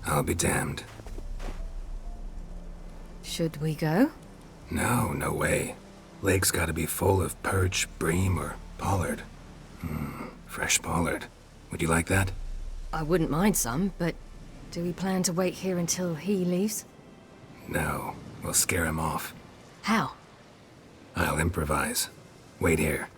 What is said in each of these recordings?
I'll be damned. Should we go? No, no way. Lake's gotta be full of perch, bream, or pollard. Fresh pollard. Would you like that? I wouldn't mind some, but do we plan to wait here until he leaves? No, we'll scare him off. How? I'll improvise. Wait here.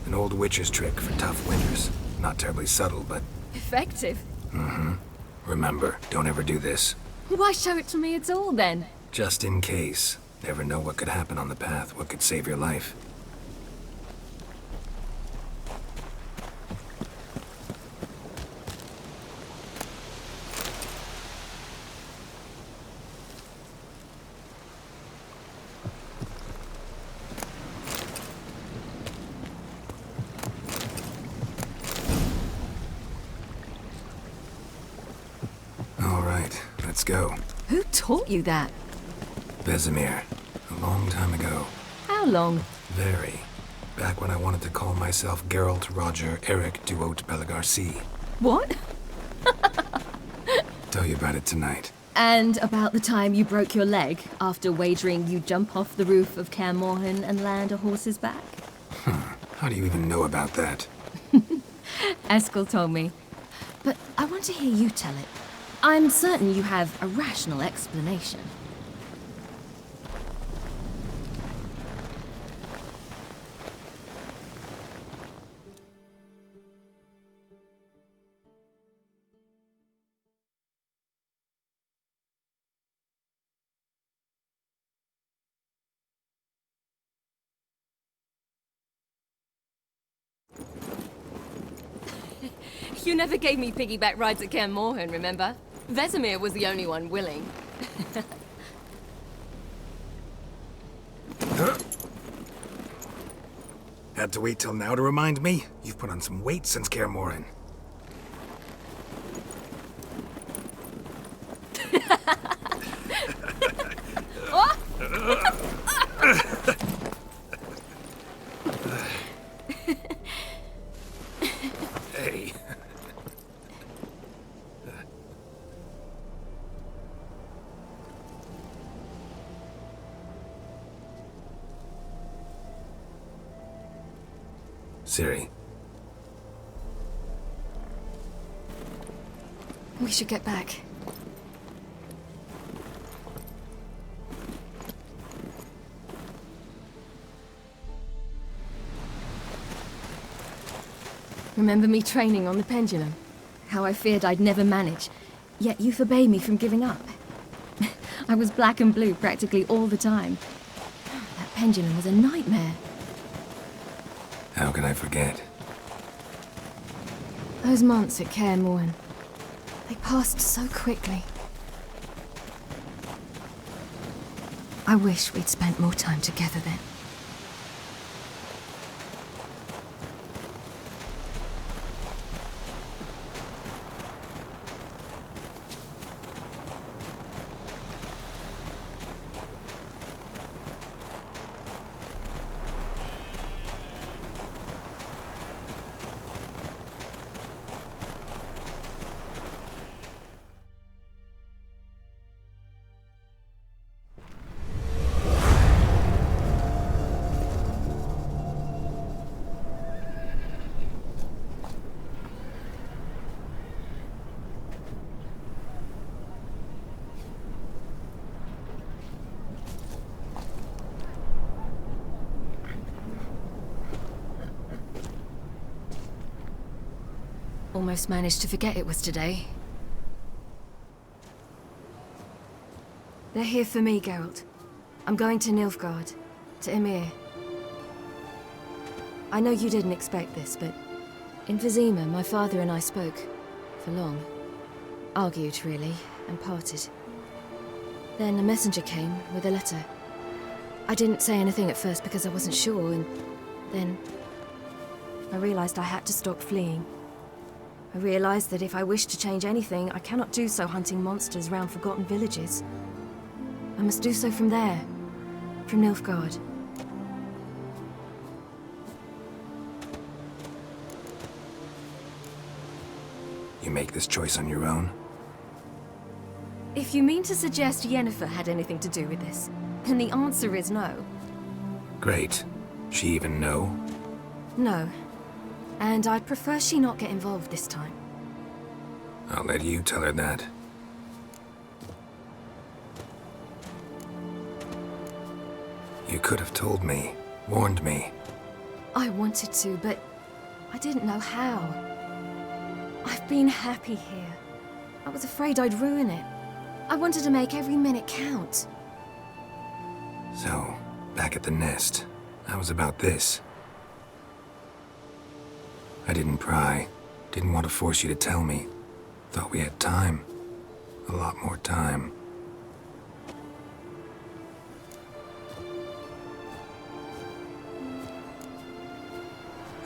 An old witch's trick for tough winters. Not terribly subtle, but... Effective? Remember, don't ever do this. Why show it to me at all, then? Just in case. Never know what could happen on the path, what could save your life. Let's go. Who taught you that? Vesemir. A long time ago. How long? Very. Back when I wanted to call myself Geralt Roger Eric Duot Belagarcy. What? Tell you about it tonight. And about the time you broke your leg after wagering you jump off the roof of Kaer Morhen and land a horse's back? How do you even know about that? Eskel told me. But I want to hear you tell it. I'm certain you have a rational explanation. You never gave me piggyback rides at Kaer Morhen, remember? Vesemir was the only one willing. Had to wait till now to remind me? You've put on some weight since Kaer Morhen. Hey. Ciri. We should get back. Remember me training on the pendulum? How I feared I'd never manage, yet you forbade me from giving up. I was black and blue practically all the time. That pendulum was a nightmare. How can I forget? Those months at Kaer Morhen, they passed so quickly. I wish we'd spent more time together then. Almost managed to forget it was today. They're here for me, Geralt. I'm going to Nilfgaard, to Emir. I know you didn't expect this, but in Vizima, my father and I spoke for long. Argued, really, and parted. Then a messenger came with a letter. I didn't say anything at first because I wasn't sure, and then I realized I had to stop fleeing. I realized that if I wish to change anything, I cannot do so hunting monsters round forgotten villages. I must do so from there, from Nilfgaard. You make this choice on your own? If you mean to suggest Yennefer had anything to do with this, then the answer is no. Great. She even know? No. And I'd prefer she not get involved this time. I'll let you tell her that. You could have told me, warned me. I wanted to, but I didn't know how. I've been happy here. I was afraid I'd ruin it. I wanted to make every minute count. So, back at the nest, I was about this. I didn't pry. Didn't want to force you to tell me. Thought we had time. A lot more time.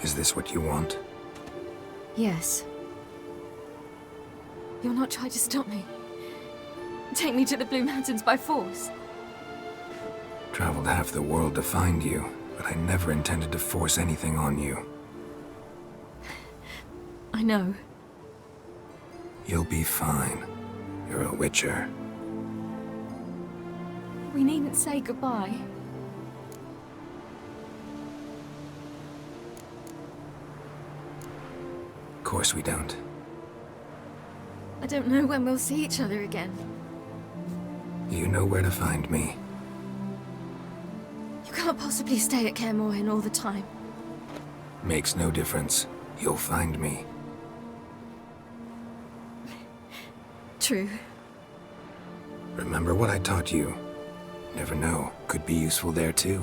Is this what you want? Yes. You'll not try to stop me. Take me to the Blue Mountains by force. Traveled half the world to find you, but I never intended to force anything on you. I know. You'll be fine. You're a witcher. We needn't say goodbye. Of course we don't. I don't know when we'll see each other again. You know where to find me. You can't possibly stay at Kaer Morhen all the time. Makes no difference. You'll find me. True. Remember what I taught you. Never know, could be useful there too.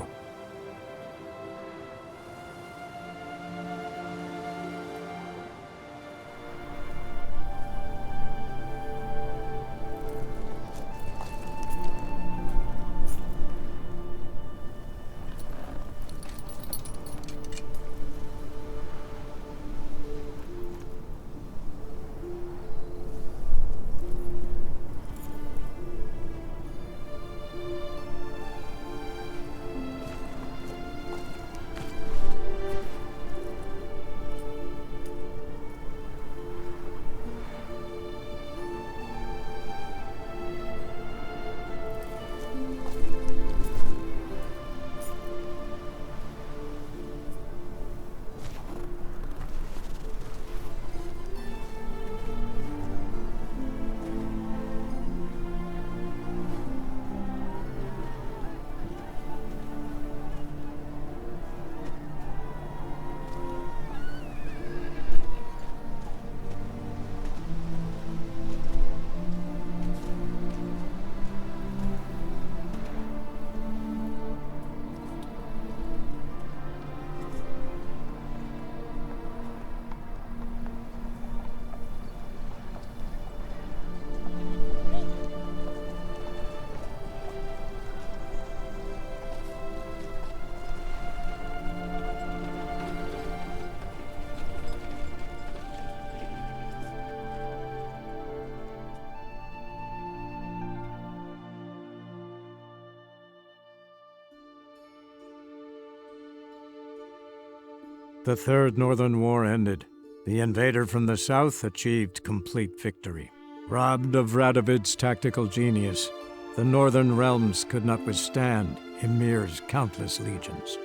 The Third Northern War ended. The invader from the south achieved complete victory. Robbed of Radovid's tactical genius, the northern realms could not withstand Emir's countless legions.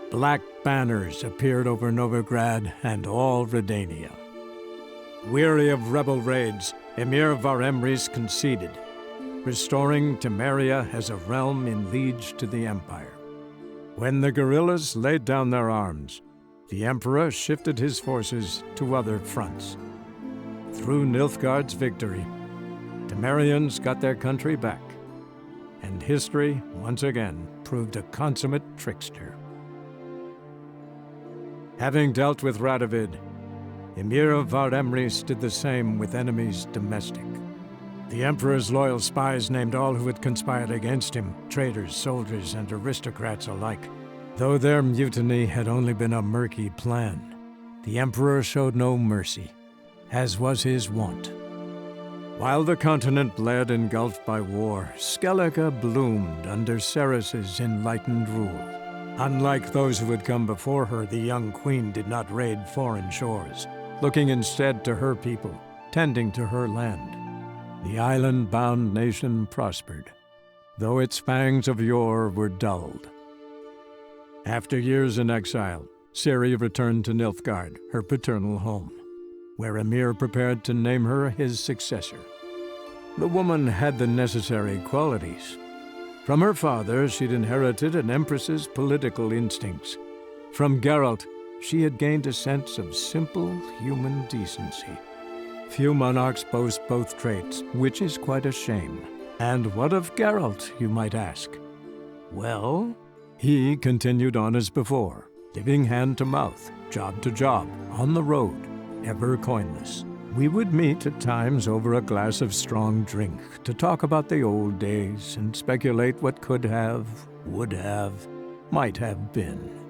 Black banners appeared over Novigrad and all Redania. Weary of rebel raids, Emir Var-Emreis conceded, restoring Temeria as a realm in liege to the Empire. When the guerrillas laid down their arms, the Emperor shifted his forces to other fronts. Through Nilfgaard's victory, Temerians got their country back, and history once again proved a consummate trickster. Having dealt with Radovid, Emir of Var-Emreis did the same with enemies domestic. The Emperor's loyal spies named all who had conspired against him, traitors, soldiers, and aristocrats alike. Though their mutiny had only been a murky plan, the Emperor showed no mercy, as was his wont. While the continent bled engulfed by war, Skellige bloomed under Ceres's enlightened rule. Unlike those who had come before her, the young queen did not raid foreign shores, looking instead to her people, tending to her land. The island-bound nation prospered, though its fangs of yore were dulled. After years in exile, Ciri returned to Nilfgaard, her paternal home, where Emir prepared to name her his successor. The woman had the necessary qualities. From her father, she'd inherited an empress's political instincts. From Geralt, she had gained a sense of simple human decency. Few monarchs boast both traits, which is quite a shame. And what of Geralt, you might ask? Well, he continued on as before, living hand to mouth, job to job, on the road, ever coinless. We would meet at times over a glass of strong drink to talk about the old days and speculate what could have, would have, might have been.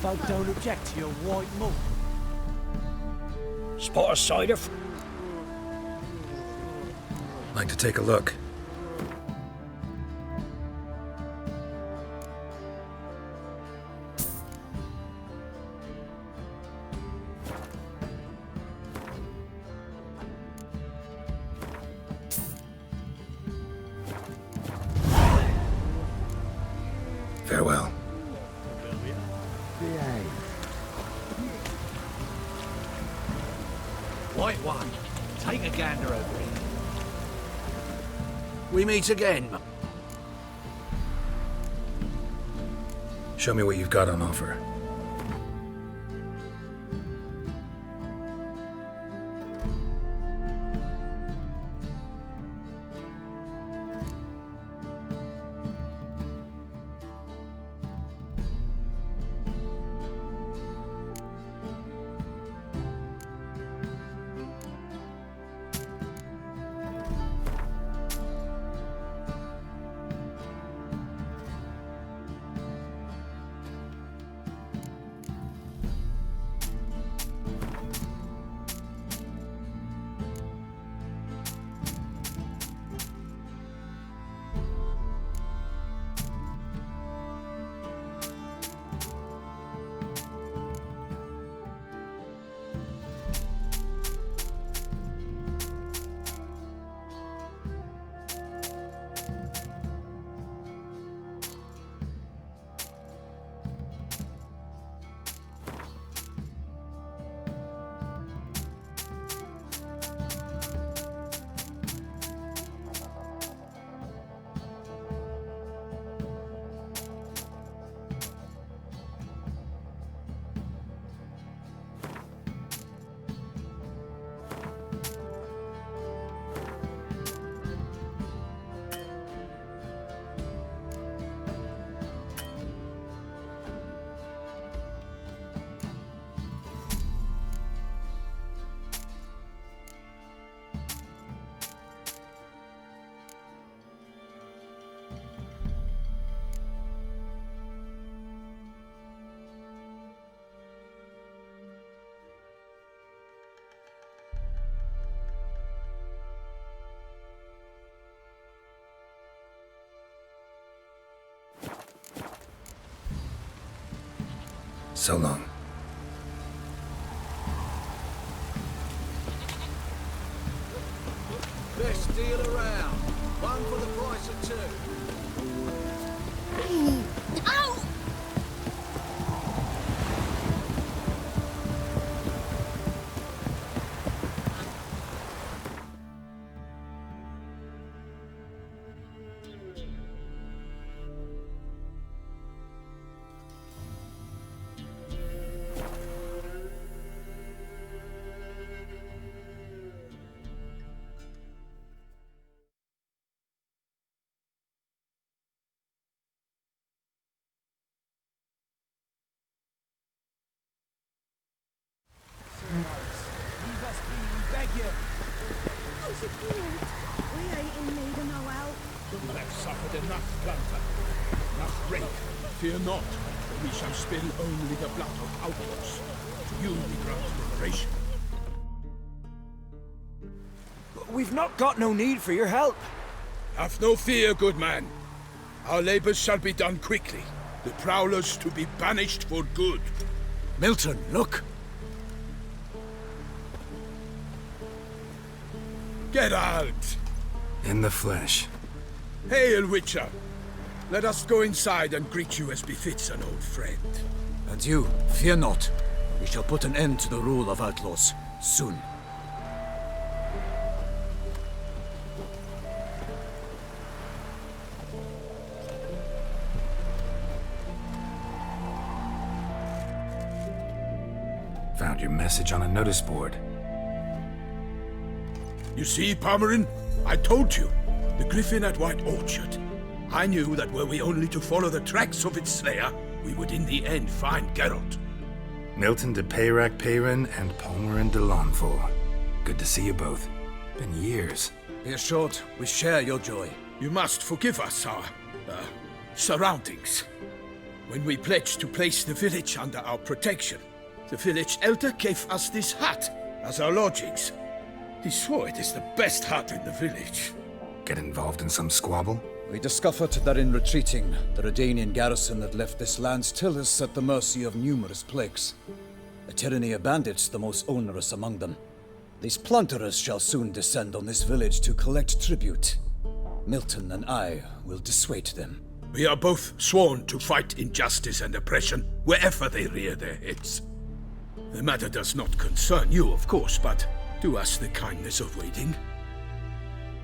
folk don't object to your white malt. Spot a cider. Like to take a look. Farewell. White one, take a gander over here. We meet again. Show me what you've got on offer. So long. Best deal around. One for the price of two. Ow! We ain't in need of no help. You have suffered enough, Planta. Enough rape. Fear not, for we shall spill only the blood of outlaws. To you we grant liberation. We've not got no need for your help. Have no fear, good man. Our labors shall be done quickly. The prowlers to be banished for good. Milton, look. Geralt! In the flesh. Hail, Witcher! Let us go inside and greet you as befits an old friend. And you, fear not. We shall put an end to the rule of outlaws soon. Found your message on a notice board. You see, Palmerin? I told you. The griffin at White Orchard. I knew that were we only to follow the tracks of its slayer, we would in the end find Geralt. Milton de Peyrac Peyrin and Palmerin de Lawnful. Good to see you both. Been years. Be assured, we share your joy. You must forgive us our, surroundings. when we pledged to place the village under our protection, the village elder gave us this hut as our lodgings. He swore it is the best hut in the village. Get involved in some squabble? We discovered that in retreating, the Redanian garrison that left this land still is at the mercy of numerous plagues. A tyranny of bandits, the most onerous among them. These plunderers shall soon descend on this village to collect tribute. Milton and I will dissuade them. We are both sworn to fight injustice and oppression wherever they rear their heads. The matter does not concern you, of course, but do us the kindness of waiting.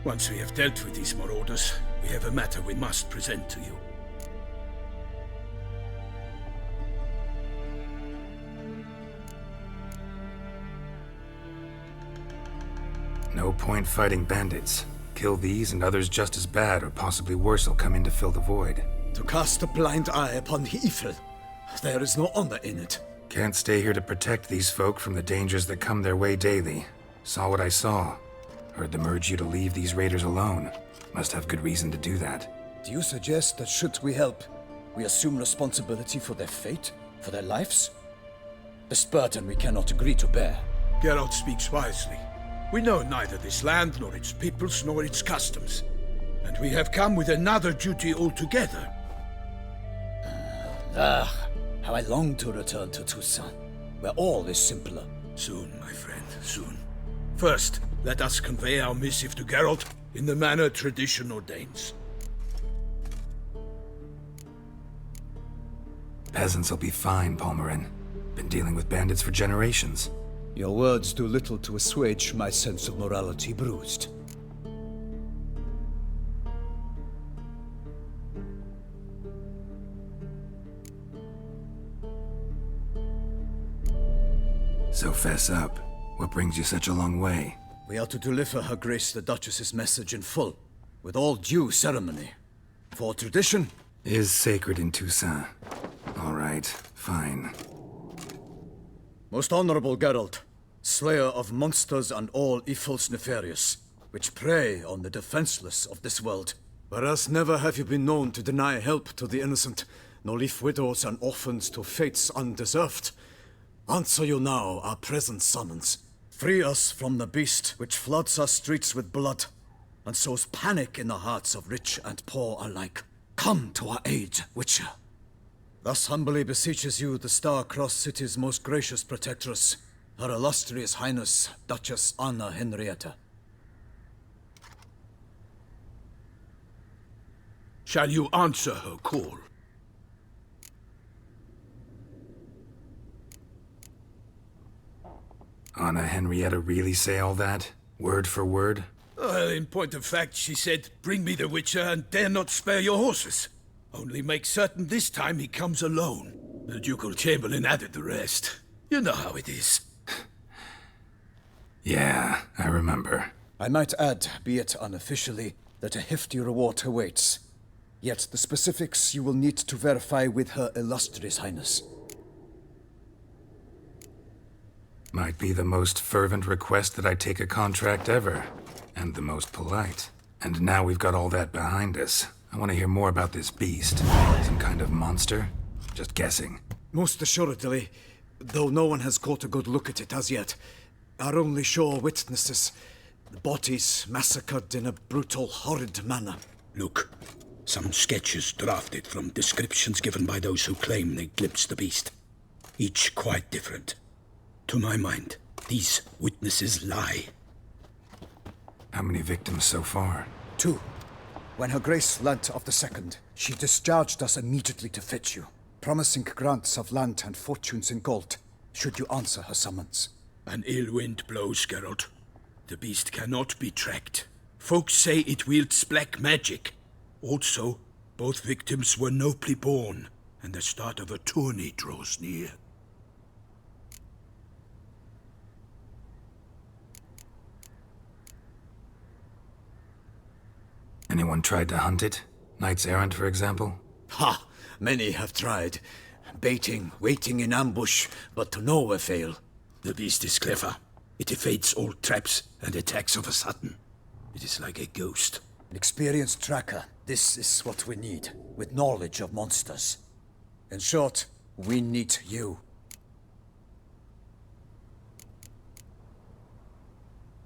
Once we have dealt with these marauders, we have a matter we must present to you. No point fighting bandits. Kill these and others just as bad or possibly worse will come in to fill the void. To cast a blind eye upon the evil. There is no honor in it. Can't stay here to protect these folk from the dangers that come their way daily. Saw what I saw. Heard them urge you to leave these raiders alone. Must have good reason to do that. Do you suggest that should we help, we assume responsibility for their fate? For their lives? This burden we cannot agree to bear. Geralt speaks wisely. We know neither this land, nor its peoples, nor its customs. And we have come with another duty altogether. How I long to return to Toussaint, where all is simpler. Soon, my friend, soon. First, let us convey our missive to Geralt in the manner tradition ordains. Peasants will be fine, Palmerin. Been dealing with bandits for generations. Your words do little to assuage my sense of morality bruised. So fess up. What brings you such a long way? We are to deliver Her Grace the Duchess's message in full, with all due ceremony. For tradition is sacred in Toussaint. All right, fine. Most honorable Geralt, slayer of monsters and all evils nefarious, which prey on the defenseless of this world. Whereas never have you been known to deny help to the innocent, nor leave widows and orphans to fates undeserved. Answer you now our present summons. Free us from the beast which floods our streets with blood, and sows panic in the hearts of rich and poor alike. Come to our aid, Witcher. Thus humbly beseeches you the Star-Crossed City's most gracious protectress, Her Illustrious Highness, Duchess Anna Henrietta. Shall you answer her call? Anna Henrietta really say all that? Word for word? Well, in point of fact, she said, "Bring me the Witcher and dare not spare your horses. Only make certain this time he comes alone." The Ducal Chamberlain added the rest. You know how it is. Yeah, I remember. I might add, be it unofficially, that a hefty reward awaits. Yet the specifics you will need to verify with Her Illustrious Highness. Might be the most fervent request that I take a contract ever. And the most polite. And now we've got all that behind us. I want to hear more about this beast. Some kind of monster? Just guessing. Most assuredly, though no one has caught a good look at it as yet. Our only sure witnesses. Bodies massacred in a brutal, horrid manner. Look, some sketches drafted from descriptions given by those who claim they glimpsed the beast. Each quite different. To my mind, these witnesses lie. How many victims so far? 2. When Her Grace learnt of the second, she discharged us immediately to fetch you, promising grants of land and fortunes in gold, should you answer her summons. An ill wind blows, Geralt. The beast cannot be tracked. Folks say it wields black magic. Also, both victims were nobly born, and the start of a tourney draws near. Anyone tried to hunt it? Knights errant, for example? Ha! Many have tried. Baiting, waiting in ambush, but to no avail. The beast is clever. It evades all traps and attacks of a sudden. It is like a ghost. An experienced tracker. This is what we need, with knowledge of monsters. In short, we need you.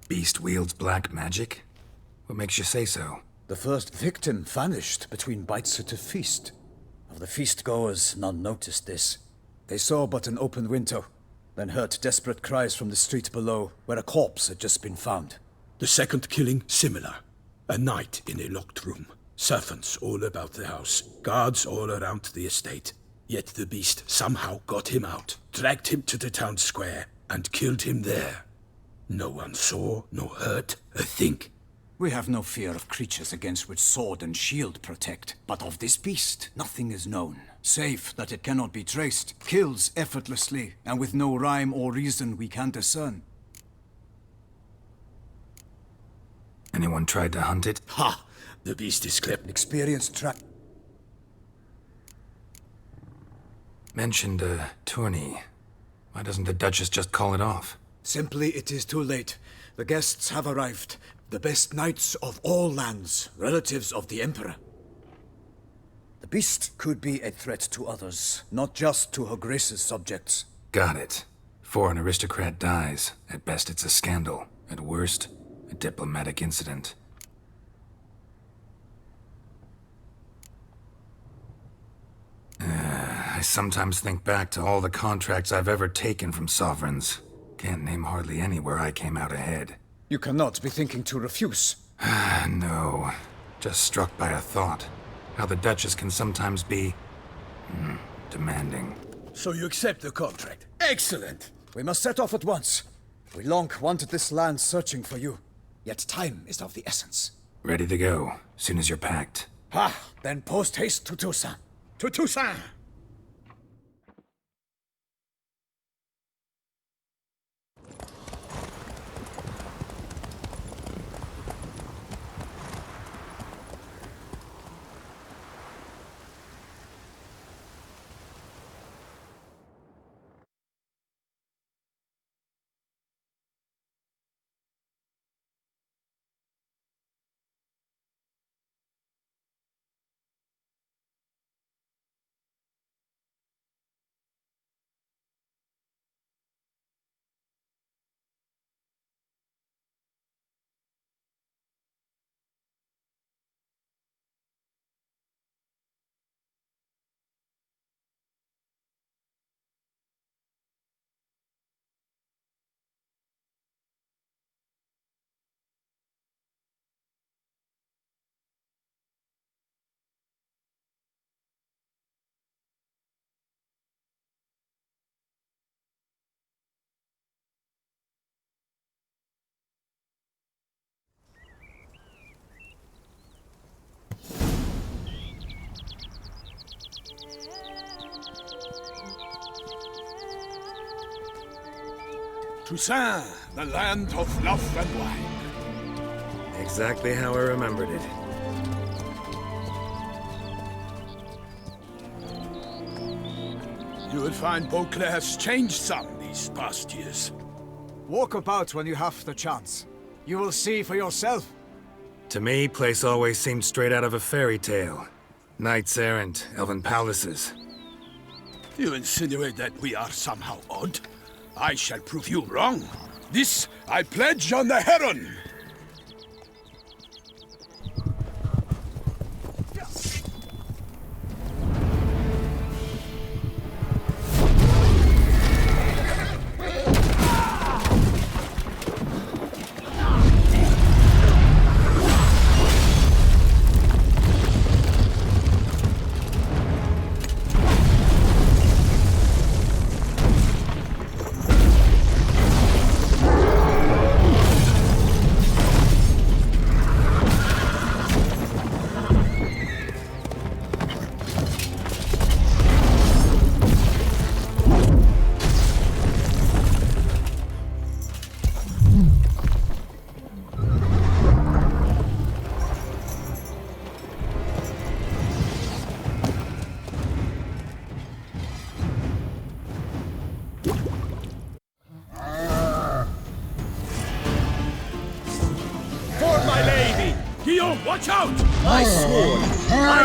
Beast wields black magic? What makes you say so? The first victim vanished between bites at a feast. Of the feast-goers, none noticed this. They saw but an open window, then heard desperate cries from the street below, where a corpse had just been found. The second killing, similar. A night in a locked room. Servants all about the house. Guards all around the estate. Yet the beast somehow got him out, dragged him to the town square, and killed him there. No one saw, nor heard a thing. We have no fear of creatures against which sword and shield protect, but of this beast nothing is known, save that it cannot be traced, kills effortlessly, and with no rhyme or reason we can discern. Anyone tried to hunt it? Ha! The beast is clever. Experienced Mentioned a tourney. Why doesn't the Duchess just call it off? Simply it is too late. The guests have arrived. The best knights of all lands, relatives of the Emperor. The beast could be a threat to others, not just to Her Grace's subjects. Got it. Before an aristocrat dies, at best it's a scandal. At worst, a diplomatic incident. I sometimes think back to all the contracts I've ever taken from sovereigns. Can't name hardly any where I came out ahead. You cannot be thinking to refuse. No. Just struck by a thought. How the Duchess can sometimes be... demanding. So you accept the contract. Excellent! We must set off at once. We long wanted this land searching for you. Yet time is of the essence. Ready to go, soon as you're packed. Then post haste to Toussaint. To Toussaint! Toussaint, the land of love and wine. Exactly how I remembered it. You will find Beauclair's changed some these past years. Walk about when you have the chance. You will see for yourself. To me, place always seemed straight out of a fairy tale. Knights errant, elven palaces. You insinuate that we are somehow odd? I shall prove you wrong. This I pledge on the Heron! Watch out! My sword! My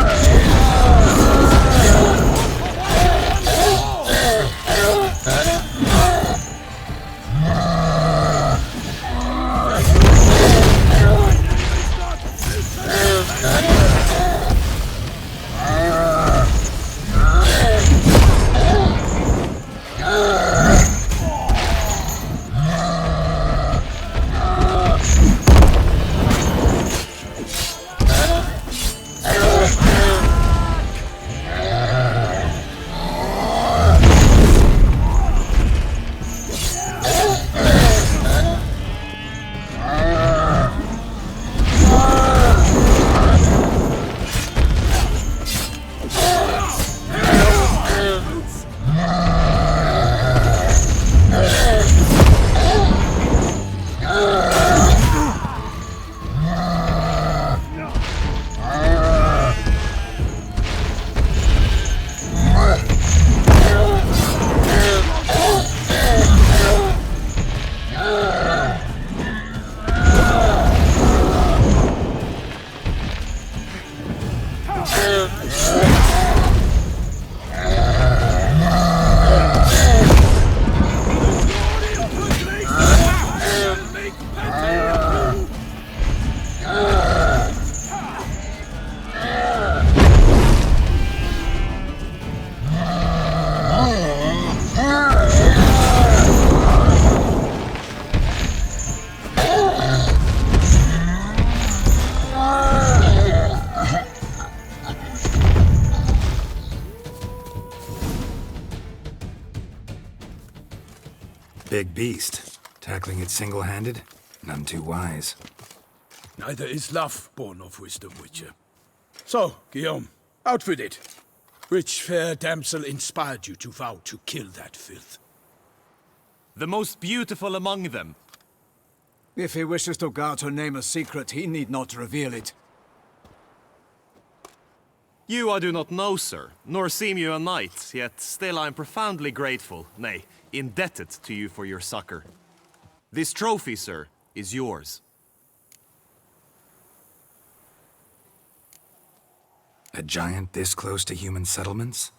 Big beast. Tackling it single-handed? None too wise. Neither is love born of wisdom, Witcher. So, Guillaume, out with it. Which fair damsel inspired you to vow to kill that filth? The most beautiful among them. If he wishes to guard her name a secret, he need not reveal it. You I do not know, sir, nor seem you a knight, yet still I am profoundly grateful, nay, indebted to you for your succor. This trophy, sir, is yours. A giant this close to human settlements?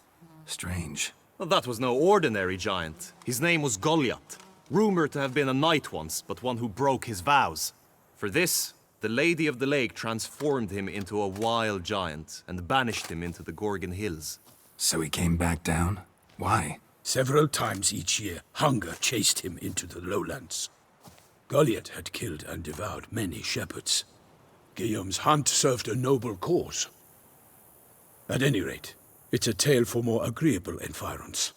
Strange. Well, that was no ordinary giant. His name was Goliath, rumored to have been a knight once, but one who broke his vows. For this, the Lady of the Lake transformed him into a wild giant and banished him into the Gorgon Hills. So he came back down? Why? Several times each year, hunger chased him into the lowlands. Goliath had killed and devoured many shepherds. Guillaume's hunt served a noble cause. At any rate, it's a tale for more agreeable environs.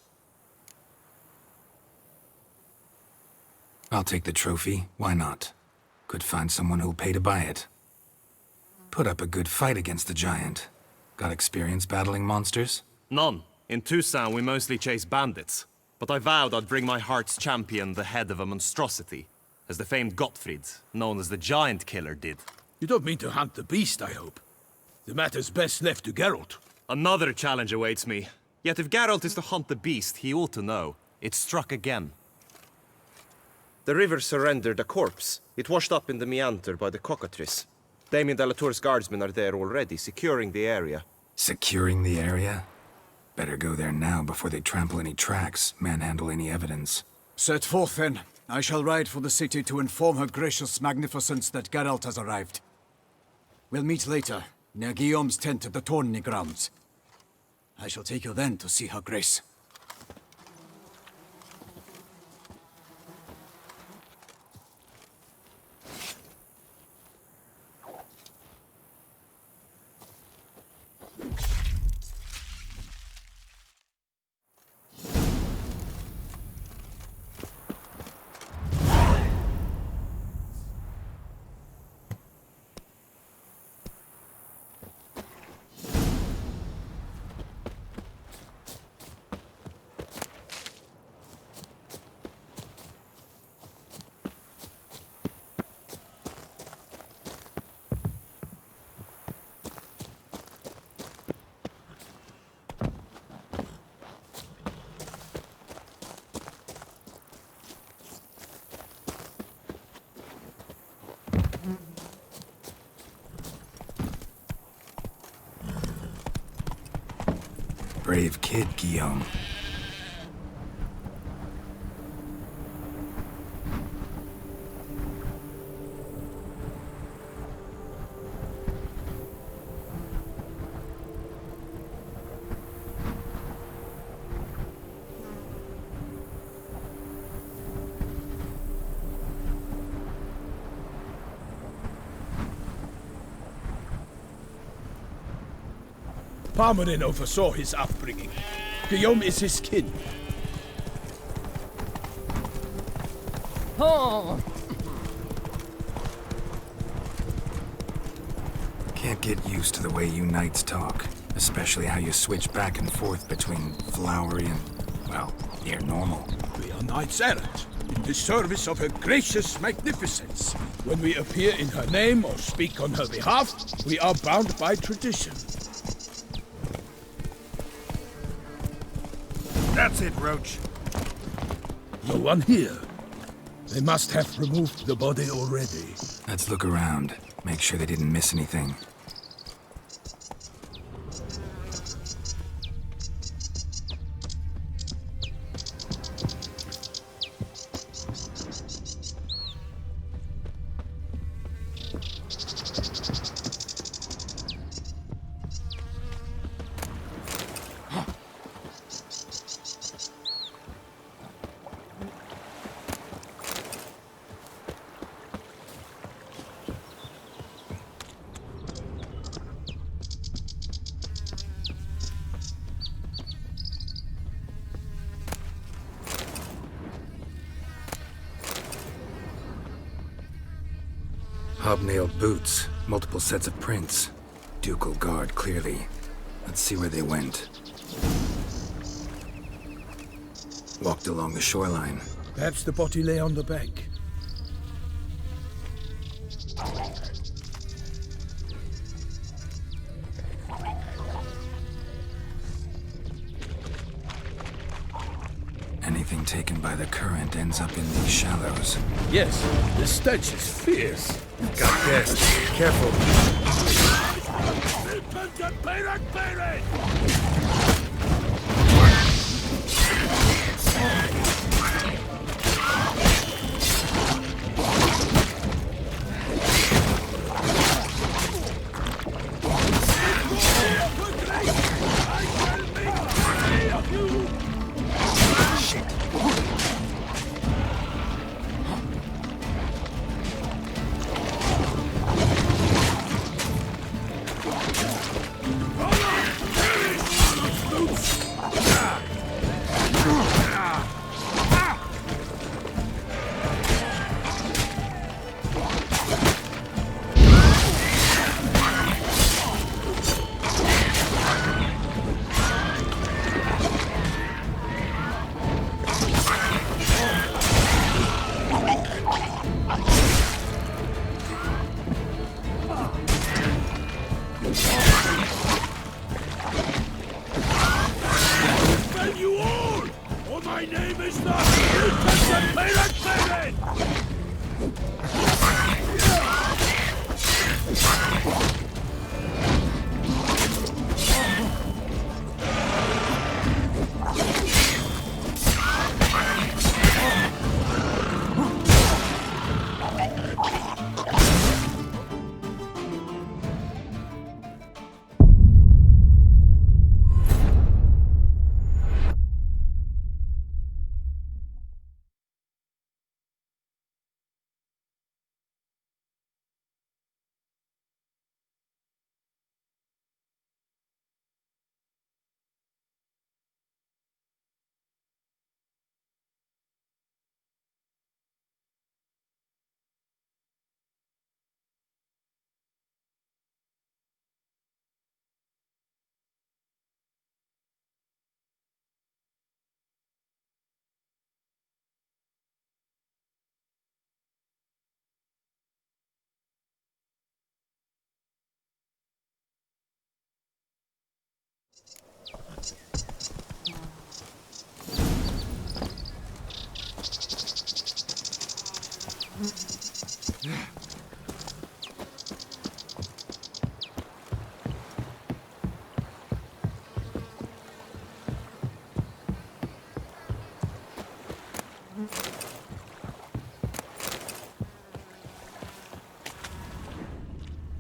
I'll take the trophy. Why not? Could find someone who'll pay to buy it. Put up a good fight against the giant. Got experience battling monsters? None. In Toussaint we mostly chase bandits. But I vowed I'd bring my heart's champion the head of a monstrosity, as the famed Gottfried, known as the Giant Killer, did. You don't mean to hunt the beast, I hope. The matter's best left to Geralt. Another challenge awaits me. Yet if Geralt is to hunt the beast, he ought to know. It struck again. The river surrendered a corpse. It washed up in the meander by the cockatrice. Damien de la Tour's guardsmen are there already, securing the area. Securing the area? Better go there now before they trample any tracks, manhandle any evidence. Set forth, then. I shall ride for the city to inform her gracious magnificence that Geralt has arrived. We'll meet later, near Guillaume's tent at the Tourney grounds. I shall take you then to see her grace. Brave kid, Guillaume. Parmanin oversaw his upbringing. Guillaume is his kin. Oh! Can't get used to the way you knights talk. Especially how you switch back and forth between flowery and, well, near normal. We are knights errant, in the service of her gracious magnificence. When we appear in her name or speak on her behalf, we are bound by tradition. That's it, Roach. No one here. They must have removed the body already. Let's look around. Make sure they didn't miss anything. Hobnailed boots, multiple sets of prints. Ducal guard, clearly. Let's see where they went. Walked along the shoreline. Perhaps the body lay on the bank. Anything taken by the current ends up in these shallows. Yes, the stench is fierce. Got guests. Careful.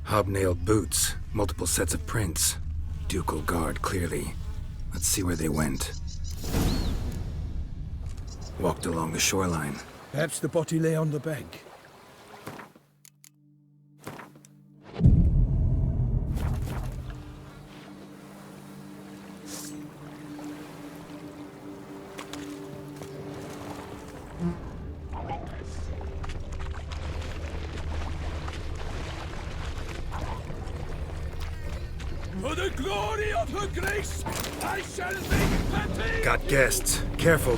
Hobnailed boots, multiple sets of prints. Ducal guard, clearly. Let's see where they went. Walked along the shoreline. Perhaps the body lay on the bank. For the glory of her grace, I shall make petty! Got guests. Careful.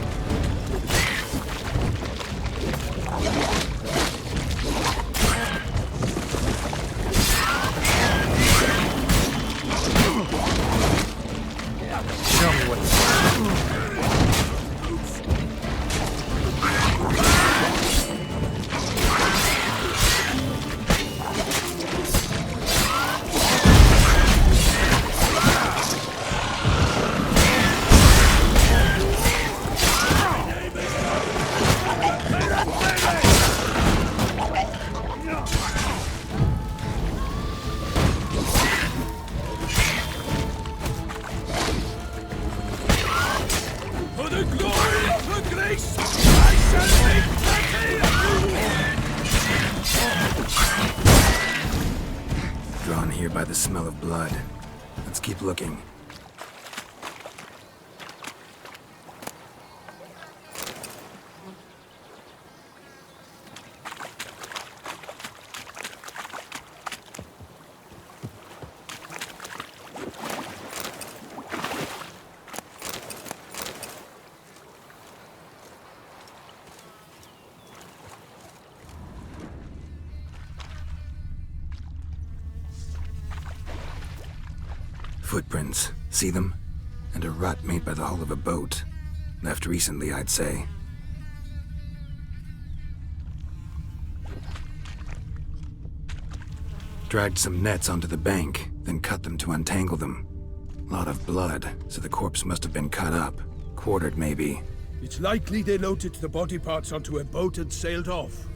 Show me what. For the glory of her grace, I shall make petty of you! Drawn here by the smell of blood. Let's keep looking. Footprints. See them? And a rut made by the hull of a boat. Left recently, I'd say. Dragged some nets onto the bank, then cut them to untangle them. Lot of blood, so the corpse must have been cut up. Quartered, maybe. It's likely they loaded the body parts onto a boat and sailed off.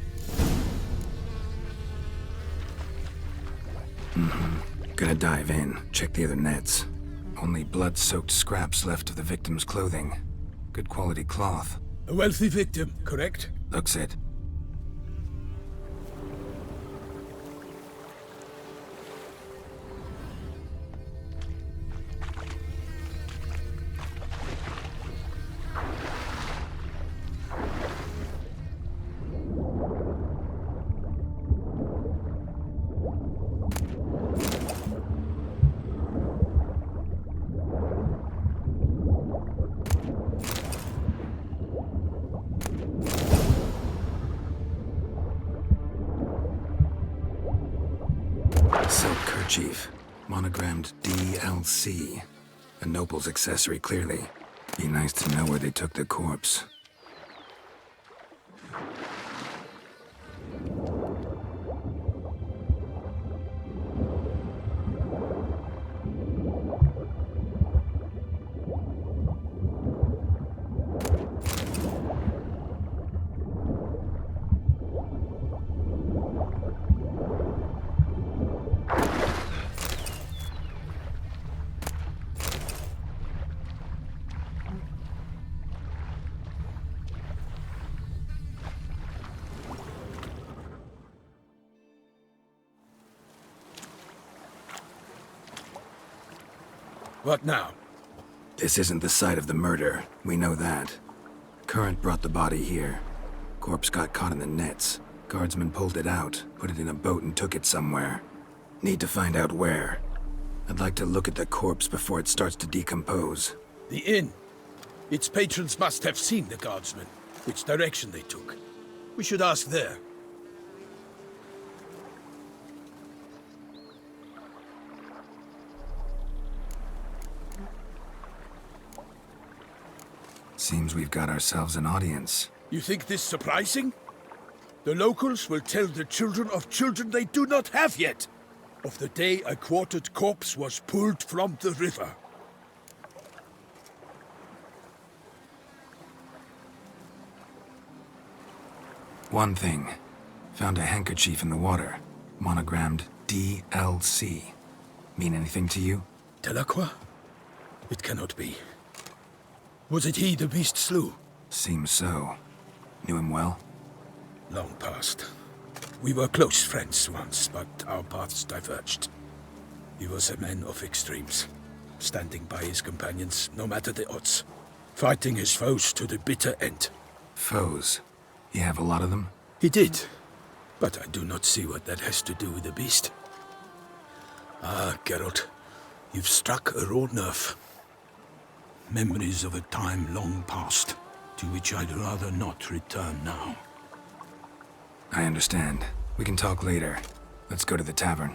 Gonna dive in, check the other nets. Only blood-soaked scraps left of the victim's clothing. Good quality cloth. A wealthy victim, correct? Looks it. Silk kerchief, monogrammed DLC. A noble's accessory, clearly. Be nice to know where they took the corpse. What now? This isn't the site of the murder. We know that. Current brought the body here. Corpse got caught in the nets. Guardsmen pulled it out, put it in a boat and took it somewhere. Need to find out where. I'd like to look at the corpse before it starts to decompose. The inn. Its patrons must have seen the guardsmen, which direction they took. We should ask there. Seems we've got ourselves an audience. You think this surprising? The locals will tell the children of children they do not have yet, of the day a quartered corpse was pulled from the river. One thing. Found a handkerchief in the water. Monogrammed DLC. Mean anything to you? Delacroix? It cannot be. Was it he the beast slew? Seems so. Knew him well? Long past. We were close friends once, but our paths diverged. He was a man of extremes, standing by his companions no matter the odds, fighting his foes to the bitter end. Foes? You have a lot of them? He did, but I do not see what that has to do with the beast. Ah, Geralt, you've struck a raw nerve. Memories of a time long past, to which I'd rather not return now. I understand. We can talk later. Let's go to the tavern.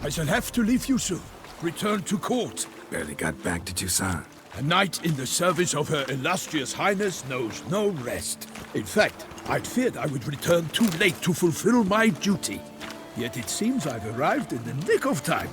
I shall have to leave you soon. Return to court. Barely got back to Toussaint. A knight in the service of Her Illustrious Highness knows no rest. In fact, I'd feared I would return too late to fulfill my duty. Yet it seems I've arrived in the nick of time.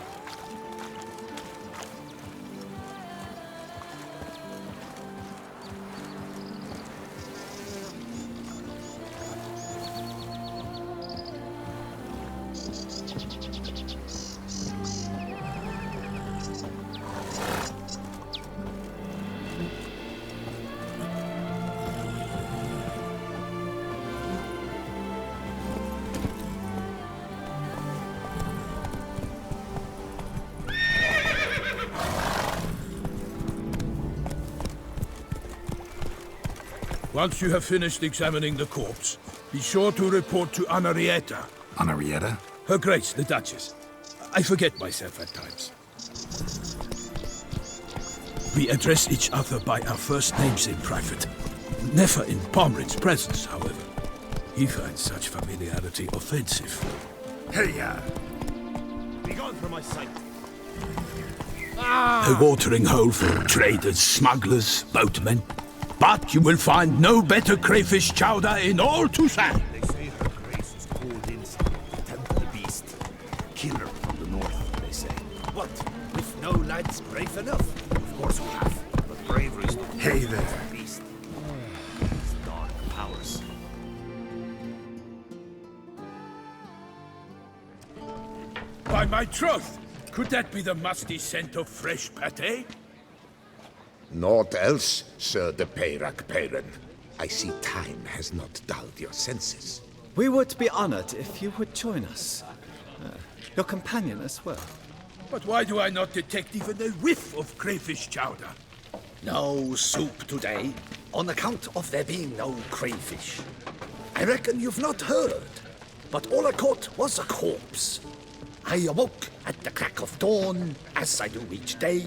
Once you have finished examining the corpse, be sure to report to Anarietta. Anarietta? Her Grace, the Duchess. I forget myself at times. We address each other by our first names in private. Never in Pomrin's presence, however. He finds such familiarity offensive. Hey, Begone from my sight. A watering hole for traders, smugglers, boatmen. But you will find no better crayfish chowder in all Tucson. They say her grace is called in to tempt the beast. Killer from the north, they say. What? With no lads brave enough? Of course we have, but bravery is the Hey there. beast. His dark powers. By my troth, could that be the musty scent of fresh pate? Naught else, Sir de Peyrac Peyran. I see time has not dulled your senses. We would be honored if you would join us. Your companion as well. But why do I not detect even a whiff of crayfish chowder? No soup today, on account of there being no crayfish. I reckon you've not heard, but all I caught was a corpse. I awoke at the crack of dawn, as I do each day,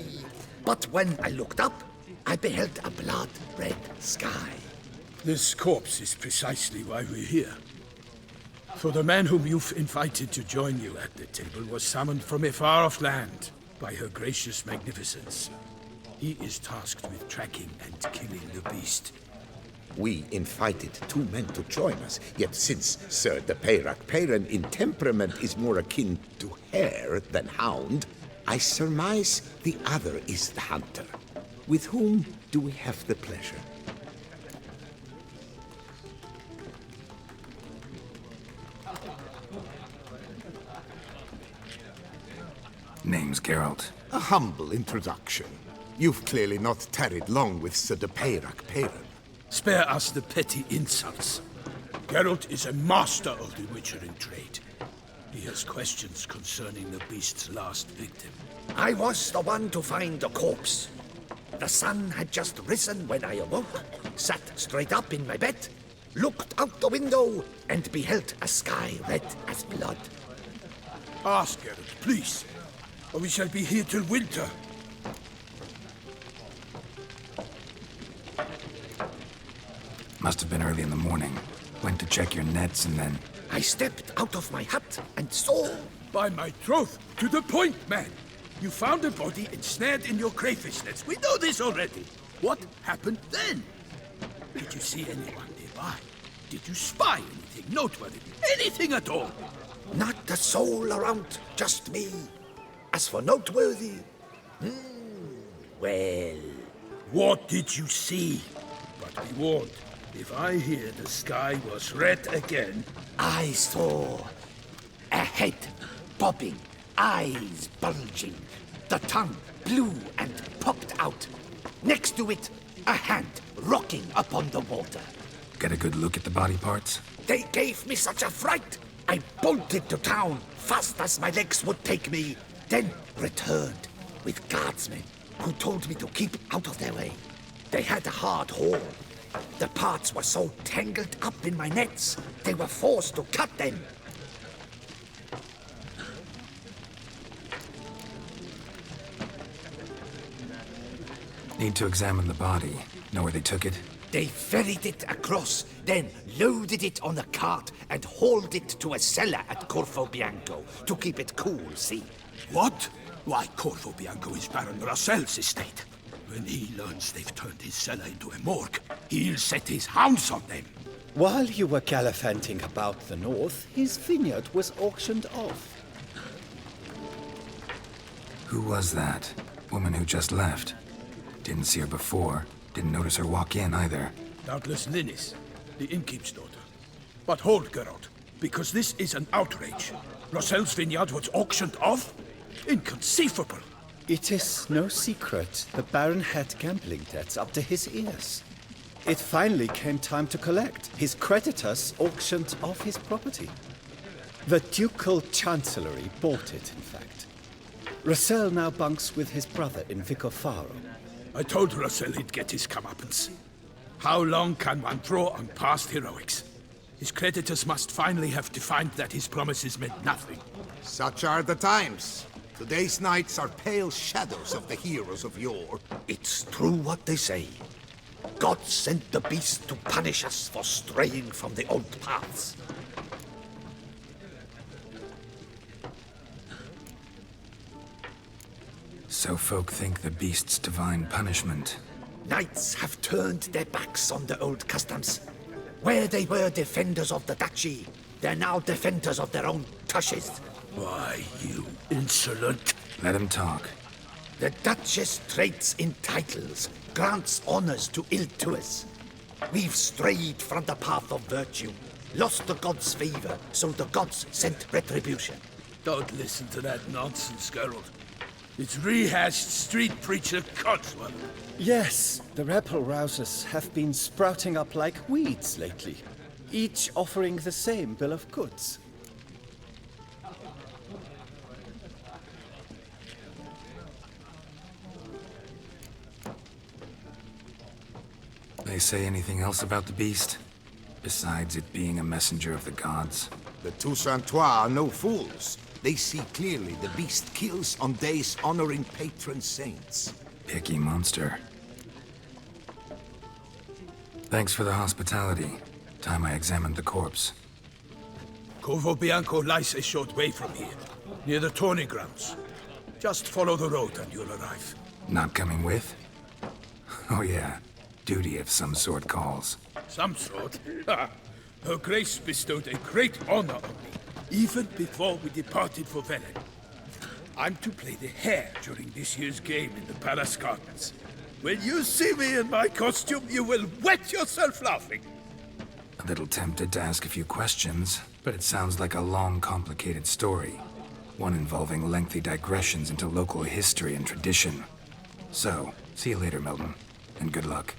but when I looked up, I beheld a blood-red sky. This corpse is precisely why we're here. For the man whom you've invited to join you at the table was summoned from a far-off land by her gracious magnificence. He is tasked with tracking and killing the beast. We invited 2 men to join us, yet since Sir de Peyrac Peyran in temperament is more akin to hare than hound, I surmise the other is the hunter. With whom do we have the pleasure? Name's Geralt. A humble introduction. You've clearly not tarried long with Sir de Peyrac Peyran. Spare us the petty insults. Geralt is a master of the witchering trade. He has questions concerning the beast's last victim. I was the one to find the corpse. The sun had just risen when I awoke, sat straight up in my bed, looked out the window, and beheld a sky red as blood. Ask Geralt, please, or we shall be here till winter. Must have been early in the morning. Went to check your nets and then... I stepped out of my hut and saw... By my troth, to the point, man. You found a body ensnared in your crayfish nets. We know this already. What happened then? Did you see anyone nearby? Did you spy anything noteworthy? Anything at all? Not a soul around, just me. As for noteworthy... well... What did you see? But be warned, if I hear the sky was red again... I saw a head bobbing, eyes bulging, the tongue blue and popped out. Next to it, a hand rocking upon the water. Get a good look at the body parts? They gave me such a fright. I bolted to town fast as my legs would take me, then returned with guardsmen who told me to keep out of their way. They had a hard haul. The parts were so tangled up in my nets, they were forced to cut them. Need to examine the body. Know where they took it? They ferried it across, then loaded it on a cart and hauled it to a cellar at Corvo Bianco to keep it cool, see? What? Why, Corvo Bianco is Baron Russell's estate. When he learns they've turned his cellar into a morgue, he'll set his hounds on them. While you were gallivanting about the north, his vineyard was auctioned off. Who was that? Woman who just left. Didn't see her before. Didn't notice her walk in either. Doubtless Linnis, the innkeep's daughter. But hold, Geralt, because this is an outrage. Russell's vineyard was auctioned off? Inconceivable. It is no secret the Baron had gambling debts up to his ears. It finally came time to collect. His creditors auctioned off his property. The Ducal Chancellery bought it, in fact. Russell now bunks with his brother in Vicofaro. I told Russell he'd get his comeuppance. How long can one throw on past heroics? His creditors must finally have defined that his promises meant nothing. Such are the times. Today's knights are pale shadows of the heroes of yore. It's true what they say. God sent the beast to punish us for straying from the old paths. So folk think the beast's divine punishment. Knights have turned their backs on the old customs. Where they were defenders of the duchy, they're now defenders of their own tushes. Why, you insolent... Let him talk. The Duchess trades in titles, grants honors to ill-doers. We've strayed from the path of virtue, lost the gods' favor, so the gods sent retribution. Don't listen to that nonsense, Geralt. It's rehashed street preacher Codswell. Yes, the rebel-rousers have been sprouting up like weeds lately, each offering the same bill of goods. They say anything else about the beast? Besides it being a messenger of the gods? The Toussaintois are no fools. They see clearly the beast kills on days honoring patron saints. Picky monster. Thanks for the hospitality. Time I examined the corpse. Corvo Bianco lies a short way from here, near the tourney grounds. Just follow the road and you'll arrive. Not coming with? Oh yeah. Duty of some sort calls. Some sort? Ha! Her Grace bestowed a great honor on me, even before we departed for Velen. I'm to play the hare during this year's game in the palace gardens. When you see me in my costume, you will wet yourself laughing. A little tempted to ask a few questions, but it sounds like a long, complicated story. One involving lengthy digressions into local history and tradition. So, see you later, Milton, and good luck.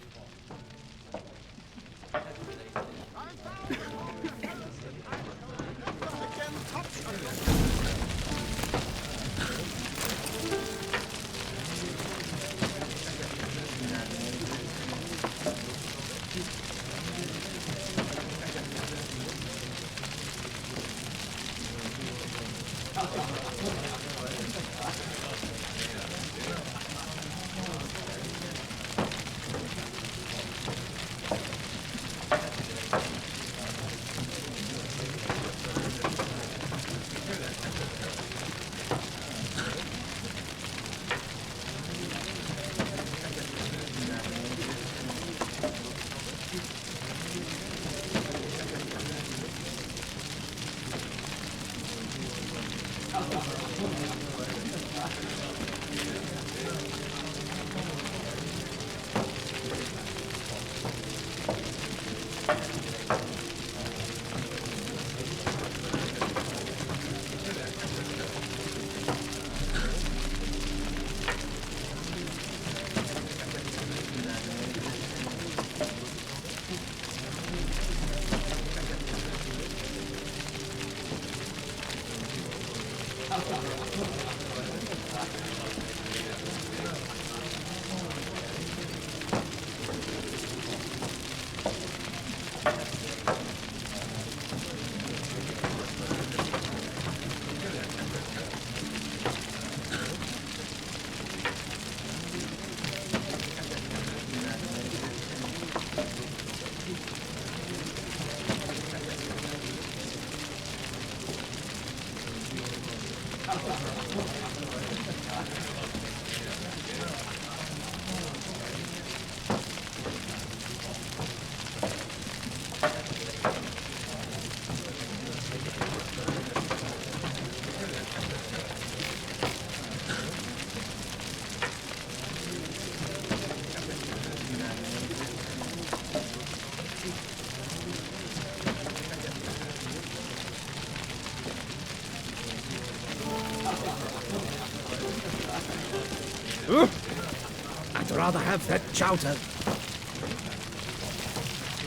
I'd rather have that chowder.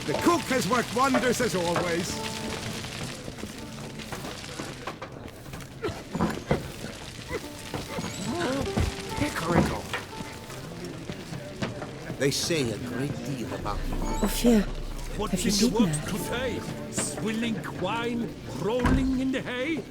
The cook has worked wonders as always. They say a great deal about you. Ophir, What's have in you the eaten works her? today? Swilling wine, rolling in the hay?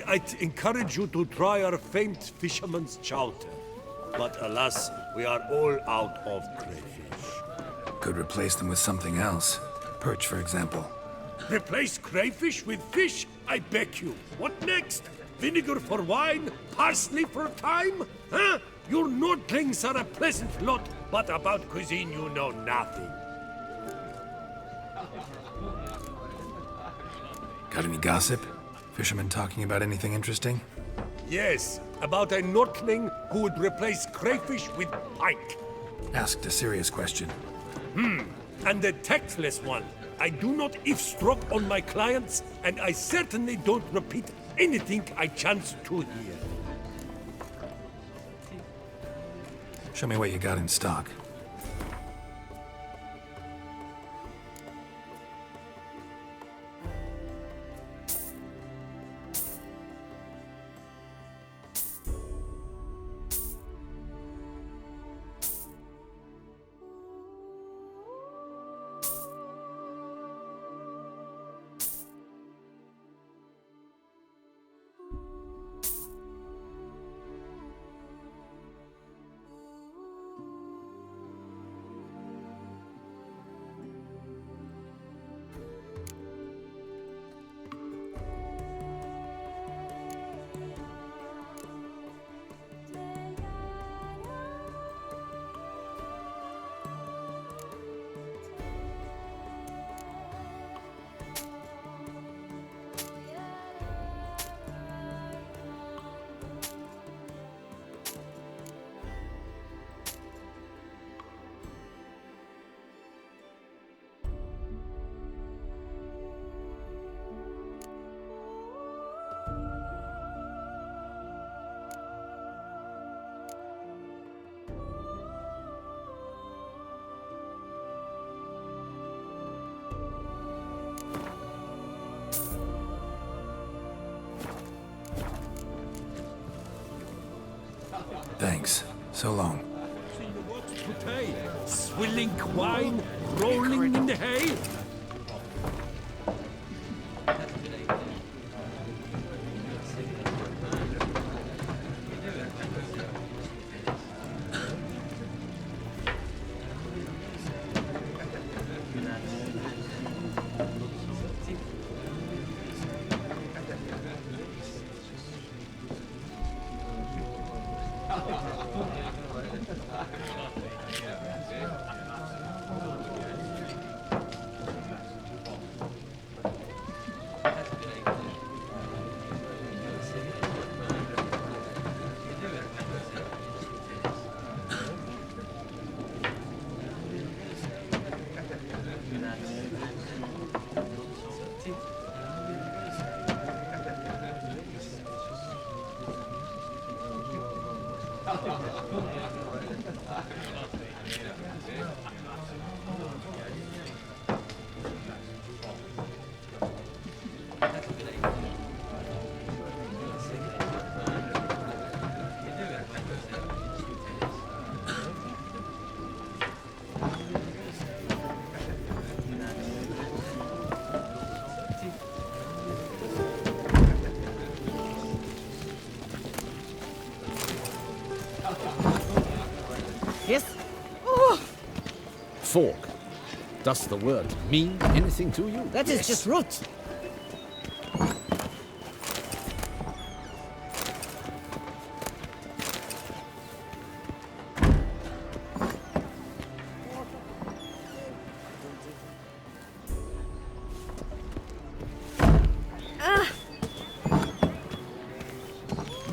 I'd encourage you to try our famed fisherman's chowder. But alas, we are all out of crayfish. Could replace them with something else. Perch, for example. Replace crayfish with fish? I beg you. What next? Vinegar for wine? Parsley for thyme? Huh? Your Nordlings are a pleasant lot, but about cuisine you know nothing. Got any gossip? Fishermen talking about anything interesting? Yes, about a Nordling who would replace crayfish with pike. Asked a serious question. And a tactless one. I do not eavesdrop on my clients, and I certainly don't repeat anything I chance to hear. Show me what you got in stock. Thanks. So long. Swilling wine, rolling in the hay. Yes? Fork. Does the word mean anything to you? That is just root.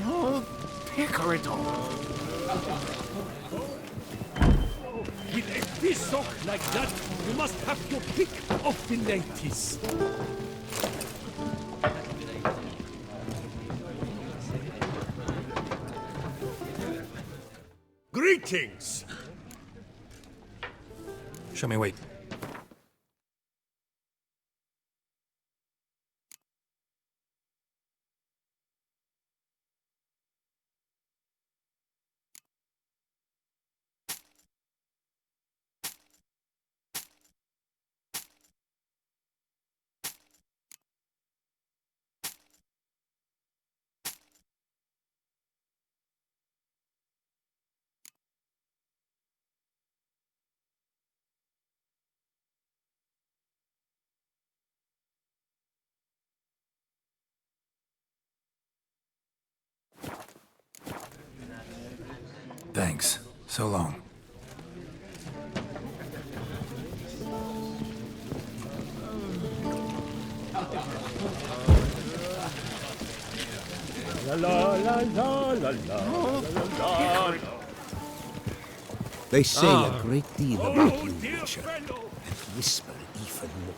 No, pecorino. With a fish like that, you must have your pick of the ladies. Greetings! Show me, wait. Thanks. So long. They say a great deal about you, Witcher, and whisper even more.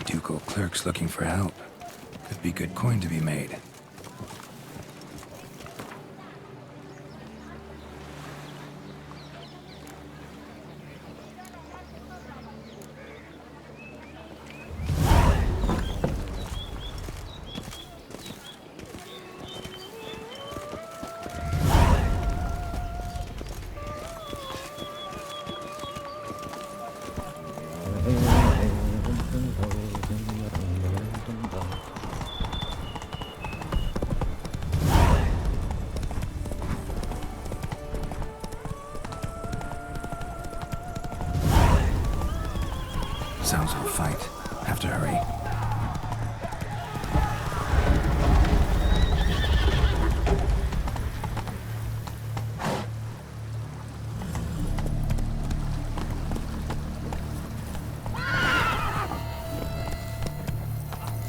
Ducal clerks looking for help. Could be good coin to be made. Sounds of a fight. Have to hurry.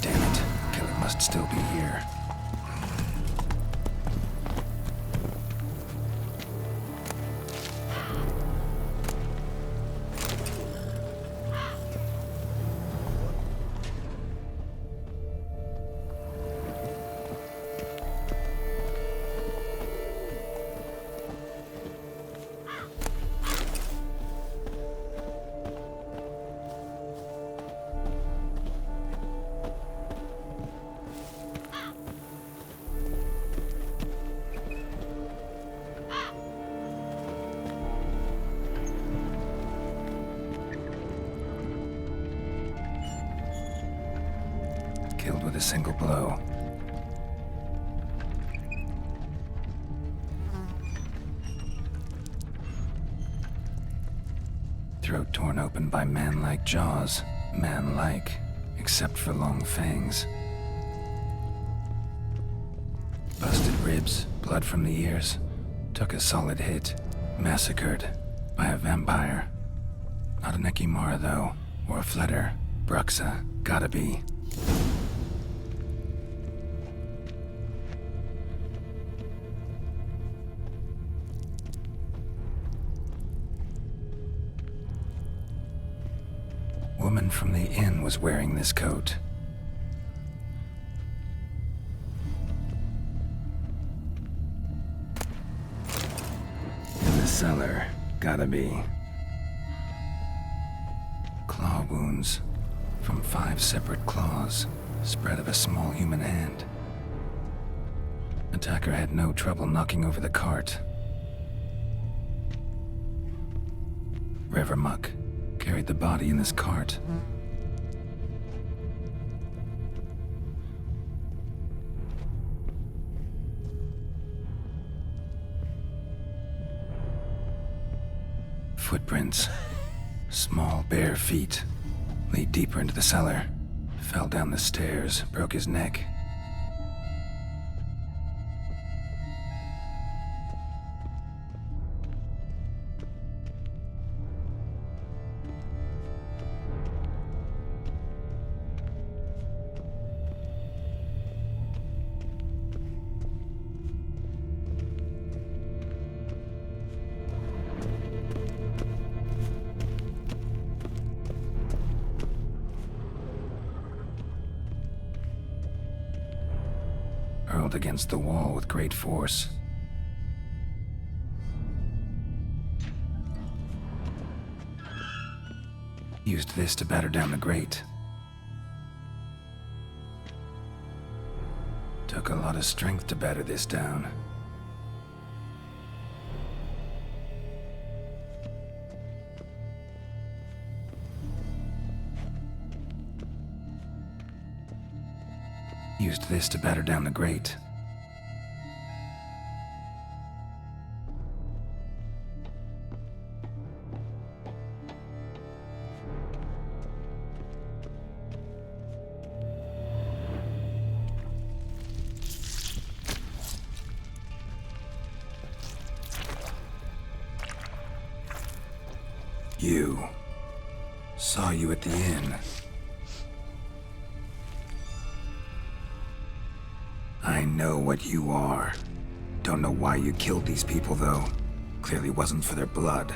Damn it. Killer must still be here. killed with a single blow. Throat torn open by man-like jaws. Man-like, except for long fangs. Busted ribs, blood from the ears. Took a solid hit. Massacred by a vampire. Not an Ekimara, though, or a Fletter. Bruxa, gotta be. Woman from the inn was wearing this coat. In the cellar, gotta be. Claw wounds from 5 separate claws, spread of a small human hand. Attacker had no trouble knocking over the cart. River muck carried the body in this cart. Footprints. Small, bare feet. Lead deeper into the cellar. Fell down the stairs, broke his neck. Hurled against the wall with great force. Used this to batter down the grate. Took a lot of strength to batter this down. Used this to batter down the grate. You. Saw you at the inn. I know what you are. Don't know why you killed these people, though. Clearly wasn't for their blood.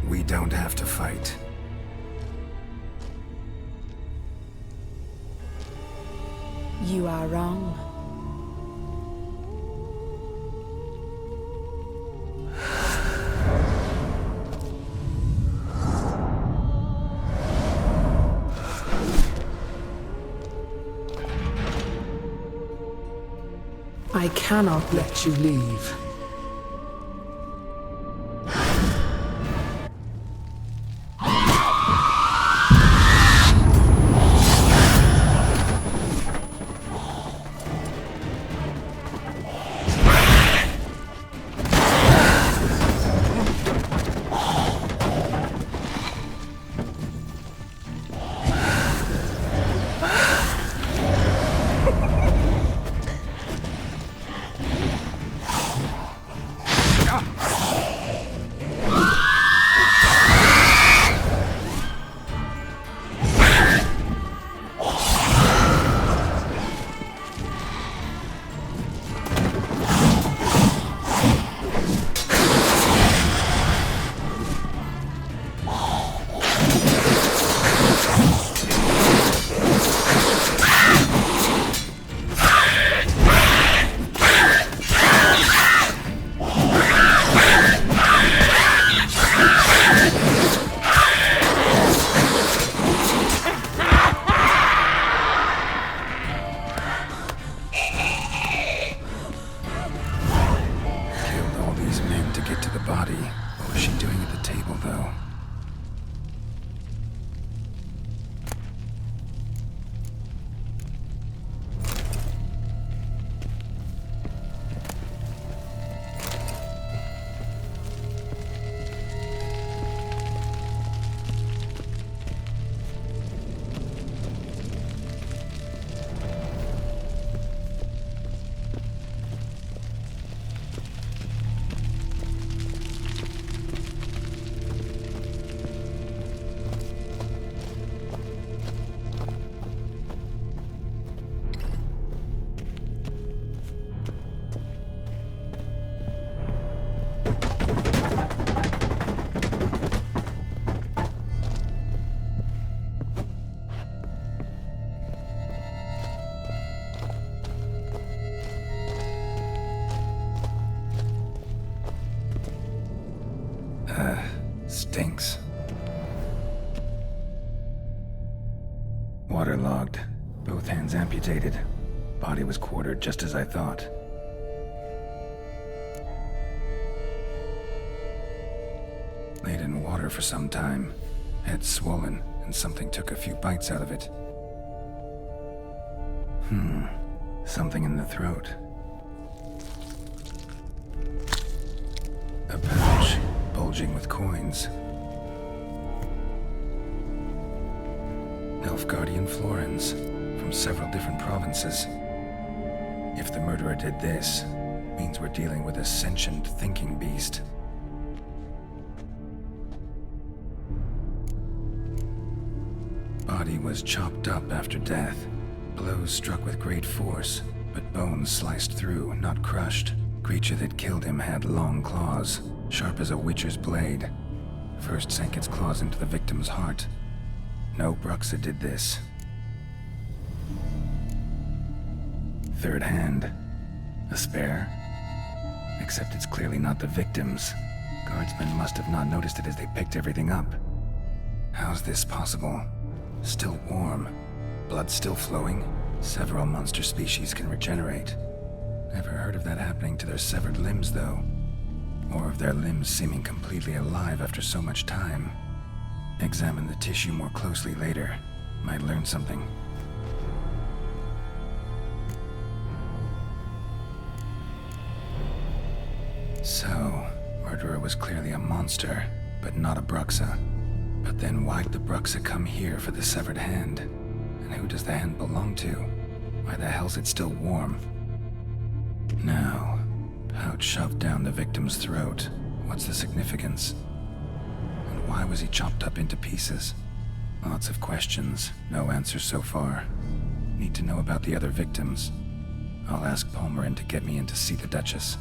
We don't have to fight. You are wrong. I cannot let you leave. get to the body. What was she doing at the table, though? Stinks. Waterlogged. Both hands amputated. Body was quartered just as I thought. Laid in water for some time. Head swollen, and something took a few bites out of it. Something in the throat. A pouch, bulging with coins. Nilfgaardian florins, from several different provinces. If the murderer did this, means we're dealing with a sentient thinking beast. Body was chopped up after death. Blows struck with great force, but bones sliced through, not crushed. Creature that killed him had long claws, sharp as a witcher's blade. First sank its claws into the victim's heart. No Bruxa did this. Third hand. A spare? Except it's clearly not the victim's. Guardsmen must have not noticed it as they picked everything up. How's this possible? Still warm. Blood still flowing. Several monster species can regenerate. Never heard of that happening to their severed limbs, though. Or of their limbs seeming completely alive after so much time. Examine the tissue more closely later. Might learn something. So, murderer was clearly a monster, but not a Bruxa. But then why'd the Bruxa come here for the severed hand? And who does the hand belong to? Why the hell's it still warm? Now, pouch shoved down the victim's throat. What's the significance? And why was he chopped up into pieces? Lots of questions, no answers so far. Need to know about the other victims. I'll ask Palmerin to get me in to see the Duchess.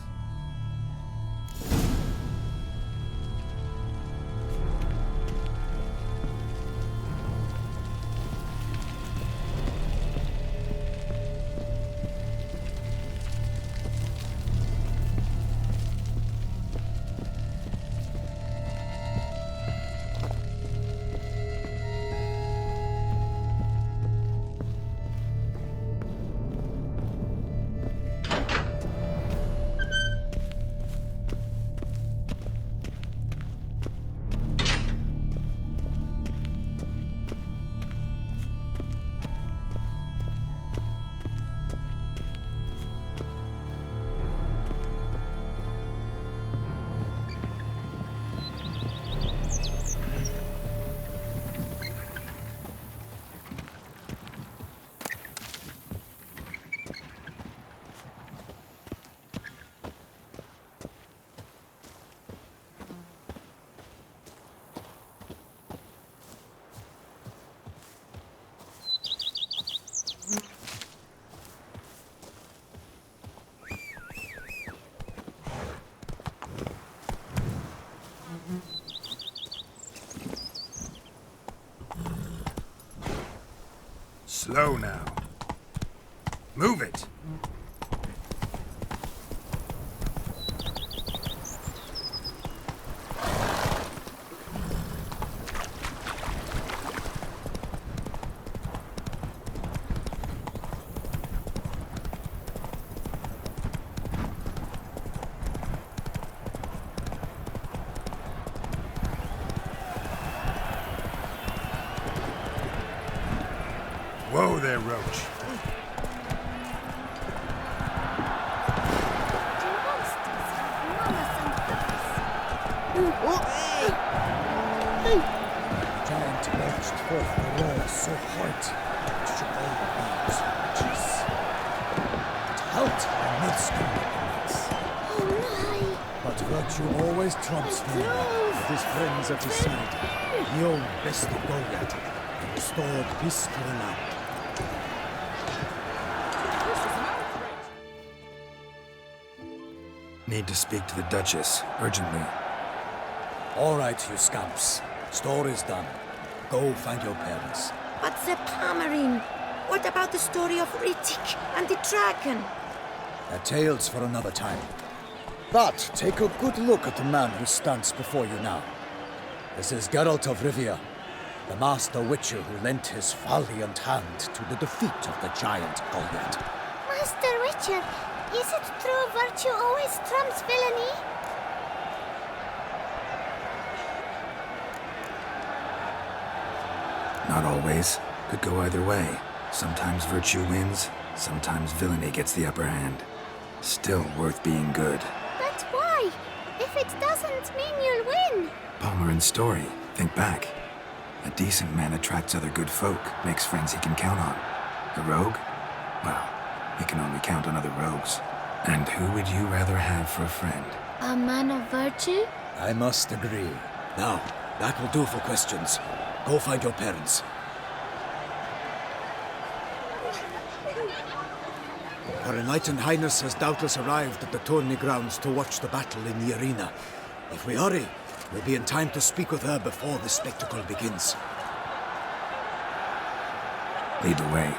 Slow now. Move it. Whoa there, Roach. Giant launched forth the roar so hard it shook all the beams of the trees. It held a mid-storm but virtue always trumps villainy. With his friends at his side, Guillaume bested Goliath and restored peace to the land. Need to speak to the Duchess, urgently. All right, you scamps. Story's done. Go find your parents. But the Pomerine, what about the story of Rittik and the dragon? They're tales for another time. But take a good look at the man who stands before you now. This is Geralt of Rivia, the master witcher who lent his valiant hand to the defeat of the giant Goliath. Master Witcher, is it true virtue always trumps villainy? Not always. Could go either way. Sometimes virtue wins, sometimes villainy gets the upper hand. Still worth being good. But why? If it doesn't mean you'll win. Palmerin's story. Think back. A decent man attracts other good folk, makes friends he can count on. A rogue? Well, he can only count on other rogues. And who would you rather have for a friend? A man of virtue? I must agree. Now, that will do for questions. Go find your parents. Her Enlightened Highness has doubtless arrived at the tourney grounds to watch the battle in the arena. If we hurry, we'll be in time to speak with her before the spectacle begins. Lead the way.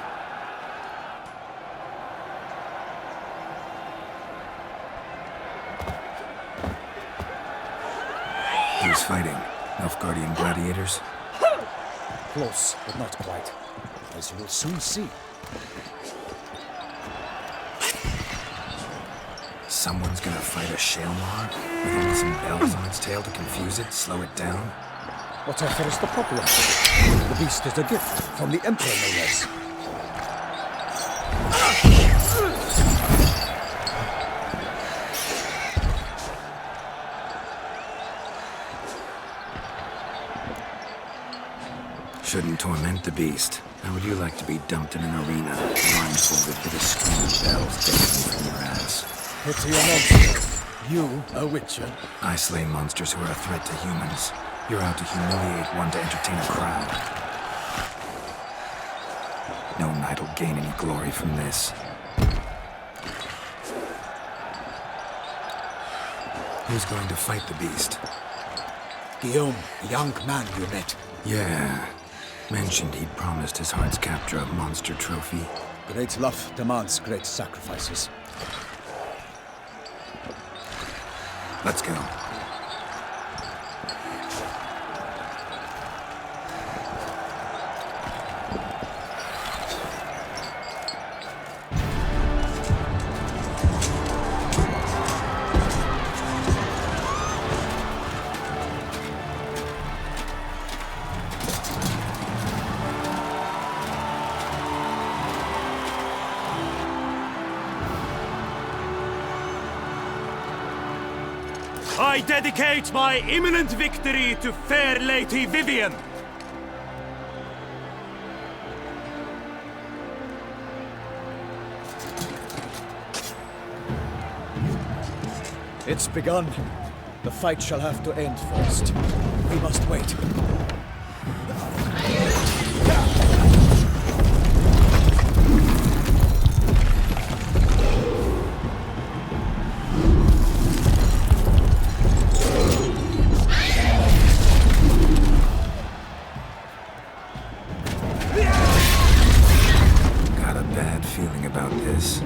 Who's fighting? Nilfgaardian gladiators? Close, but not quite. As you will soon see. Someone's gonna fight a Shaelmar with only some bells on its tail to confuse it, slow it down? Whatever is the problem? The beast is a gift from the Emperor, no less. Shouldn't torment the beast. How would you like to be dumped in an arena, blindfolded with a string of bells dangling from your ass? Pity a monster. You, a witcher. I slay monsters who are a threat to humans. You're out to humiliate one to entertain a crowd. No knight will gain any glory from this. Who's going to fight the beast? Guillaume, the young man you met. Yeah. Mentioned he'd promised his heart's capture a monster trophy. Great love demands great sacrifices. Let's go. I dedicate my imminent victory to fair Lady Vivian. It's begun. The fight shall have to end first. We must wait. Got a bad feeling about this.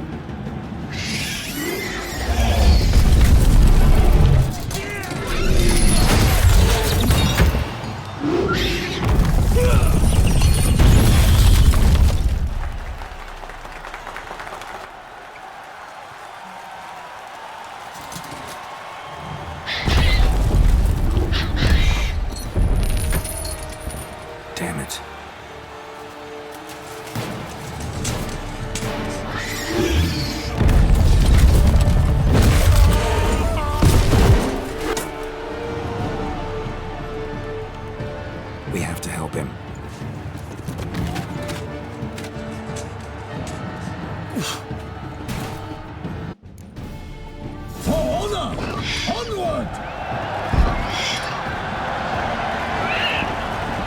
We have to help him. For honor! Onward!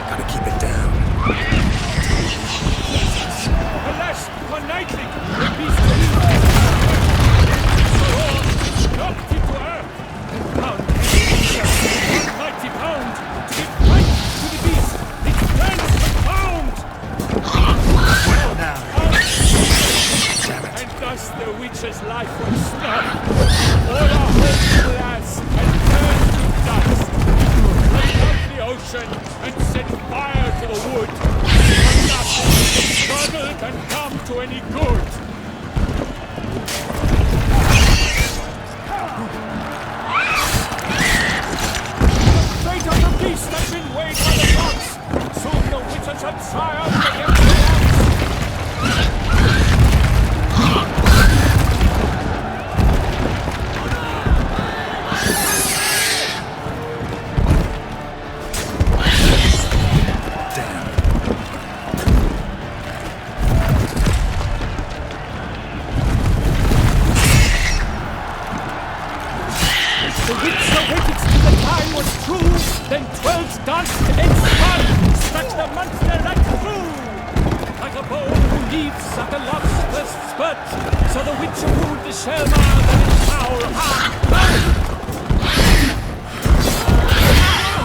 Gotta keep it down. Alas, one nightling, the beast of the knocked him to earth, and bound him 190 pound to give right to the beast. It stands bound! And thus the witch's life was snuffed. All our hopes alas, and turned to dust. Drained up the ocean and set fire to the wood. And nothing in struggle can come to any good. The fate of the beast has been weighed by the gods. Soon the witches have triumphed against the gods. The witch awaited till the time was true, then 12 danced and spun, struck the monster right through. Like a bow who leaves at the love's first spurt, so the witch wooed the Shelma that in power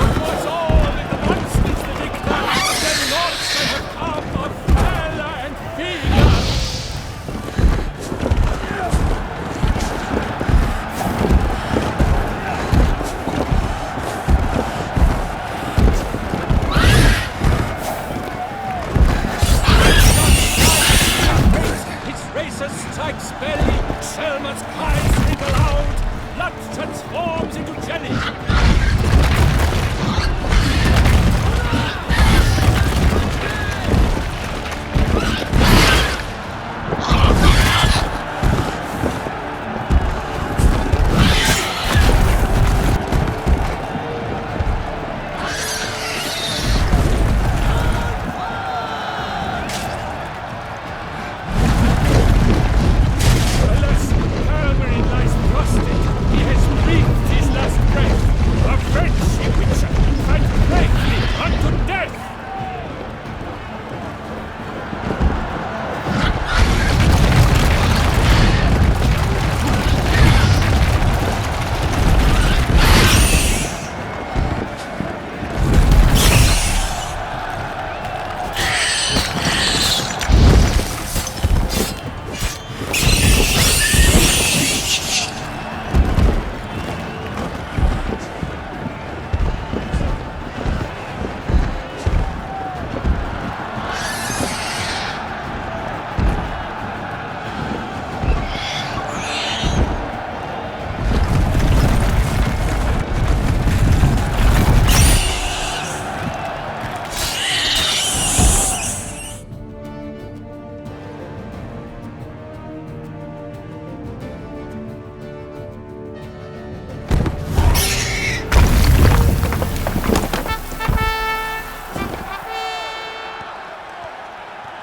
It was all in the monsters the victor, then lords they have come of valor and vigor. Strikes belly, Selma's cries ring aloud, blood transforms into jelly.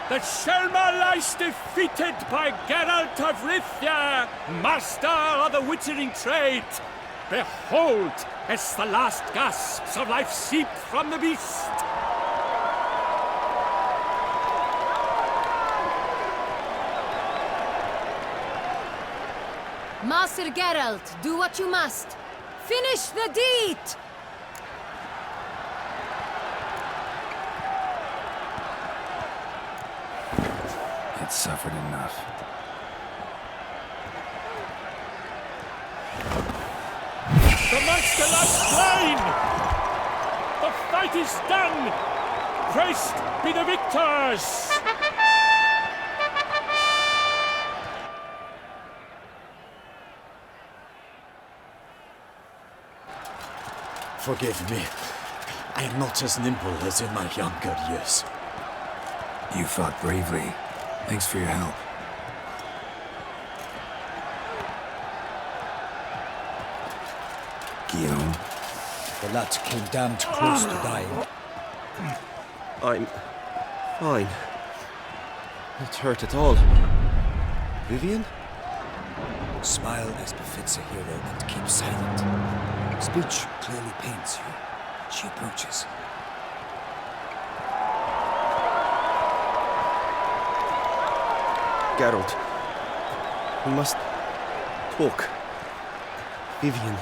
The Shelma lies defeated by Geralt of Rivia, master of the witchering trade. Behold, as the last gasps of life seep from the beast. Master Geralt, do what you must. Finish the deed! It's suffered enough. The monster lies slain! The fight is done! Praised be the victors! Forgive me. I am not as nimble as in my younger years. You fought bravely. Thanks for your help. Guillaume? The lad came damned close to dying. I'm fine. Not hurt at all. Vivian? Smile as befits a hero and keep silent. Speech clearly pains you. She approaches. Geralt, we must talk. Vivian.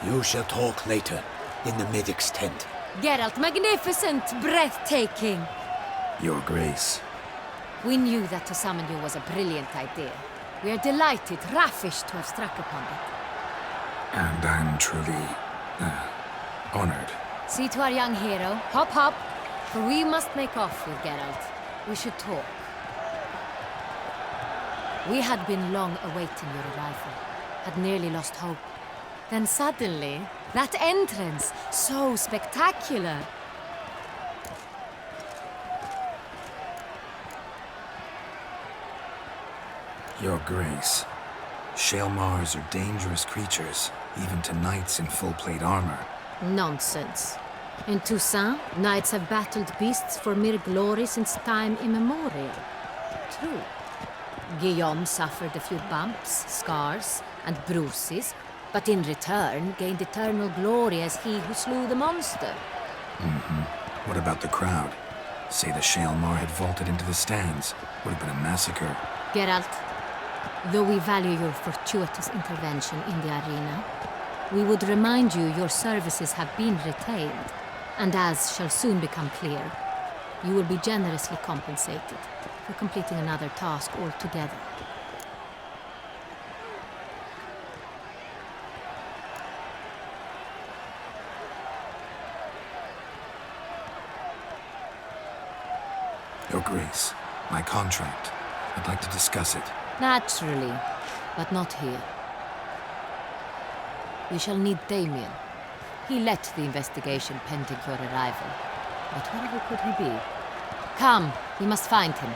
You shall talk later, in the medic's tent. Geralt, magnificent, breathtaking. Your Grace. We knew that to summon you was a brilliant idea. We are delighted, ravished to have struck upon it. And I'm truly, honored. See to our young hero. Hop, hop. For we must make off with Geralt. We should talk. We had been long awaiting your arrival. Had nearly lost hope. Then suddenly, that entrance, so spectacular. Your Grace. Shaelmars are dangerous creatures, even to knights in full plate armor. Nonsense. In Toussaint, knights have battled beasts for mere glory since time immemorial. True. Guillaume suffered a few bumps, scars, and bruises, but in return gained eternal glory as he who slew the monster. What about the crowd? Say the Shaelmar had vaulted into the stands. Would have been a massacre. Geralt, though we value your fortuitous intervention in the arena, we would remind you your services have been retained, and as shall soon become clear, you will be generously compensated for completing another task altogether. Your Grace, my contract. I'd like to discuss it. Naturally, but not here. We shall need Damien. He led the investigation pending your arrival. But wherever could he be? Come, we must find him.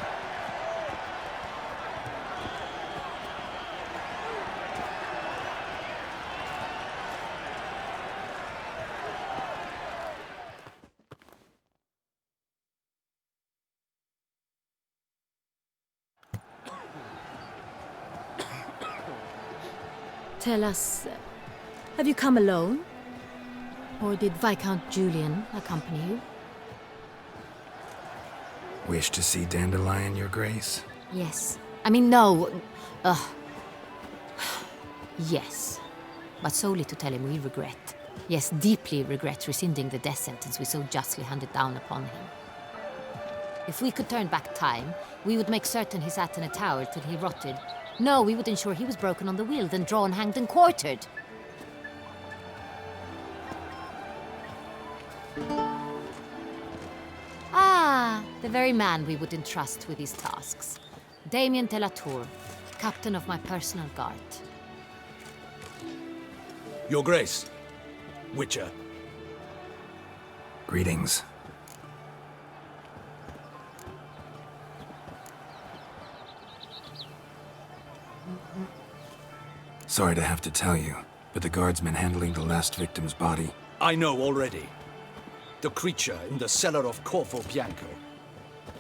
Tell us, have you come alone? Or did Viscount Julian accompany you? Wish to see Dandelion, Your Grace? Yes. I mean, no. Yes. But solely to tell him we regret. Yes, deeply regret rescinding the death sentence we so justly handed down upon him. If we could turn back time, we would make certain he sat in a tower till he rotted. No, we would ensure he was broken on the wheel, then drawn, hanged, and quartered. Ah, the very man we would entrust with these tasks. Damien de la Tour, captain of my personal guard. Your Grace. Witcher. Greetings. Sorry to have to tell you, but the guardsman handling the last victim's body... I know already. The creature in the cellar of Corvo Bianco.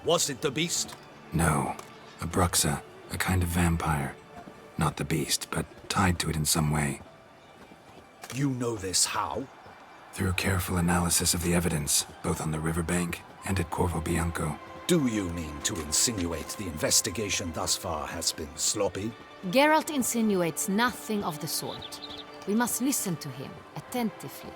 Was it the beast? No. A bruxa, a kind of vampire. Not the beast, but tied to it in some way. You know this how? Through careful analysis of the evidence, both on the riverbank and at Corvo Bianco. Do you mean to insinuate the investigation thus far has been sloppy? Geralt insinuates nothing of the sort. We must listen to him attentively.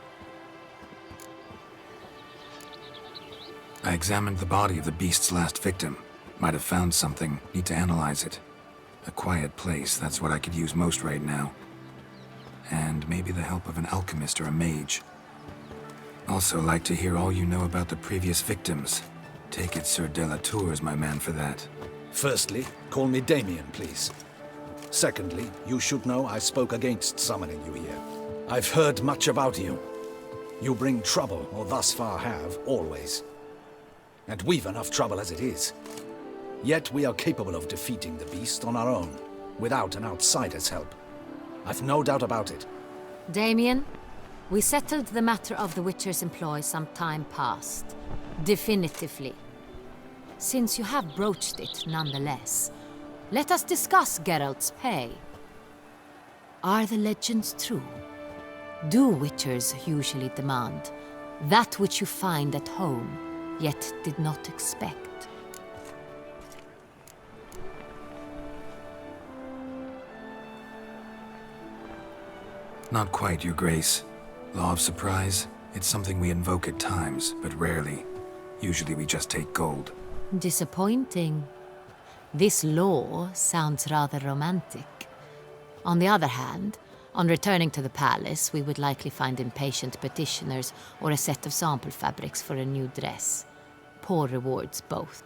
I examined the body of the beast's last victim. Might have found something. Need to analyze it. A quiet place, that's what I could use most right now. And maybe the help of an alchemist or a mage. Also like to hear all you know about the previous victims. Take it Sir de la Tour is my man for that. Firstly, call me Damien, please. Secondly, you should know I spoke against summoning you here. I've heard much about you. You bring trouble, or thus far have, always. And we've enough trouble as it is. Yet we are capable of defeating the beast on our own, without an outsider's help. I've no doubt about it. Damien, we settled the matter of the Witcher's employ some time past. Definitively. Since you have broached it nonetheless, let us discuss Geralt's pay. Are the legends true? Do witchers usually demand that which you find at home, yet did not expect? Not quite, Your Grace. Law of surprise, it's something we invoke at times, but rarely. Usually we just take gold. Disappointing. This law sounds rather romantic. On the other hand, on returning to the palace, we would likely find impatient petitioners or a set of sample fabrics for a new dress. Poor rewards, both.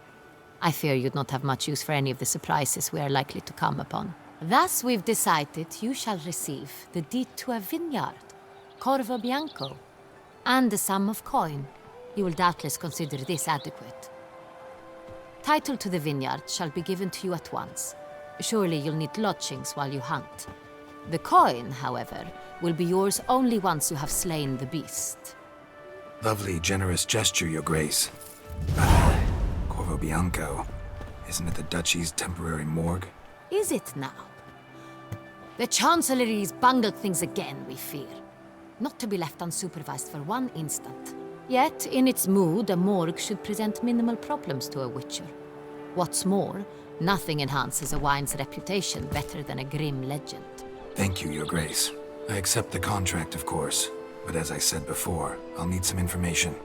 I fear you'd not have much use for any of the surprises we are likely to come upon. Thus, we've decided you shall receive the deed to a vineyard, Corvo Bianco, and the sum of coin. You will doubtless consider this adequate. Title to the vineyard shall be given to you at once. Surely you'll need lodgings while you hunt. The coin, however, will be yours only once you have slain the beast. Lovely, generous gesture, Your Grace. Corvo Bianco. Isn't it the Duchy's temporary morgue? Is it now? The Chancellery's bungled things again, we fear. Not to be left unsupervised for one instant. Yet, in its mood, a morgue should present minimal problems to a witcher. What's more, nothing enhances a wine's reputation better than a grim legend. Thank you, Your Grace. I accept the contract, of course. But as I said before, I'll need some information.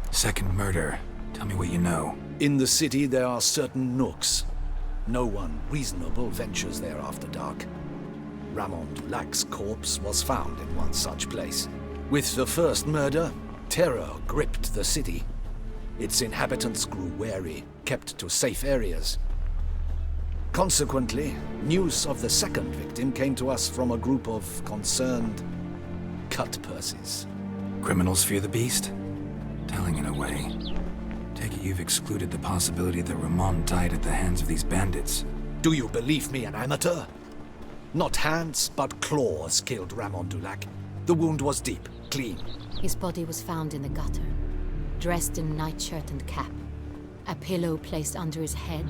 Second murder. Tell me what you know. In the city, there are certain nooks. No one reasonable ventures there after dark. Ramon Dulac's corpse was found in one such place. With the first murder, terror gripped the city. Its inhabitants grew wary, kept to safe areas. Consequently, news of the second victim came to us from a group of concerned cut-purses. Criminals fear the beast? Telling in a way. Take it you've excluded the possibility that Ramon died at the hands of these bandits. Do you believe me an amateur? Not hands, but claws killed Ramon Dulac. The wound was deep, clean. His body was found in the gutter, dressed in nightshirt and cap, a pillow placed under his head,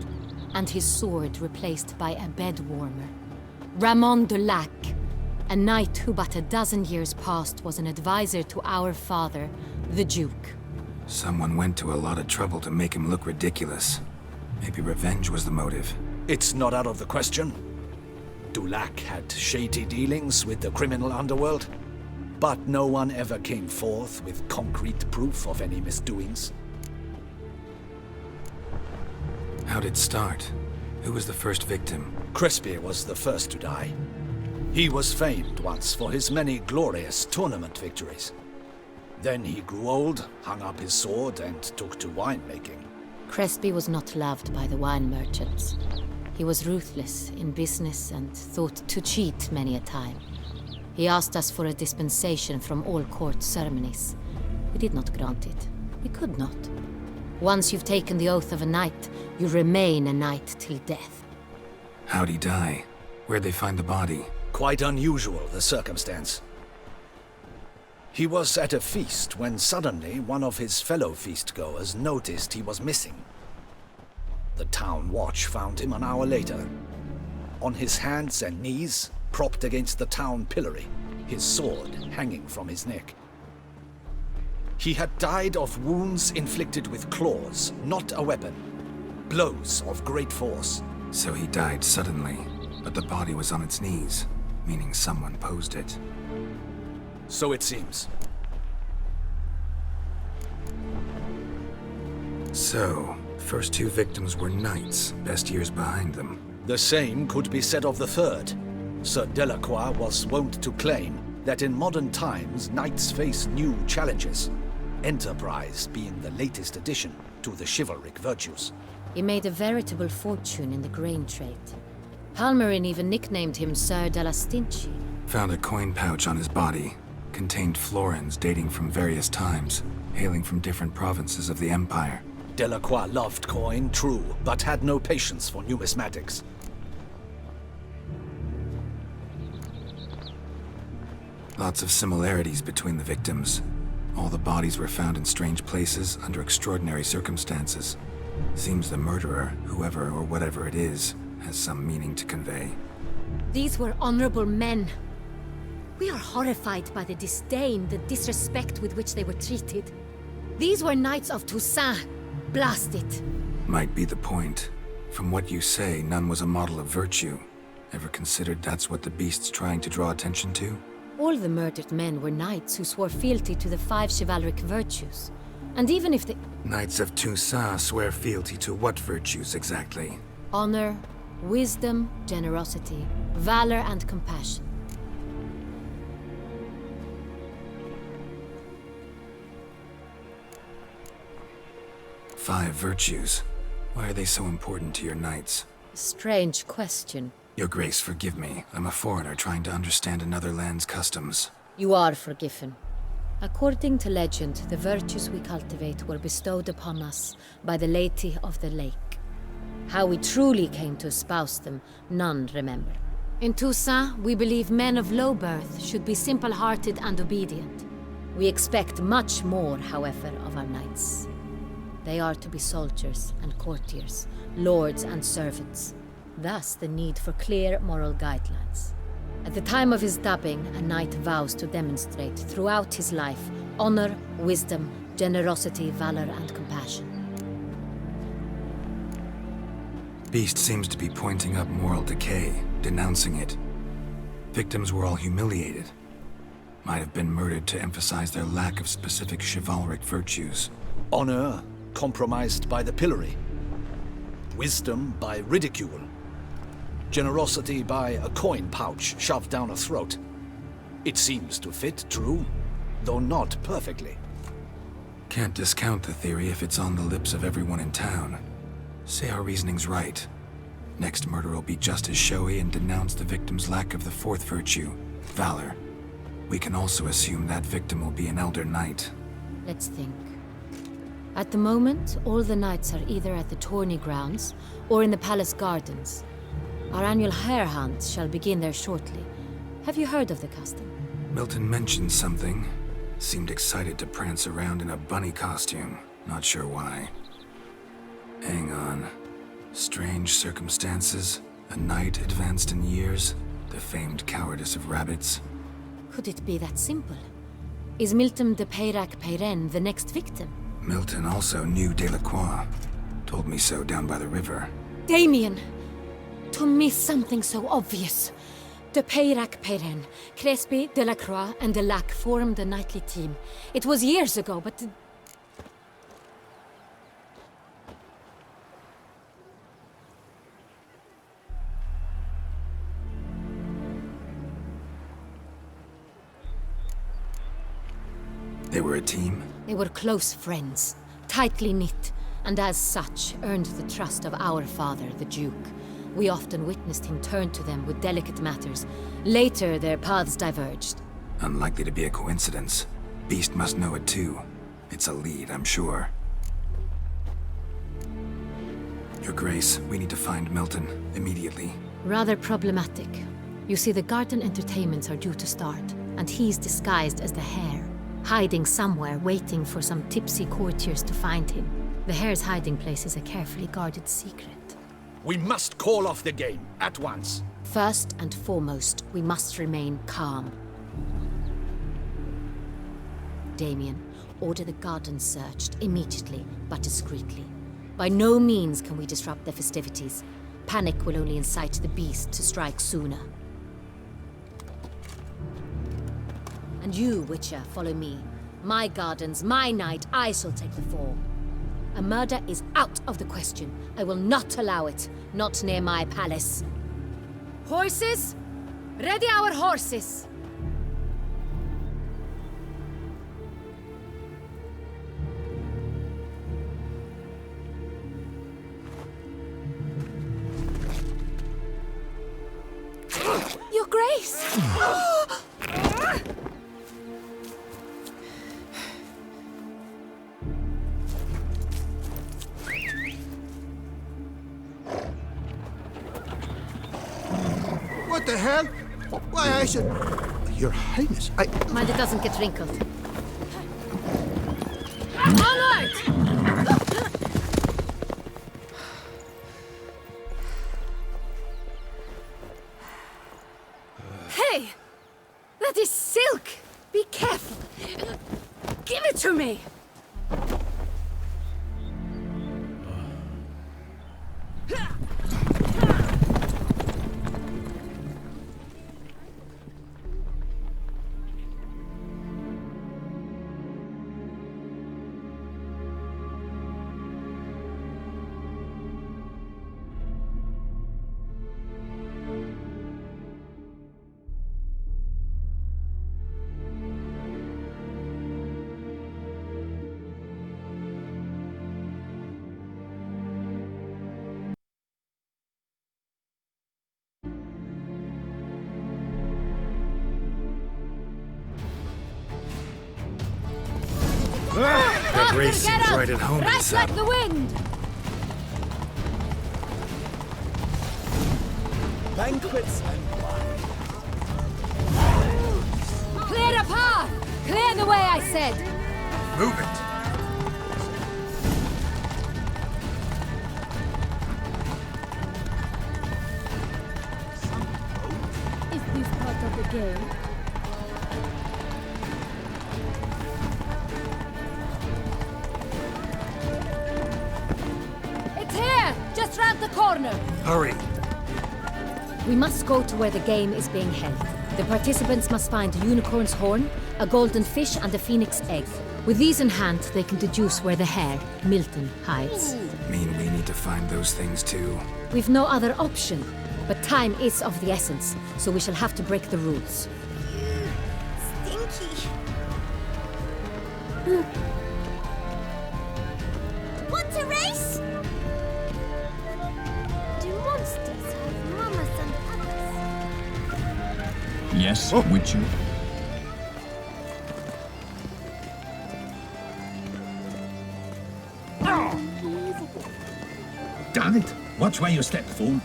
and his sword replaced by a bed warmer. Ramon Dulac, a knight who but a dozen years past was an advisor to our father, the Duke. Someone went to a lot of trouble to make him look ridiculous. Maybe revenge was the motive. It's not out of the question. Dulac had shady dealings with the criminal underworld, but no one ever came forth with concrete proof of any misdoings. How'd it start? Who was the first victim? Crespi was the first to die. He was famed once for his many glorious tournament victories. Then he grew old, hung up his sword, and took to winemaking. Crespi was not loved by the wine merchants. He was ruthless in business and thought to cheat many a time. He asked us for a dispensation from all court ceremonies. We did not grant it. We could not. Once you've taken the oath of a knight, you remain a knight till death. How'd he die? Where'd they find the body? Quite unusual, the circumstance. He was at a feast when suddenly one of his fellow feastgoers noticed he was missing. The town watch found him an hour later. On his hands and knees, propped against the town pillory, his sword hanging from his neck. He had died of wounds inflicted with claws, not a weapon. Blows of great force. So he died suddenly, but the body was on its knees, meaning someone posed it. So it seems. So, first two victims were knights, best years behind them. The same could be said of the third. Sir Delacroix was wont to claim that in modern times knights face new challenges, enterprise being the latest addition to the chivalric virtues. He made a veritable fortune in the grain trade. Palmerin even nicknamed him Sir de la Stinchi. Found a coin pouch on his body. Contained florins dating from various times, hailing from different provinces of the Empire. Delacroix loved coin, true, but had no patience for numismatics. Lots of similarities between the victims. All the bodies were found in strange places under extraordinary circumstances. Seems the murderer, whoever or whatever it is, has some meaning to convey. These were honorable men. We are horrified by the disdain, the disrespect with which they were treated. These were knights of Toussaint. Blast it. Might be the point. From what you say, none was a model of virtue. Ever considered that's what the beast's trying to draw attention to? All the murdered men were knights who swore fealty to the 5 chivalric virtues. And even if the Knights of Toussaint swear fealty to what virtues exactly? honor, wisdom, generosity, valor, and compassion. Five virtues. Why are they so important to your knights? Strange question. Your Grace, forgive me. I'm a foreigner trying to understand another land's customs. You are forgiven. According to legend, the virtues we cultivate were bestowed upon us by the Lady of the Lake. How we truly came to espouse them, none remember. In Toussaint, we believe men of low birth should be simple-hearted and obedient. We expect much more, however, of our knights. They are to be soldiers and courtiers, lords and servants. Thus, the need for clear moral guidelines. At the time of his dubbing, a knight vows to demonstrate throughout his life honor, wisdom, generosity, valor, and compassion. Beast seems to be pointing up moral decay, denouncing it. Victims were all humiliated. Might have been murdered to emphasize their lack of specific chivalric virtues. Honor compromised by the pillory. Wisdom by ridicule. Generosity by a coin pouch shoved down a throat. It seems to fit true, though not perfectly. Can't discount the theory if it's on the lips of everyone in town. Say our reasoning's right. Next murder will be just as showy and denounce the victim's lack of the fourth virtue, valor. We can also assume that victim will be an elder knight. Let's think. At the moment, all the knights are either at the tourney grounds or in the palace gardens. Our annual hare hunt shall begin there shortly. Have you heard of the custom? Milton mentioned something. Seemed excited to prance around in a bunny costume. Not sure why. Hang on. Strange circumstances. A knight advanced in years. The famed cowardice of rabbits. Could it be that simple? Is Milton de Peyrac-Peyren the next victim? Milton also knew Delacroix. Told me so down by the river. Damien! To miss something so obvious. De Peyrac-Peyren, Crespi, Delacroix, and Delac formed a knightly team. It was years ago, but... They were a team? They were close friends, tightly knit, and as such earned the trust of our father, the Duke. We often witnessed him turn to them with delicate matters. Later, their paths diverged. Unlikely to be a coincidence. Beast must know it too. It's a lead, I'm sure. Your Grace, we need to find Milton, immediately. Rather problematic. You see, the garden entertainments are due to start, and he's disguised as the hare, hiding somewhere, waiting for some tipsy courtiers to find him. The hare's hiding place is a carefully guarded secret. We must call off the game, at once. First and foremost, we must remain calm. Damien, order the garden searched immediately, but discreetly. By no means can we disrupt the festivities. Panic will only incite the beast to strike sooner. And you, Witcher, follow me. My gardens, my night, I shall take the fall. A murder is out of the question. I will not allow it. Not near my palace. Horses? Ready our horses! Your Grace! What the hell? Why, I should... Your Highness, I... Mind it doesn't get wrinkled. Onward! Hey! That is silk! Be careful! Give it to me! That race seems right at home. Right like the wind! Banquets and wine. Clear the path! Clear the way, I said! Move it! Is this part of the game? It's here! Just round the corner! Hurry! We must go to where the game is being held. The participants must find a unicorn's horn, a golden fish, and a phoenix egg. With these in hand, they can deduce where the hare, Milton, hides. Mean we need to find those things too? We've no other option, but time is of the essence, so we shall have to break the rules. Stinky! Want a race? Do monsters have mamas and papas? Yes, with you. Damn it! Watch where you step, fool.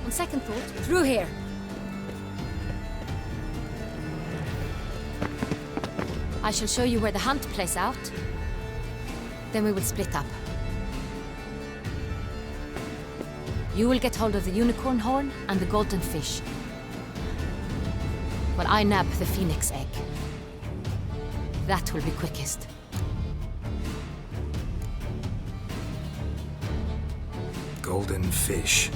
On second thought, through here. I shall show you where the hunt plays out. Then we will split up. You will get hold of the unicorn horn and the golden fish, while I nab the phoenix egg. That will be quickest. Golden fish.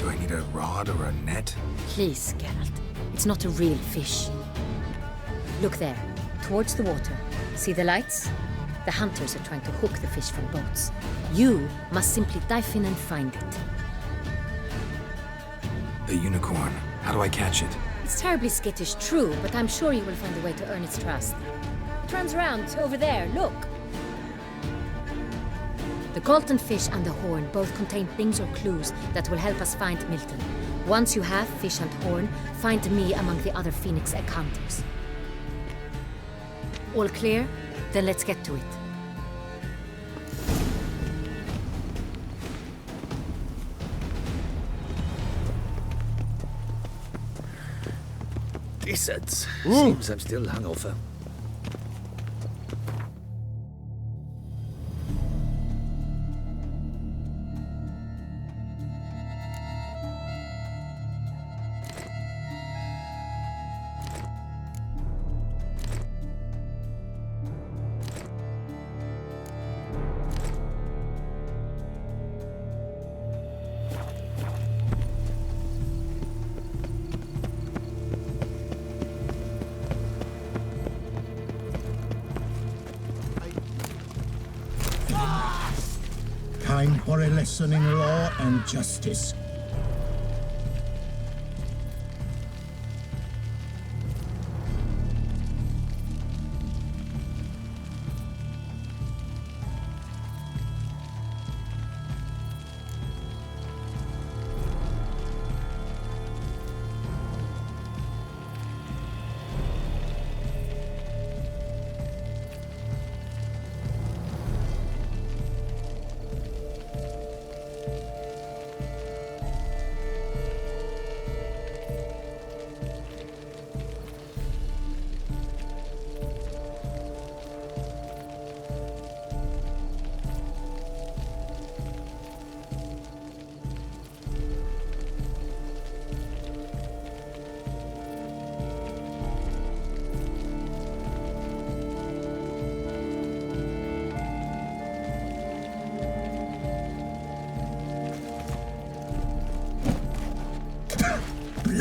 Do I need a rod or a net? Please, Geralt. It's not a real fish. Look there, towards the water. See the lights? The hunters are trying to hook the fish from boats. You must simply dive in and find it. The unicorn. How do I catch it? It's terribly skittish, true, but I'm sure you will find a way to earn its trust. It runs around, over there, look. The golden fish and the horn both contain things or clues that will help us find Milton. Once you have fish and horn, find me among the other phoenix egg hunters. All clear? Then let's get to it. Decent. Seems I'm still hungover. Time for a lesson in law and justice.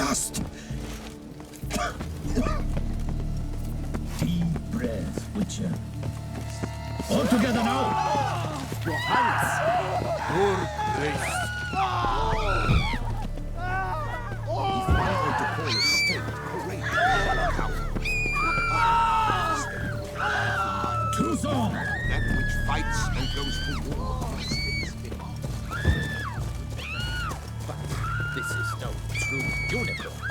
last. Deep breath, Witcher. All together now! Your Highness! Your Grace! If my protocol is state courageous, Too soon! That which fights and goes to war. But this is no true unicorn.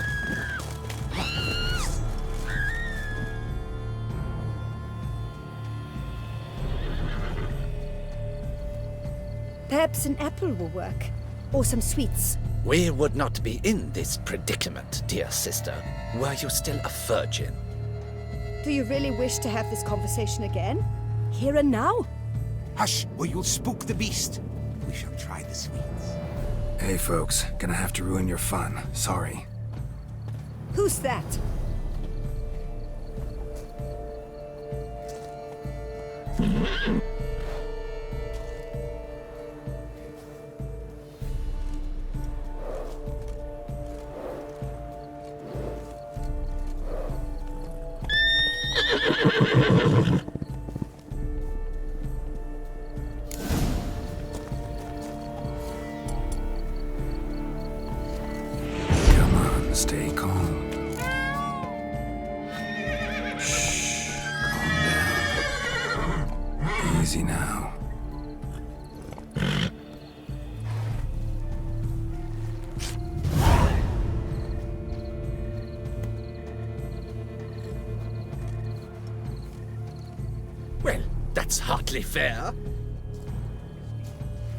Perhaps an apple will work. Or some sweets. We would not be in this predicament, dear sister, were you still a virgin. Do you really wish to have this conversation again? Here and now? Hush, or you'll spook the beast. We shall try the sweets. Hey, folks. Gonna have to ruin your fun. Sorry. Who's that? Come on, stay calm. Shh, calm down. Easy now. Well, that's hardly fair.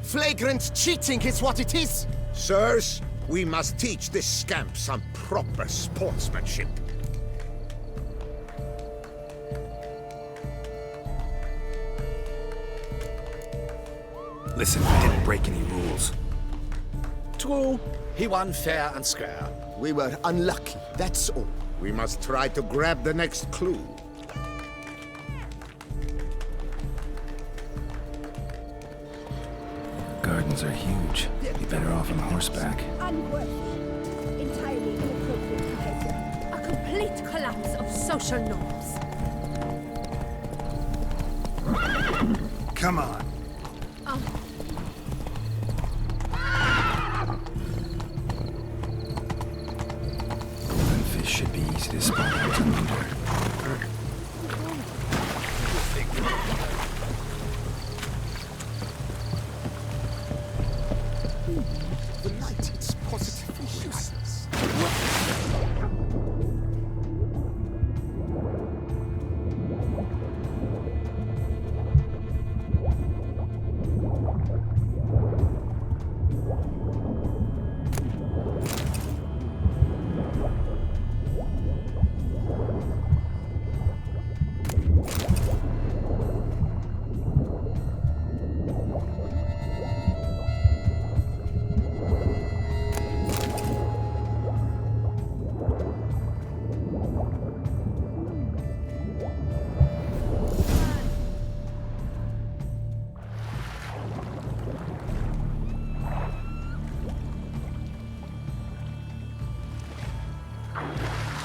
Flagrant cheating is what it is! Sirs, we must teach this scamp some proper sportsmanship. Listen, we didn't break any rules. True, he won fair and square. We were unlucky, that's all. We must try to grab the next clue. Gardens are huge. Be better off on horseback. Unworthy. Entirely inappropriate behavior. A complete collapse of social norms. Come on. Golden fish should be easy to spot out from under. The light is positively useless.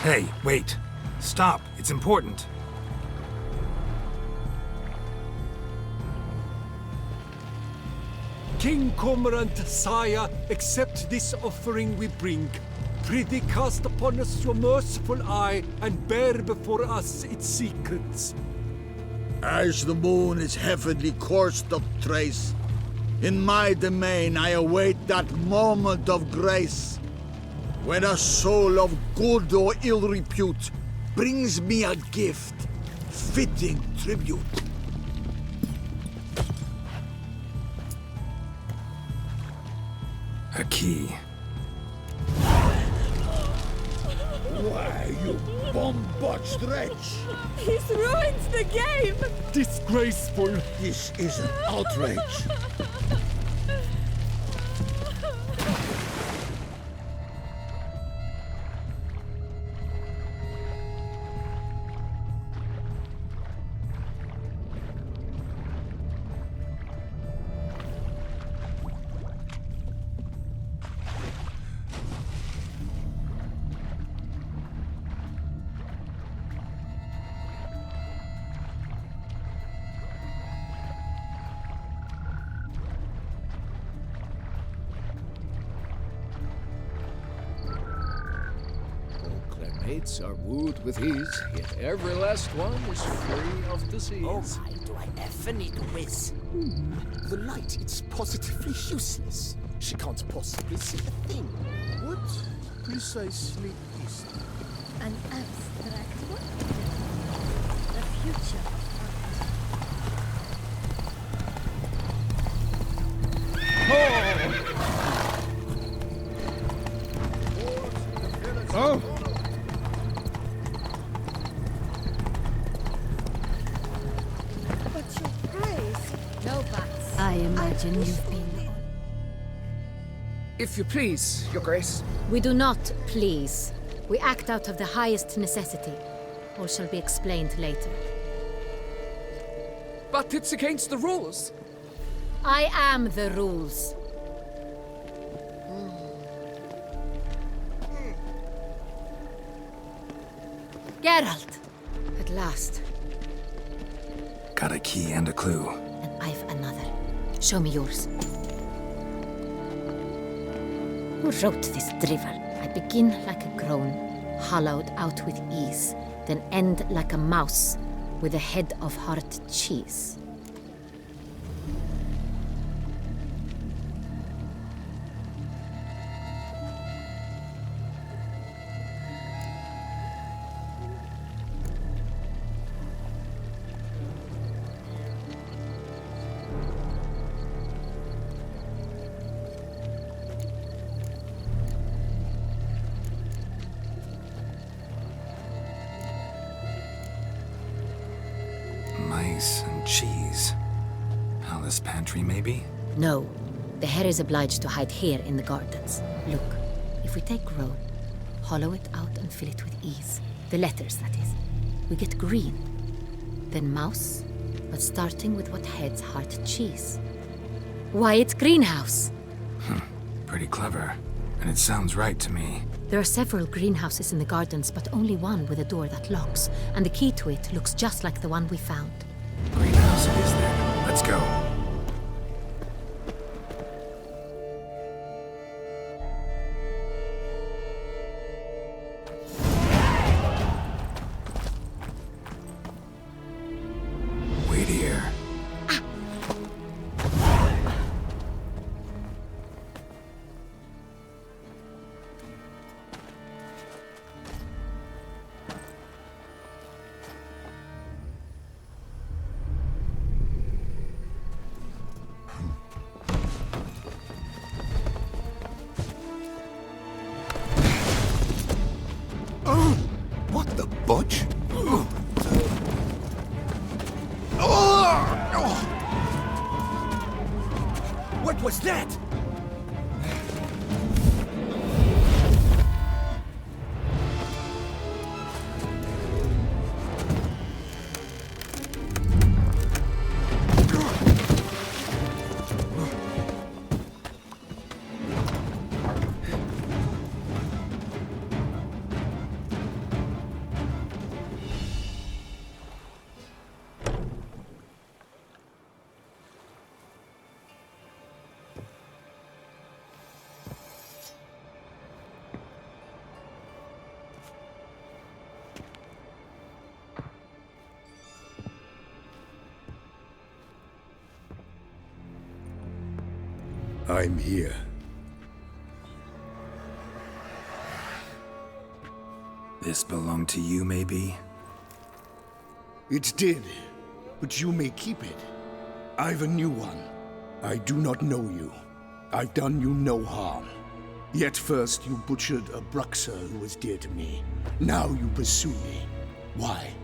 Hey, wait. Stop. It's important. King Cormorant, sire, accept this offering we bring. Prithee cast upon us your merciful eye, and bear before us its secrets. As the moon is heavenly course doth trace, in my domain I await that moment of grace, when a soul of good or ill repute brings me a gift, fitting tribute. A key. Why, you bomb-botched wretch! He's ruined the game! Disgraceful! This is an outrage! mates are wooed with ease, yet every last one is free of disease. Oh my, do I ever need a whiz? The light, it's positively useless. She can't possibly see a thing. What precisely is that? An abstract wonder. The future of art. Oh! But your praise. No buts. I imagine you've been... If you please, Your Grace. We do not please. We act out of the highest necessity. All shall be explained later. But it's against the rules. I am the rules. Geralt! At last. Got a key and a clue. And I've another. Show me yours. Who wrote this drivel? I begin like a groan, hollowed out with ease, then end like a mouse with a head of hard cheese. Mice and cheese. Palace pantry, maybe? No, the hare is obliged to hide here in the gardens. Look, if we take roan, hollow it out and fill it with ease. The letters, that is. We get green. Then mouse, but starting with what heads hard cheese. Why, it's greenhouse! Pretty clever. And it sounds right to me. There are several greenhouses in the gardens, but only one with a door that locks, and the key to it looks just like the one we found. Greenhouse it is then. Let's go. Wait here. What the butch? What was that? I'm here. This belonged to you, maybe? It did, but you may keep it. I've a new one. I do not know you. I've done you no harm. Yet first you butchered a bruxer who was dear to me. Now you pursue me. Why?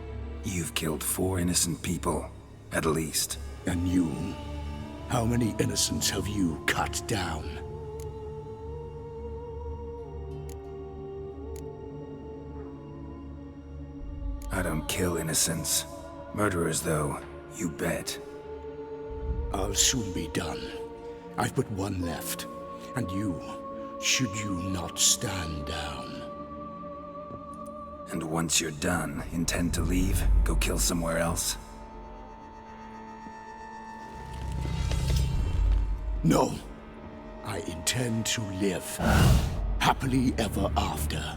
You've killed 4 innocent people, at least. And you? How many innocents have you cut down? I don't kill innocents. Murderers, though, you bet. I'll soon be done. I've but one left. And you, should you not stand down. And once you're done, intend to leave? Go kill somewhere else? No. I intend to live. Happily ever after.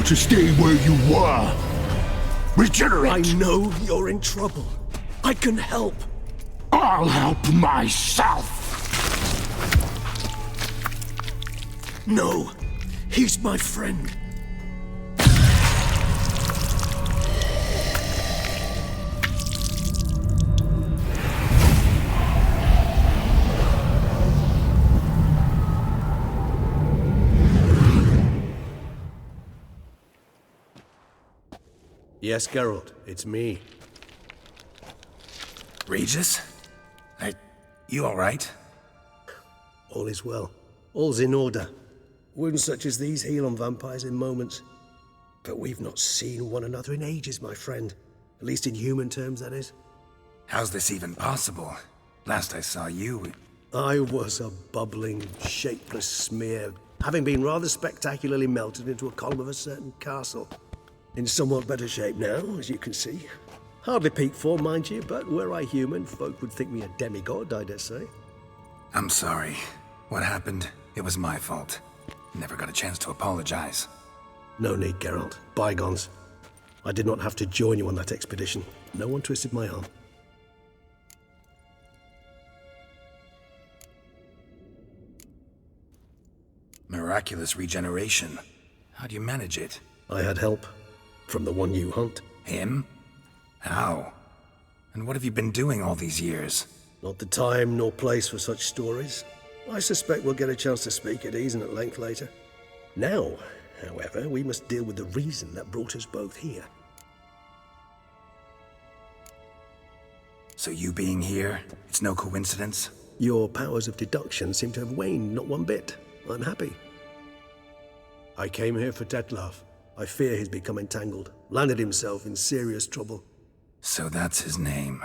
To stay where you were. Regenerate! I know you're in trouble. I can help. I'll help myself! No, he's my friend. Yes, Geralt, it's me. Regis? You alright? All is well. All's in order. Wounds such as these heal on vampires in moments. But we've not seen one another in ages, my friend. At least in human terms, that is. How's this even possible? Last I saw you... I was a bubbling, shapeless smear, having been rather spectacularly melted into a column of a certain castle. In somewhat better shape now, as you can see. Hardly peak form, mind you, but were I human, folk would think me a demigod, I dare say. I'm sorry. What happened, it was my fault. Never got a chance to apologize. No need, Geralt. Bygones. I did not have to join you on that expedition. No one twisted my arm. Miraculous regeneration. How do you manage it? I had help. From the one you hunt. Him? How? And what have you been doing all these years? Not the time nor place for such stories. I suspect we'll get a chance to speak at ease and at length later. Now, however, we must deal with the reason that brought us both here. So you being here, it's no coincidence? Your powers of deduction seem to have waned not one bit. I'm happy. I came here for Detlef. I fear he's become entangled, landed himself in serious trouble. So that's his name.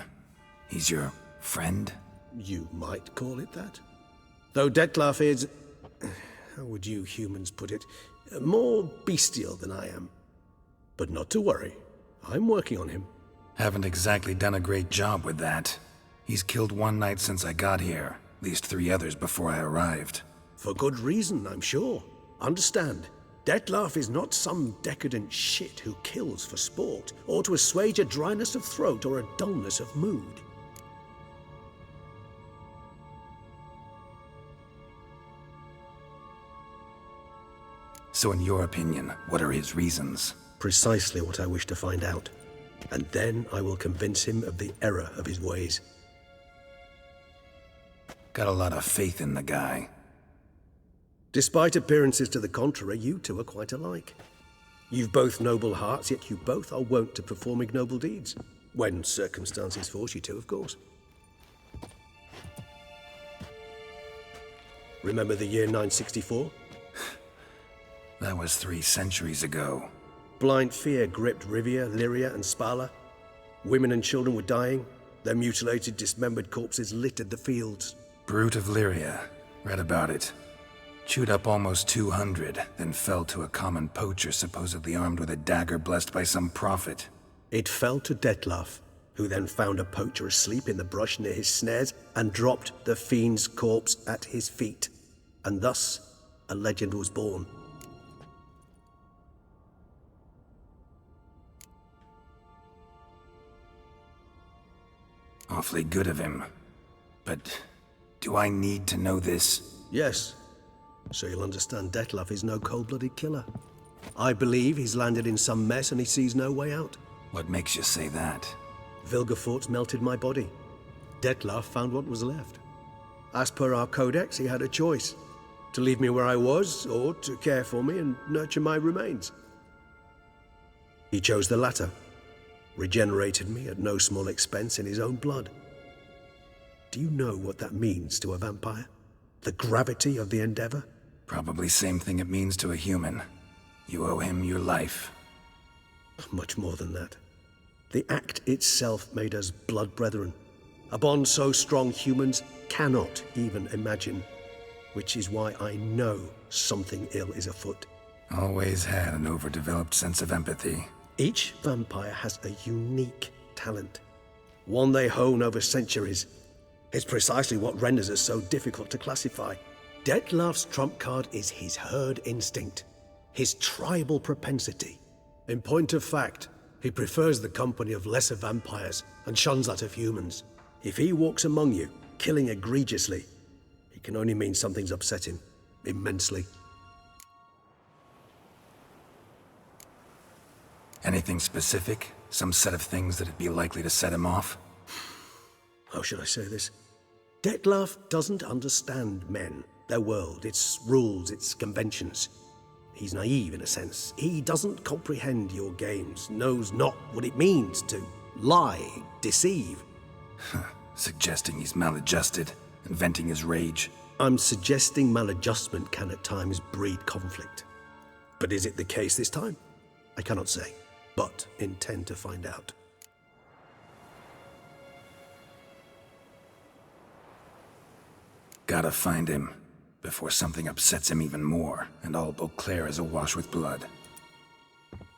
He's your friend? You might call it that. Though Detlef is, how would you humans put it, more bestial than I am. But not to worry, I'm working on him. Haven't exactly done a great job with that. He's killed one knight since I got here, at least 3 others before I arrived. For good reason, I'm sure. Understand, Detlef is not some decadent shit who kills for sport, or to assuage a dryness of throat or a dullness of mood. So in your opinion, what are his reasons? Precisely what I wish to find out. And then I will convince him of the error of his ways. Got a lot of faith in the guy. Despite appearances to the contrary, you two are quite alike. You've both noble hearts, yet you both are wont to perform ignoble deeds. When circumstances force you to, of course. Remember the year 964? That was 3 centuries ago. Blind fear gripped Rivia, Lyria, and Spala. Women and children were dying. Their mutilated, dismembered corpses littered the fields. Brute of Lyria. Read about it. Chewed up almost 200, then fell to a common poacher supposedly armed with a dagger blessed by some prophet. It fell to Detlef, who then found a poacher asleep in the brush near his snares and dropped the fiend's corpse at his feet. And thus, a legend was born. Awfully good of him. But do I need to know this? Yes. So you'll understand Detlef is no cold-blooded killer. I believe he's landed in some mess and he sees no way out. What makes you say that? Vilgefortz melted my body. Detlef found what was left. As per our codex, he had a choice. To leave me where I was, or to care for me and nurture my remains. He chose the latter. Regenerated me at no small expense in his own blood. Do you know what that means to a vampire? The gravity of the endeavor? Probably same thing it means to a human. You owe him your life. Much more than that. The act itself made us blood brethren. A bond so strong humans cannot even imagine. Which is why I know something ill is afoot. Always had an overdeveloped sense of empathy. Each vampire has a unique talent. One they hone over centuries. It's precisely what renders us so difficult to classify. Detlef's trump card is his herd instinct. His tribal propensity. In point of fact, he prefers the company of lesser vampires and shuns that of humans. If he walks among you, killing egregiously, it can only mean something's upset him. Immensely. Anything specific? Some set of things that'd be likely to set him off? How should I say this? Detlef doesn't understand men, their world, its rules, its conventions. He's naive in a sense. He doesn't comprehend your games, knows not what it means to lie, deceive. Suggesting he's maladjusted and venting his rage. I'm suggesting maladjustment can at times breed conflict. But is it the case this time? I cannot say, but intend to find out. Gotta find him, before something upsets him even more, and all Beauclair is awash with blood.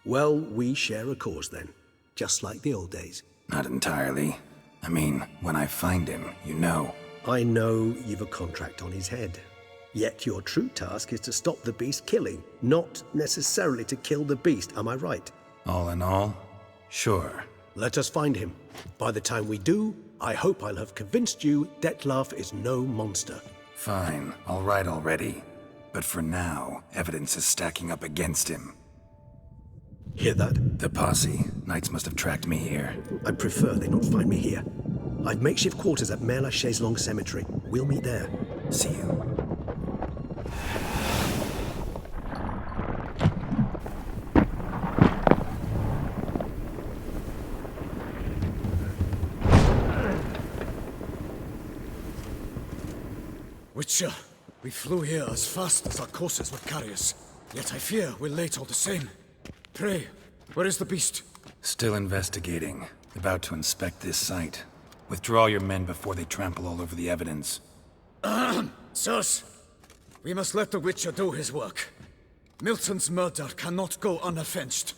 Well, we share a cause then, just like the old days. Not entirely. I mean, when I find him, you know. I know you've a contract on his head. Yet your true task is to stop the beast killing, not necessarily to kill the beast, am I right? All in all, sure. Let us find him. By the time we do, I hope I'll have convinced you Detlef is no monster. Fine, all right already. But for now, evidence is stacking up against him. Hear that? The posse. Knights must have tracked me here. I prefer they not find me here. I've makeshift quarters at Mère Lachaise-Longue Cemetery. We'll meet there. See you. Witcher, we flew here as fast as our courses would carry us. Yet I fear we're late all the same. Pray, where is the beast? Still investigating. About to inspect this site. Withdraw your men before they trample all over the evidence. Sirs, we must let the Witcher do his work. Milton's murder cannot go unavenged.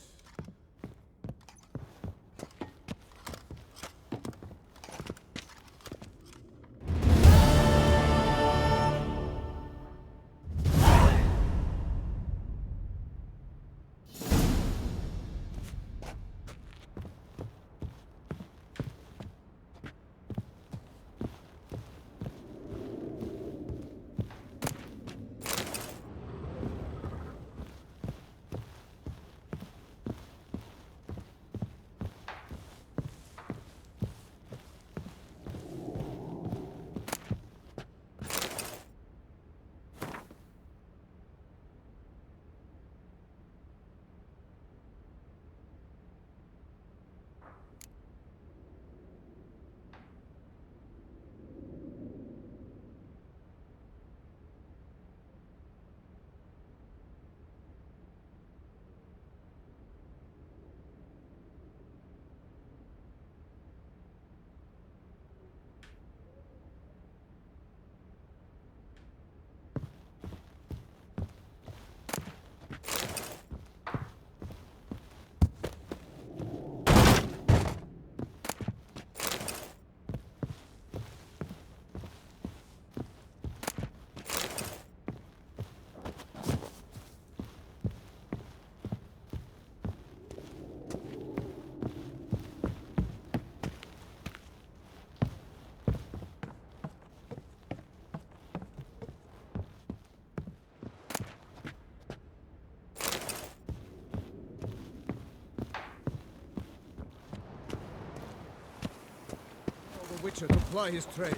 Witcher to ply his trade.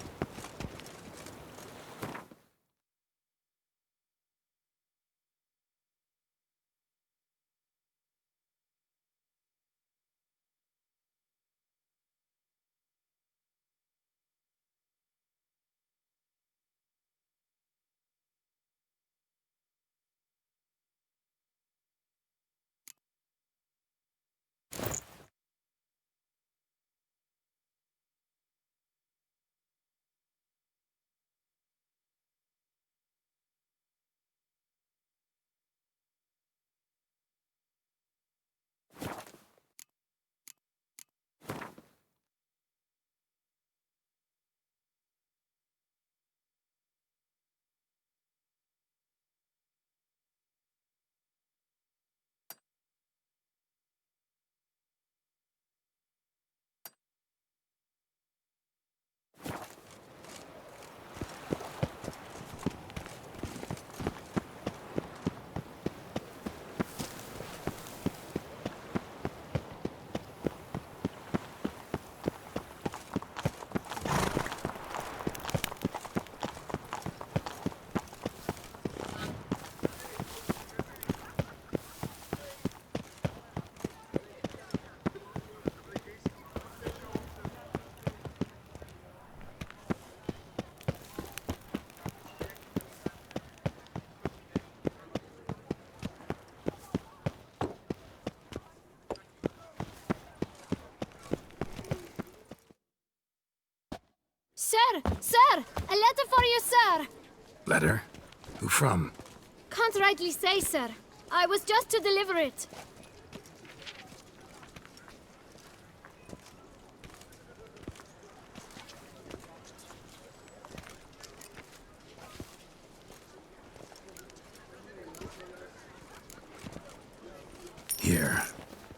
Sir! Sir! A letter for you, sir! Letter? Who from? Can't rightly say, sir. I was just to deliver it. Here.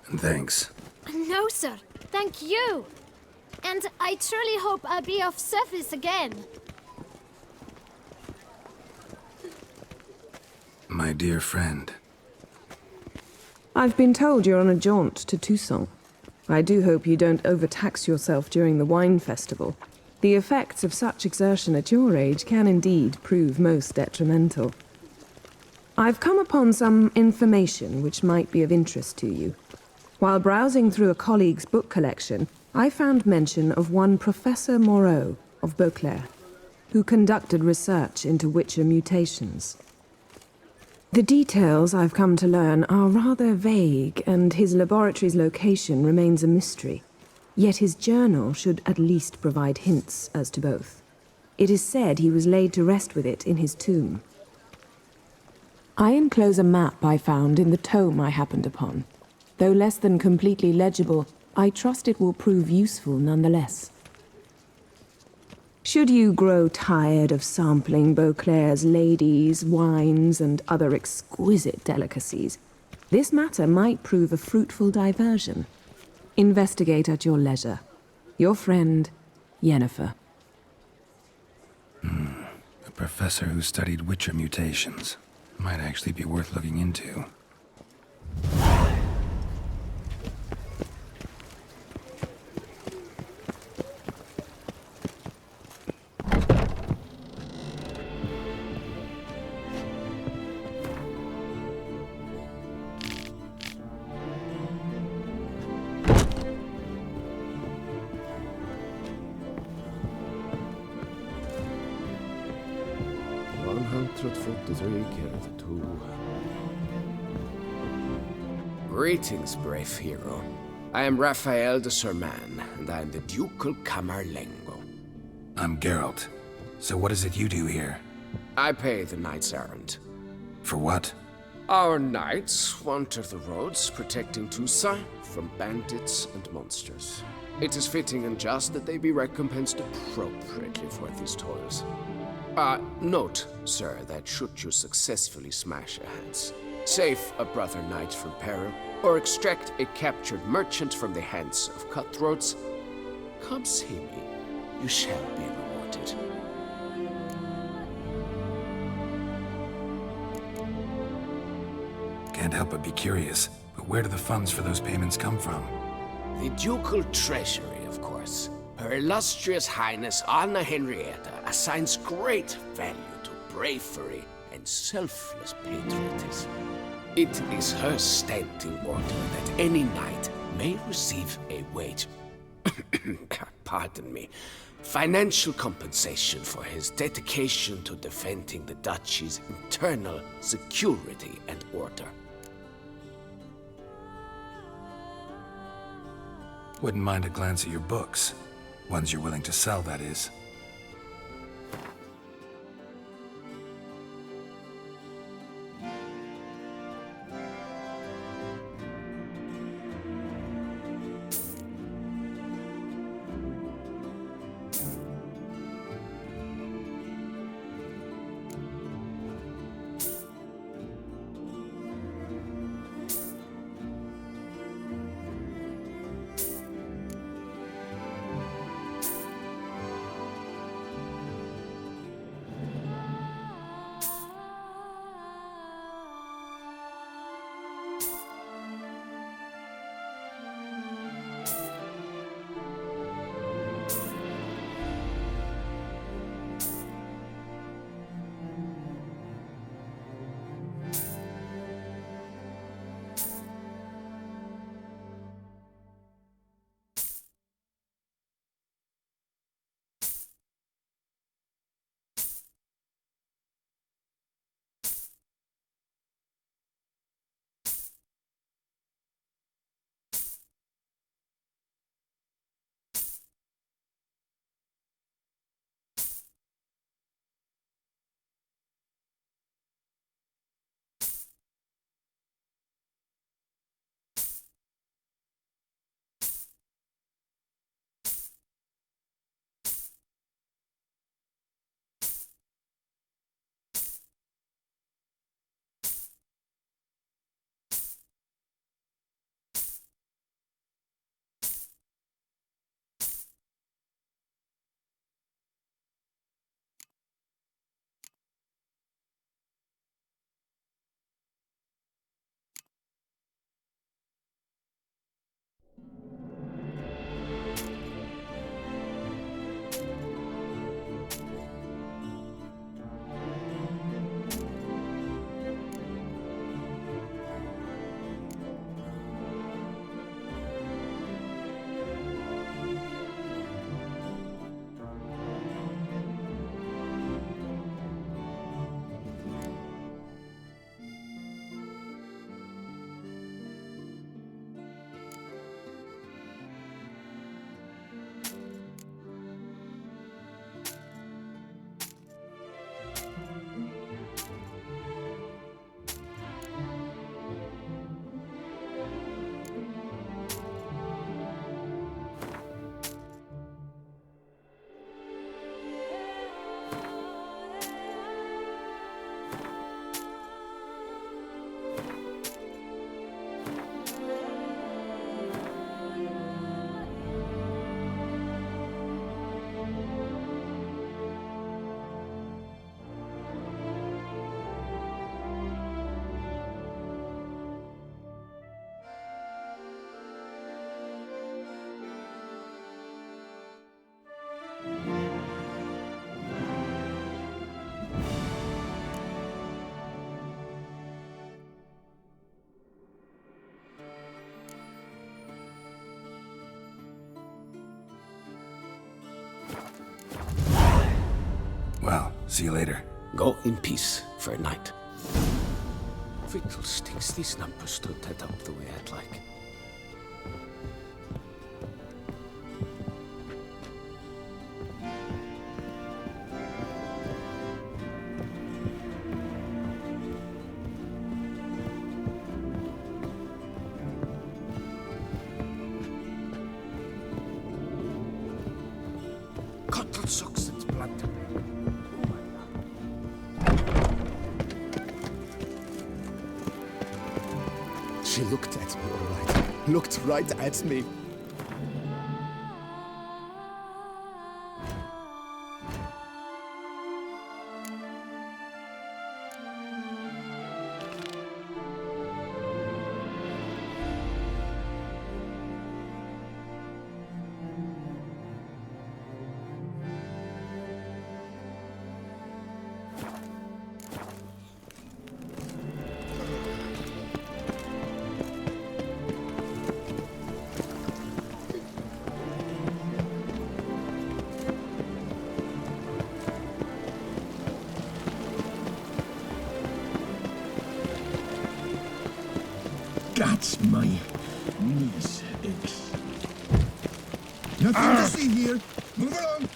And thanks. No, sir. Thank you. And I truly hope I'll be of service again. My dear friend. I've been told you're on a jaunt to Toussaint. I do hope you don't overtax yourself during the wine festival. The effects of such exertion at your age can indeed prove most detrimental. I've come upon some information which might be of interest to you. While browsing through a colleague's book collection, I found mention of one Professor Moreau of Beauclair, who conducted research into Witcher mutations. The details I've come to learn are rather vague, and his laboratory's location remains a mystery. Yet his journal should at least provide hints as to both. It is said he was laid to rest with it in his tomb. I enclose a map I found in the tome I happened upon. Though less than completely legible, I trust it will prove useful nonetheless. Should you grow tired of sampling Beauclair's ladies, wines, and other exquisite delicacies, this matter might prove a fruitful diversion. Investigate at your leisure. Your friend, Yennefer. A professor who studied Witcher mutations. Might actually be worth looking into. Greetings, brave hero. I am Raphael de Serman, and I am the Ducal Camarlengo. I'm Geralt. So what is it you do here? I pay the knight's errand. For what? Our knights wander the roads, protecting Toussaint from bandits and monsters. It is fitting and just that they be recompensed appropriately for these toils. Note, sir, that should you successfully smash a hands, save a brother knight from peril, or extract a captured merchant from the hands of cutthroats, come see me. You shall be rewarded. Can't help but be curious, but where do the funds for those payments come from? The ducal treasury, of course. Her illustrious Highness Anna Henrietta assigns great value to bravery and selfless patriotism. It is her standing order that any knight may receive a wage, pardon me, financial compensation for his dedication to defending the duchy's internal security and order. Wouldn't mind a glance at your books. Ones you're willing to sell, that is. Well, see you later. Go in peace for a night. Fiddlesticks, these numbers don't add up the way I'd like. Cotton socks and blood. She looked at me, all right. Looked right at me. That's my knees aches. Nothing to see here. Move along.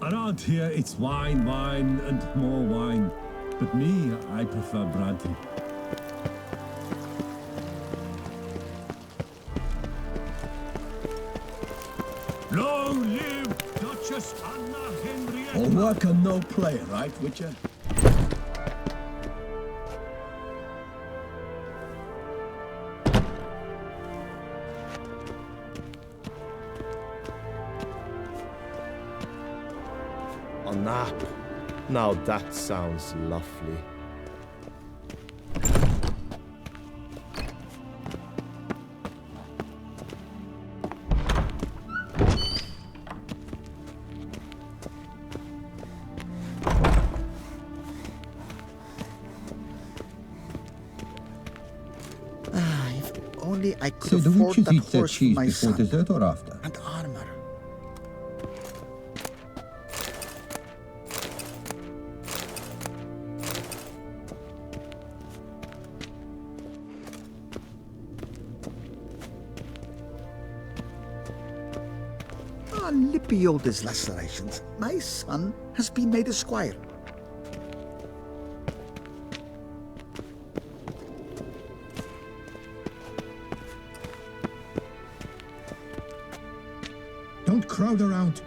Around here, it's wine, wine, and more wine. But me, I prefer brandy. Long live Duchess Anna Henrietta! All work and no play, right, Witcher? A nap. Now that sounds lovely. If only I could So the afford witches that eat their horse for cheese my before son. dessert or after? And armor. Lippiold's lacerations. My son has been made a squire. Don't crowd around.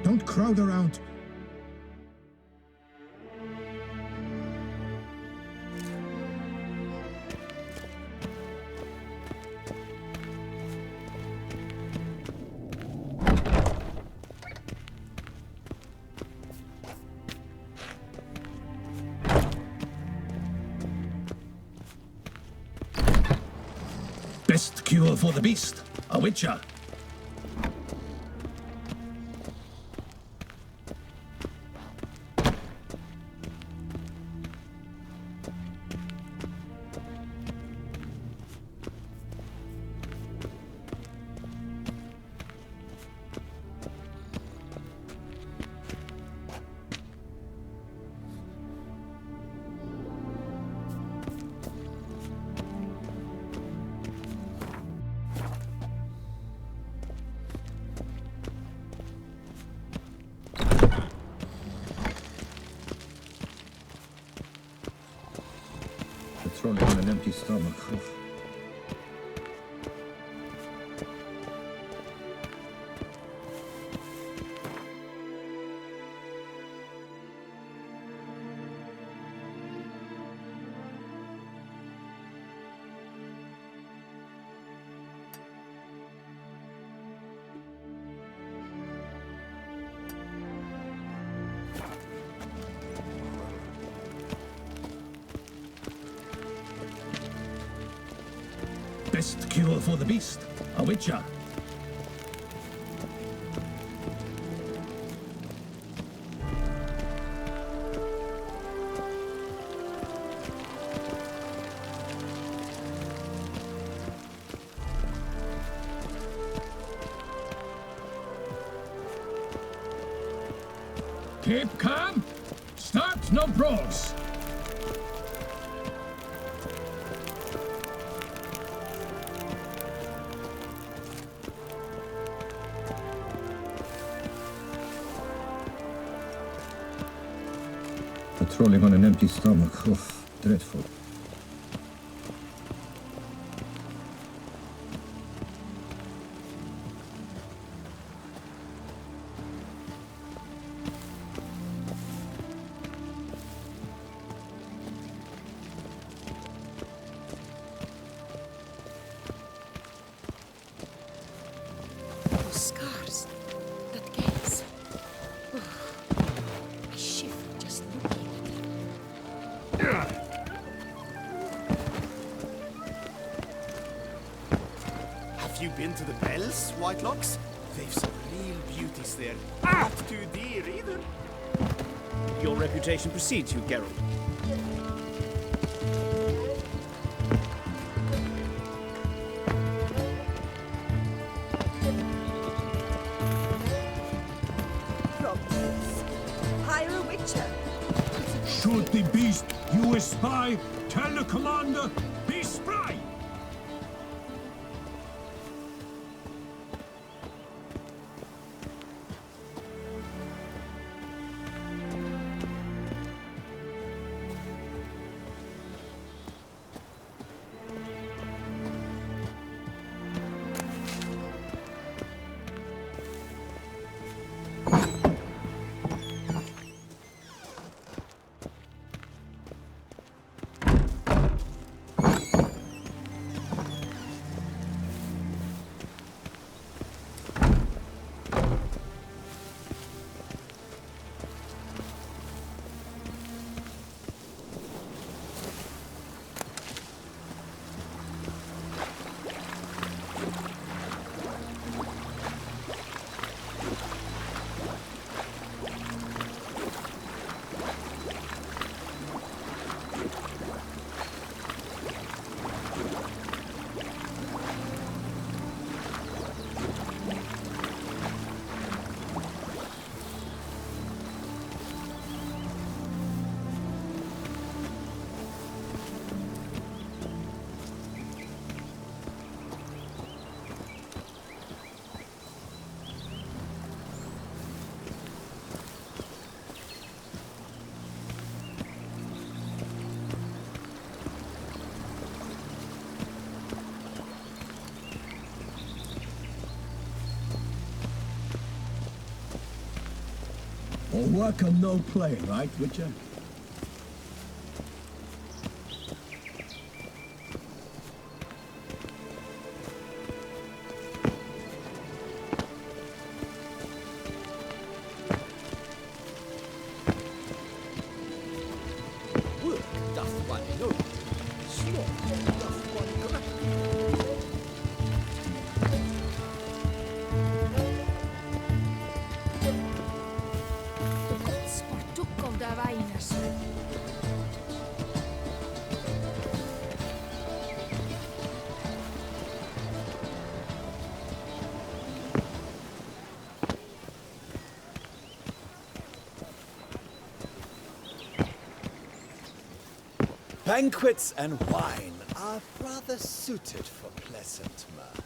Don't crowd around. Best cure for the beast, a witcher. Thrown on an empty stomach. Best cure for the beast, a witcher. Keep calm. Start no brawls. Patrolling on an empty stomach. Oof, dreadful. Those scars. That gaze. I shiver just looking at them. Have you been to the Bells, Whitelocks? They've some real beauties there. Not too dear either. Your reputation precedes you, Geralt. Propost. Hire a witcher. Should the beast you espy, tell the commander, be spry! All work and no play, right, Witcher? Work doth one know. Slaughter doth one correct. Sportucco da Vainas. Banquets and wine are rather suited for pleasant mirth.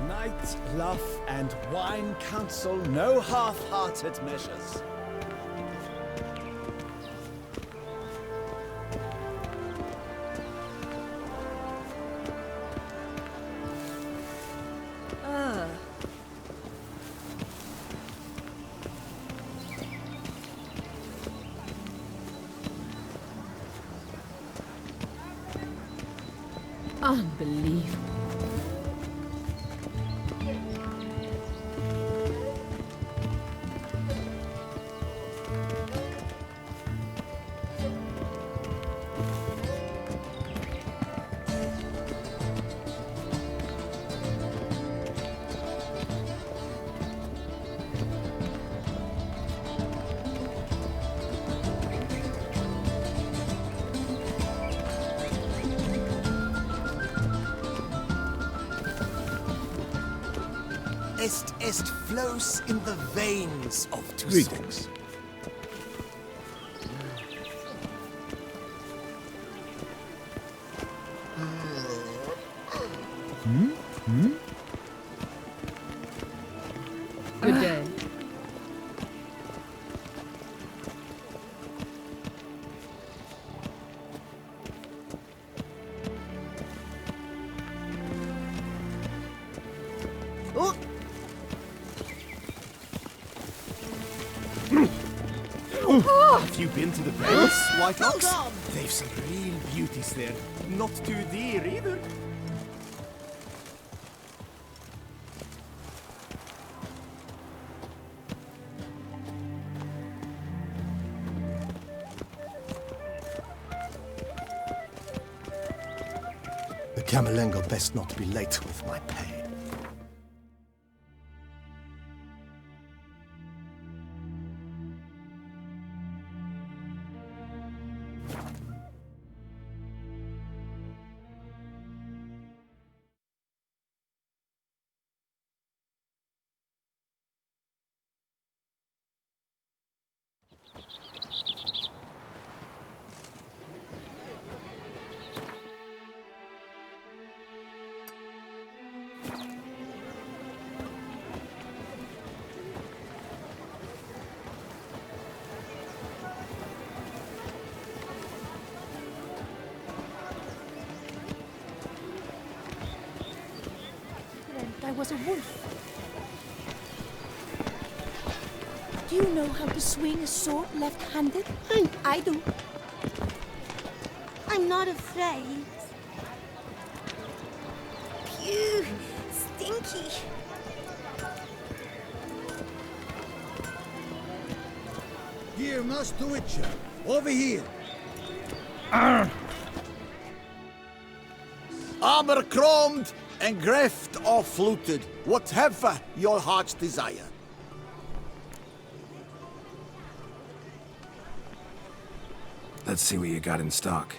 Night, love, and wine counsel no half-hearted measures. Unbelievable. Est flows in the veins of Toussaint. Greetings. Good day. Oh! Have you been to the Paris? White Ox? They've some real beauties there. Not too dear either. The Camerlengo best not be late with my pay. I was a wolf. Do you know how to swing a sword left-handed? I do. I'm not afraid. Phew, stinky. Here, Master Witcher. Over here. Armor chromed and greft or fluted, whatever your heart's desire. Let's see what you got in stock.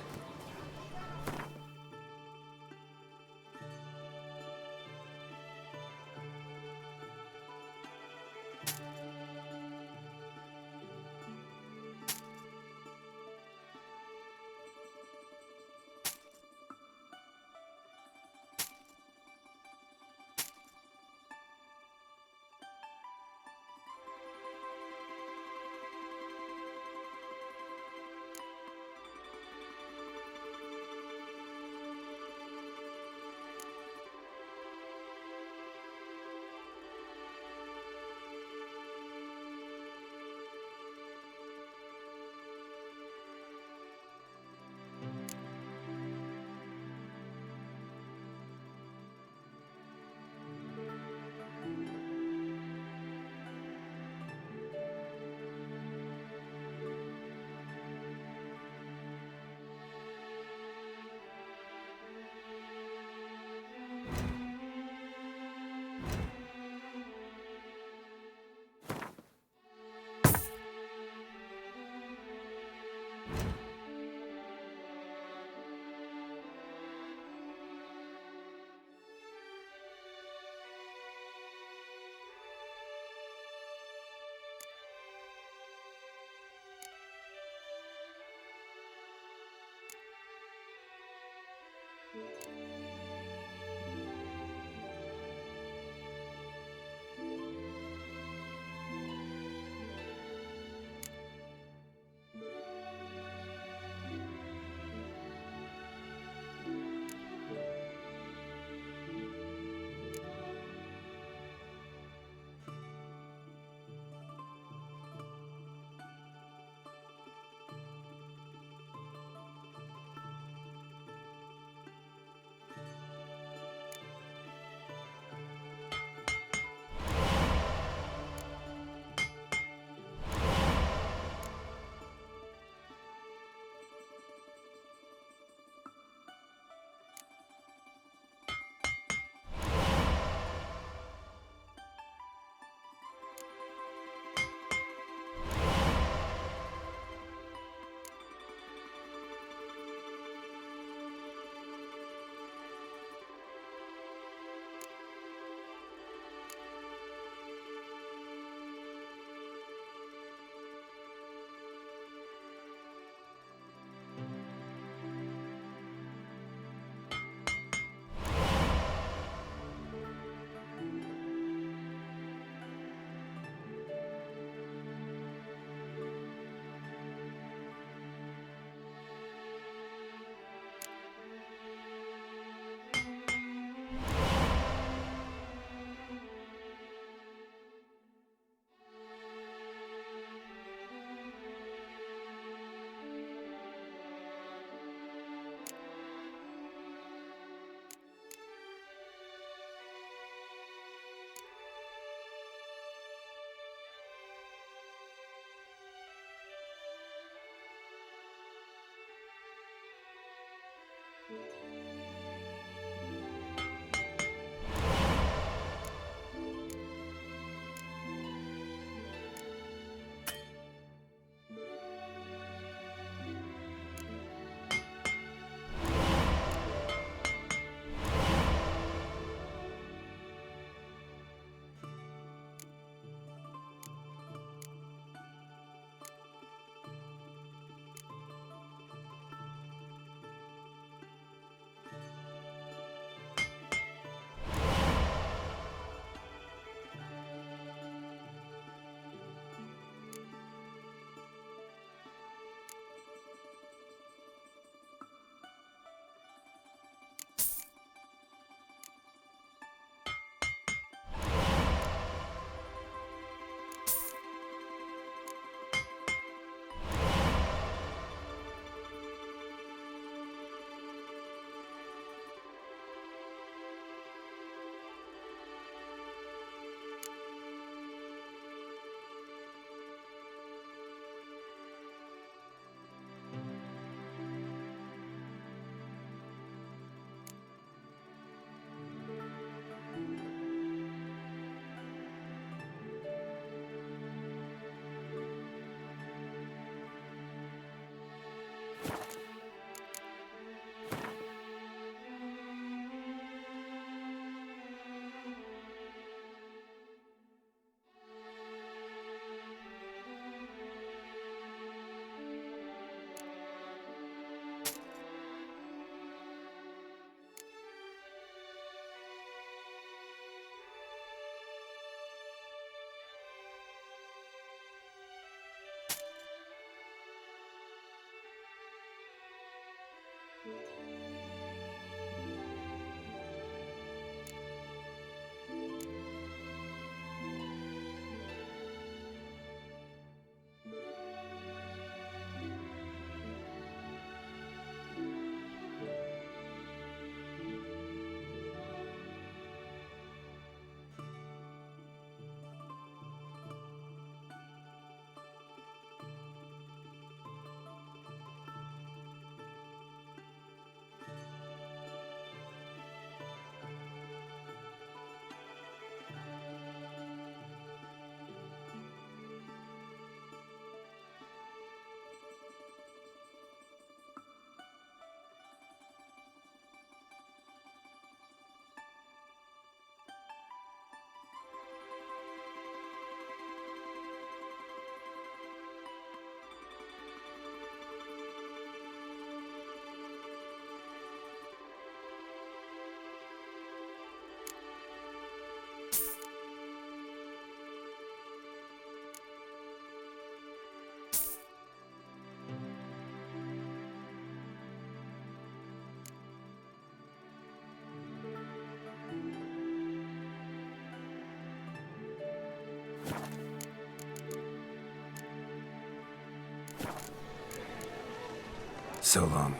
So long.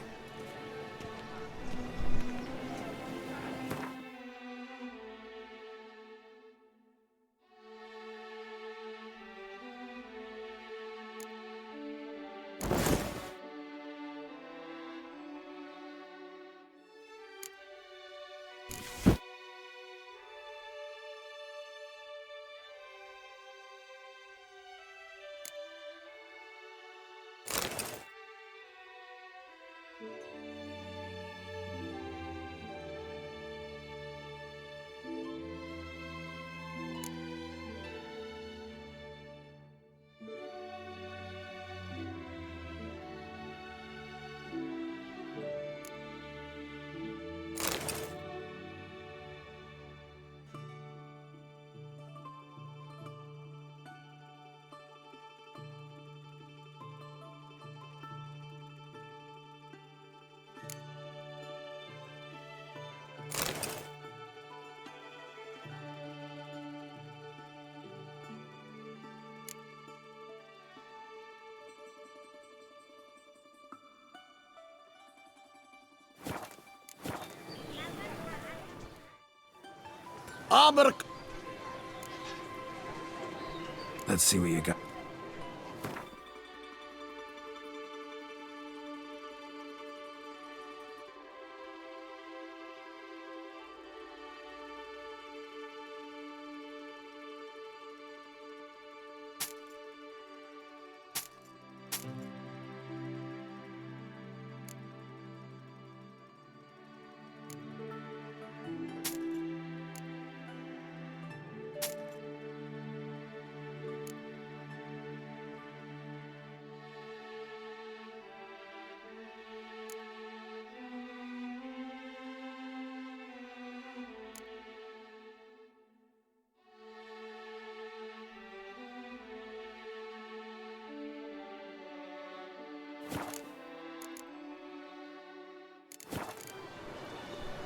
Let's see what you got.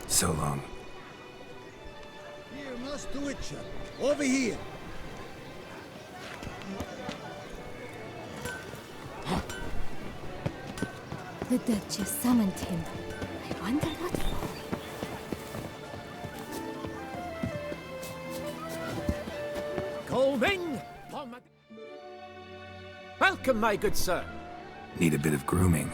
So long. Here, Master Witcher. Over here. The Duchess summoned him. I wonder what for. Calling! Welcome, my good sir. Need a bit of grooming.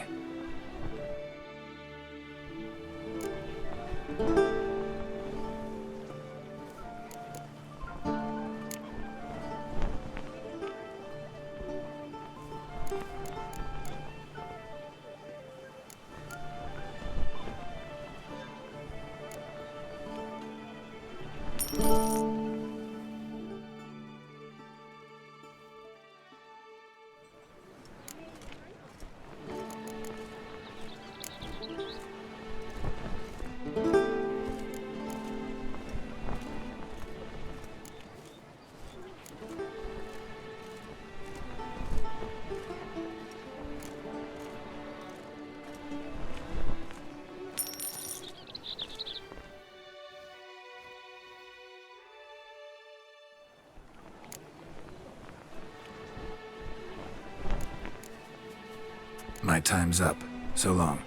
My time's up. So long.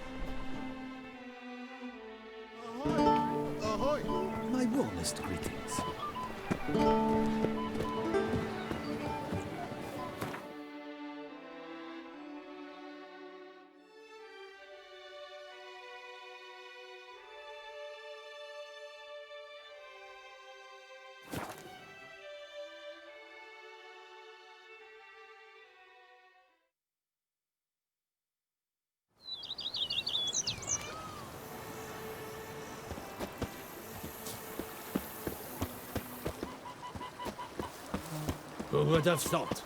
Ahoy! My warmest greetings. Who would have thought?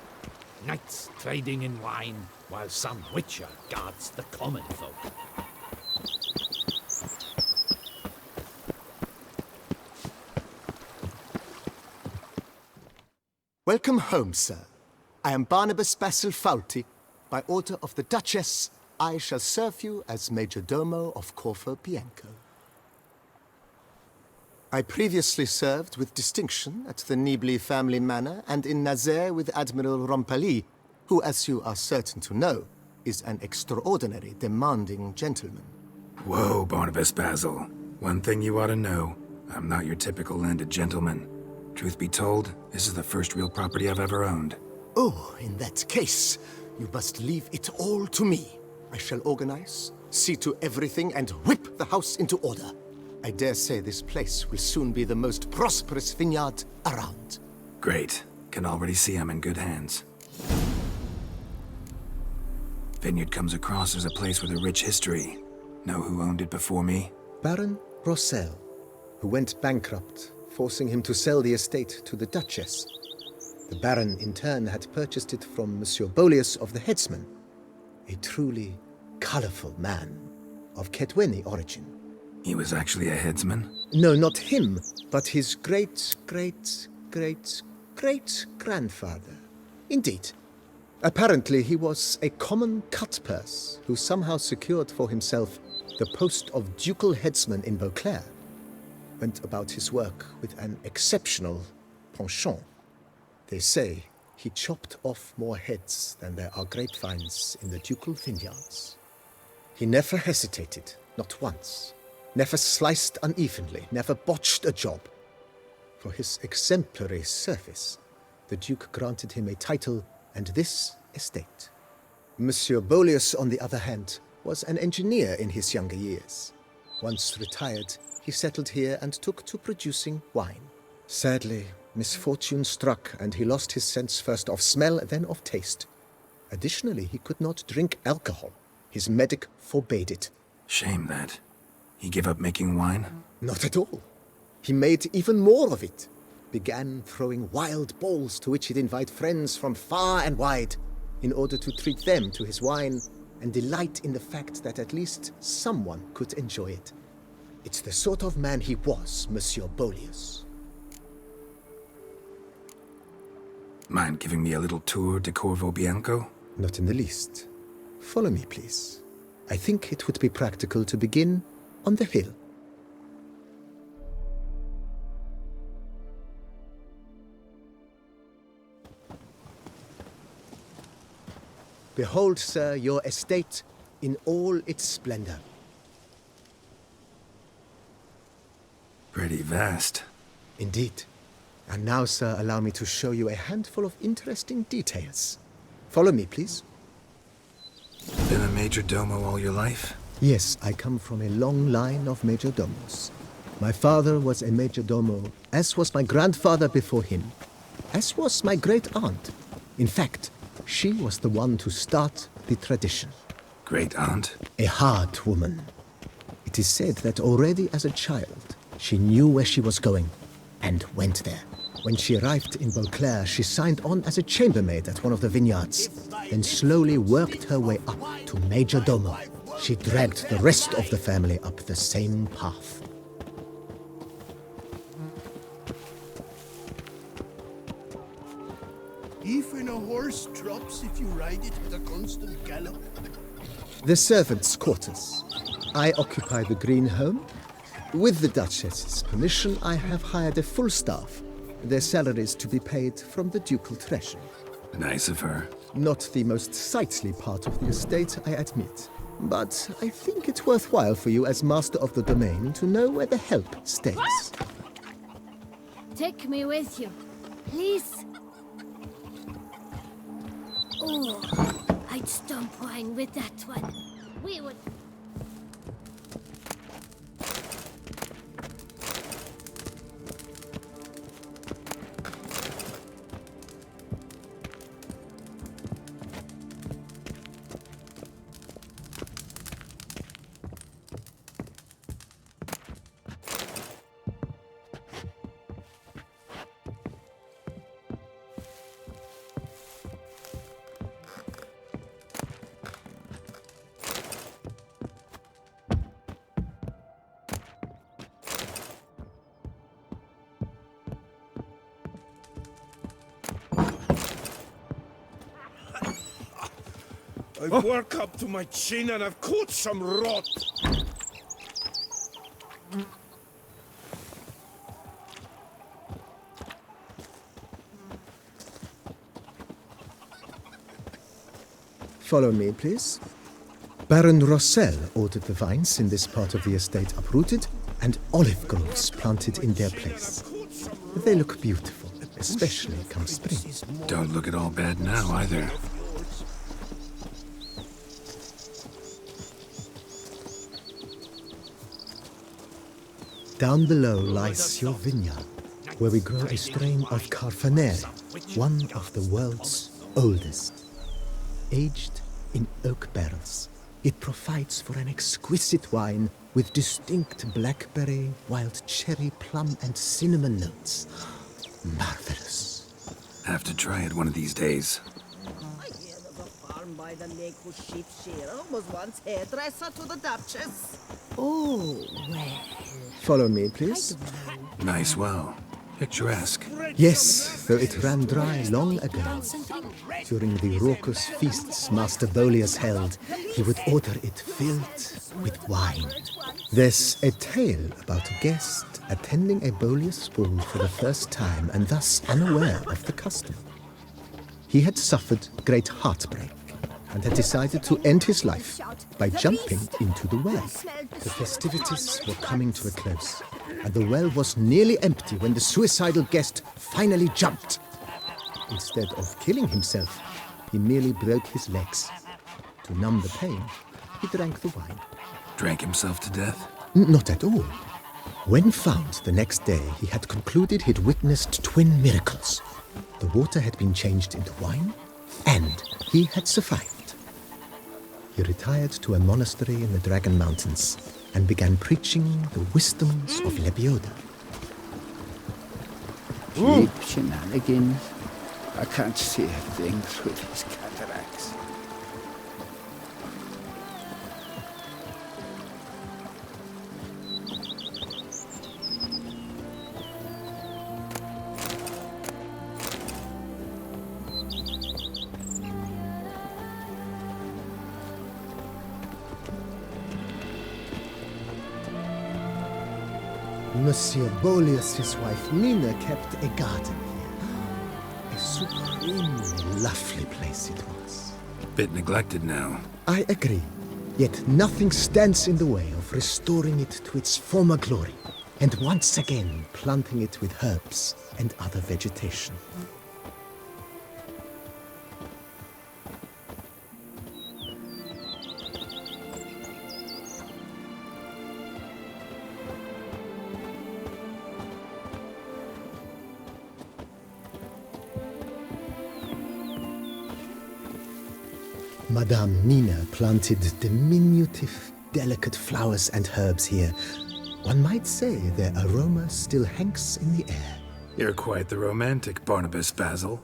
Knights trading in wine, while some witcher guards the common folk. Welcome home, sir. I am Barnabas Basilfauti. By order of the Duchess, I shall serve you as Major Domo of Corfu Bianco. I previously served with distinction at the Nibli family manor and in Nazaire with Admiral Rompali, who, as you are certain to know, is an extraordinary, demanding gentleman. Whoa, Barnabas Basil. One thing you ought to know. I'm not your typical landed gentleman. Truth be told, this is the first real property I've ever owned. Oh, in that case, you must leave it all to me. I shall organize, see to everything, and whip the house into order. I dare say this place will soon be the most prosperous vineyard around. Great. Can already see I'm in good hands. Vineyard comes across as a place with a rich history. Know who owned it before me? Baron Rossel, who went bankrupt, forcing him to sell the estate to the Duchess. The Baron, in turn, had purchased it from Monsieur Bolius of the Headsman, a truly colorful man of Ketweni origin. He was actually a headsman? No, not him, but his great-great-great-great-grandfather. Indeed. Apparently, he was a common cut-purse who somehow secured for himself the post of ducal headsman in Beauclair. Went about his work with an exceptional penchant. They say he chopped off more heads than there are grapevines in the ducal vineyards. He never hesitated, not once. Never sliced unevenly, never botched a job. For his exemplary service, the Duke granted him a title and this estate. Monsieur Bolius, on the other hand, was an engineer in his younger years. Once retired, he settled here and took to producing wine. Sadly, misfortune struck and he lost his sense first of smell, then of taste. Additionally, he could not drink alcohol. His medic forbade it. Shame that. He gave up making wine? Not at all. He made even more of it. Began throwing wild balls to which he'd invite friends from far and wide in order to treat them to his wine and delight in the fact that at least someone could enjoy it. It's the sort of man he was, Monsieur Bolius. Mind giving me a little tour de Corvo Bianco? Not in the least. Follow me, please. I think it would be practical to begin on the hill. Behold, sir, your estate in all its splendor. Pretty vast. Indeed. And now, sir, allow me to show you a handful of interesting details. Follow me, please. Been a major domo all your life? Yes, I come from a long line of major domos. My father was a major domo, as was my grandfather before him, as was my great-aunt. In fact, she was the one to start the tradition. Great-aunt? A hard woman. It is said that already as a child, she knew where she was going, and went there. When she arrived in Beauclair, she signed on as a chambermaid at one of the vineyards, then slowly worked her way up to major domo. She dragged the rest of the family up the same path. Even a horse drops if you ride it with a constant gallop. The servants' quarters. I occupy the green home. With the Duchess's permission, I have hired a full staff. Their salaries to be paid from the ducal treasury. Nice of her. Not the most sightly part of the estate, I admit. But I think it's worthwhile for you as master of the domain to know where the help stays. Take me with you, please. Oh, I'd stomp wine with that one. We would... I've worked up to my chin and I've caught some rot. Follow me, please. Baron Rossel ordered the vines in this part of the estate uprooted and olive groves planted in their place. They look beautiful, especially come spring. Don't look at all bad now, either. Down below lies your vineyard, where we grow a strain of Carfanere, one of the world's oldest. Aged in oak barrels, it provides for an exquisite wine with distinct blackberry, wild cherry, plum, and cinnamon notes. Marvelous. Have to try it one of these days. I hear of a farm by the lake whose sheep shearer was once hairdresser to the Duchess. Oh, well. Follow me, please. Nice well. Picturesque. Yes, though it ran dry long ago. During the raucous feasts Master Bolius held, he would order it filled with wine. There's a tale about a guest attending a Bolius ball for the first time and thus unaware of the custom. He had suffered great heartbreak and had decided to end his life by jumping into the well. The festivities were coming to a close, and the well was nearly empty when the suicidal guest finally jumped. Instead of killing himself, he merely broke his legs. To numb the pain, he drank the wine. Drank himself to death? Not at all. When found the next day, he had concluded he'd witnessed twin miracles. The water had been changed into wine, and he had survived. He retired to a monastery in the Dragon Mountains and began preaching the wisdoms of Lebioda. Cheap shenanigans. I can't see a thing through these cataracts. Monsieur Bolius' wife Nina kept a garden here. A supremely lovely place it was. Bit neglected now. I agree. Yet nothing stands in the way of restoring it to its former glory, and once again planting it with herbs and other vegetation. Madame Nina planted diminutive, delicate flowers and herbs here. One might say their aroma still hangs in the air. You're quite the romantic, Barnabas Basil.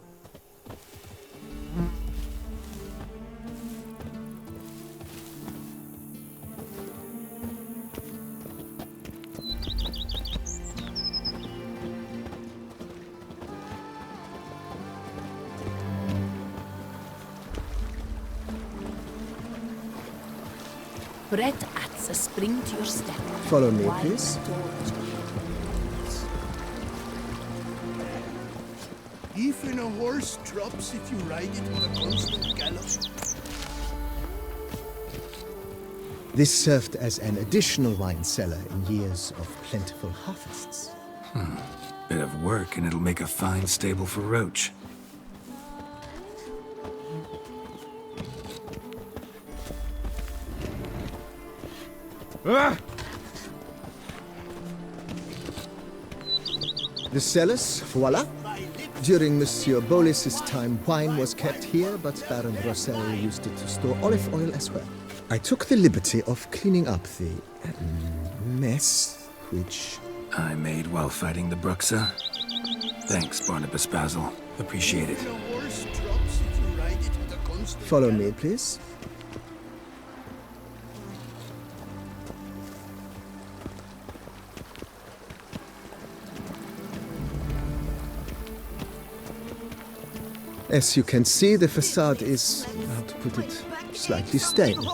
Brett Atza, spring to your step. Follow me, please. Even a horse drops if you ride it with a constant gallop. This served as an additional wine cellar in years of plentiful harvests. Bit of work and it'll make a fine stable for Roach. The cellars, voila. During Monsieur Bolis's time, wine was kept here, but Baron Rossel used it to store olive oil as well. I took the liberty of cleaning up the mess, which I made while fighting the Bruxa. Thanks, Barnabas Basil. Appreciate it. Follow me, please. As you can see, the facade is, how to put it, slightly stained.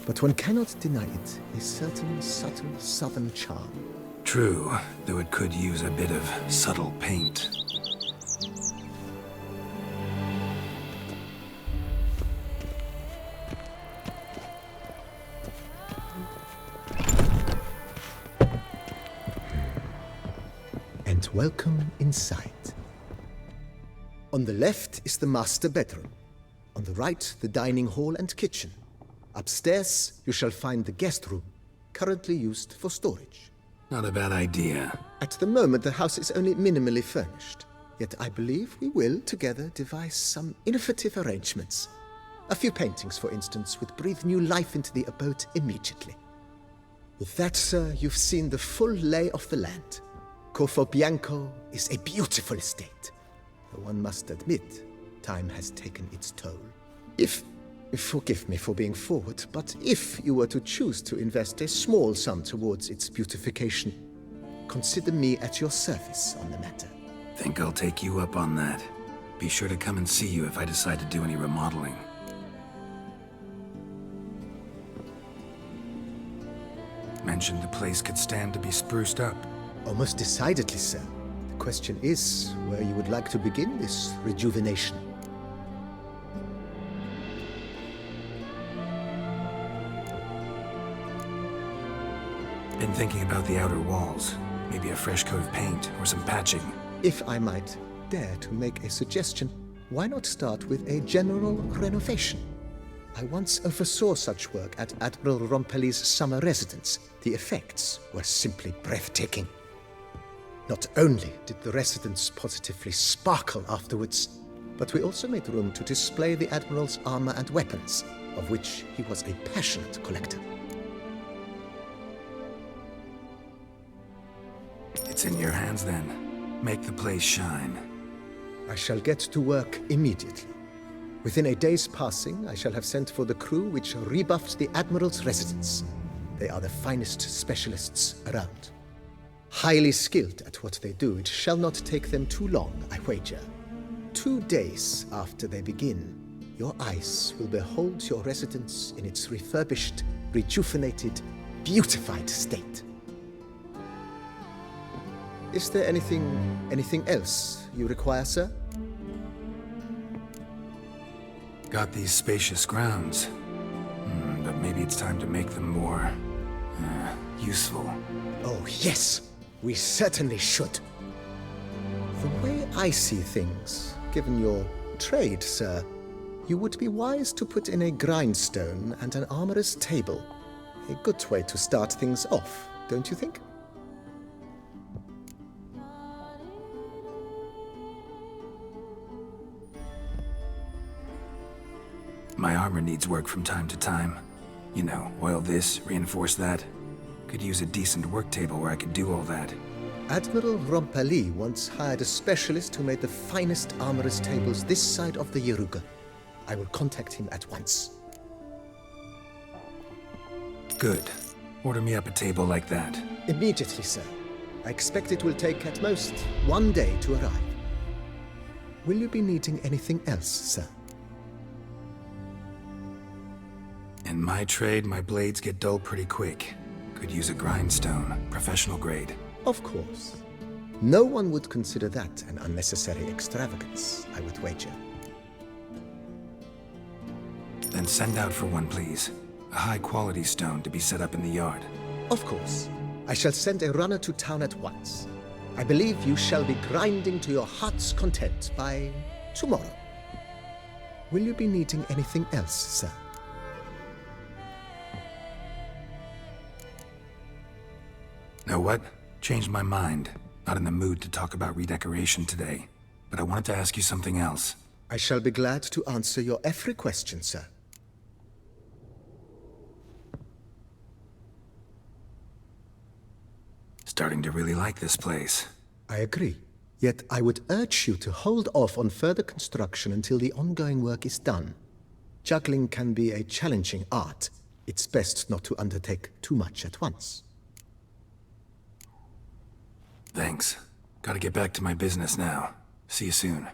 But one cannot deny it, a certain subtle southern charm. True, though it could use a bit of subtle paint. And welcome inside. On the left is the master bedroom. On the right, the dining hall and kitchen. Upstairs, you shall find the guest room, currently used for storage. Not a bad idea. At the moment, the house is only minimally furnished. Yet I believe we will, together, devise some innovative arrangements. A few paintings, for instance, would breathe new life into the abode immediately. With that, sir, you've seen the full lay of the land. Corvo Bianco is a beautiful estate. Though one must admit, time has taken its toll. Forgive me for being forward, but if you were to choose to invest a small sum towards its beautification, consider me at your service on the matter. Think I'll take you up on that. Be sure to come and see you if I decide to do any remodeling. Mentioned the place could stand to be spruced up. Almost decidedly, sir. The question is where you would like to begin this rejuvenation. Been thinking about the outer walls. Maybe a fresh coat of paint or some patching. If I might dare to make a suggestion, why not start with a general renovation? I once oversaw such work at Admiral Rompelli's summer residence. The effects were simply breathtaking. Not only did the residence positively sparkle afterwards, but we also made room to display the Admiral's armor and weapons, of which he was a passionate collector. It's in your hands then. Make the place shine. I shall get to work immediately. Within a day's passing, I shall have sent for the crew which rebuffed the Admiral's residence. They are the finest specialists around. Highly skilled at what they do, it shall not take them too long, I wager. 2 days after they begin, your eyes will behold your residence in its refurbished, rejuvenated, beautified state. Is there anything else you require, sir? Got these spacious grounds. But maybe it's time to make them more useful. Oh, yes. We certainly should. The way I see things, given your trade, sir, you would be wise to put in a grindstone and an armorer's table. A good way to start things off, don't you think? My armor needs work from time to time. You know, oil this, reinforce that. Could use a decent work table where I could do all that. Admiral Rompelli once hired a specialist who made the finest armorer's tables this side of the Yaruga. I will contact him at once. Good. Order me up a table like that. Immediately, sir. I expect it will take at most 1 day to arrive. Will you be needing anything else, sir? In my trade, my blades get dull pretty quick. Could use a grindstone, professional grade. Of course. No one would consider that an unnecessary extravagance, I would wager. Then send out for one, please. A high-quality stone to be set up in the yard. Of course. I shall send a runner to town at once. I believe you shall be grinding to your heart's content by tomorrow. Will you be needing anything else, sir? Know what? Changed my mind. Not in the mood to talk about redecoration today. But I wanted to ask you something else. I shall be glad to answer your every question, sir. Starting to really like this place. I agree. Yet I would urge you to hold off on further construction until the ongoing work is done. Juggling can be a challenging art. It's best not to undertake too much at once. Thanks. Gotta get back to my business now. See you soon.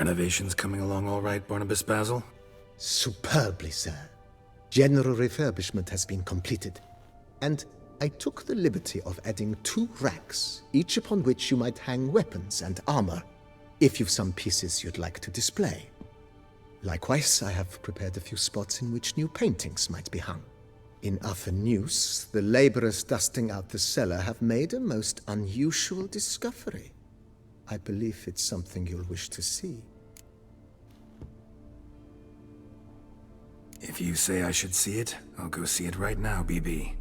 Renovations coming along all right, Barnabas Basil? Superbly, sir. General refurbishment has been completed. And I took the liberty of adding 2 racks, each upon which you might hang weapons and armor, if you've some pieces you'd like to display. Likewise, I have prepared a few spots in which new paintings might be hung. In other news, the laborers dusting out the cellar have made a most unusual discovery. I believe it's something you'll wish to see. If you say I should see it, I'll go see it right now, BB.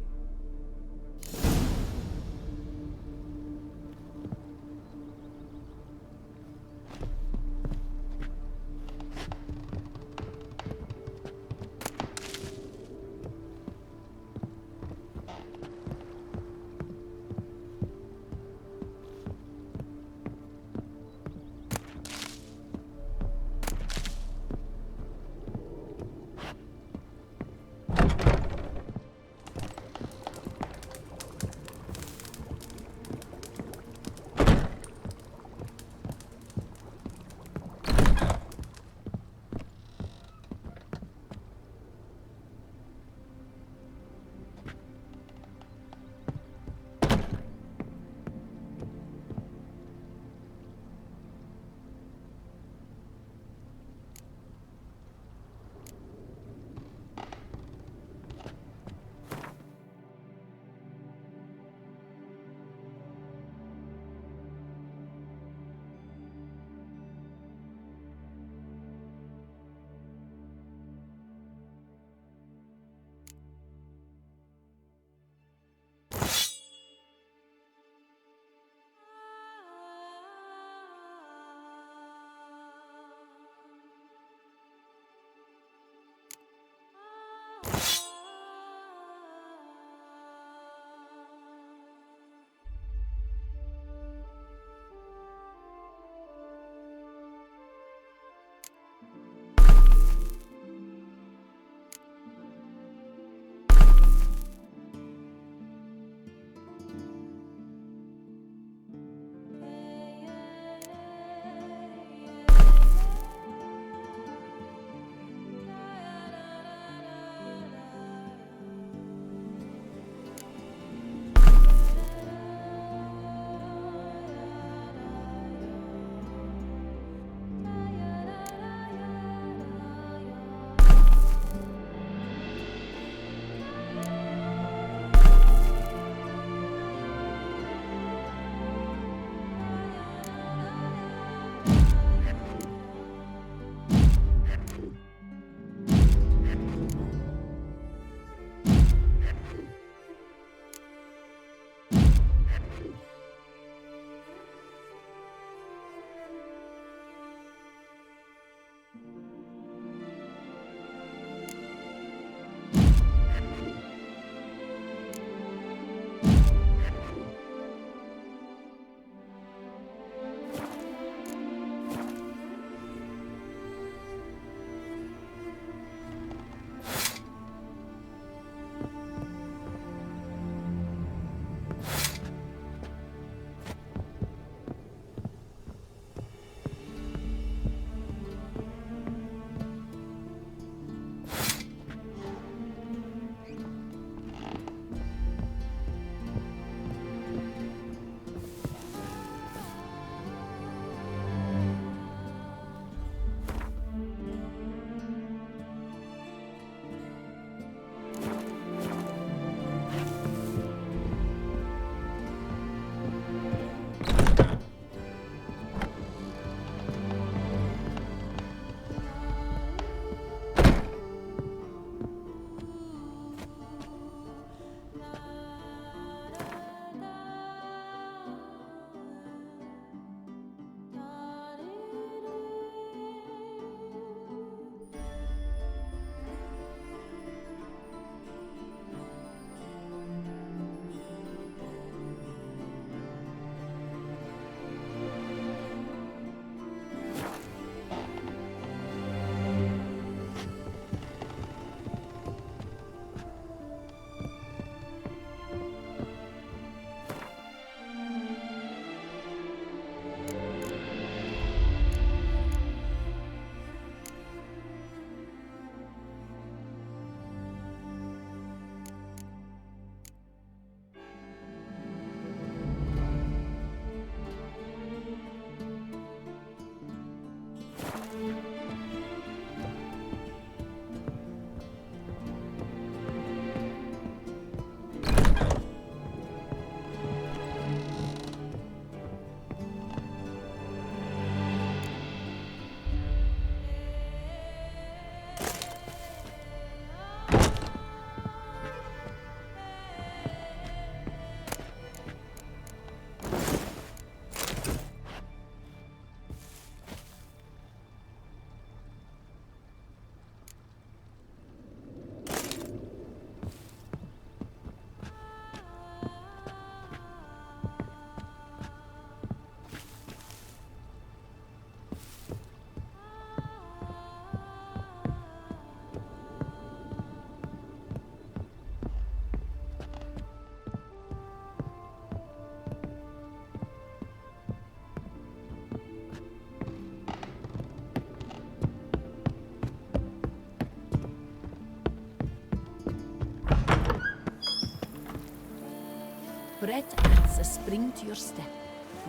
Bread adds a spring to your step.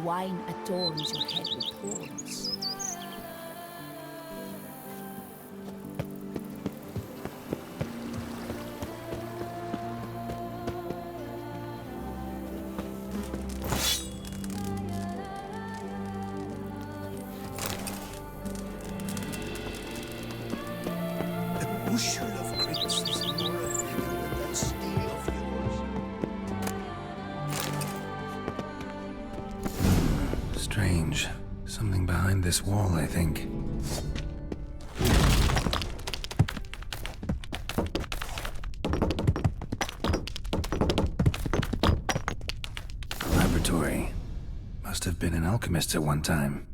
Wine adorns your head with horns. A bushel of grapes is more available than that steel of yours. Strange. Something behind this wall, I think. Laboratory. Must have been an alchemist at one time.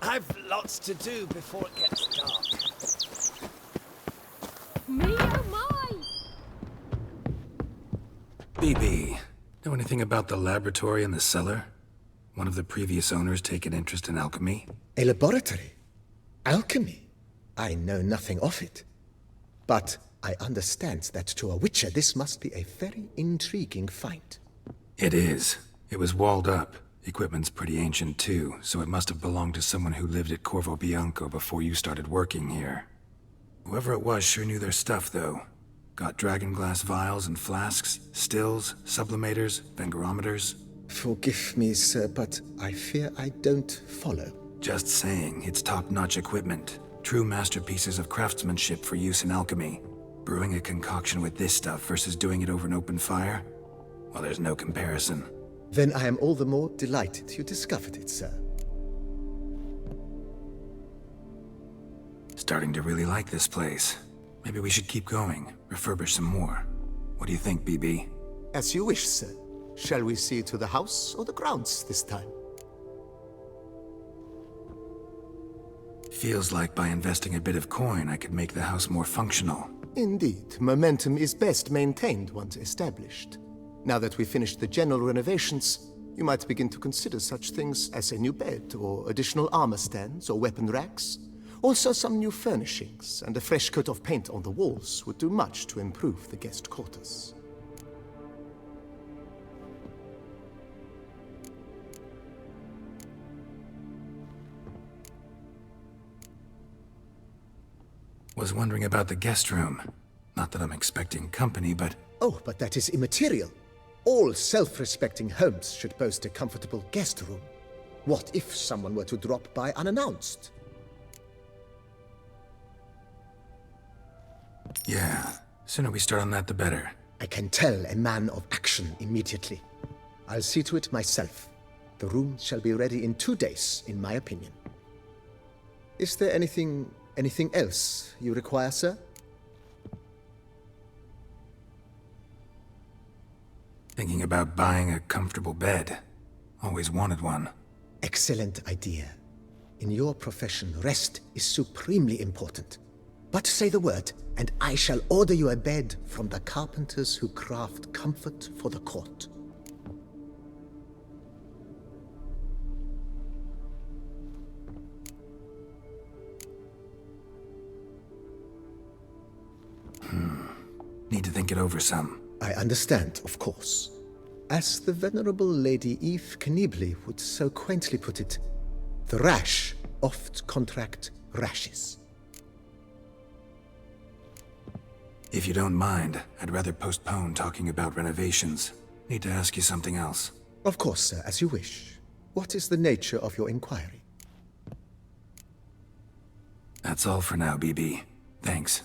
I've lots to do before it gets dark. Me oh my! BB, know anything about the laboratory in the cellar? One of the previous owners take an interest in alchemy? A laboratory? Alchemy? I know nothing of it. But I understand that to a witcher this must be a very intriguing find. It is. It was walled up. Equipment's pretty ancient too, so it must have belonged to someone who lived at Corvo Bianco before you started working here. Whoever it was sure knew their stuff, though. Got dragonglass vials and flasks, stills, sublimators, vangerometers. Forgive me, sir, but I fear I don't follow. Just saying, it's top-notch equipment. True masterpieces of craftsmanship for use in alchemy. Brewing a concoction with this stuff versus doing it over an open fire? Well, there's no comparison. Then I am all the more delighted you discovered it, sir. Starting to really like this place. Maybe we should keep going, refurbish some more. What do you think, BB? As you wish, sir. Shall we see to the house or the grounds this time? Feels like by investing a bit of coin, I could make the house more functional. Indeed, momentum is best maintained once established. Now that we've finished the general renovations, you might begin to consider such things as a new bed, or additional armor stands, or weapon racks. Also some new furnishings, and a fresh coat of paint on the walls would do much to improve the guest quarters. Was wondering about the guest room. Not that I'm expecting company, but... Oh, but that is immaterial. All self-respecting homes should boast a comfortable guest room. What if someone were to drop by unannounced? Yeah, sooner we start on that the better. I can tell a man of action immediately. I'll see to it myself. The room shall be ready in 2 days, in my opinion. Is there anything else you require, sir? Thinking about buying a comfortable bed. Always wanted one. Excellent idea. In your profession, rest is supremely important. But say the word, and I shall order you a bed from the carpenters who craft comfort for the court. Need to think it over some. I understand, of course. As the venerable Lady Eve Knibley would so quaintly put it, the rash oft contract rashes. If you don't mind, I'd rather postpone talking about renovations. Need to ask you something else. Of course, sir, as you wish. What is the nature of your inquiry? That's all for now, BB. Thanks.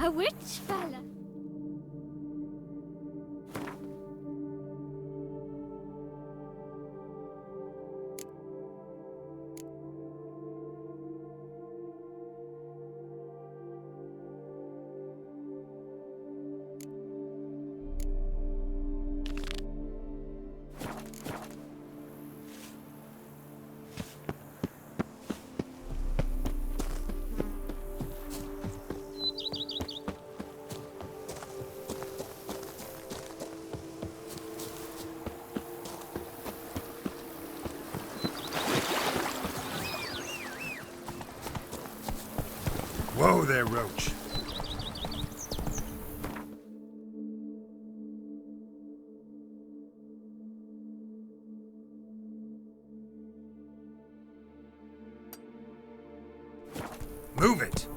A witch fella. Whoa there, Roach. Move it!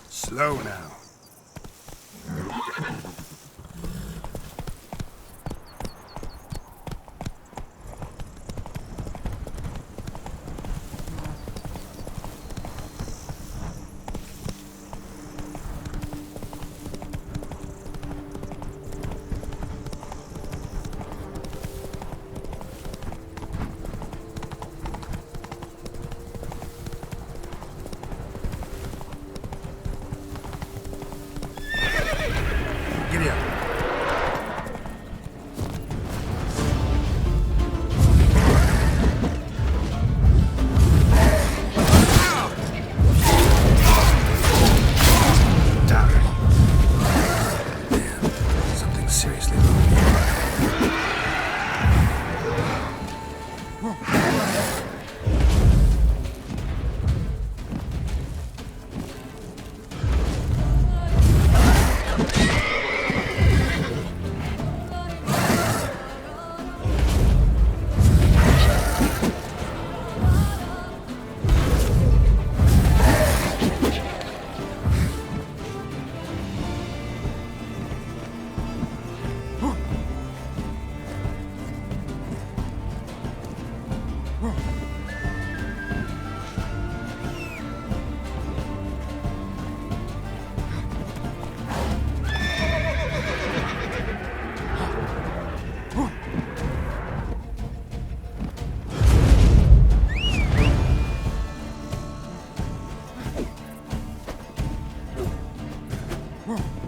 Slow now.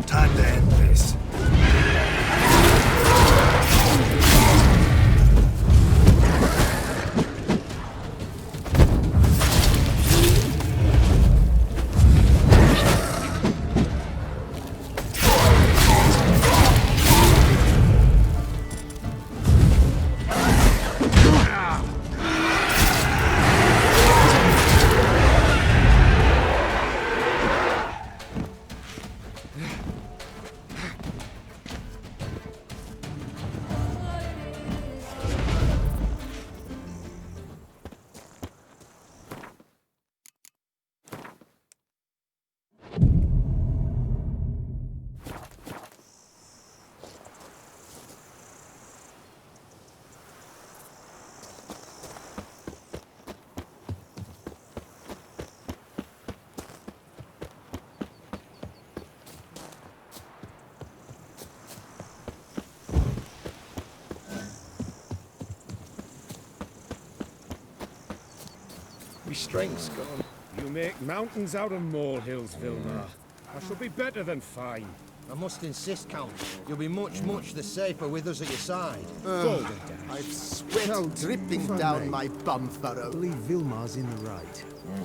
Time to end this. My strength's gone. You make mountains out of molehills, Vilmar. I shall be better than fine. I must insist, Count. You'll be much the safer with us at your side. I've sweat dripping down my bum furrow. I believe Vilmar's in the right.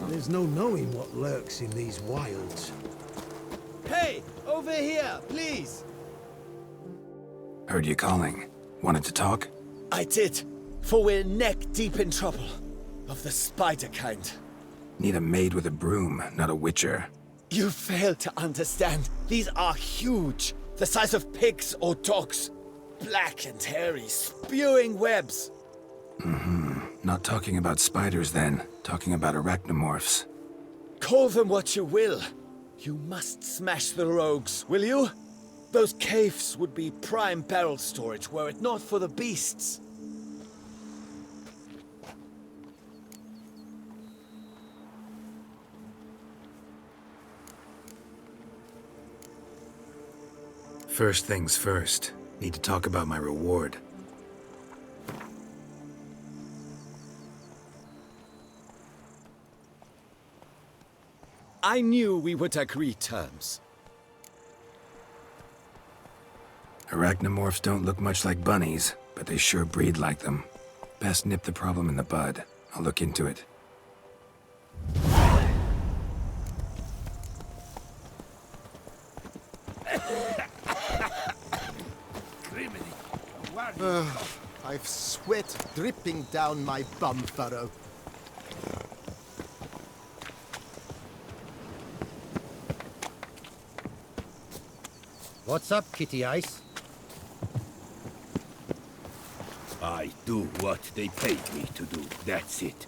There's no knowing what lurks in these wilds. Hey, over here, please! Heard you calling. Wanted to talk? I did, for we're neck-deep in trouble. Of the spider kind. Need a maid with a broom, not a witcher. You fail to understand. These are huge. The size of pigs or dogs. Black and hairy, spewing webs. Not talking about spiders then. Talking about arachnomorphs. Call them what you will. You must smash the rogues, will you? Those caves would be prime barrel storage were it not for the beasts. First things first. Need to talk about my reward. I knew we would agree terms. Arachnomorphs don't look much like bunnies, but they sure breed like them. Best nip the problem in the bud. I'll look into it. I've sweat dripping down my bum furrow. What's up, Kitty Ice? I do what they paid me to do, that's it.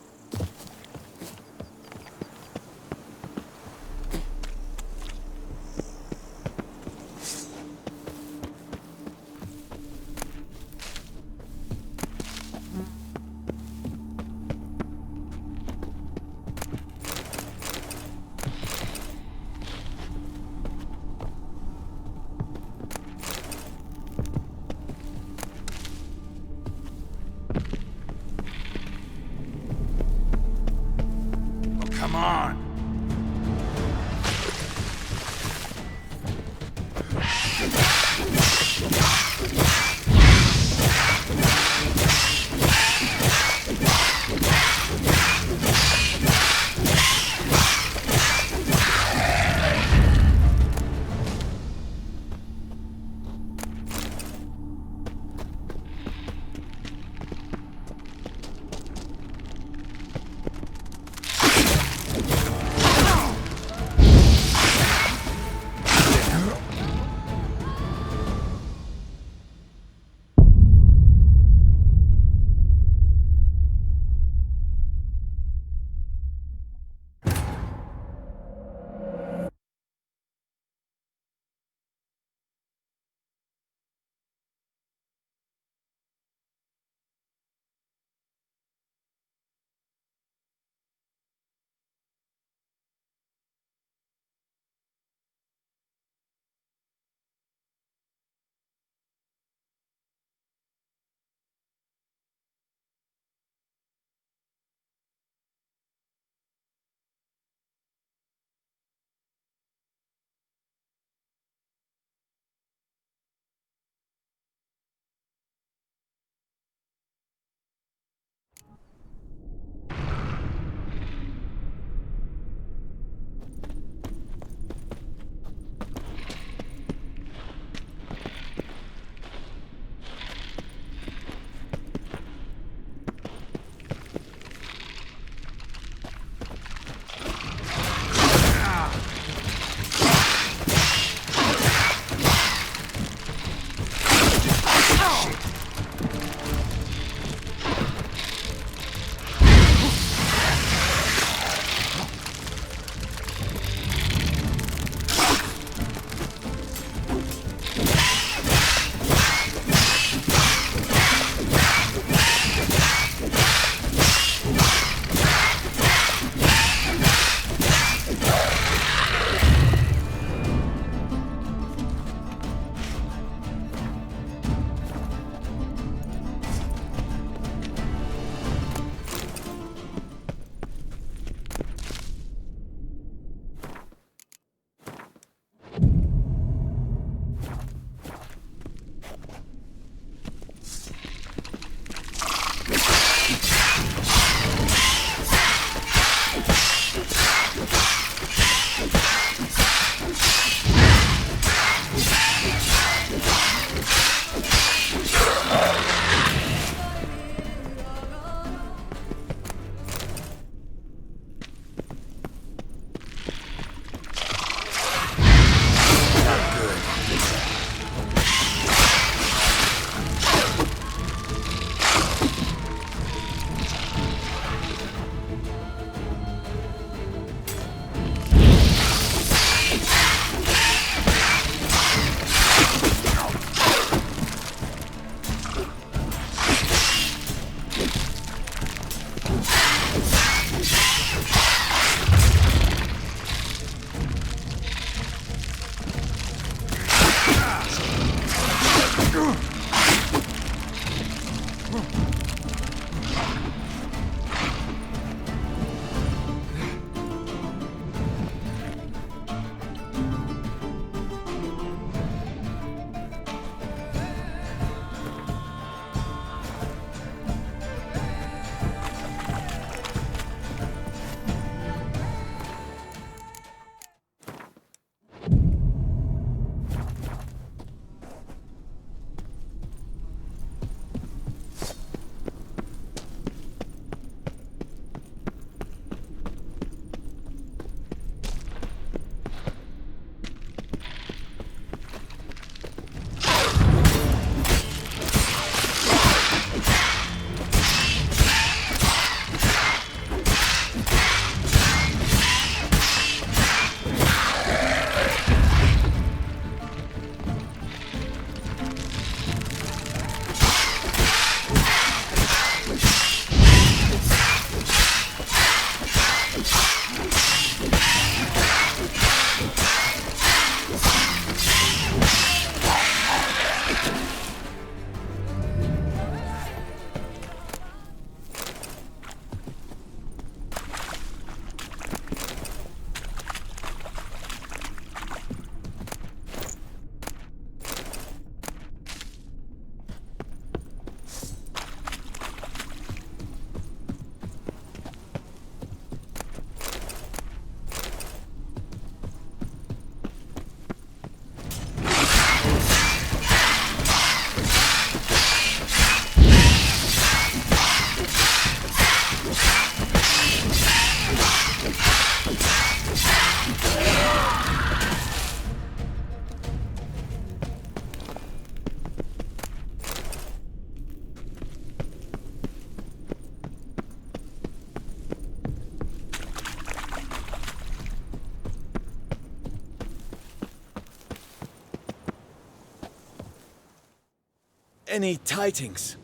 Any tidings?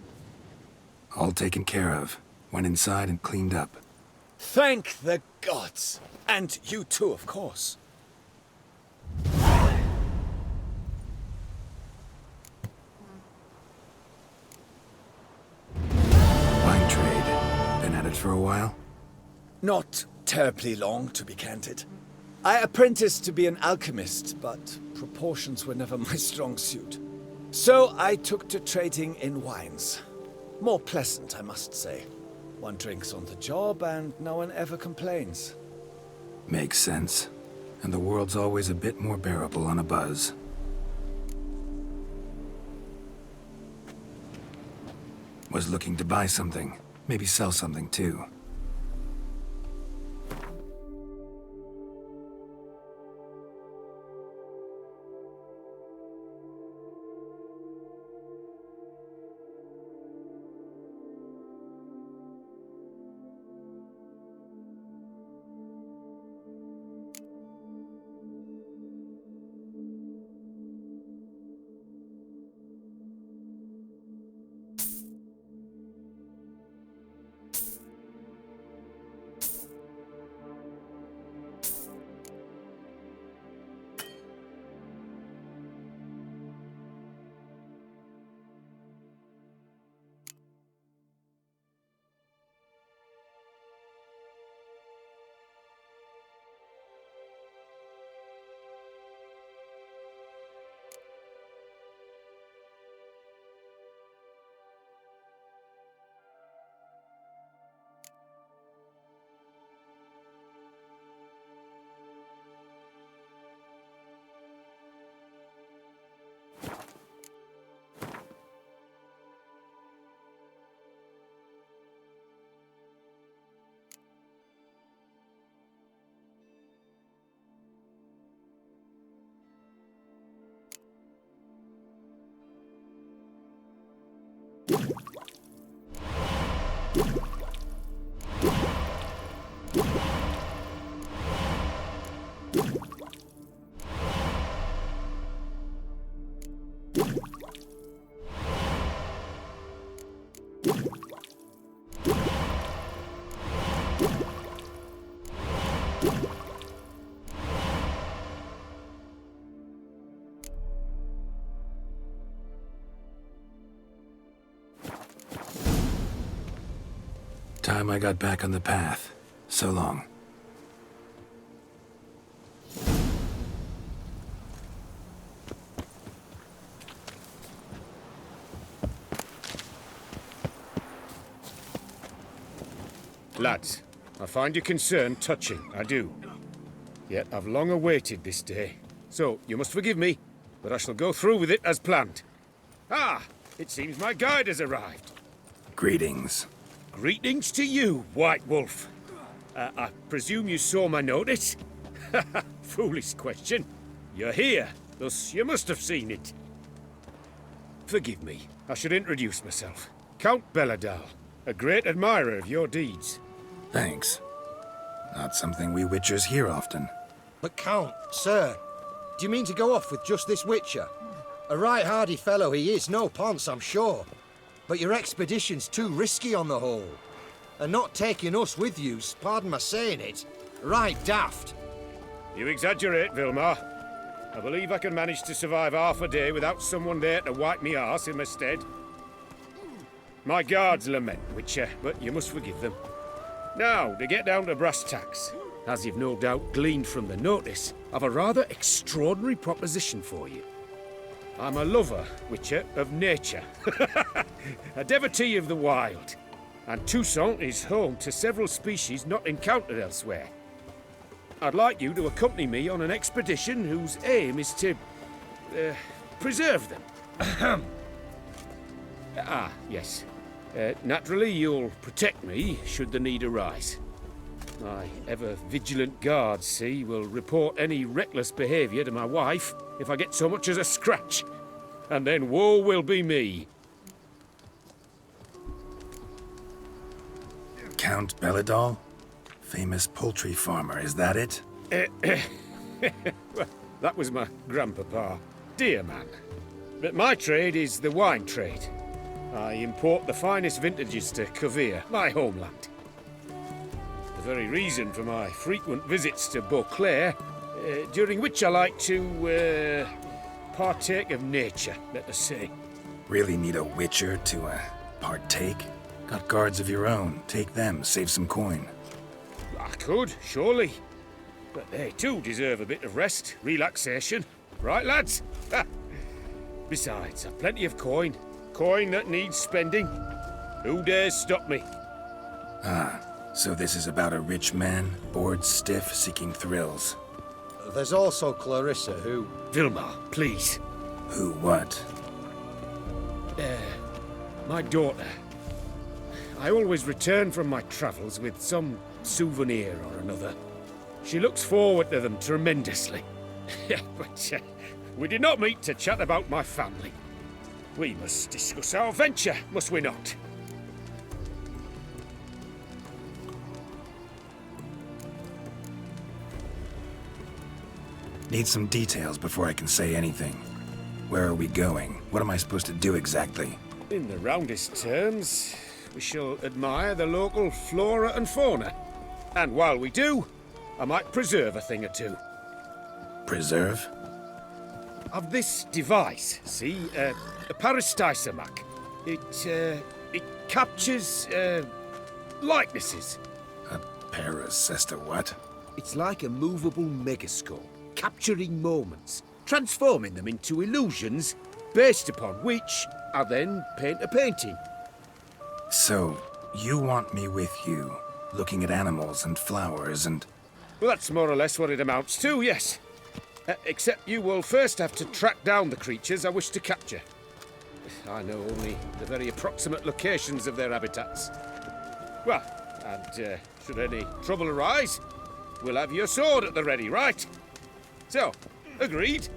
All taken care of. Went inside and cleaned up. Thank the gods! And you too, of course. Wine trade. Been at it for a while? Not terribly long, to be candid. I apprenticed to be an alchemist, but proportions were never my strong suit. So I took to trading in wines. More pleasant, I must say. One drinks on the job and no one ever complains. Makes sense. And the world's always a bit more bearable on a buzz. Was looking to buy something. Maybe sell something too. Time I got back on the path. So long. Lads, I find your concern touching, I do. Yet I've long awaited this day. So, you must forgive me, but I shall go through with it as planned. Ah, it seems my guide has arrived. Greetings. Greetings to you, White Wolf. I presume you saw my notice? Foolish question. You're here, thus you must have seen it. Forgive me, I should introduce myself. Count Belladal, a great admirer of your deeds. Thanks. Not something we witchers hear often. But Count, sir, do you mean to go off with just this witcher? A right hardy fellow he is, no ponce, I'm sure. But your expedition's too risky on the whole. And not taking us with you's, pardon my saying it, right daft. You exaggerate, Vilmar. I believe I can manage to survive half a day without someone there to wipe me arse in my stead. My guards lament, Witcher, but you must forgive them. Now, to get down to brass tacks, as you've no doubt gleaned from the notice, I've a rather extraordinary proposition for you. I'm a lover, Witcher, of nature. A devotee of the wild. And Toussaint is home to several species not encountered elsewhere. I'd like you to accompany me on an expedition whose aim is to preserve them. Yes. Naturally, you'll protect me should the need arise. My ever-vigilant guards, see, will report any reckless behaviour to my wife if I get so much as a scratch. And then woe will be me. Count Belladal? Famous poultry farmer, is that it? Well, that was my grandpapa. Dear man. But my trade is the wine trade. I import the finest vintages to Rivia, my homeland. The very reason for my frequent visits to Beauclair, during which I like to partake of nature, let us say. Really need a witcher to partake? Got guards of your own. Take them, save some coin. I could, surely. But they too deserve a bit of rest, relaxation. Right, lads? Besides, I've plenty of coin. Coin that needs spending. Who dares stop me? Ah, so this is about a rich man, bored stiff, seeking thrills. There's also Clarissa, who... Vilmar, please. Who what? My daughter. I always return from my travels with some souvenir or another. She looks forward to them tremendously. But we did not meet to chat about my family. We must discuss our venture, must we not? Need some details before I can say anything. Where are we going? What am I supposed to do exactly? In the roundest terms, we shall admire the local flora and fauna. And while we do, I might preserve a thing or two. Preserve? Of this device, see, a parastisomac. It captures, likenesses. A parasesta what? It's like a movable megascope, capturing moments, transforming them into illusions, based upon which I then paint a painting. So, you want me with you, looking at animals and flowers and... Well, that's more or less what it amounts to, yes. Except you will first have to track down the creatures I wish to capture. I know only the very approximate locations of their habitats. Well, and should any trouble arise, we'll have your sword at the ready, right? So, agreed?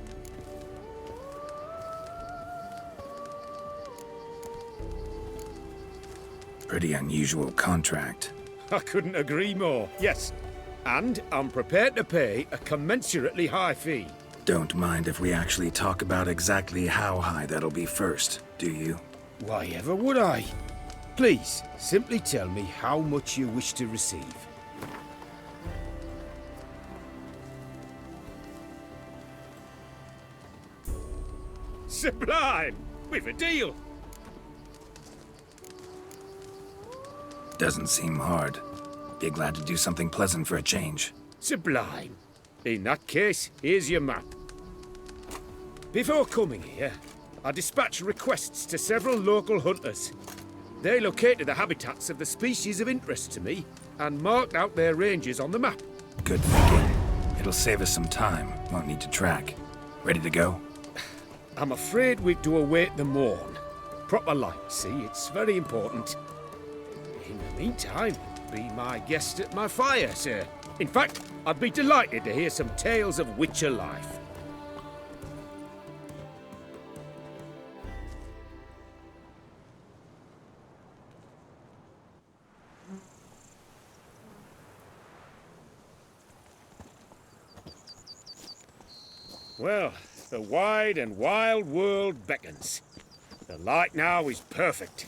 Pretty unusual contract. I couldn't agree more, yes. And I'm prepared to pay a commensurately high fee. Don't mind if we actually talk about exactly how high that'll be first, do you? Why ever would I? Please, simply tell me how much you wish to receive. Sublime! We've a deal! Doesn't seem hard. Be glad to do something pleasant for a change. Sublime. In that case, here's your map. Before coming here, I dispatched requests to several local hunters. They located the habitats of the species of interest to me and marked out their ranges on the map. Good thinking. It'll save us some time. Won't need to track. Ready to go? I'm afraid we've to await the morn. Proper light, see? It's very important. In the meantime, be my guest at my fire, sir. In fact, I'd be delighted to hear some tales of Witcher life. Well, the wide and wild world beckons. The light now is perfect.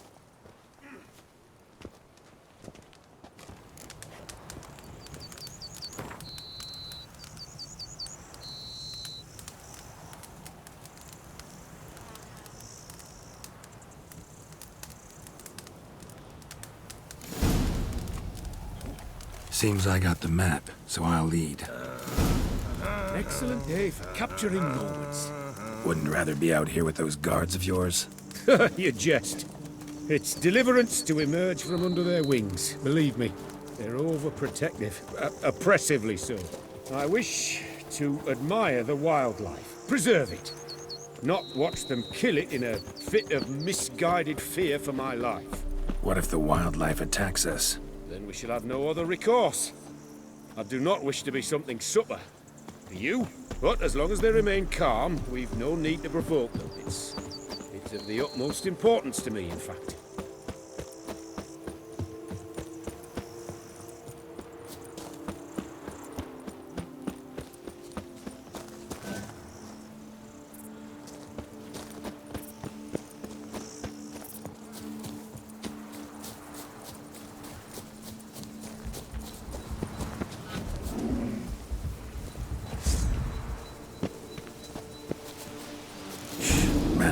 Seems I got the map, so I'll lead. An excellent day for capturing nomads. Wouldn't rather be out here with those guards of yours? You jest. It's deliverance to emerge from under their wings, believe me. They're overprotective, oppressively so. I wish to admire the wildlife, preserve it, not watch them kill it in a fit of misguided fear for my life. What if the wildlife attacks us? Then we shall have no other recourse. I do not wish to be something supper for you, but as long as they remain calm, we've no need to provoke them. It's of the utmost importance to me, in fact.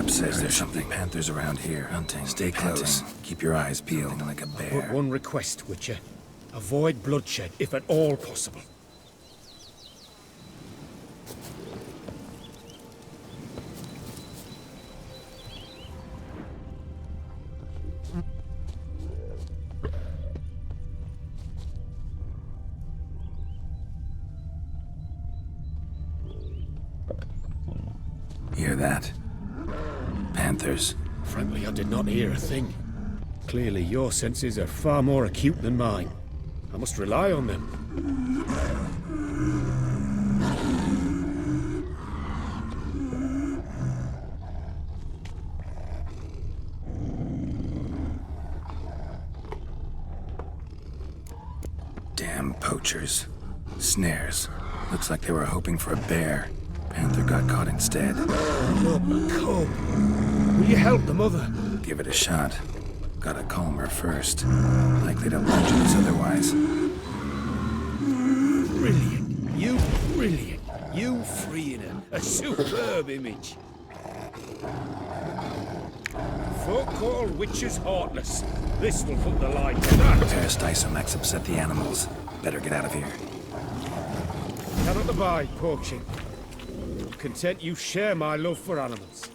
Says there's something panthers around here hunting. Stay close. Keep your eyes peeled like a bear. But one request, Witcher. Avoid bloodshed, if at all possible. Hear that? Panthers. Frankly, I did not hear a thing. Clearly, your senses are far more acute than mine. I must rely on them. Damn poachers. Snares. Looks like they were hoping for a bear. Panther got caught instead. Look, come. Will you help the mother? Give it a shot. Gotta calm her first. Likely to lunge us otherwise. Brilliant. You freeing her. A superb image. Folk call witches heartless. This will put the light to that. Parastisomax upset the animals. Better get out of here. Cannot abide poaching. Content you share my love for animals.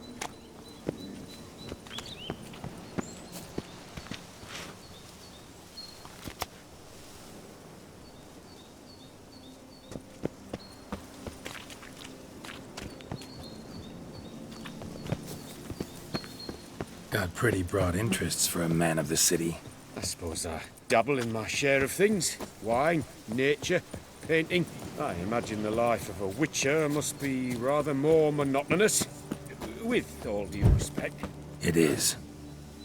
Got pretty broad interests for a man of the city. I suppose I dabble in my share of things. Wine, nature, painting. I imagine the life of a witcher must be rather more monotonous. With all due respect. It is.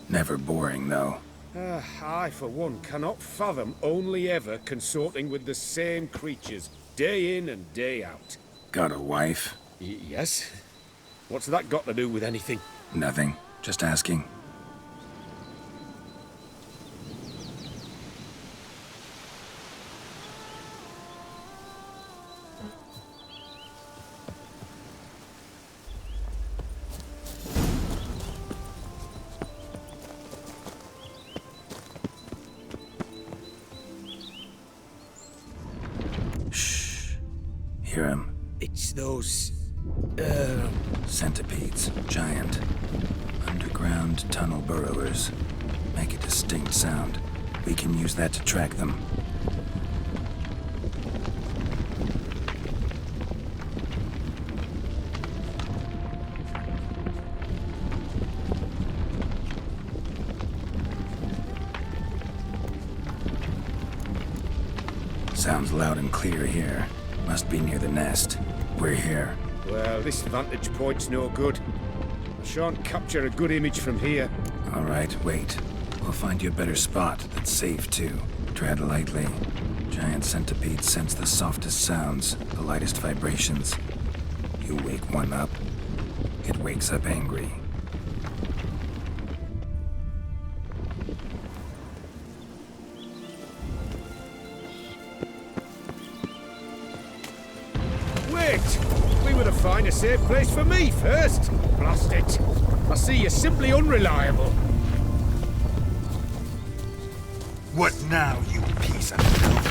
Never boring, though. I, for one, cannot fathom only ever consorting with the same creatures, day in and day out. Got a wife? Yes. What's that got to do with anything? Nothing. Just asking. hear him. It's those... Centipedes. Giant. Underground tunnel burrowers. Make a distinct sound. We can use that to track them. Sounds loud and clear here. Must be near the nest. We're here. Well, this vantage point's no good. I shan't capture a good image from here. All right, wait. We'll find you a better spot that's safe, too. Tread lightly. Giant centipedes sense the softest sounds, the lightest vibrations. You wake one up, it wakes up angry. Wait! We would have found a safe place for me first. Blast it. I see you're simply unreliable. What now, you piece of filth?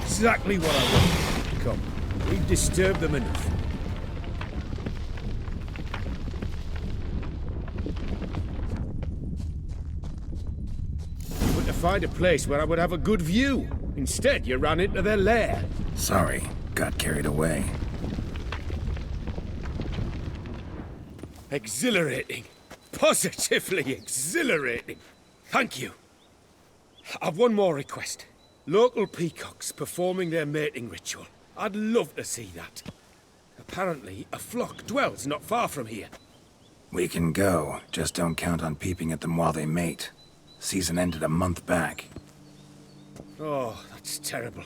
Exactly what I want. Come, we've disturbed them enough. But to find a place where I would have a good view. Instead, you ran into their lair. Sorry, got carried away. Exhilarating. Positively exhilarating. Thank you. I've one more request. Local peacocks performing their mating ritual. I'd love to see that. Apparently, a flock dwells not far from here. We can go, just don't count on peeping at them while they mate. Season ended a month back. Oh, that's terrible.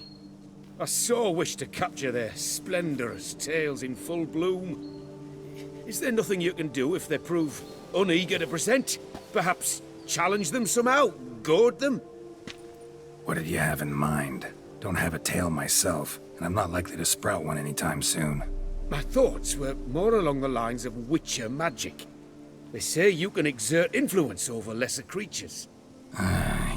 I so wish to capture their splendorous tails in full bloom. Is there nothing you can do if they prove uneager to present? Perhaps challenge them somehow? Goad them? What did you have in mind? Don't have a tail myself, and I'm not likely to sprout one anytime soon. My thoughts were more along the lines of witcher magic. They say you can exert influence over lesser creatures.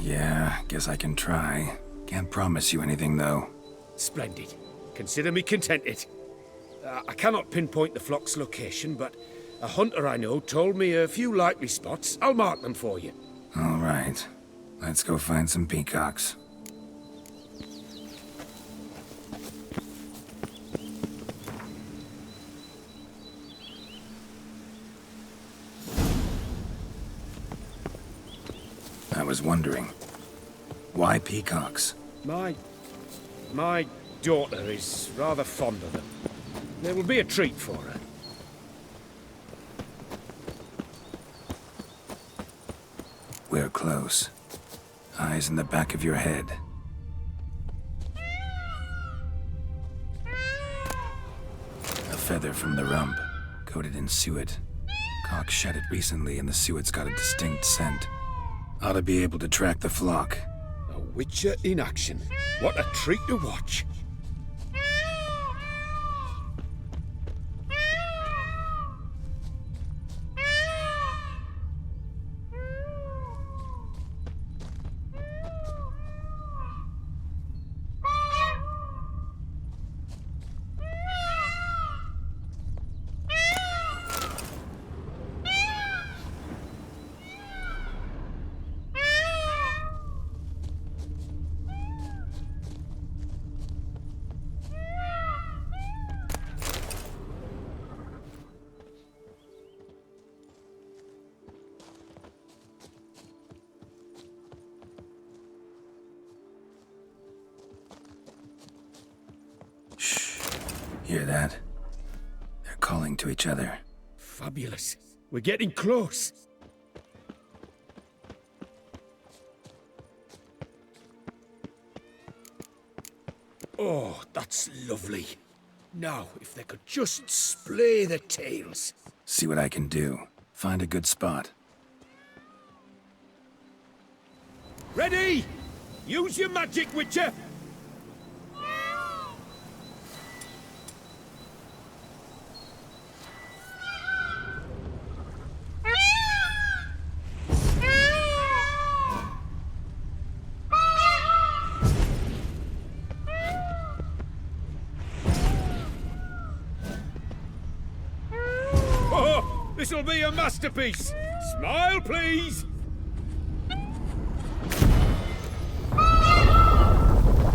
Yeah, guess I can try. Can't promise you anything, though. Splendid. Consider me contented. I cannot pinpoint the flock's location, but a hunter I know told me a few likely spots. I'll mark them for you. All right. Let's go find some peacocks. I was wondering, why peacocks? My daughter is rather fond of them. There will be a treat for her. We're close. Eyes in the back of your head. A feather from the rump, coated in suet. Cock shed it recently and the suet's got a distinct scent. Ought to be able to track the flock. A witcher in action. What a treat to watch. Hear that? They're calling to each other. Fabulous. We're getting close. Oh, that's lovely. Now, if they could just splay their tails. See what I can do. Find a good spot. Ready? Use your magic, Witcher! This'll be a masterpiece. Smile, please.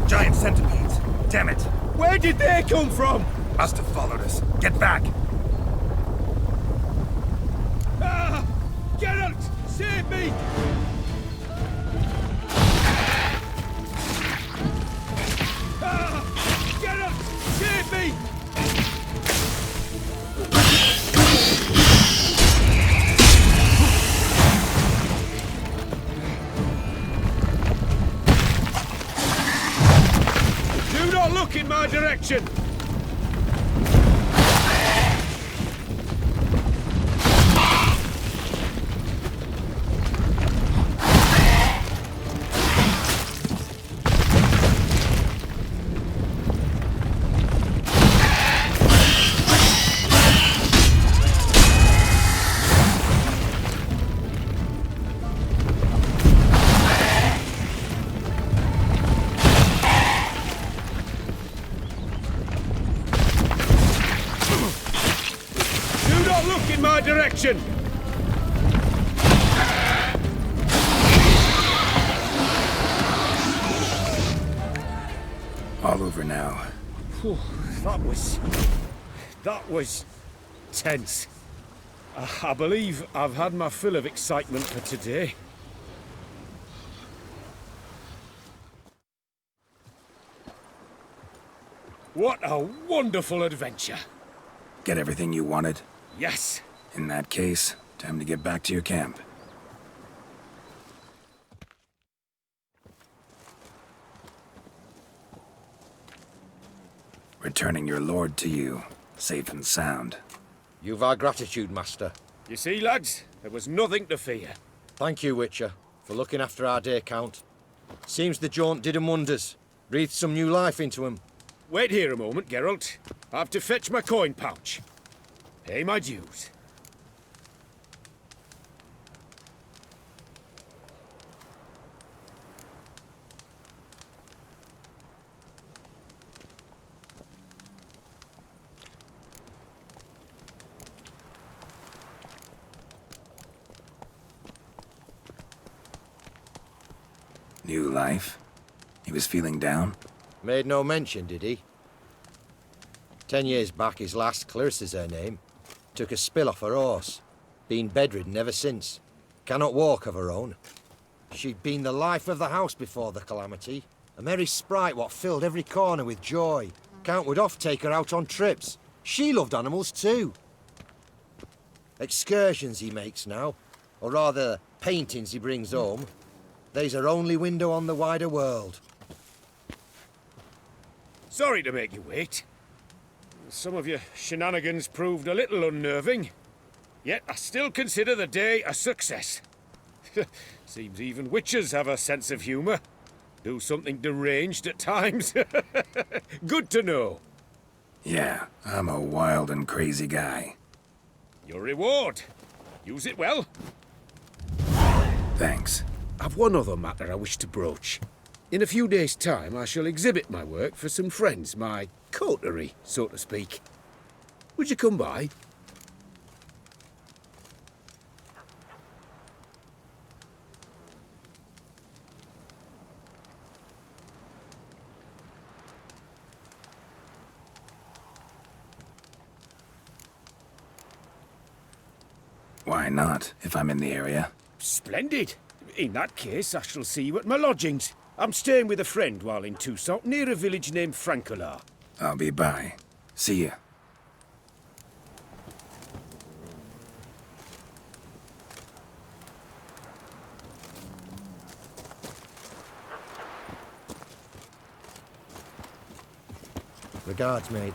Giant centipedes. Damn it. Where did they come from? Must have followed us. Get back. Ah! Geralt! Save me! Ah! Geralt! Save me! Do not look in my direction! Direction! All over now. Whew, that was tense. I believe I've had my fill of excitement for today. What a wonderful adventure! Get everything you wanted? Yes. In that case, time to get back to your camp. Returning your lord to you, safe and sound. You've our gratitude, Master. You see, lads, there was nothing to fear. Thank you, Witcher, for looking after our day count. Seems the jaunt did 'em wonders. Breathed some new life into 'em. Wait here a moment, Geralt. I have to fetch my coin pouch. Pay my dues. New life? He was feeling down? Made no mention, did he? 10 years back, his last, Clarissa's her name, took a spill off her horse. Been bedridden ever since. Cannot walk of her own. She'd been the life of the house before the calamity. A merry sprite what filled every corner with joy. Count would oft take her out on trips. She loved animals too. Excursions he makes now, or rather, paintings he brings home. They's her only window on the wider world. Sorry to make you wait. Some of your shenanigans proved a little unnerving. Yet I still consider the day a success. Seems even witches have a sense of humour. Do something deranged at times. Good to know. Yeah, I'm a wild and crazy guy. Your reward. Use it well. Thanks. I've one other matter I wish to broach. In a few days' time, I shall exhibit my work for some friends, my coterie, so to speak. Would you come by? Why not, if I'm in the area? Splendid. In that case, I shall see you at my lodgings. I'm staying with a friend while in Toussaint, near a village named Francolar. I'll be by. See ya. Regards, mate.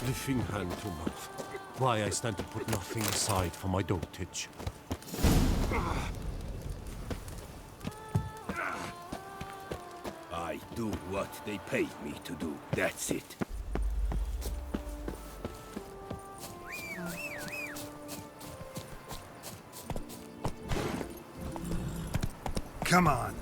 lifting hand to mouth. Why I stand to put nothing aside for my dotage. I do what they paid me to do, that's it. Come on.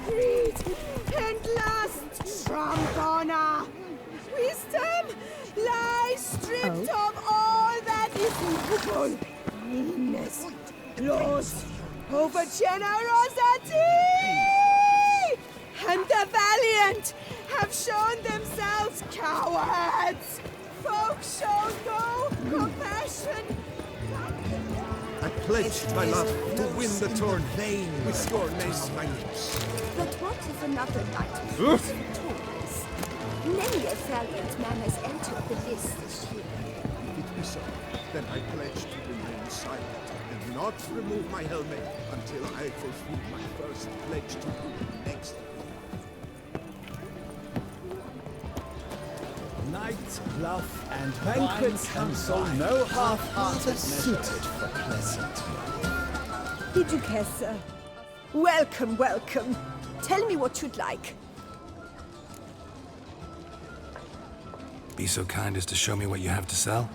Breed and lust, Trampona. Wisdom lies stripped of all that is evil. Meanness, loss over generosity. And the valiant have shown themselves cowards. Folks show no compassion. I pledged my love to win the tourney with your name on my lips. But what if another night was victorious? Many a valiant man has entered the list this year. If it be so, then I pledge to remain silent and not remove my helmet until I fulfill my first pledge to you next week. Night, bluff, and banquets console no half-hearted suited for pleasant. Did you care, sir? Welcome, welcome. Tell me what you'd like. Be so kind as to show me what you have to sell?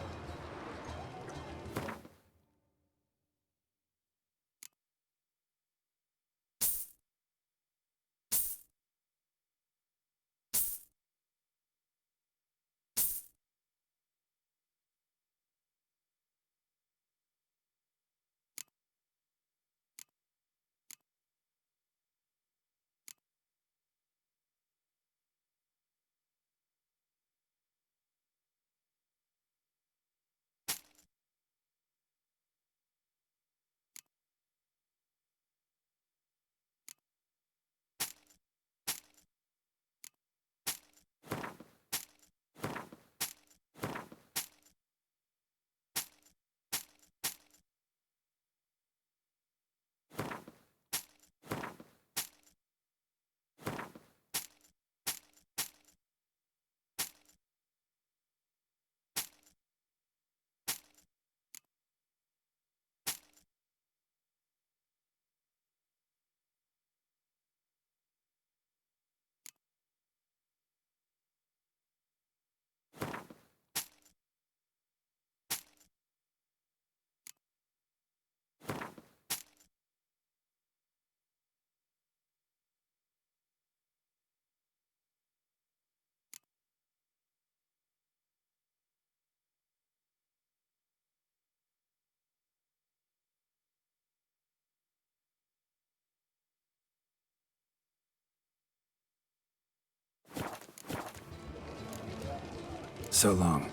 So long.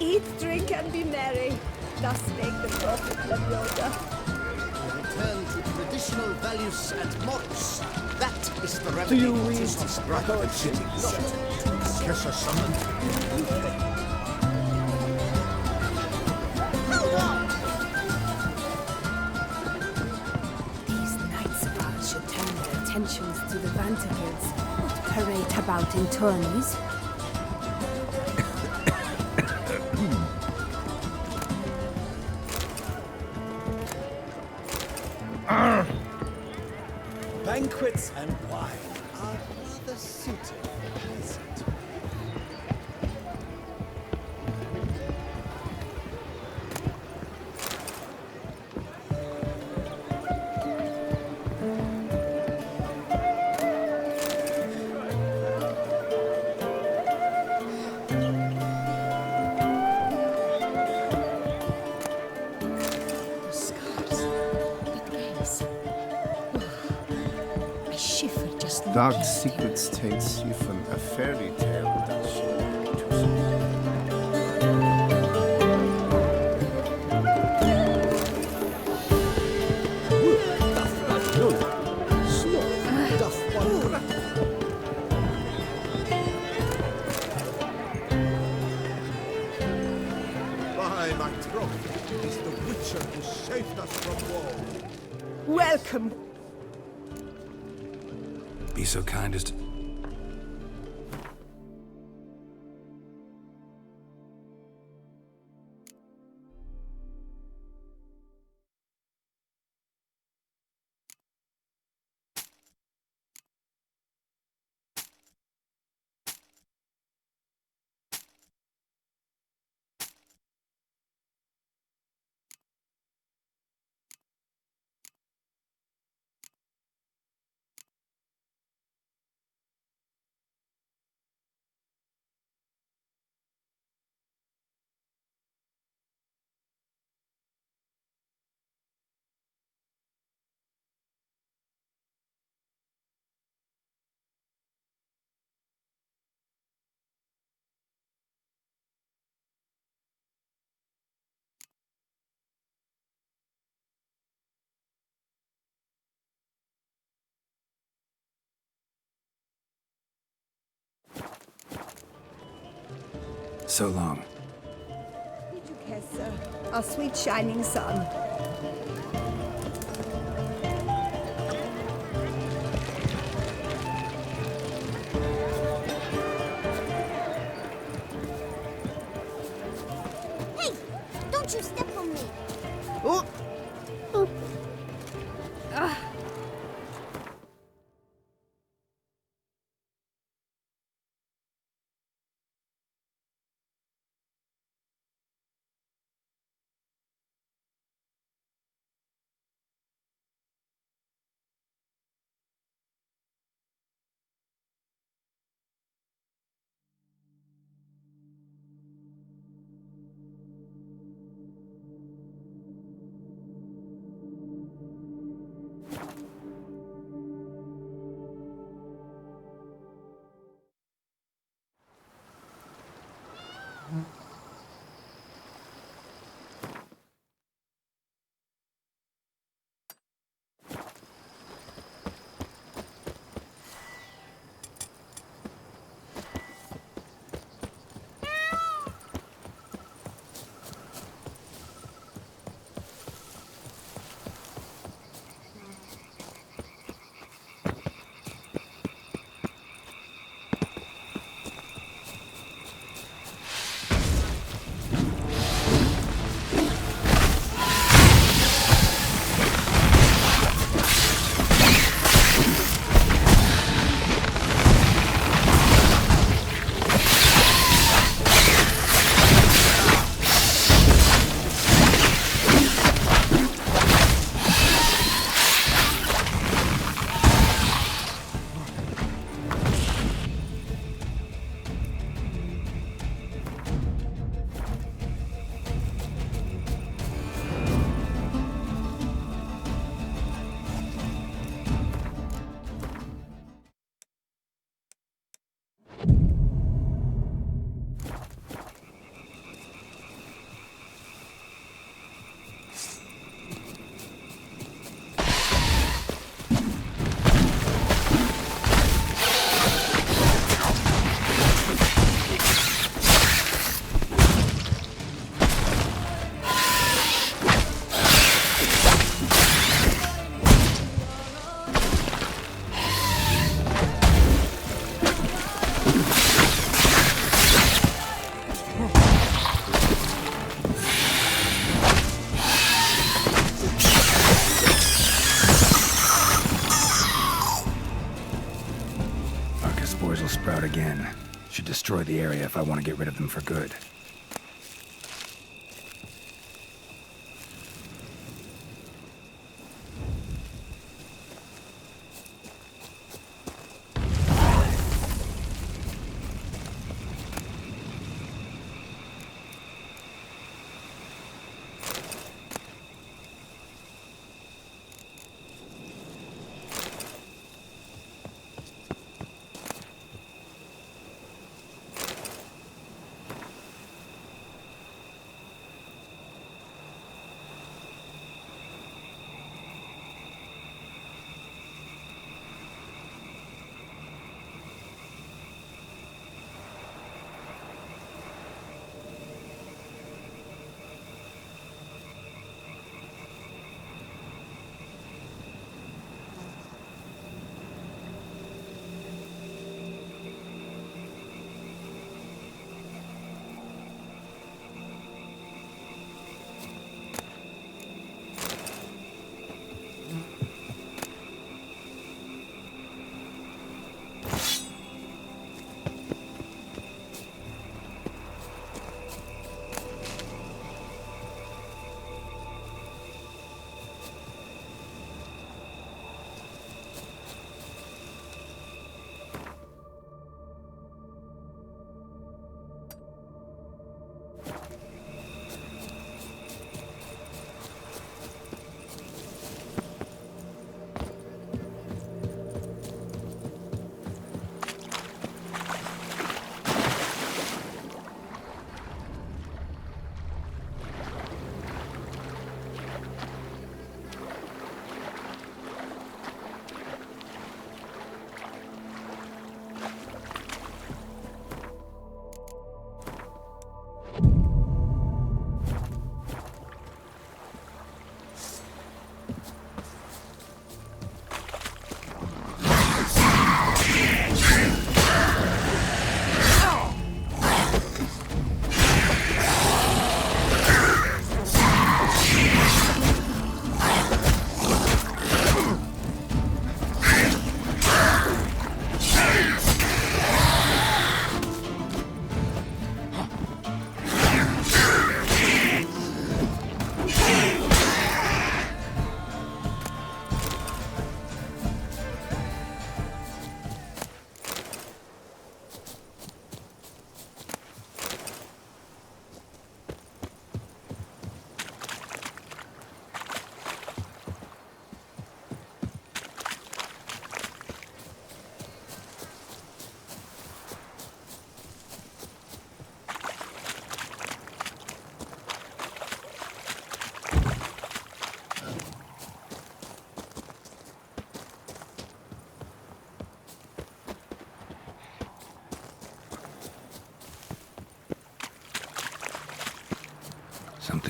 Eat, drink, and be merry. Thus spake the prophet Labioda. We return to traditional values and morals. That is the Do remedy. you read poetry? Kiss a summon. Hold on! These knights of ours should turn their attentions to the vantages, not parade about in tourneys. Banquets and wine are rather suited for pleasant. Dark secrets takes you from a fairy tale that By my troth, it is the Witcher who saved us from war. Welcome. Be so kind as to... So long. Did you care, sir? Our sweet shining sun. Hey! Don't you step on me! Oh! Again. Should destroy the area if I want to get rid of them for good.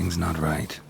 Something's not right.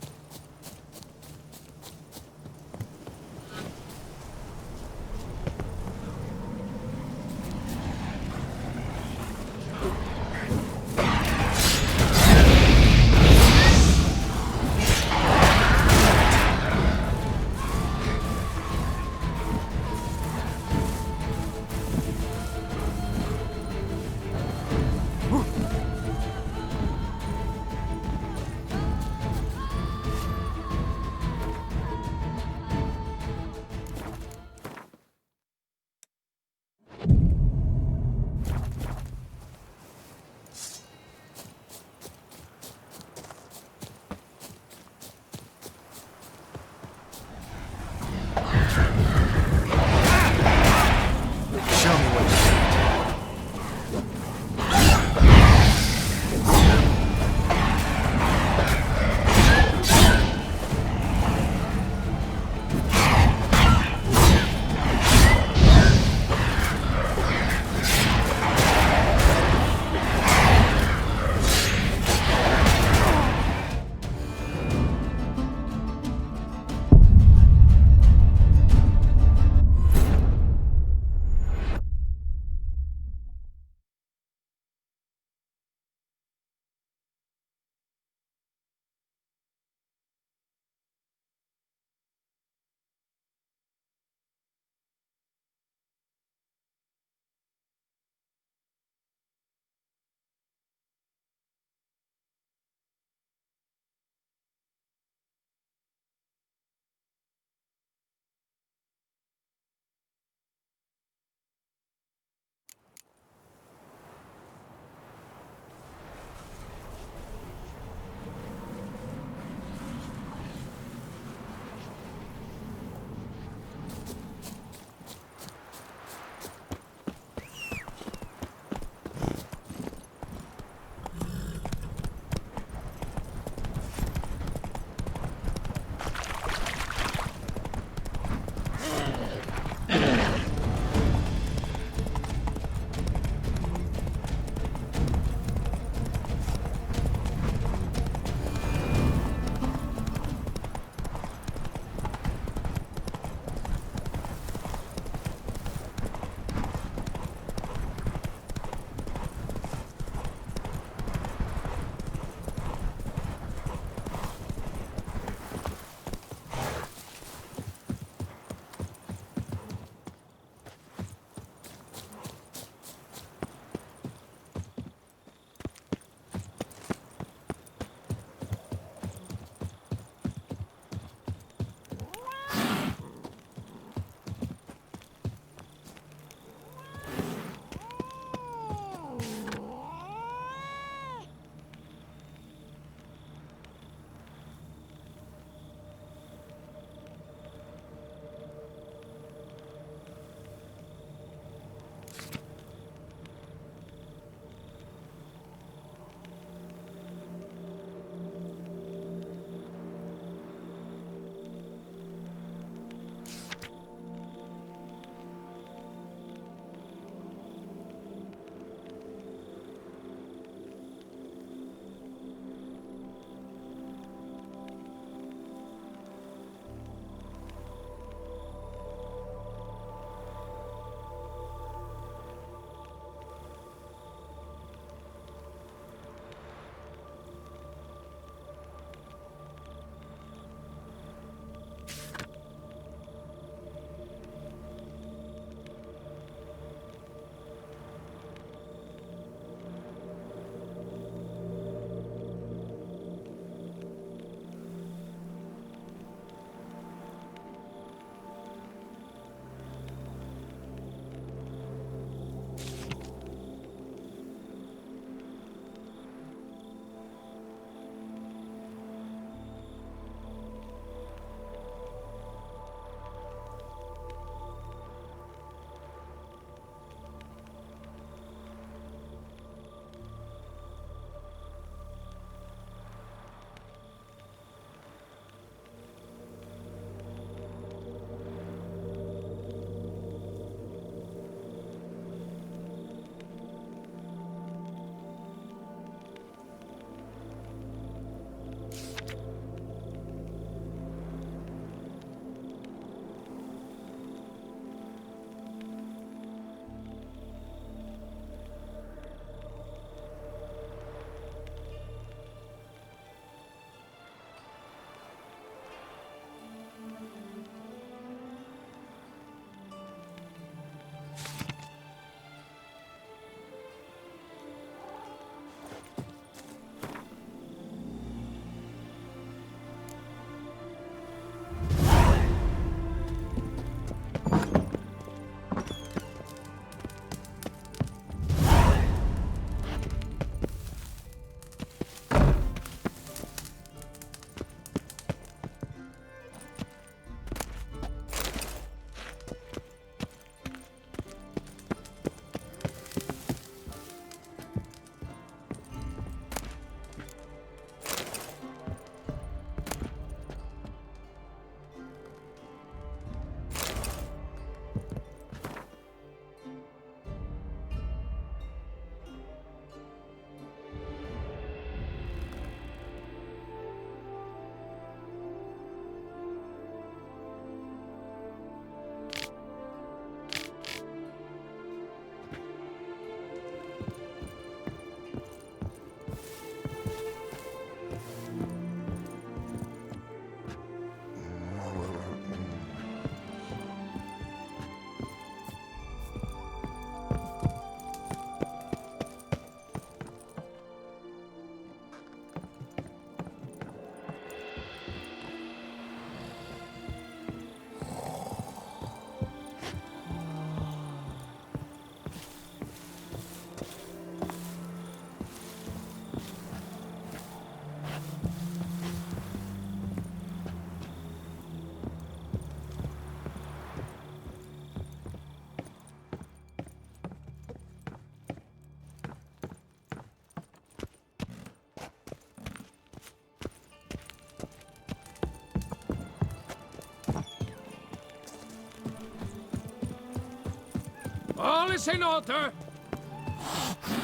All is in order.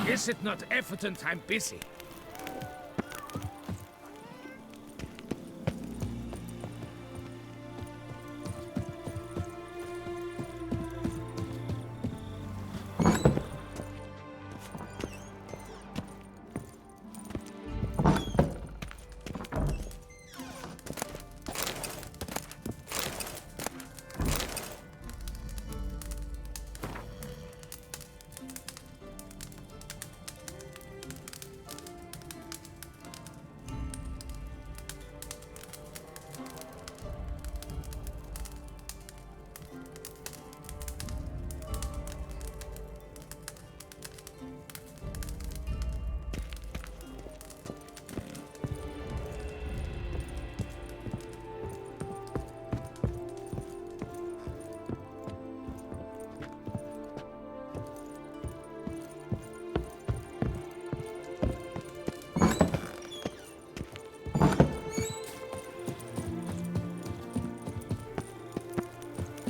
Is it not evident I'm busy?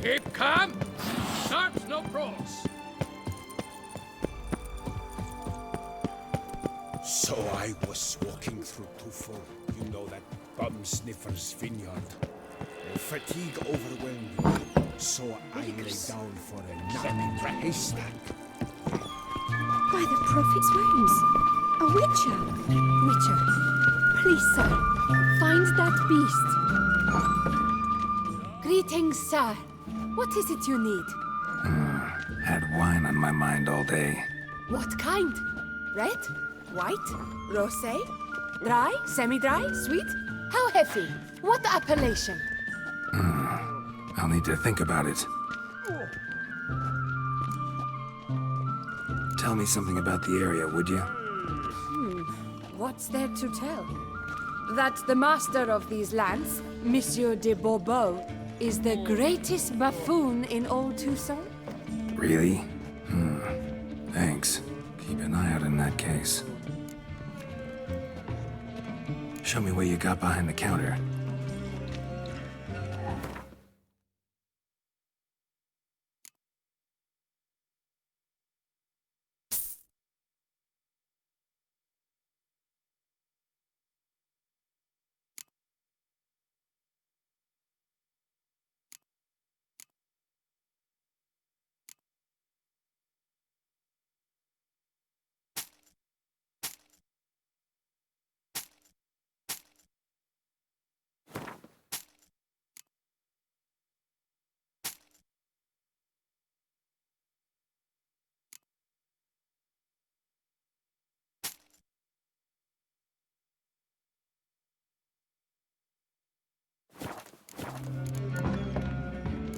Keep calm. Start no pros. So I was walking through Tufo, you know, that bum sniffer's vineyard. Fatigue overwhelmed me, so I lay down for a nap in the haystack. By the prophet's wounds. A witcher. Witcher, please, sir, find that beast. Greetings, sir. What is it you need? Had wine on my mind all day. What kind? Red? White? Rosé? Dry? Semi-dry? Sweet? How heavy? What appellation? I'll need to think about it. Tell me something about the area, would you? What's there to tell? That the master of these lands, Monsieur de Bourbeau, is the greatest buffoon in old Tucson? Really? Thanks. Keep an eye out in that case. Show me what you got behind the counter.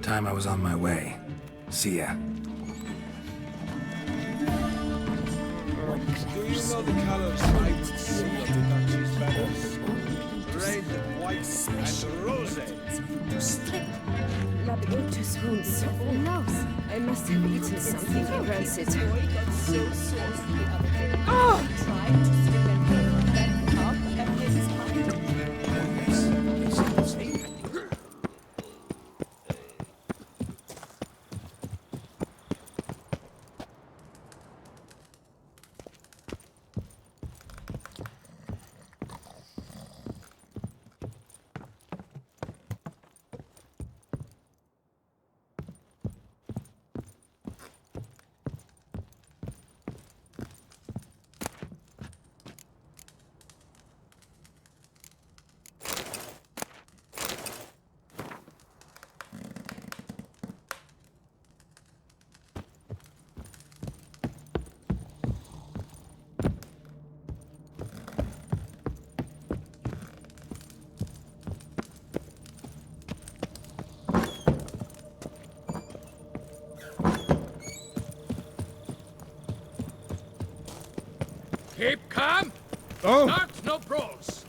Time I was on my way. See ya. Do you know the colors white, silver, Dutchess feathers? Red, white, and rosé. To strip. Labiatus wounds. Oh no, I must have eaten something rancid. Oh! Tried to strip and then up and his mind. Keep calm. Oh. Start no brawls.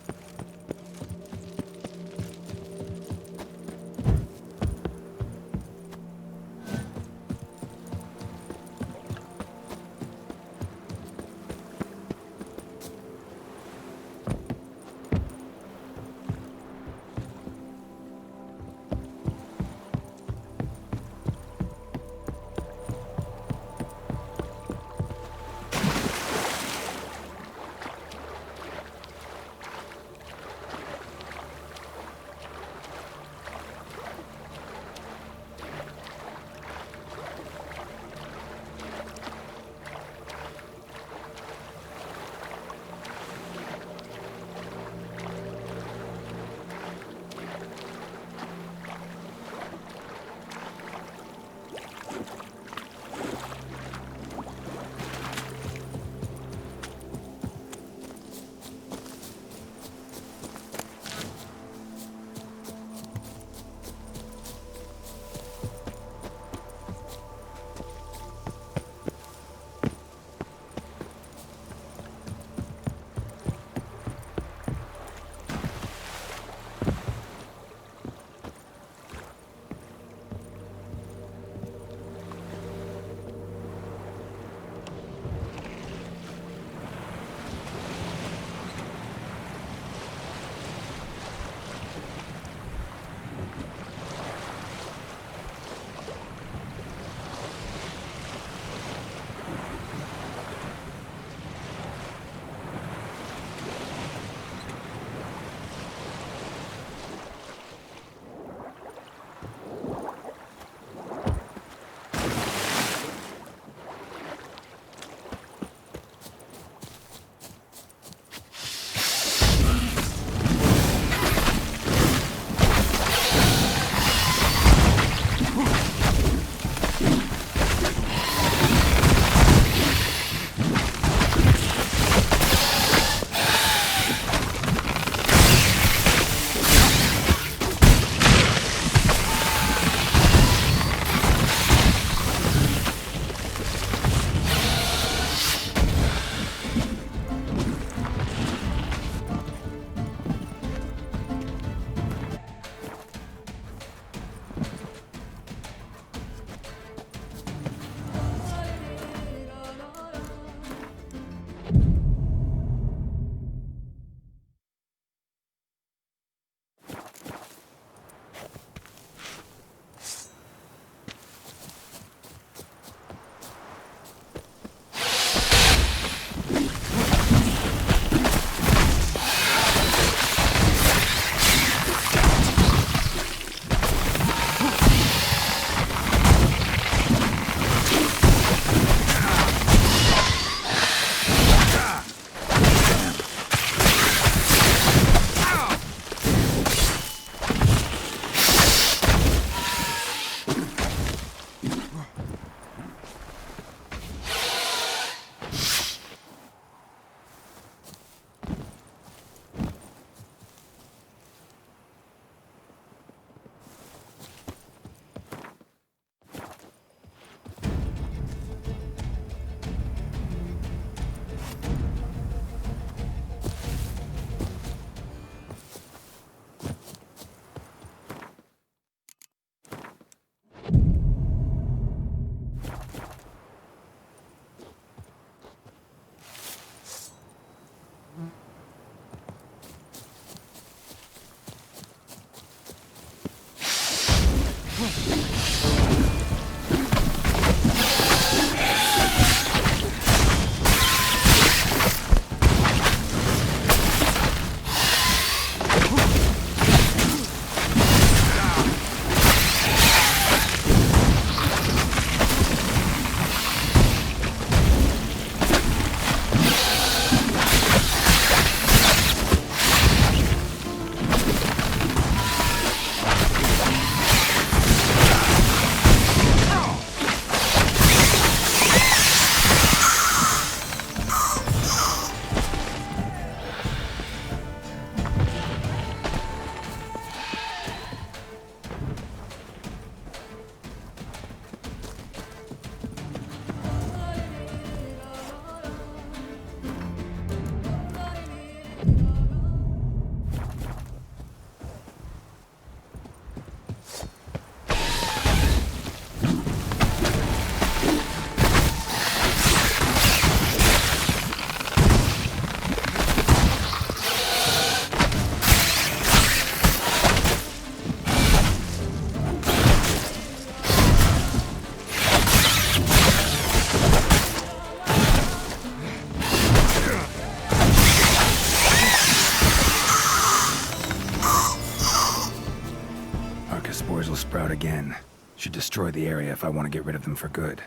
spores will sprout again. Should destroy the area if I want to get rid of them for good.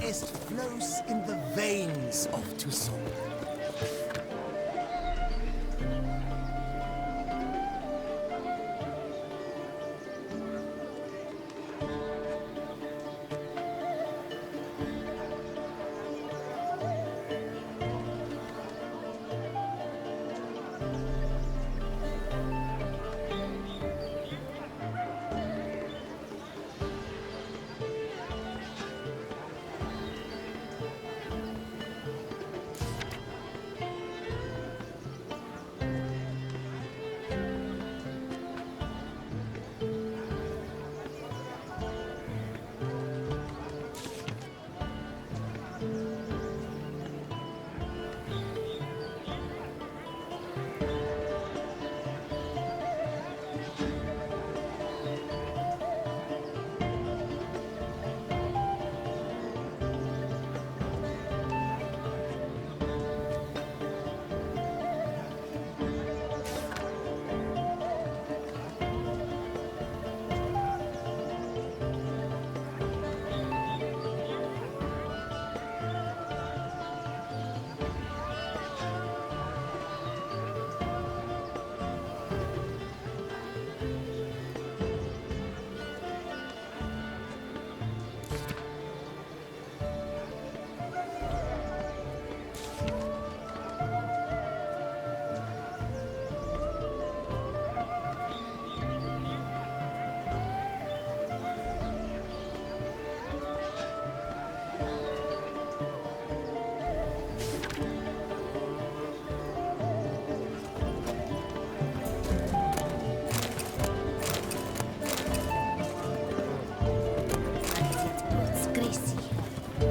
Est flows in the veins of Toussaint.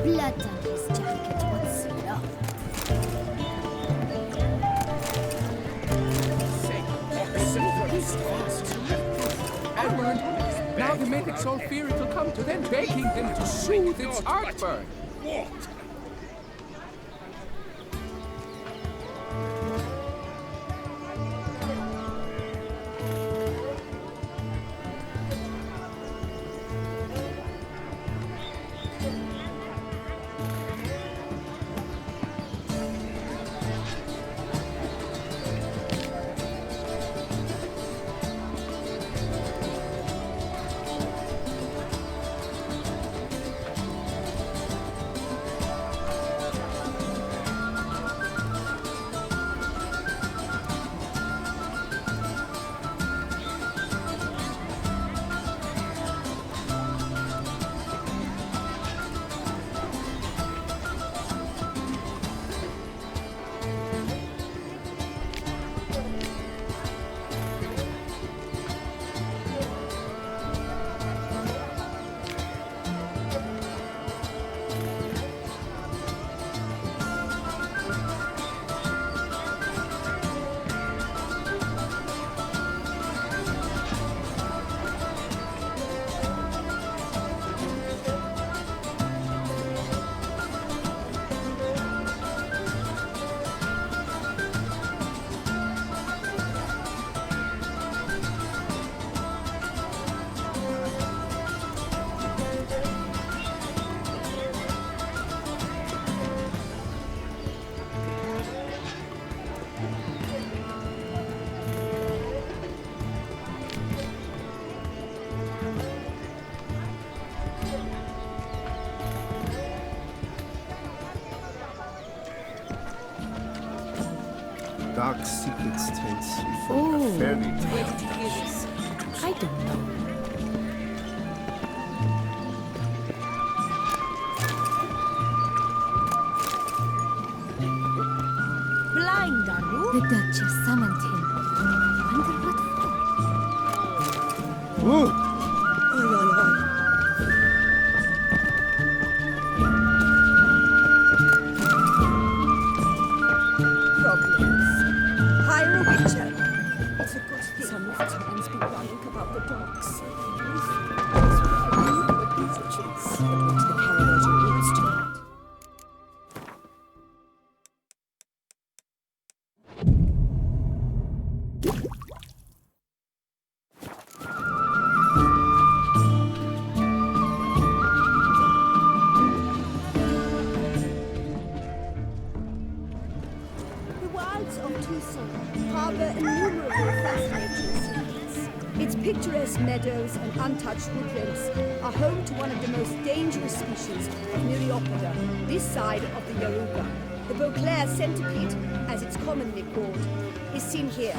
Blood on his jacket, what's love? Now the medics all fear it'll come to them, begging them to soothe its heartburn. What? Dark secret straight from a fairy tale. Where did you hear this? I don't know. Blind, are you? The Duchess summoned him. I wonder what for. Ooh! Aye, aye, aye. Problems. Hire a witcher. It's a good thing. Some of the times be running about the docks. Witches, but went to the Caravaggio woods tonight. The wilds of Tucson harbor innumerable fascinating scenes. Its picturesque meadows and untouched woodlands are home to one of the most dangerous species of Myriapoda, this side of the Yaruga. The Beauclair centipede, as it's commonly called, is seen here,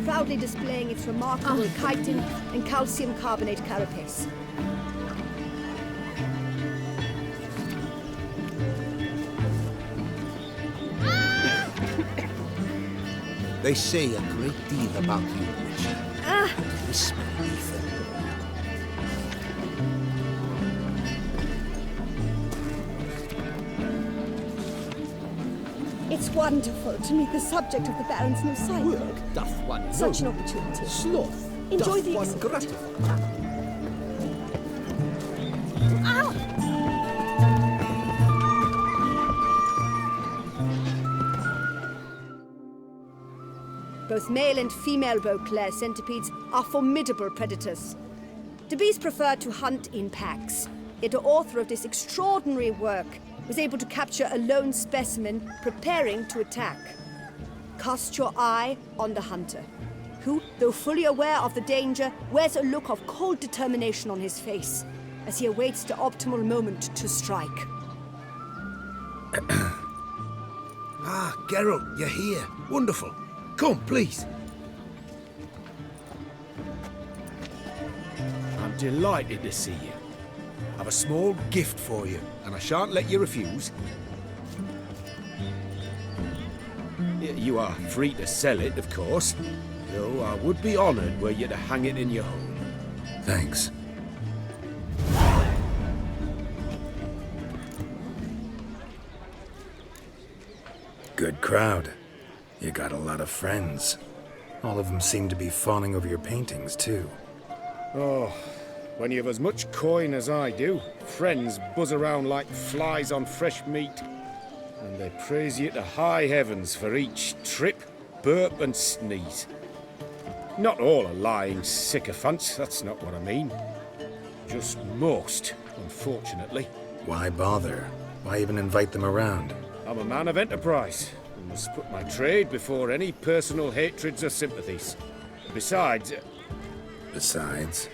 proudly displaying its remarkable chitin and calcium carbonate carapace. They say a great deal about you, Witcher. Whisper, Ethan. It's wonderful to meet the subject of the Baron's new sidebook. Work doth one Such an noble. opportunity. Sloth Enjoy doth the one exhibit. gratify. Both male and female Beauclair centipedes are formidable predators. The bees prefer to hunt in packs, yet the author of this extraordinary work was able to capture a lone specimen preparing to attack. Cast your eye on the hunter, who, though fully aware of the danger, wears a look of cold determination on his face as he awaits the optimal moment to strike. Ah, Geralt, you're here. Wonderful. Come, please. I'm delighted to see you. I've a small gift for you, and I shan't let you refuse. You are free to sell it, of course, though I would be honoured were you to hang it in your home. Thanks. Good crowd. You got a lot of friends. All of them seem to be fawning over your paintings, too. Oh, when you have as much coin as I do, friends buzz around like flies on fresh meat. And they praise you to high heavens for each trip, burp and sneeze. Not all are lying sycophants, that's not what I mean. Just most, unfortunately. Why bother? Why even invite them around? I'm a man of enterprise. I must put my trade before any personal hatreds or sympathies. Besides... Besides?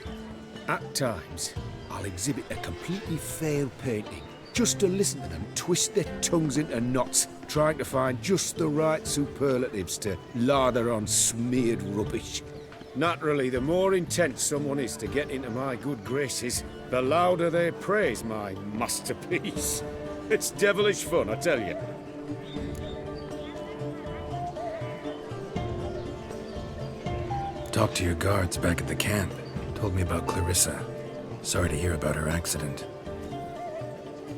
At times, I'll exhibit a completely failed painting, just to listen to them twist their tongues into knots, trying to find just the right superlatives to lather on smeared rubbish. Naturally, the more intent someone is to get into my good graces, the louder they praise my masterpiece. It's devilish fun, I tell you. Talked to your guards back at the camp. Told me about Clarissa. Sorry to hear about her accident.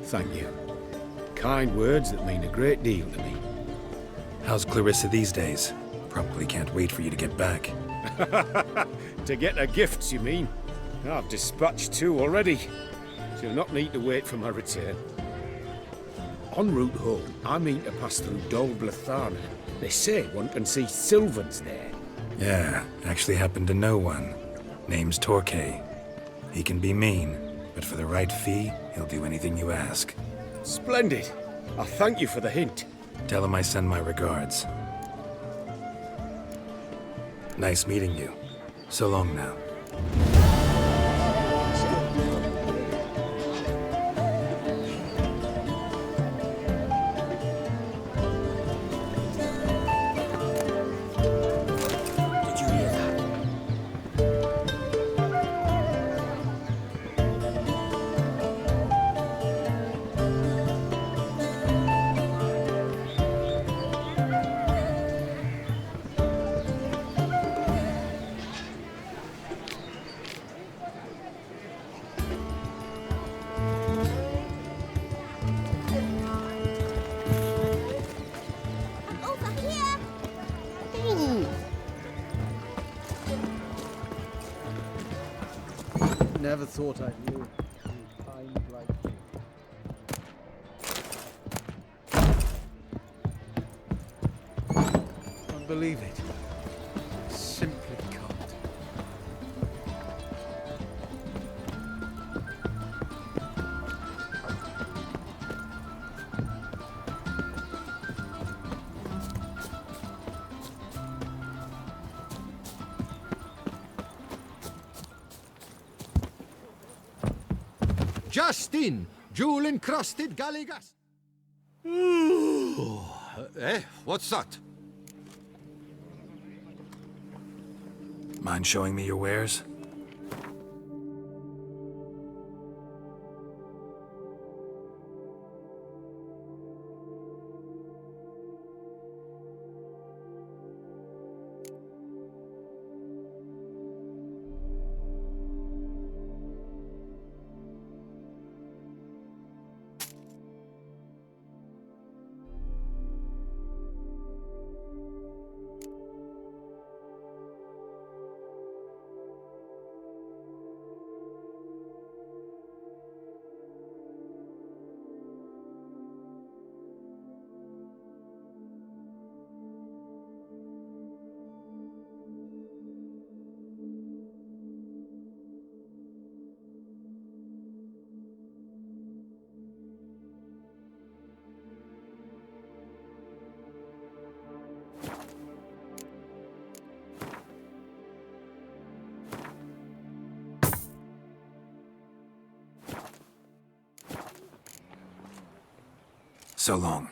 Thank you. Kind words that mean a great deal to me. How's Clarissa these days? Probably can't wait for you to get back. To get her gifts, you mean? I've dispatched 2 already. She'll not need to wait for my return. En route home, I mean to pass through Dol Blathana. They say one can see Sylvans there. Yeah, actually happen to know one. Name's Torquay. He can be mean, but for the right fee, he'll do anything you ask. Splendid. I thank you for the hint. Tell him I send my regards. Nice meeting you. So long now. Did you hear that? Over here! Never thought I'd live in times like this. Can't believe it. Simply can't. Justin, jewel-encrusted galligas. What's that? Mind showing me your wares? So long.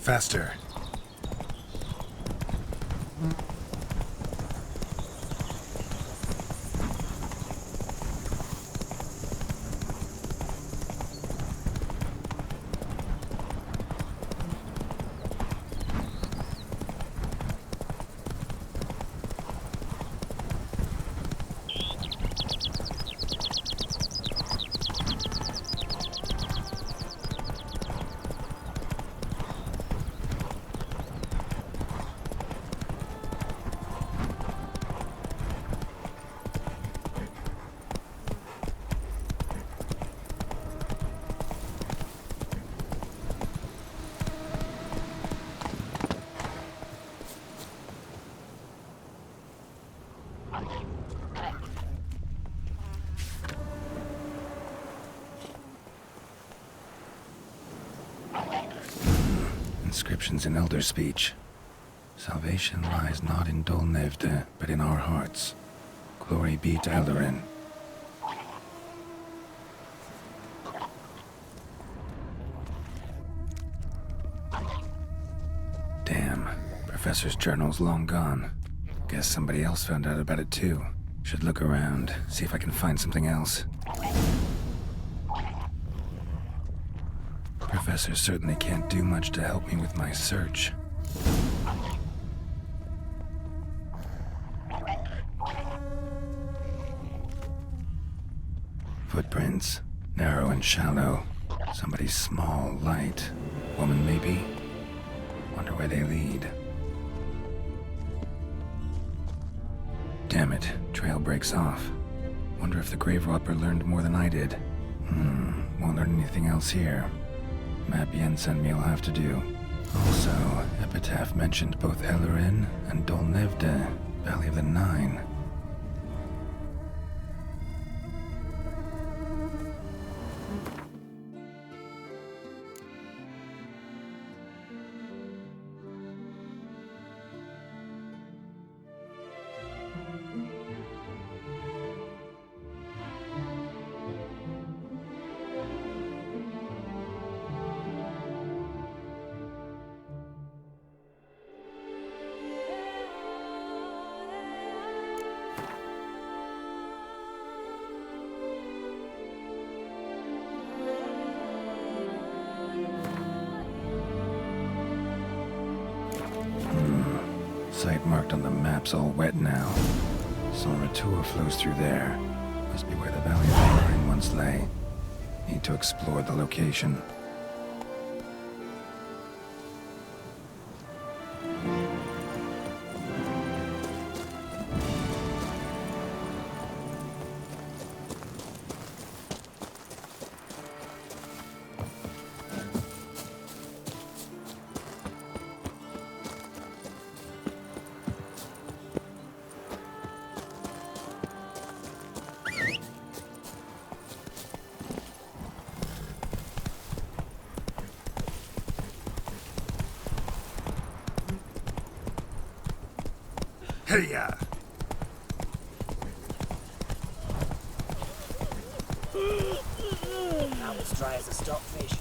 Faster. inscriptions in Elder speech. Salvation lies not in Dolnevde, but in our hearts. Glory be to Eldarin. Damn. Professor's journal's long gone. Guess somebody else found out about it too. Should look around, see if I can find something else. Professor certainly can't do much to help me with my search. Footprints. Narrow and shallow. Somebody small, light. Woman, maybe? Wonder where they lead. Damn it. Trail breaks off. Wonder if the grave robber learned more than I did. Won't learn anything else here. Map Jensen me'll have to do. Also, Epitaph mentioned both Eldarin and Dolnevde, Valley of the Nine. Site marked on the map's all wet now. Solratua flows through there. Must be where the Valley of the Nine once lay. Need to explore the location. Hey-ya! I'm as dry as a stockfish.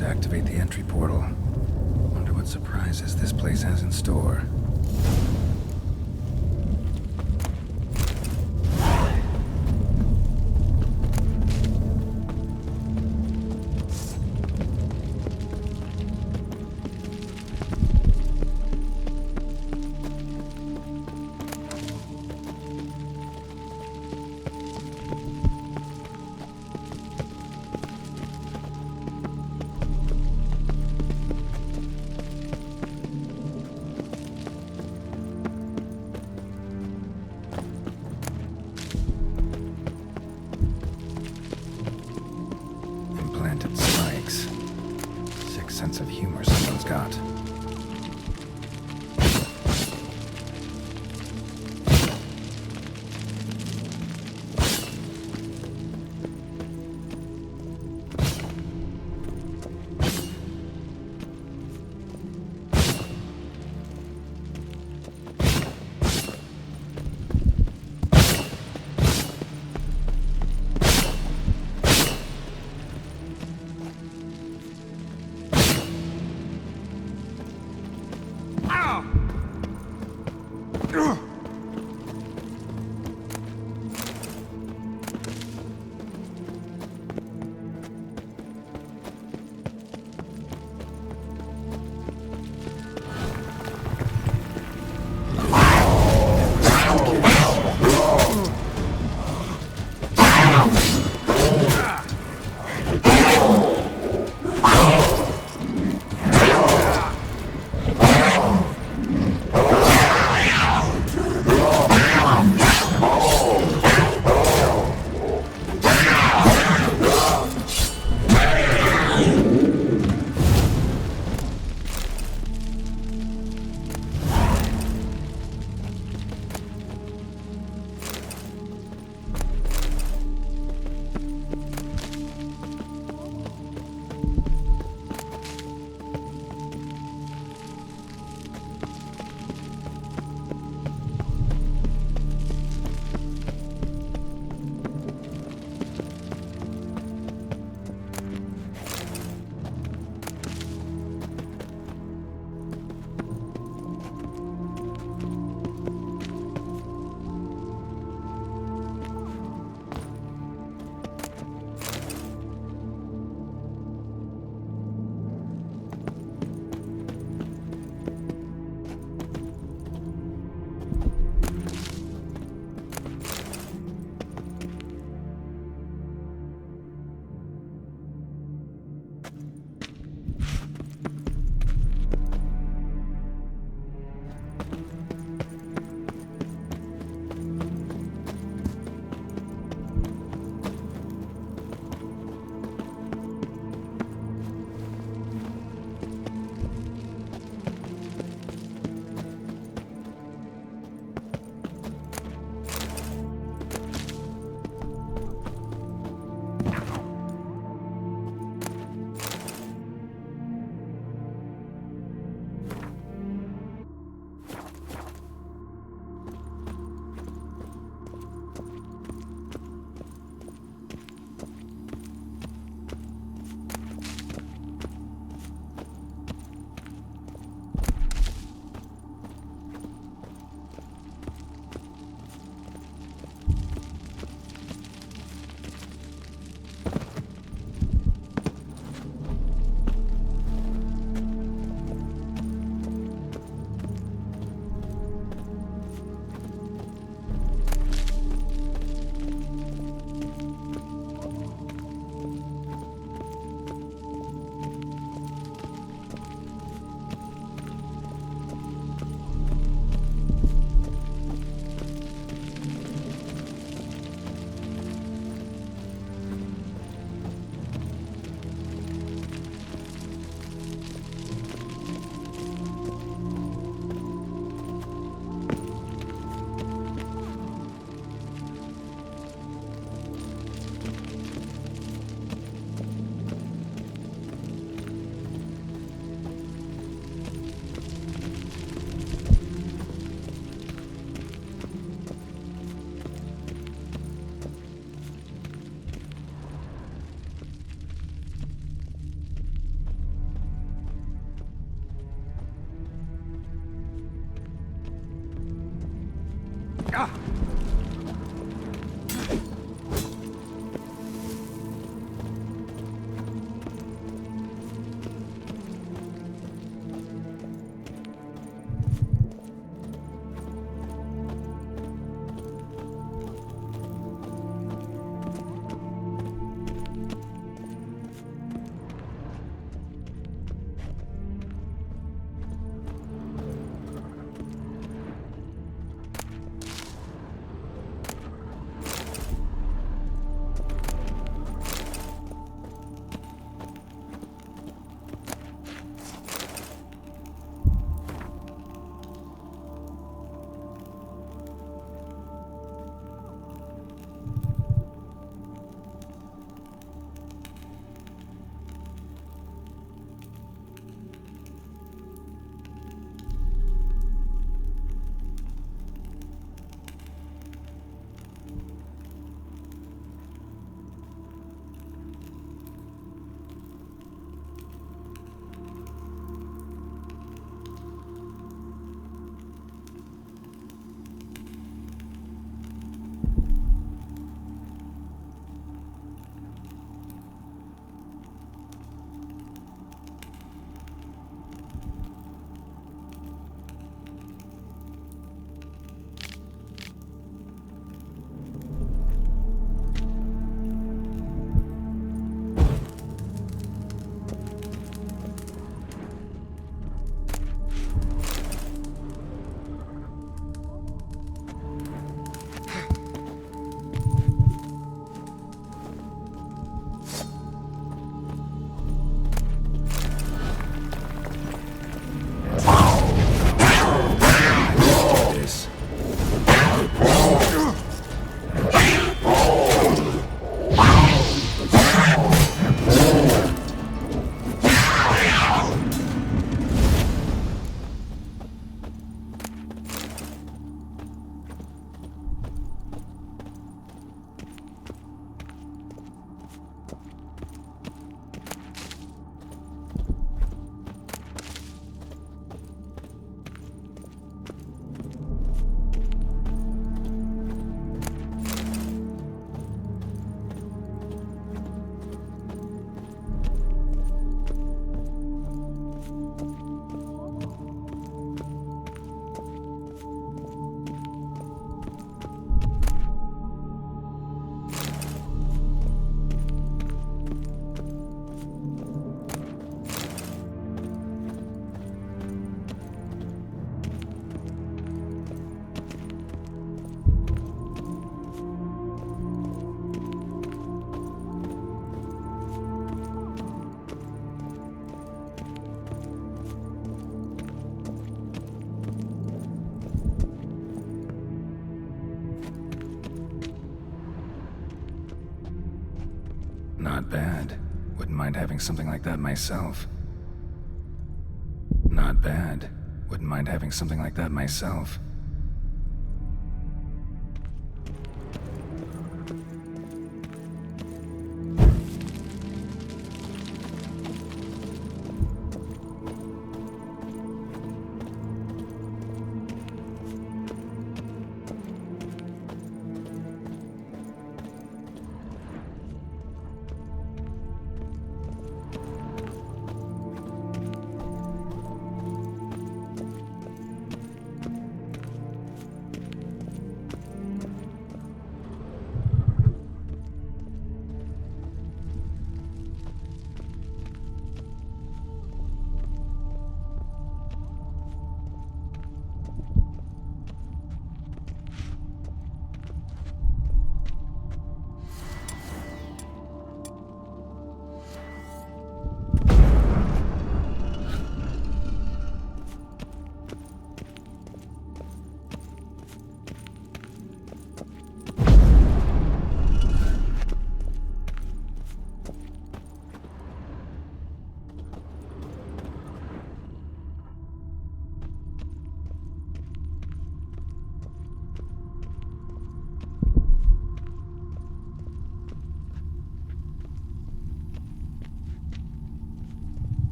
to activate the entry portal. Wonder what surprises this place has in store. Not bad. Wouldn't mind having something like that myself. Not bad. Wouldn't mind having something like that myself.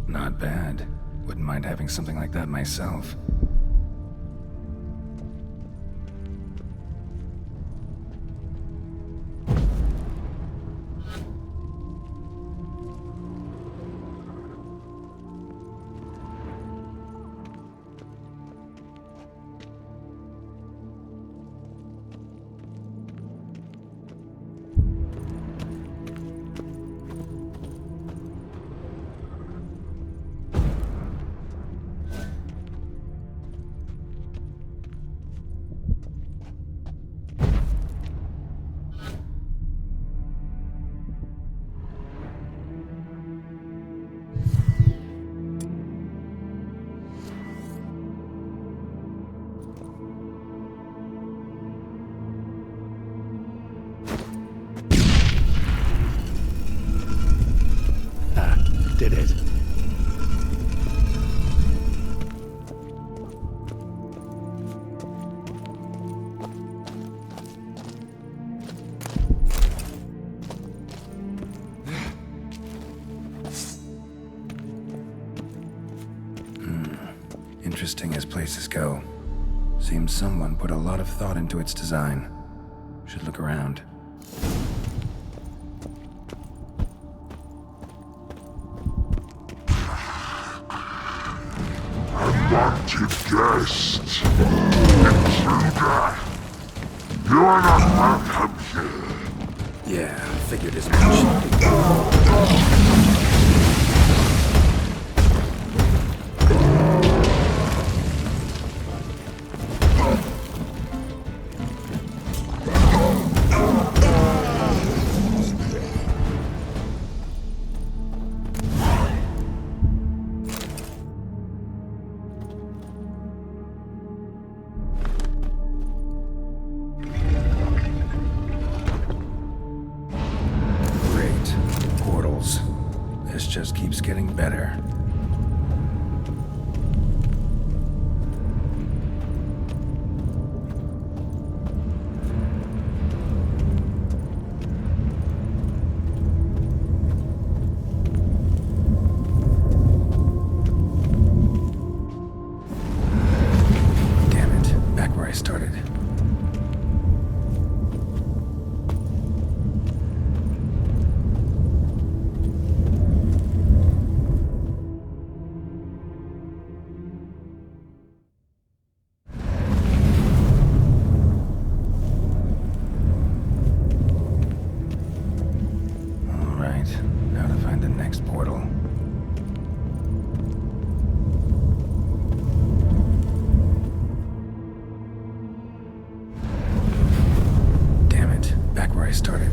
Not bad. Wouldn't mind having something like that myself. Did it. Interesting as places go. Seems someone put a lot of thought into its design. Should look around. Unwanted guest! Intruder! You are not welcome here! Yeah, figured as much. Just keeps getting better. Damn it, back where I started. I started.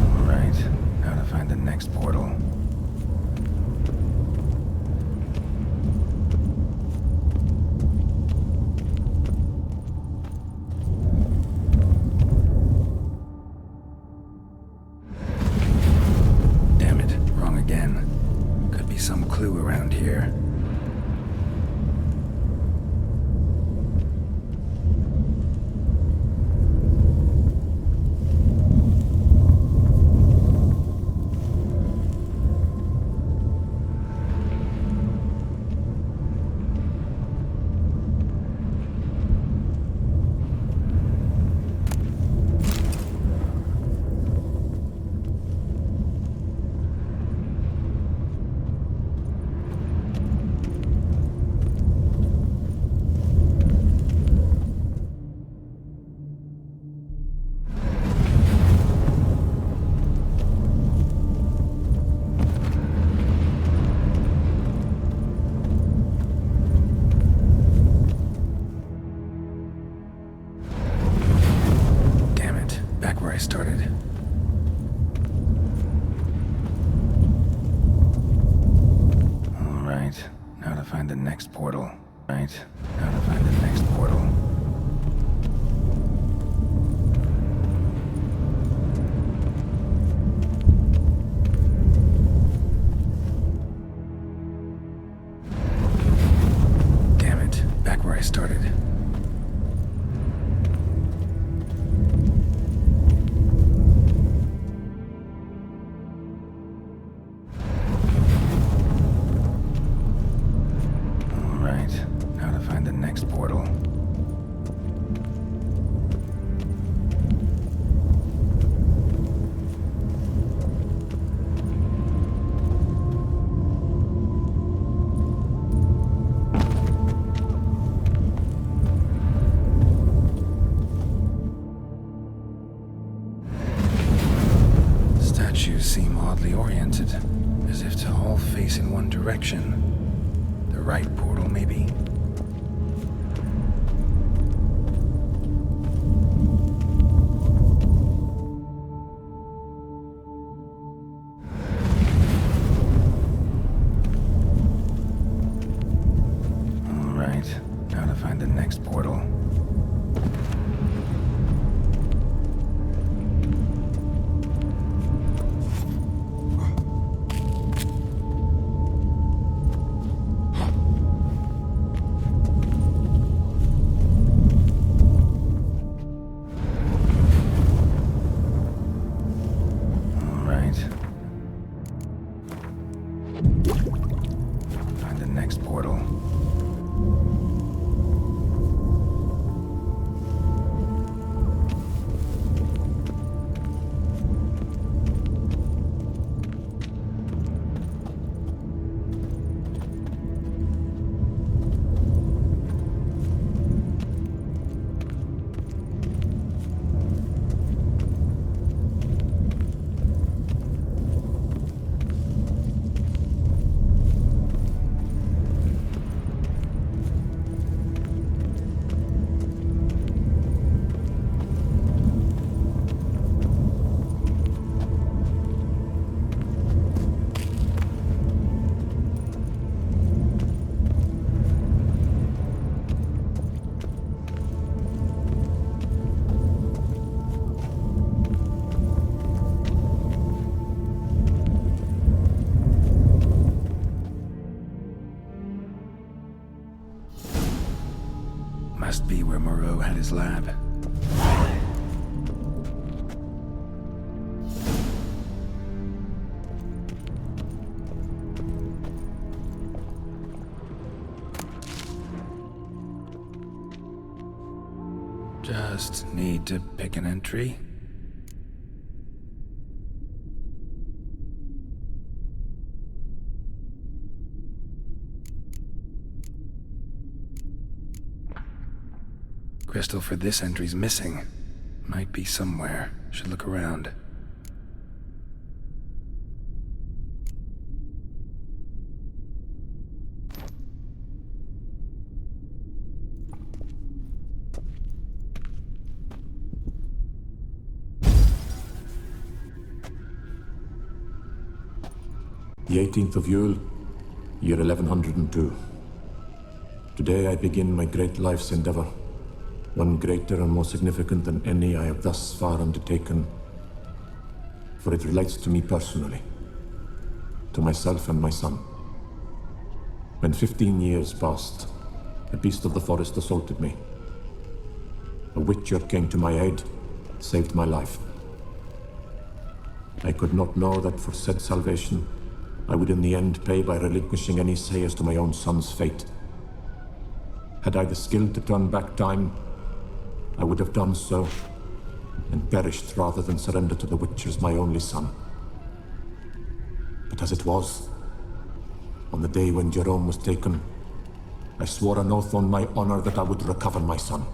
All right, now to find the next portal. Some clue around here. Where I started. All right, now to find the next portal. Right, now to find the next portal. I started. Alright, now to find the next portal. Statues seem oddly oriented, as if to all face in one direction. The right portal, maybe? Alright, now to find the next portal. Find the next portal. Must be where Moreau had his lab. Just need to pick an entry. Crystal for this entry's missing. Might be somewhere. Should look around. The 18th of Yule, year 1102. Today I begin my great life's endeavor. One greater and more significant than any I have thus far undertaken, for it relates to me personally, to myself and my son. When 15 years passed, a beast of the forest assaulted me. A witcher came to my aid, saved my life. I could not know that for said salvation, I would in the end pay by relinquishing any say as to my own son's fate. Had I the skill to turn back time, I would have done so, and perished rather than surrender to the Witchers my only son. But as it was, on the day when Jerome was taken, I swore an oath on my honor that I would recover my son.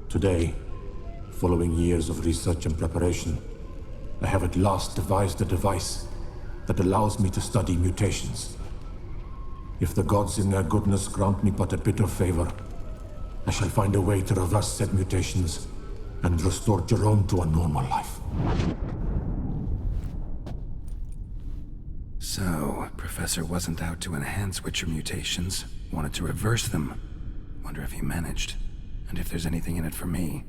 Today, following years of research and preparation, I have at last devised a device that allows me to study mutations. If the gods in their goodness grant me but a bit of favor, I shall find a way to reverse said mutations and restore Jerome to a normal life. So, Professor wasn't out to enhance Witcher mutations, wanted to reverse them. Wonder if he managed, and if there's anything in it for me.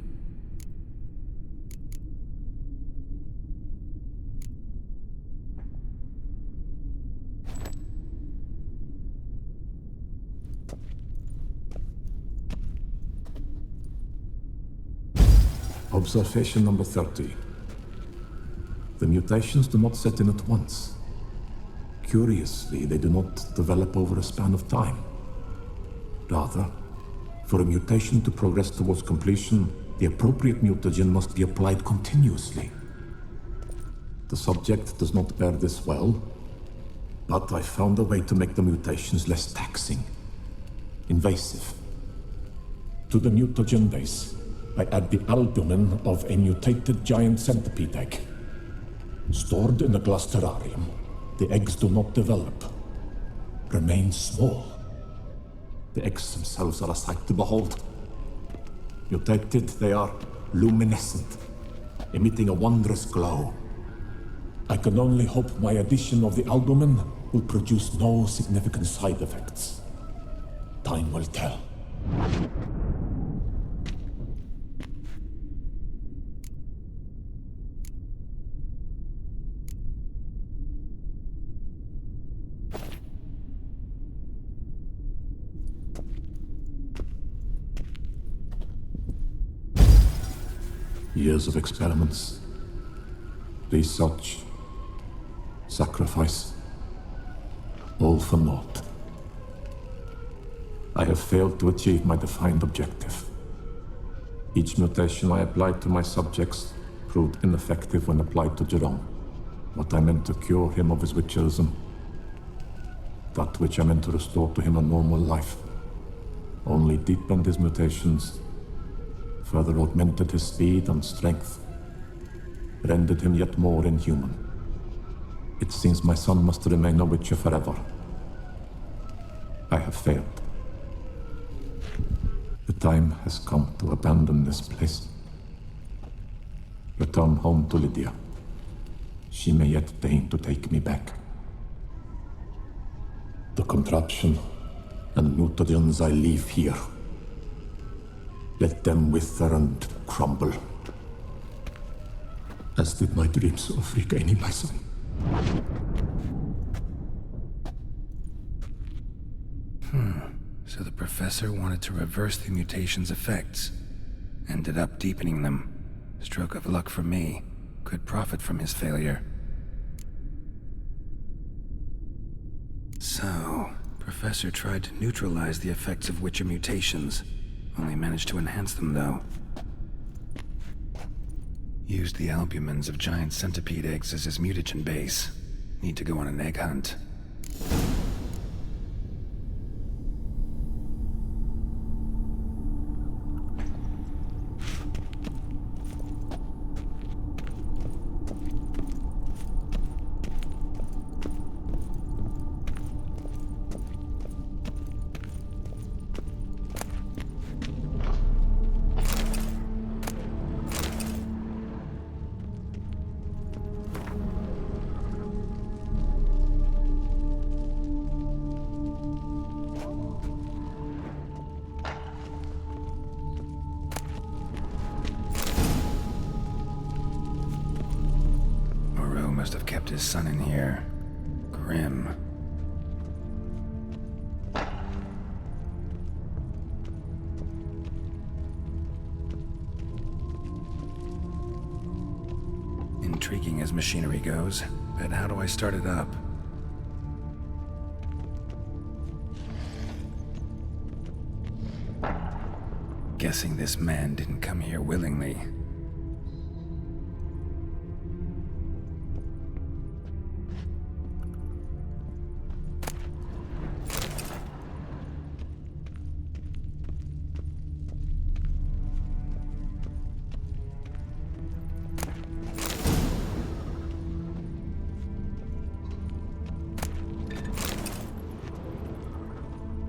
Observation number 30. The mutations do not set in at once. Curiously, they do not develop over a span of time. Rather, for a mutation to progress towards completion, the appropriate mutagen must be applied continuously. The subject does not bear this well, but I found a way to make the mutations less taxing, invasive. To the mutagen base, I add the albumin of a mutated giant centipede egg. Stored in a glass terrarium, the eggs do not develop, remain small. The eggs themselves are a sight to behold. Mutated, they are luminescent, emitting a wondrous glow. I can only hope my addition of the albumin will produce no significant side effects. Time will tell. Years of experiments, research, sacrifice, all for naught. I have failed to achieve my defined objective. Each mutation I applied to my subjects proved ineffective when applied to Jerome. What I meant to cure him of his witcherism, that which I meant to restore to him a normal life, only deepened his mutations, further augmented his speed and strength, rendered him yet more inhuman. It seems my son must remain a witcher forever. I have failed. The time has come to abandon this place. Return home to Lydia. She may yet deign to take me back. The contraption and mutagens I leave here, let them wither and crumble, as did my dreams of regaining my son. So the professor wanted to reverse the mutation's effects. Ended up deepening them. Stroke of luck for me. Could profit from his failure. So, Professor tried to neutralize the effects of witcher mutations. Only managed to enhance them, though. Used the albumins of giant centipede eggs as his mutagen base. Need to go on an egg hunt. Must have kept his son in here. Grim. Intriguing as machinery goes, but how do I start it up? Guessing this man didn't come here willingly.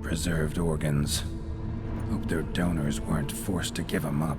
Preserved organs. Hope their donors weren't forced to give them up.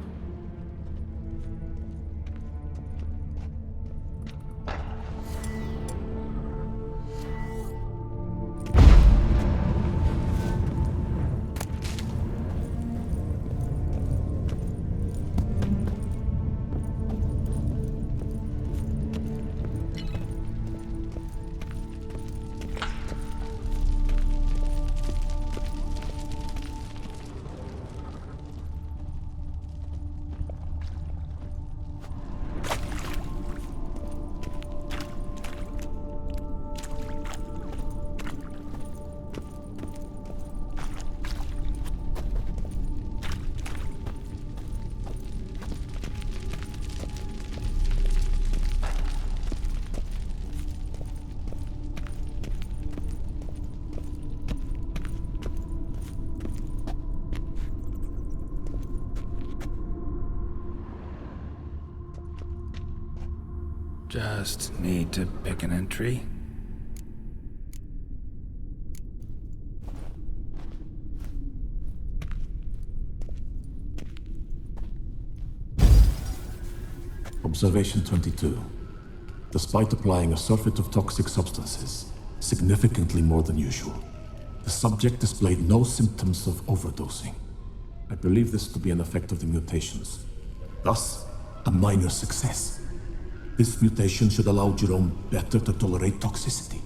Just need to pick an entry. Observation 22. Despite applying a surfeit of toxic substances, significantly more than usual, the subject displayed no symptoms of overdosing. I believe this to be an effect of the mutations. Thus, a minor success. This mutation should allow Jerome better to tolerate toxicity.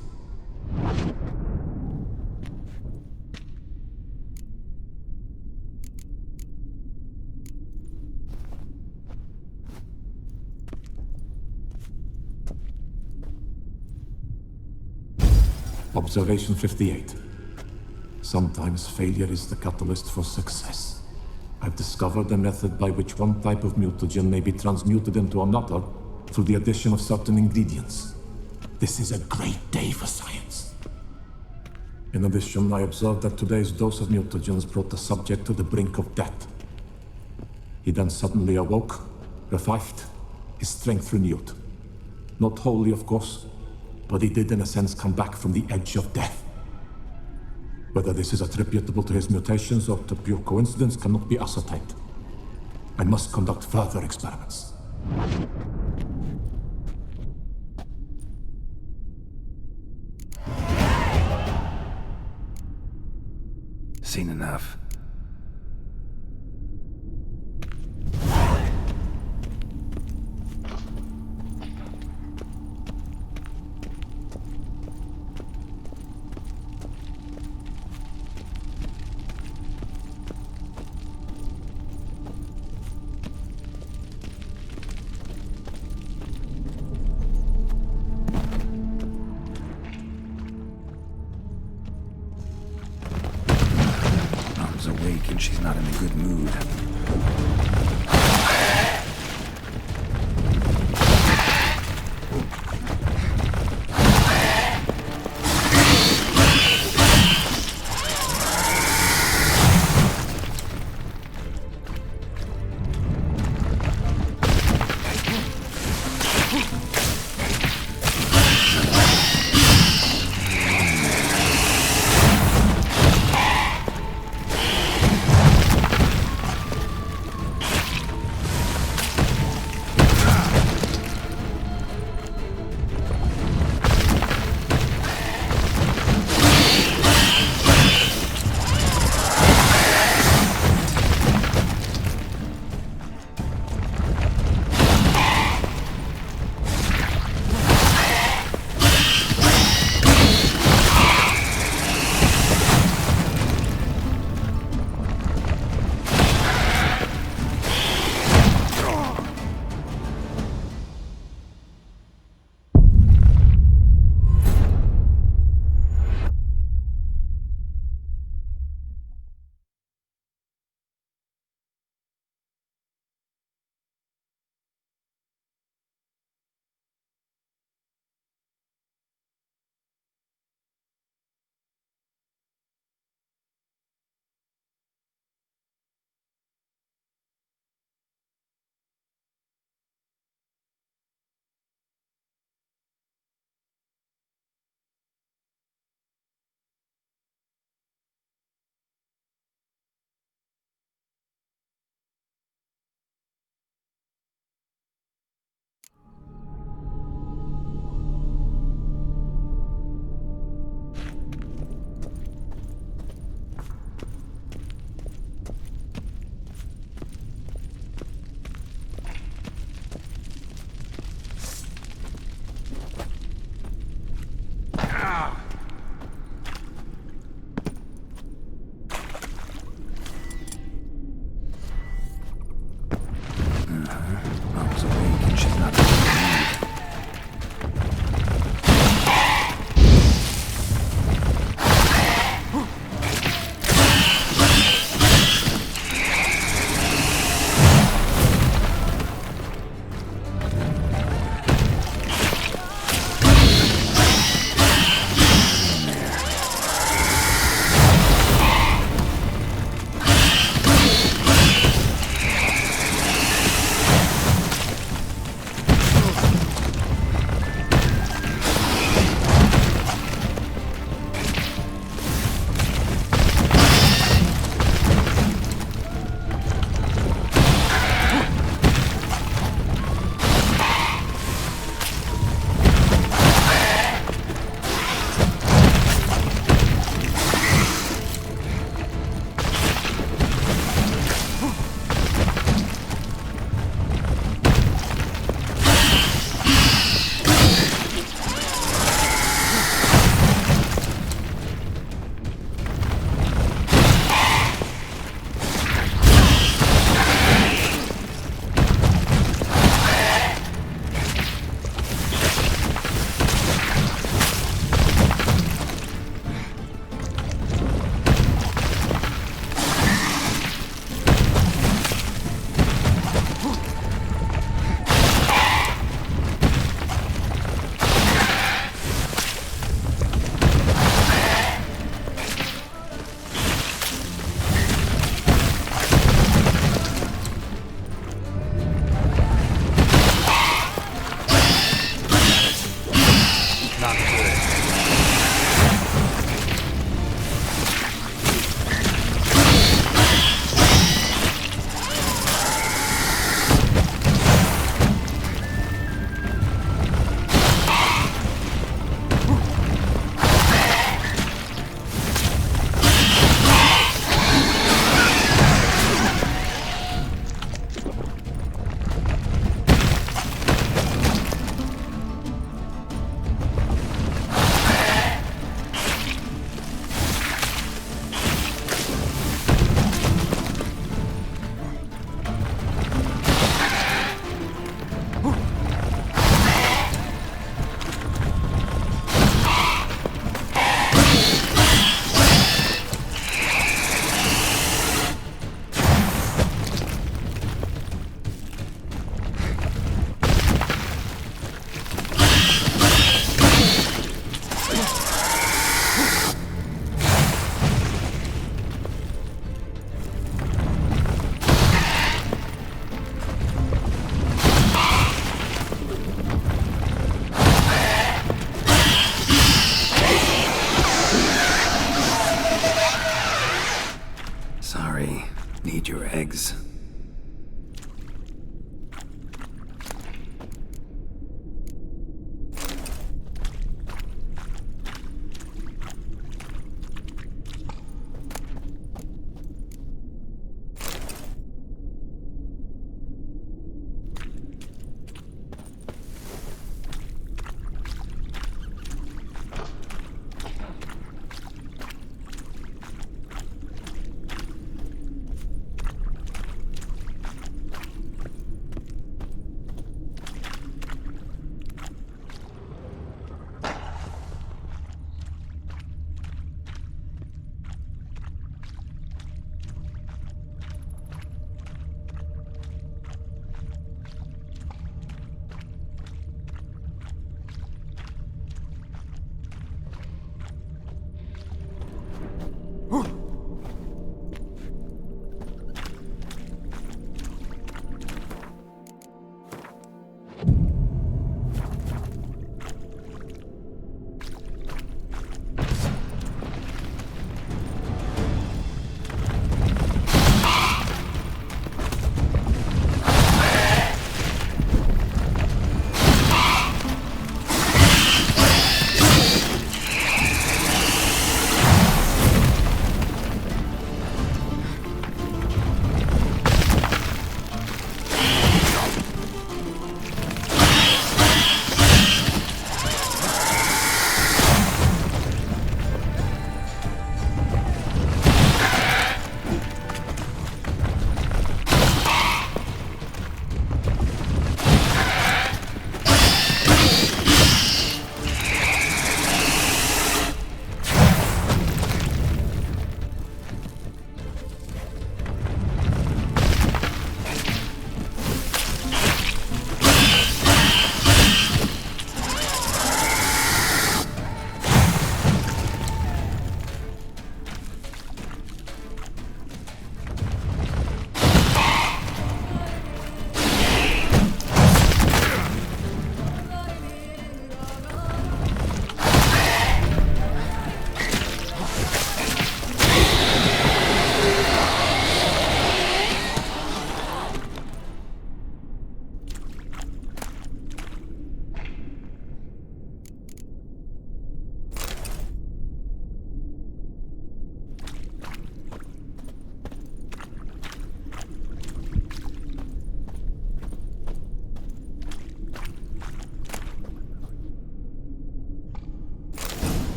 Observation 58. Sometimes failure is the catalyst for success. I've discovered a method by which one type of mutagen may be transmuted into another through the addition of certain ingredients. This is a great day for science. In addition, I observed that today's dose of mutagens brought the subject to the brink of death. He then suddenly awoke, revived, his strength renewed. Not wholly, of course, but he did in a sense come back from the edge of death. Whether this is attributable to his mutations or to pure coincidence cannot be ascertained. I must conduct further experiments. Seen enough. Awake and she's not in a good mood. Need your eggs.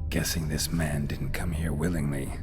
Guessing this man didn't come here willingly.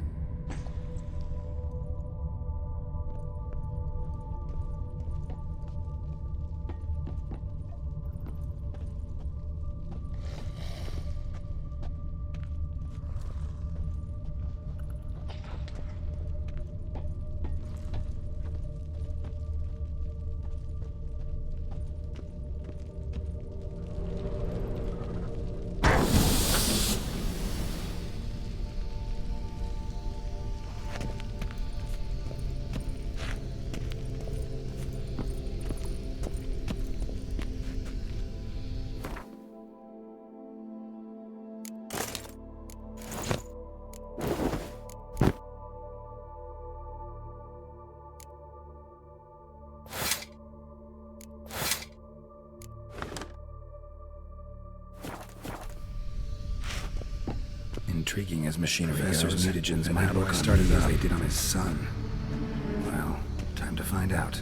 Intriguing as machinery goes, mutagens might work started as they did on his son. Well, time to find out.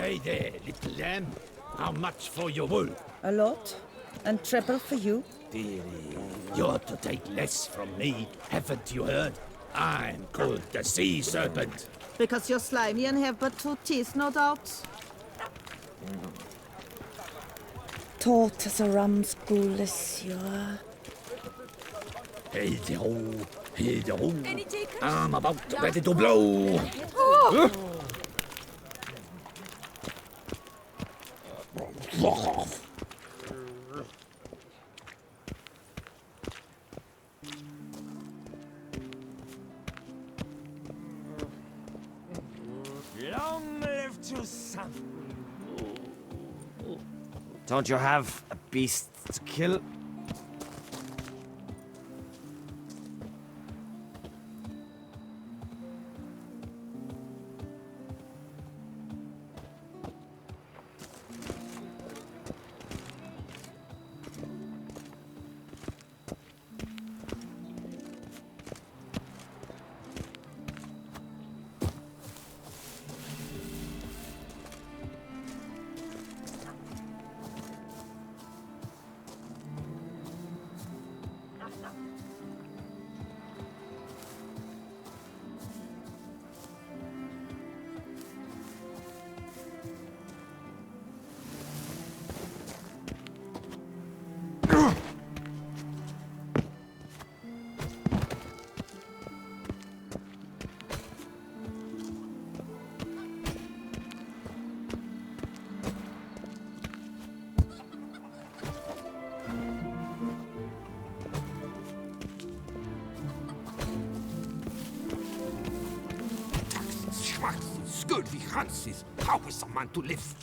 Hey there, little lamb. How much for your wool? A lot. And treble for you. Dearie, you're to take less from me, haven't you heard? I'm called the Sea Serpent. Because you're slimy and have but 2 teeth, no doubt. Taught as a rumschool, you're... Hey ho, hey ho. I'm about ready to blow. Oh! Long live to some. Don't you have a beast to kill? Scurvy Hanses, how is a man to live?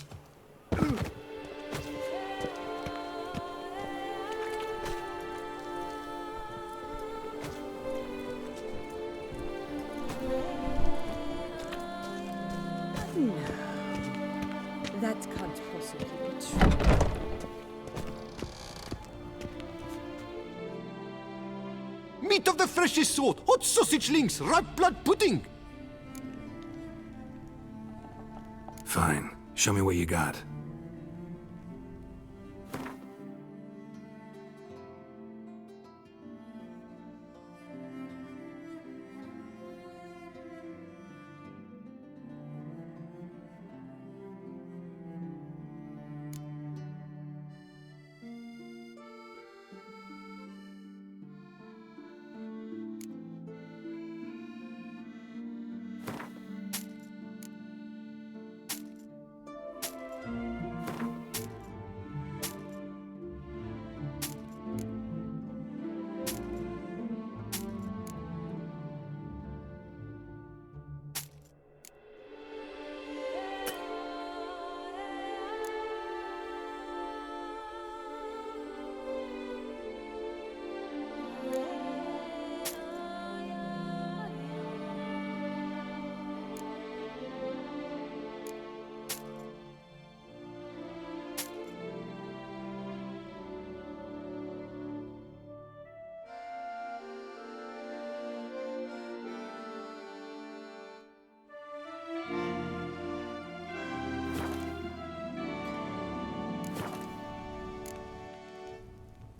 No. That can't possibly be true. Meat of the freshest sort, hot sausage links, ripe blood pudding. Fine. Show me what you got.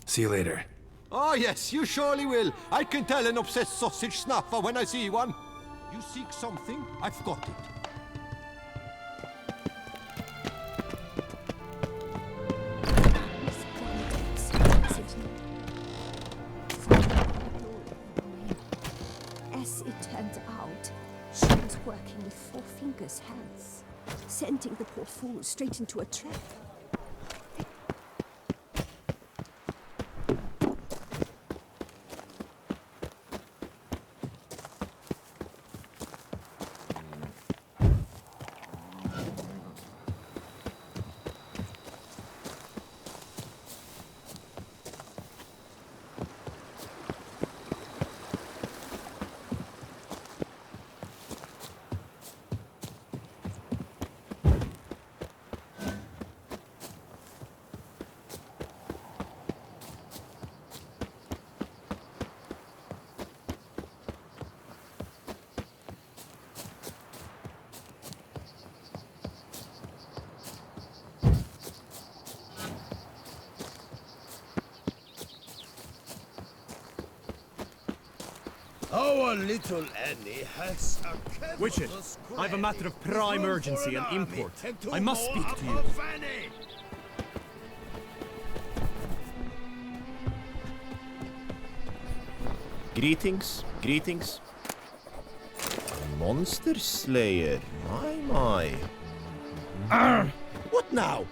See you later. Oh yes, you surely will. I can tell an obsessed sausage snapper when I see one. You seek something? I've got it. As it turned out, she was working with Four Fingers' hands, sending the poor fool straight into a trap. Our little Annie has a Witcher, I have a matter of prime urgency and import. I must speak to you. Greetings, greetings. A monster slayer, my. What now?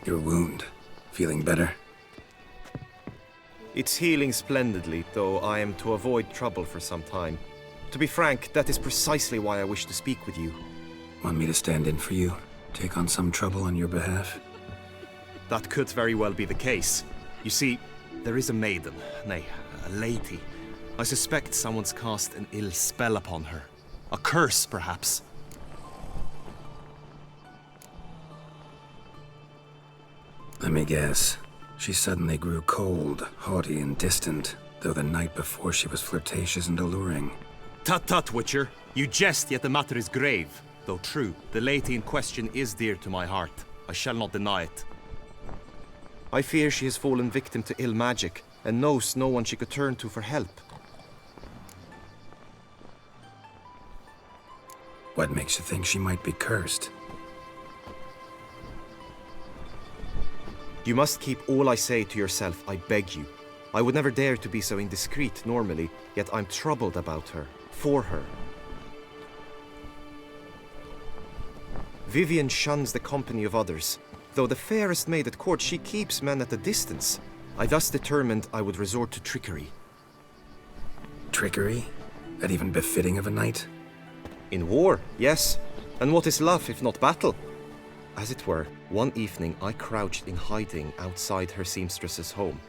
Your wound. Feeling better? It's healing splendidly, though I am to avoid trouble for some time. To be frank, that is precisely why I wish to speak with you. Want me to stand in for you? Take on some trouble on your behalf? That could very well be the case. You see, there is a maiden, nay, a lady. I suspect someone's cast an ill spell upon her. A curse, perhaps. Let me guess. She suddenly grew cold, haughty, and distant, though the night before she was flirtatious and alluring. Tut tut, Witcher. You jest, yet the matter is grave. Though true, the lady in question is dear to my heart. I shall not deny it. I fear she has fallen victim to ill magic, and knows no one she could turn to for help. What makes you think she might be cursed? You must keep all I say to yourself, I beg you. I would never dare to be so indiscreet normally, yet I'm troubled about her, for her. Vivian shuns the company of others. Though the fairest maid at court, she keeps men at a distance. I thus determined I would resort to trickery. Trickery? That even befitting of a knight? In war, yes. And what is love if not battle? As it were, one evening I crouched in hiding outside her seamstress's home.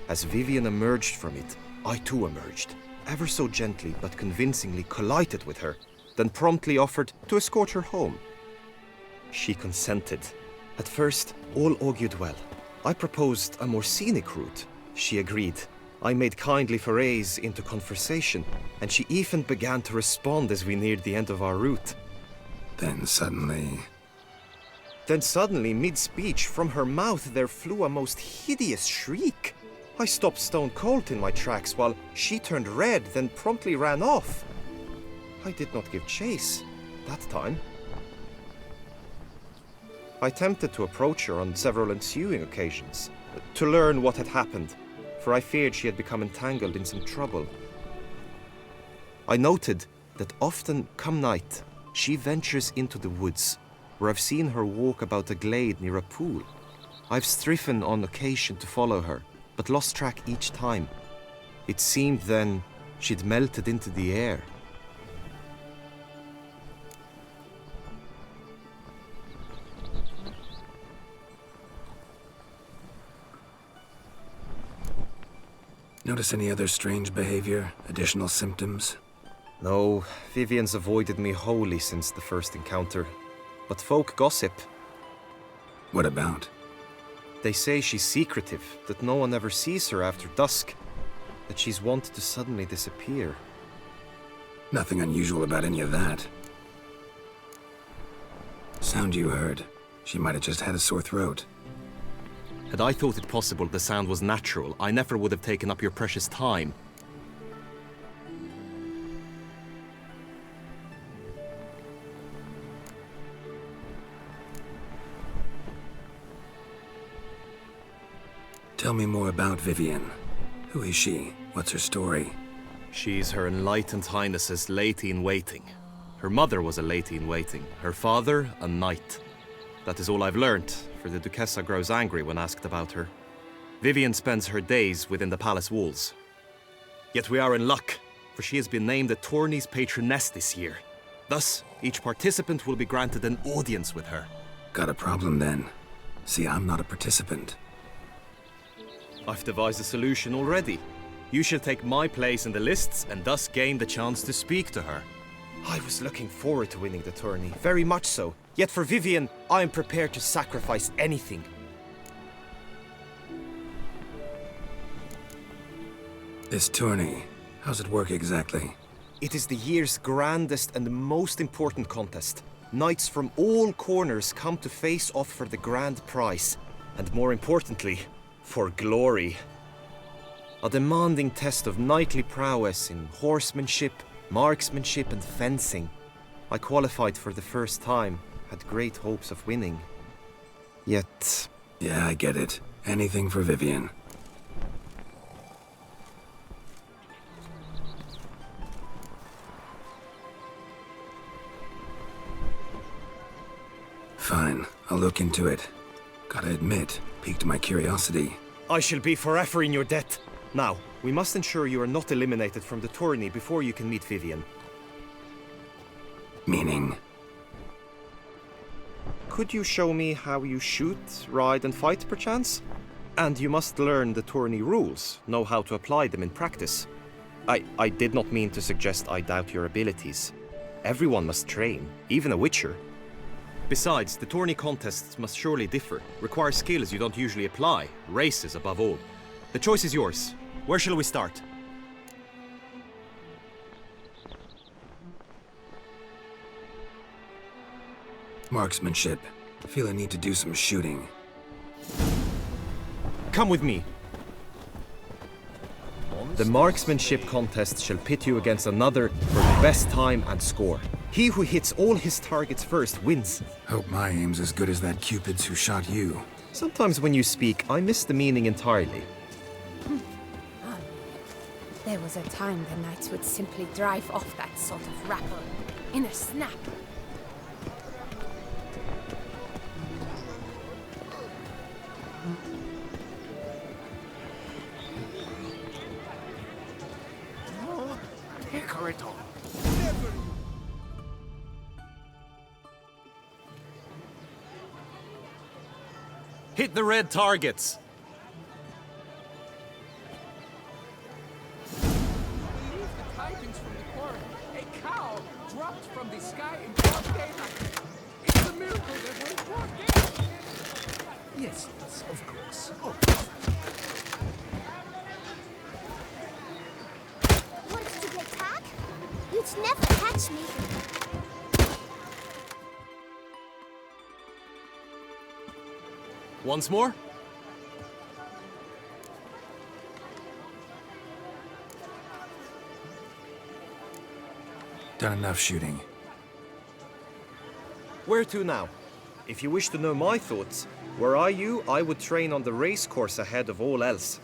As Vivian emerged from it, I too emerged, ever so gently but convincingly collided with her, then promptly offered to escort her home. She consented. At first, all augured well. I proposed a more scenic route. She agreed. I made kindly forays into conversation, and she even began to respond as we neared the end of our route. Then suddenly, mid-speech, from her mouth there flew a most hideous shriek. I stopped stone cold in my tracks while she turned red, then promptly ran off. I did not give chase that time. I attempted to approach her on several ensuing occasions, to learn what had happened, for I feared she had become entangled in some trouble. I noted that often, come night, she ventures into the woods, where I've seen her walk about a glade near a pool. I've striven on occasion to follow her, but lost track each time. It seemed then she'd melted into the air. notice any other strange behavior, additional symptoms? No, Vivian's avoided me wholly since the first encounter. But folk gossip. What about? They say she's secretive, that no one ever sees her after dusk, that she's wont to suddenly disappear. Nothing unusual about any of that. Sound you heard. She might have just had a sore throat. Had I thought it possible the sound was natural, I never would have taken up your precious time. Tell me more about Vivian. Who is she? What's her story? She's Her Enlightened Highness's lady-in-waiting. Her mother was a lady-in-waiting, her father a knight. That is all I've learnt, for the Duchessa grows angry when asked about her. Vivian spends her days within the palace walls. Yet we are in luck, for she has been named the tourney's patroness this year. Thus, each participant will be granted an audience with her. Got a problem then. See, I'm not a participant. I've devised a solution already. You shall take my place in the lists and thus gain the chance to speak to her. I was looking forward to winning the tourney, very much so. Yet for Vivian, I am prepared to sacrifice anything. This tourney, how's it work exactly? It is the year's grandest and most important contest. Knights from all corners come to face off for the grand prize. And more importantly, for glory. A demanding test of knightly prowess in horsemanship, marksmanship and fencing. I qualified for the first time, had great hopes of winning. Yet... Yeah, I get it. Anything for Vivian. Fine, I'll look into it. Gotta admit, piqued my curiosity. I shall be forever in your debt. Now, we must ensure you are not eliminated from the tourney before you can meet Vivian. Meaning? Could you show me how you shoot, ride and fight, perchance? And you must learn the tourney rules, know how to apply them in practice. I did not mean to suggest I doubt your abilities. Everyone must train, even a witcher. Besides, the tourney contests must surely differ, require skills you don't usually apply, races above all. The choice is yours. Where shall we start? Marksmanship. Feel I need to do some shooting. Come with me. The marksmanship contest shall pit you against another for the best time and score. He who hits all his targets first wins. Hope my aim's as good as that Cupid's who shot you. Sometimes when you speak, I miss the meaning entirely. There was a time the knights would simply drive off that sort of rabble in a snap. Hit the red targets! Tidings from the quarry. A cow dropped from the sky in broad daylight. It's a miracle that we brought it. Yes, yes, of course. Oh. Want to get tag? You'd never catch me. Once more? Done enough shooting. Where to now? If you wish to know my thoughts, were I you, I would train on the race course ahead of all else.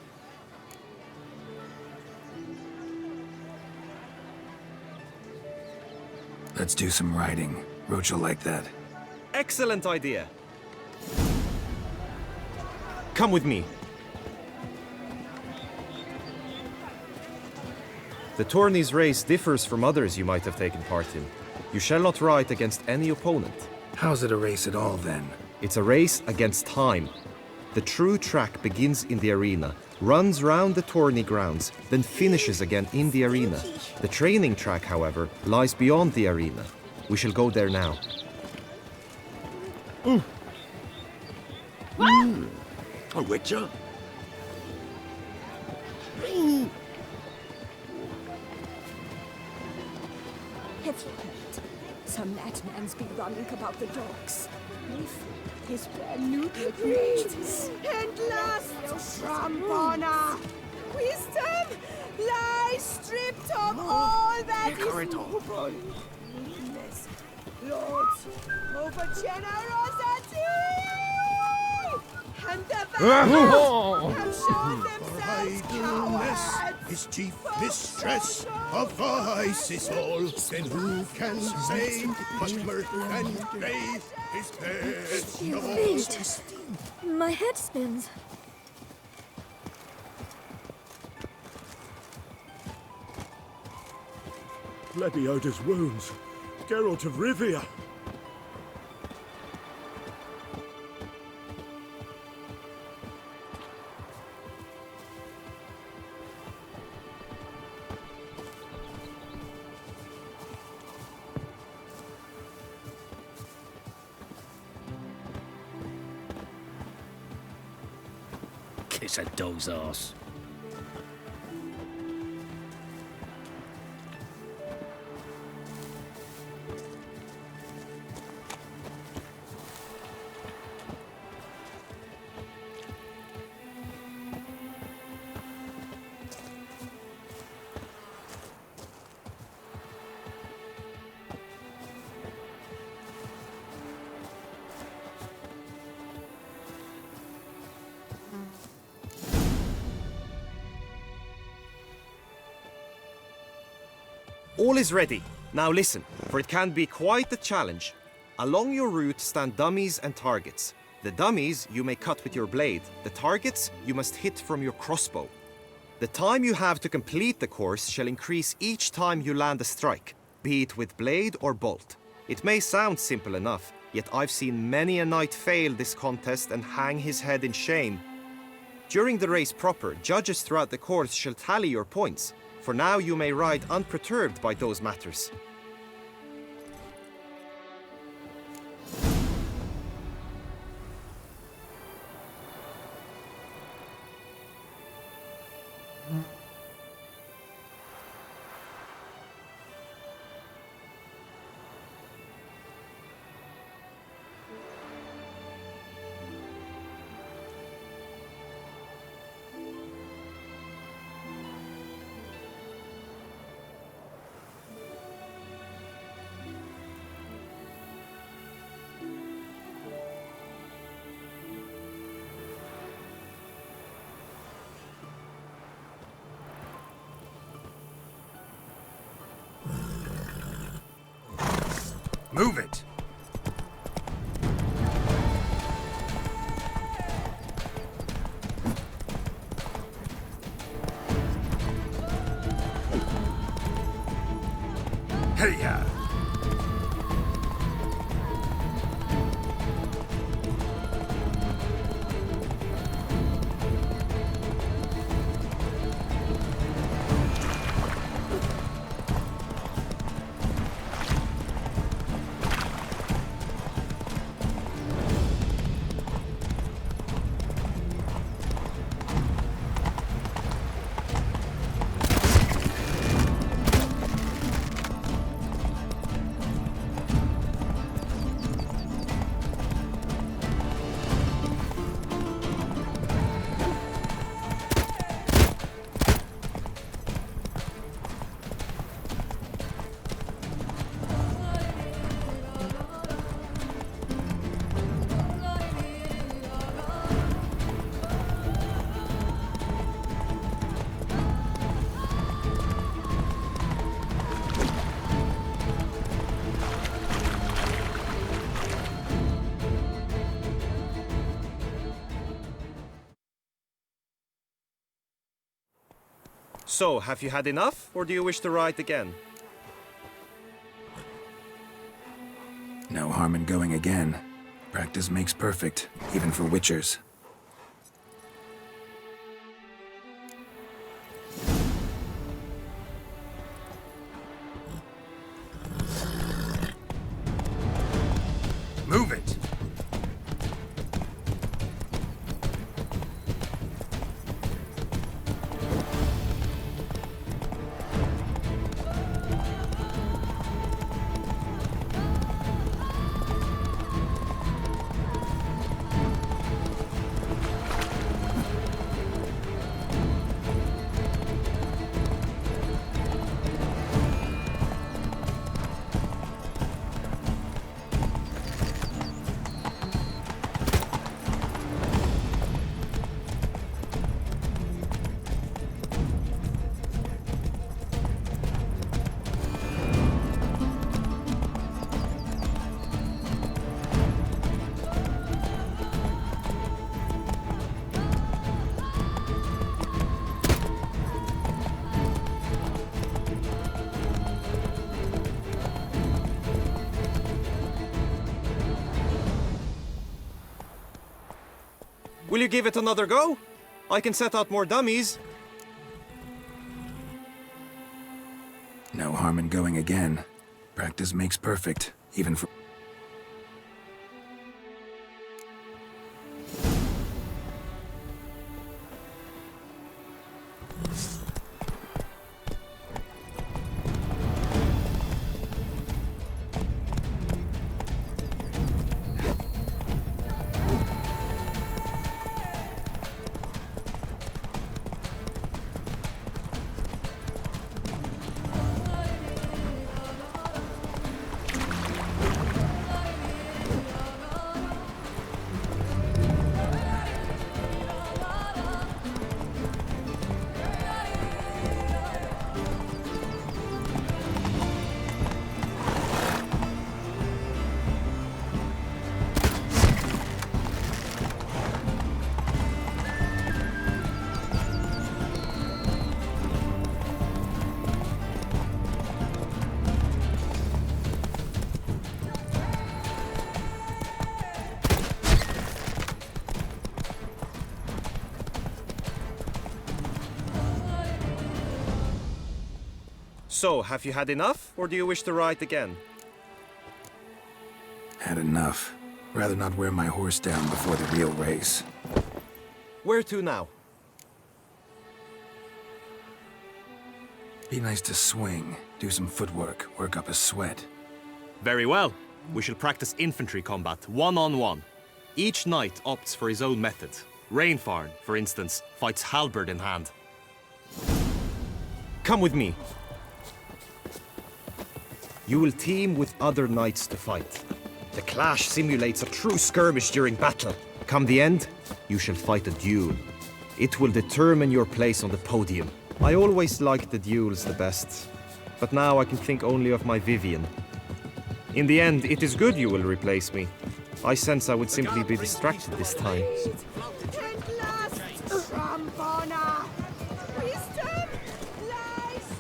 Let's do some riding. Roach will like that. Excellent idea. Come with me. The tourney's race differs from others you might have taken part in. You shall not ride against any opponent. How's it a race at all, then? It's a race against time. The true track begins in the arena, runs round the tourney grounds, then finishes again in the arena. The training track, however, lies beyond the arena. We shall go there now. A witcher? Have you heard? Some madman's been running about the docks with his brand new greed and lust. Trump honor, wisdom lies stripped of all that is noble. Meanness, lords, over generosity, and the valiant have shown themselves cowards. His chief mistress of vice is all. Then who can say but mirth and faith is best of all? Wait, my head spins. Gladiator's wounds. Geralt of Rivia. Kiss a dog's ass. All is ready. Now listen, for it can be quite the challenge. Along your route stand dummies and targets. The dummies you may cut with your blade. The targets you must hit from your crossbow. The time you have to complete the course shall increase each time you land a strike, be it with blade or bolt. It may sound simple enough, yet I've seen many a knight fail this contest and hang his head in shame. During the race proper, judges throughout the course shall tally your points. For now you may ride unperturbed by those matters. Move it! Hey-ya! So, have you had enough, or do you wish to ride again? No harm in going again. Practice makes perfect, even for witchers. Move it! Will you give it another go? I can set out more dummies. No harm in going again. Practice makes perfect, even for... So, have you had enough, or do you wish to ride again? Had enough. Rather not wear my horse down before the real race. Where to now? Be nice to swing, do some footwork, work up a sweat. Very well. We shall practice infantry combat, one-on-one. Each knight opts for his own method. Rainfarn, for instance, fights halberd in hand. Come with me. You will team with other knights to fight. The clash simulates a true skirmish during battle. Come the end, you shall fight a duel. It will determine your place on the podium. I always liked the duels the best, but now I can think only of my Vivian. In the end, it is good you will replace me. I sense I would simply be distracted this time.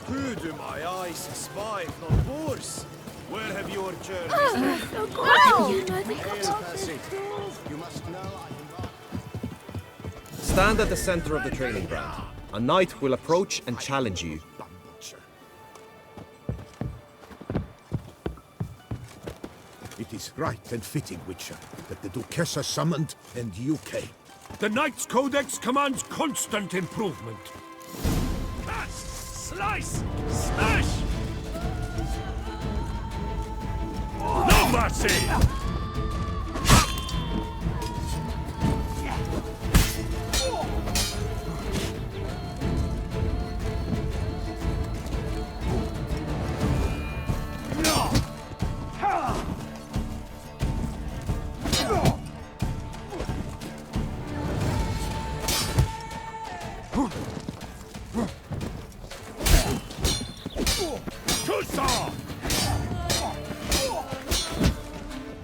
Who do my eyes spy if not yours? Where have your journeys You must know Stand at the center of the training ground. A knight will approach and challenge you. It is right and fitting, Witcher, that the Duchessa summoned and you came. The Knight's Codex commands constant improvement. Cut! Slice! Smash! No mercy!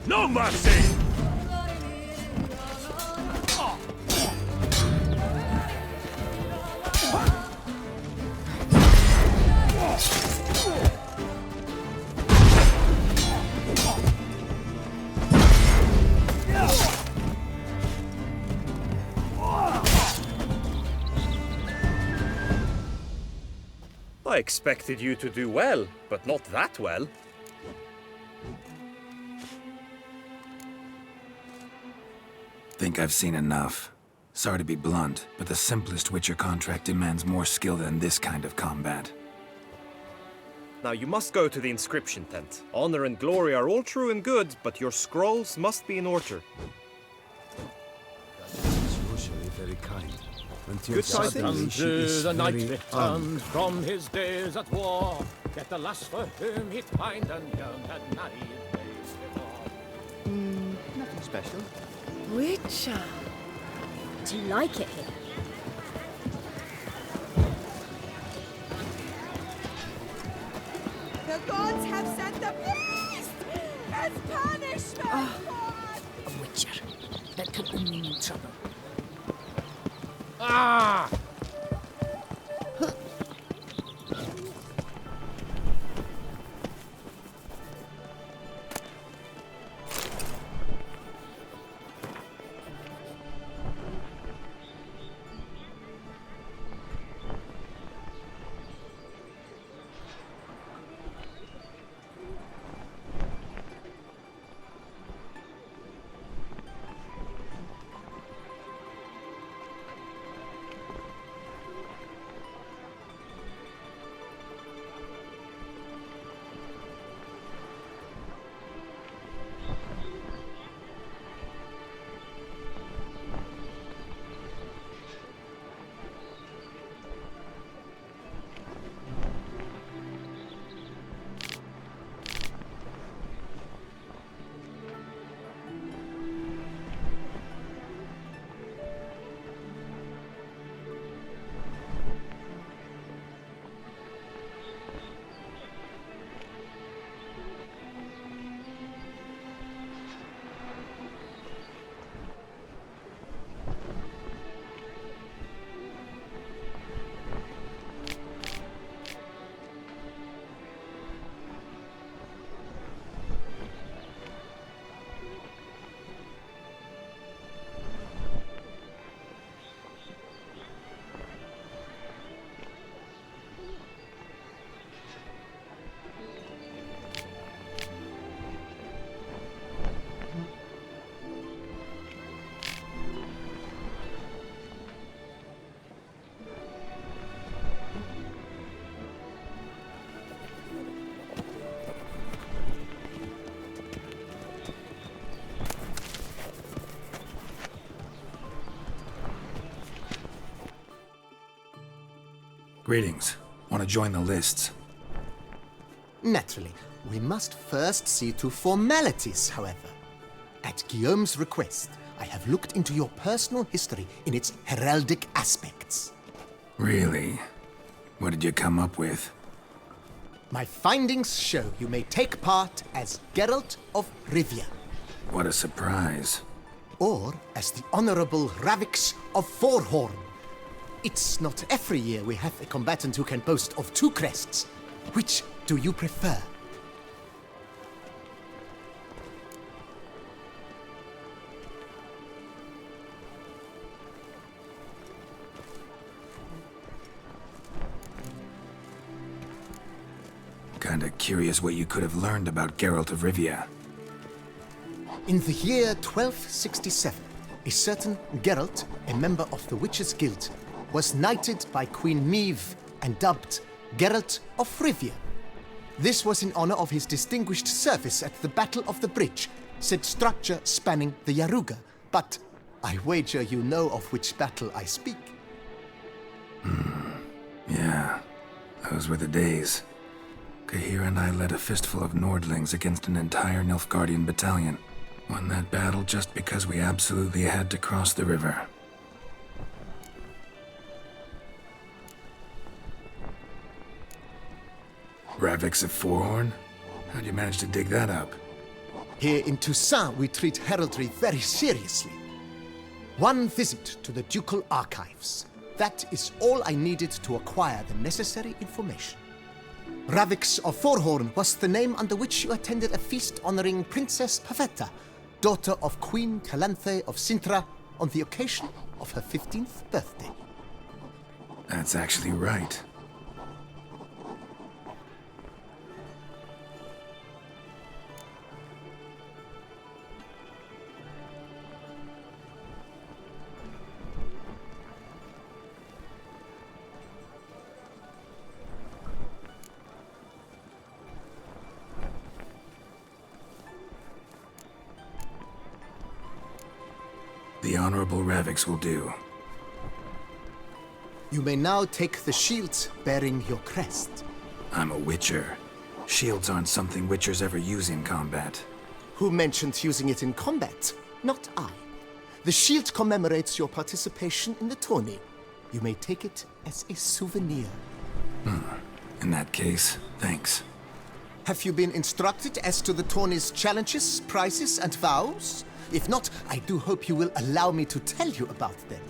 No mercy! I expected you to do well, but not that well. Think I've seen enough. Sorry to be blunt, but the simplest Witcher contract demands more skill than this kind of combat. Now you must go to the inscription tent. Honor and glory are all true and good, but your scrolls must be in order. She's usually very kind. Until Good suddenly she is the knight very returned from his days at war. Get the lass for whom he'd pined and young had married days before. Nothing special. Witcher. Do you like it here? The gods have sent the beast as punishment! A witcher. That can only mean trouble. Ah! Greetings. Want to join the lists? Naturally, we must first see to formalities, however. At Guillaume's request, I have looked into your personal history in its heraldic aspects. Really? What did you come up with? My findings show you may take part as Geralt of Rivia. What a surprise. Or as the Honorable Ravix of Forhorn. It's not every year we have a combatant who can boast of 2 crests. Which do you prefer? Kinda curious what you could have learned about Geralt of Rivia. In the year 1267, a certain Geralt, a member of the Witches' Guild, was knighted by Queen Meve and dubbed Geralt of Rivia. This was in honor of his distinguished service at the Battle of the Bridge, said structure spanning the Yaruga. But I wager you know of which battle I speak. Yeah, those were the days. Caírem and I led a fistful of Nordlings against an entire Nilfgaardian battalion. Won that battle just because we absolutely had to cross the river. Ravix of Forhorn? How'd you manage to dig that up? Here in Toussaint, we treat heraldry very seriously. One visit to the ducal archives. That is all I needed to acquire the necessary information. Ravix of Forhorn was the name under which you attended a feast honoring Princess Pavetta, daughter of Queen Calanthe of Sintra, on the occasion of her 15th birthday. That's actually right. The Honorable Ravix will do. You may now take the shield bearing your crest. I'm a Witcher. Shields aren't something Witchers ever use in combat. Who mentioned using it in combat? Not I. The shield commemorates your participation in the tourney. You may take it as a souvenir. In that case, thanks. Have you been instructed as to the tourney's challenges, prizes, and vows? If not, I do hope you will allow me to tell you about them.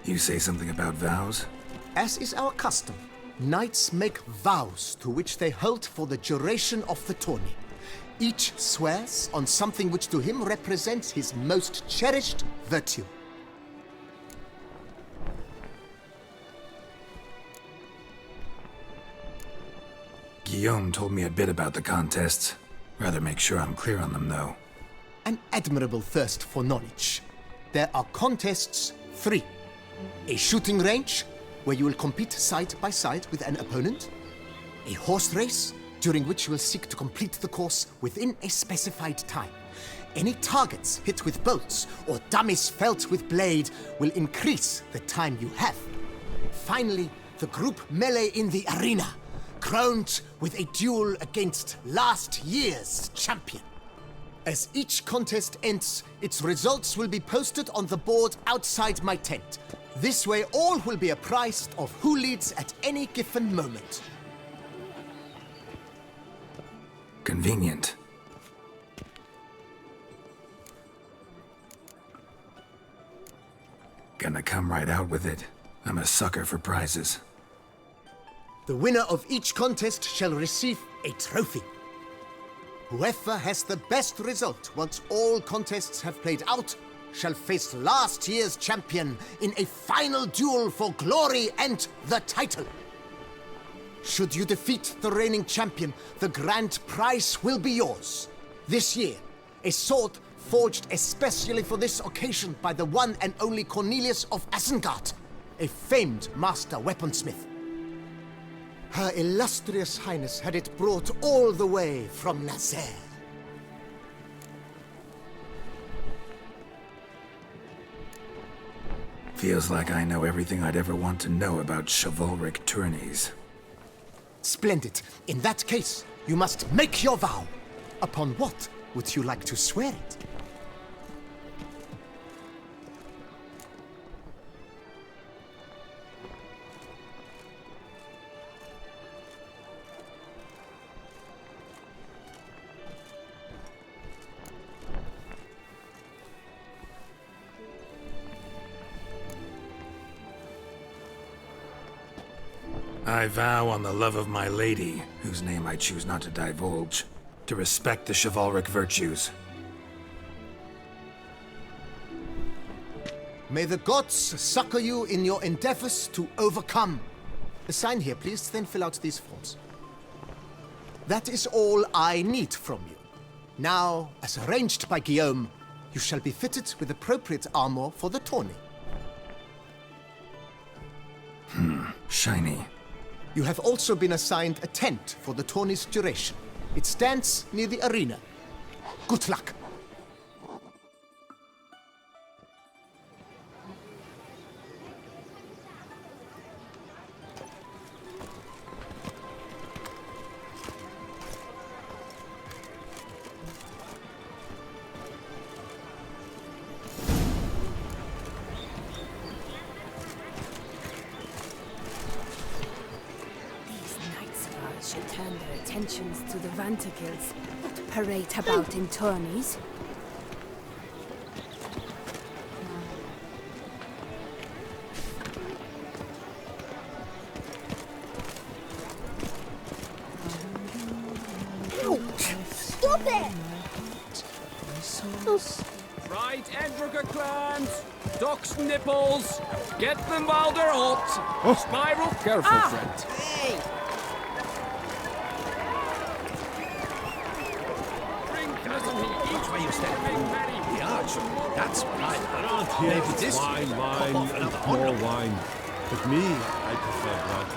You say something about vows? As is our custom, knights make vows to which they hold for the duration of the tourney. Each swears on something which to him represents his most cherished virtue. Guillaume told me a bit about the contests. Rather make sure I'm clear on them, though. An admirable thirst for knowledge. There are contests 3. A shooting range, where you will compete side by side with an opponent. A horse race, during which you will seek to complete the course within a specified time. Any targets hit with bolts or dummies felt with blade will increase the time you have. Finally, the group melee in the arena, crowned with a duel against last year's champion. As each contest ends, its results will be posted on the board outside my tent. This way all will be apprised of who leads at any given moment. Convenient. Gonna come right out with it. I'm a sucker for prizes. The winner of each contest shall receive a trophy. Whoever has the best result once all contests have played out shall face last year's champion in a final duel for glory and the title. Should you defeat the reigning champion, the grand prize will be yours. This year, a sword forged especially for this occasion by the one and only Cornelius of Isengard, a famed master weaponsmith. Her illustrious highness had it brought all the way from Nazaire. Feels like I know everything I'd ever want to know about chivalric tourneys. Splendid. In that case, you must make your vow. Upon what would you like to swear it? I vow on the love of my lady, whose name I choose not to divulge, to respect the chivalric virtues. May the gods succor you in your endeavors to overcome. Sign here, please, then fill out these forms. That is all I need from you. Now, as arranged by Guillaume, you shall be fitted with appropriate armor for the tourney. Shiny. You have also been assigned a tent for the tourney's duration. It stands near the arena. Good luck. Should turn their attentions to the vanticles, not parade about in tourneys. Ouch! Stop it! Right, Edrica clans! Ducks nipples! Get them while they're hot! Spiral! Careful, friend. Hey! Each way you step, the arch. That's what I want. Yes, Maybe this wine, way. wine, Pop off and another more one. wine. But me, I prefer blood.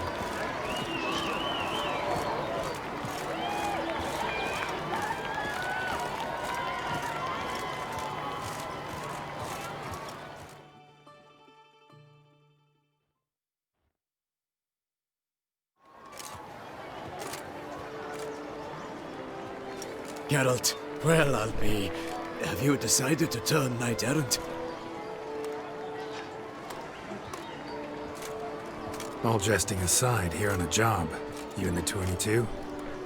Geralt, well, I'll be. Have you decided to turn knight errant? All jesting aside, here on a job. You in the tourney too?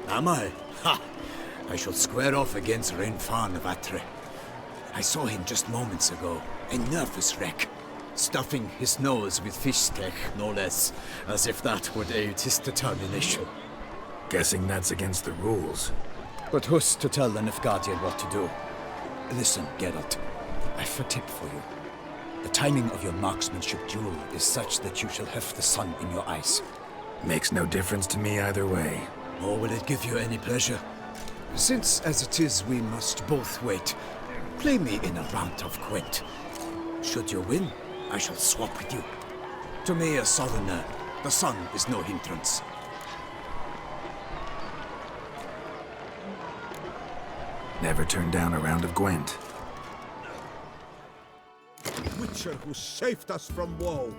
Am I? Ha! I shall square off against Renfan of Atre. I saw him just moments ago, a nervous wreck, stuffing his nose with fish steak, no less, as if that would aid his determination. Guessing that's against the rules. But who's to tell the Nilfgaardian what to do? Listen, Geralt, I've a tip for you. The timing of your marksmanship duel is such that you shall have the sun in your eyes. Makes no difference to me either way. Or will it give you any pleasure? Since, as it is, we must both wait, play me in a round of Gwent. Should you win, I shall swap with you. To me, a southerner, the sun is no hindrance. Never turned down a round of Gwent. Witcher who saved us from woe.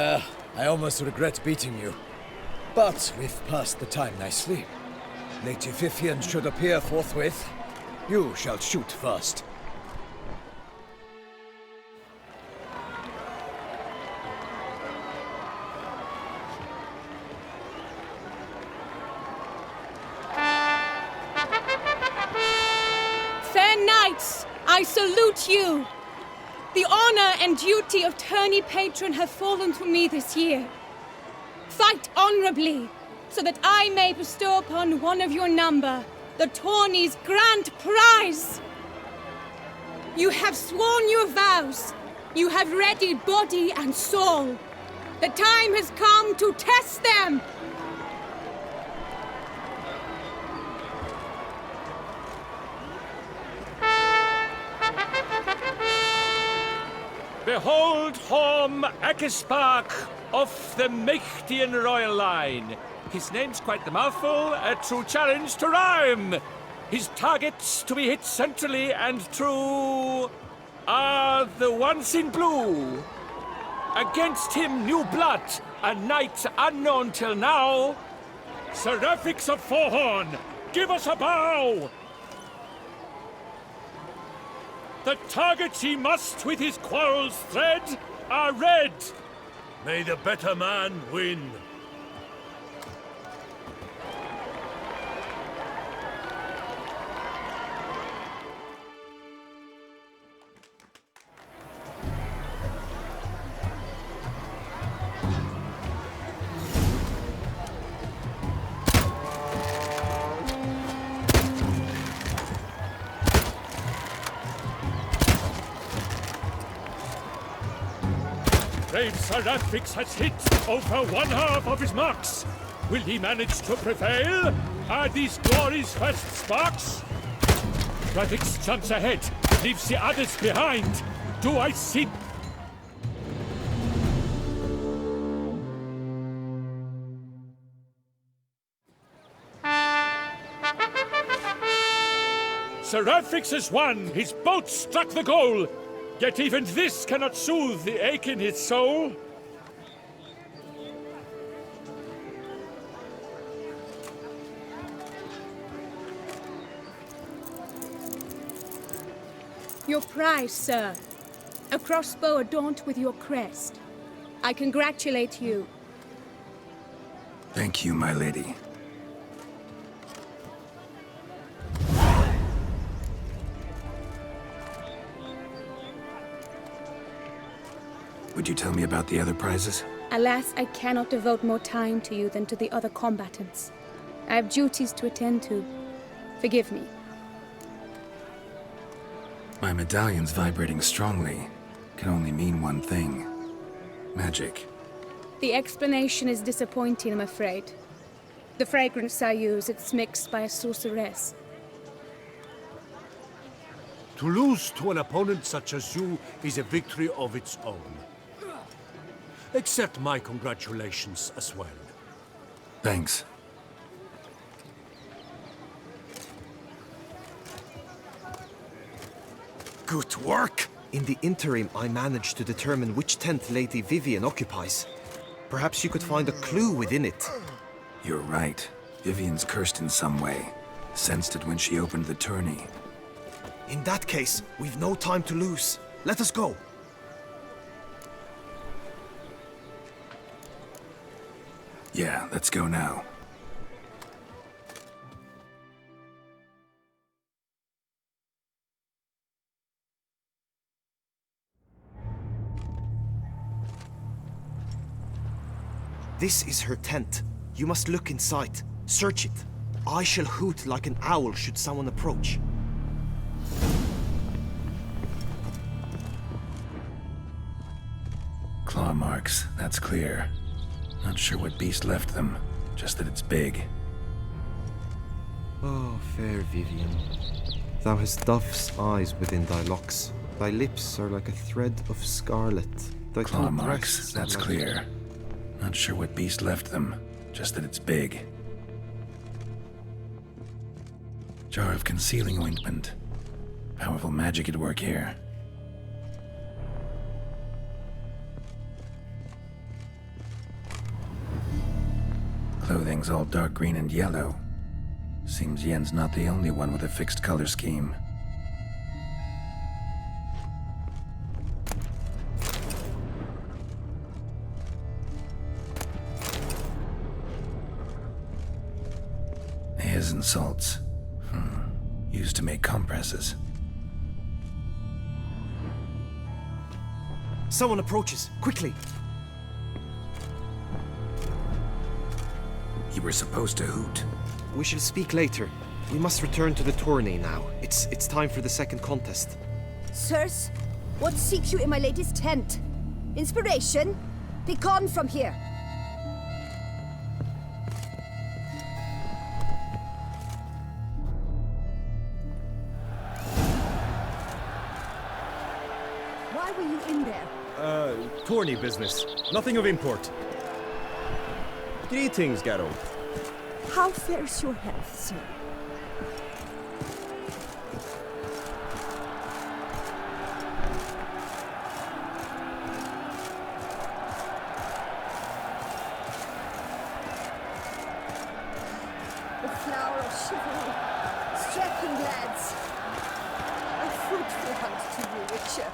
I almost regret beating you. But we've passed the time nicely. Lady Vivian should appear forthwith. You shall shoot first. Fair knights, I salute you. The honor and duty of tourney patron have fallen to me this year. Fight honorably, so that I may bestow upon one of your number the tourney's grand prize. You have sworn your vows. You have readied body and soul. The time has come to test them. Behold Horm Akispark of the Mechtian royal line. His name's quite the mouthful, a true challenge to rhyme. His targets to be hit centrally and true are the ones in blue. Against him new blood, a knight unknown till now. Seraphix of Forehorn, give us a bow! The targets he must with his quarrels thread are red. May the better man win. Brave Seraphix has hit over one half of his marks. Will he manage to prevail? Are these glory's first sparks? Seraphix jumps ahead, leaves the others behind. Do I see? Seraphix has won! His boat struck the goal! Yet even this cannot soothe the ache in his soul. Your prize, sir. A crossbow adorned with your crest. I congratulate you. Thank you, my lady. Would you tell me about the other prizes? Alas, I cannot devote more time to you than to the other combatants. I have duties to attend to. Forgive me. My medallion's vibrating strongly. Can only mean one thing. Magic. The explanation is disappointing, I'm afraid. The fragrance I use, it's mixed by a sorceress. To lose to an opponent such as you is a victory of its own. Accept my congratulations as well. Thanks. Good work! In the interim, I managed to determine which tent Lady Vivian occupies. Perhaps you could find a clue within it. You're right. Vivian's cursed in some way. Sensed it when she opened the tourney. In that case, we've no time to lose. Let us go. Yeah, let's go now. This is her tent. You must look inside. Search it. I shall hoot like an owl should someone approach. Claw marks, that's clear. Not sure what beast left them, just that it's big. Oh, fair Vivian. Thou hast dove's eyes within thy locks. Thy lips are like a thread of scarlet. Thy Claw tongue marks, rests that's like clear. Not sure what beast left them, just that it's big. Jar of concealing ointment. Powerful magic at work here. Everything's all dark green and yellow. Seems Yen's not the only one with a fixed color scheme. Hairs and salts. Used to make compresses. Someone approaches. Quickly! You were supposed to hoot. We shall speak later. We must return to the tourney now. It's time for the second contest. Sirs, what seeks you in my lady's tent? Inspiration? Be gone from here. Why were you in there? Tourney business. Nothing of import. Greetings, Geralt. How fares your health, sir? The flower of chivalry. Striking lads. A fruitful hunt to you, Witcher.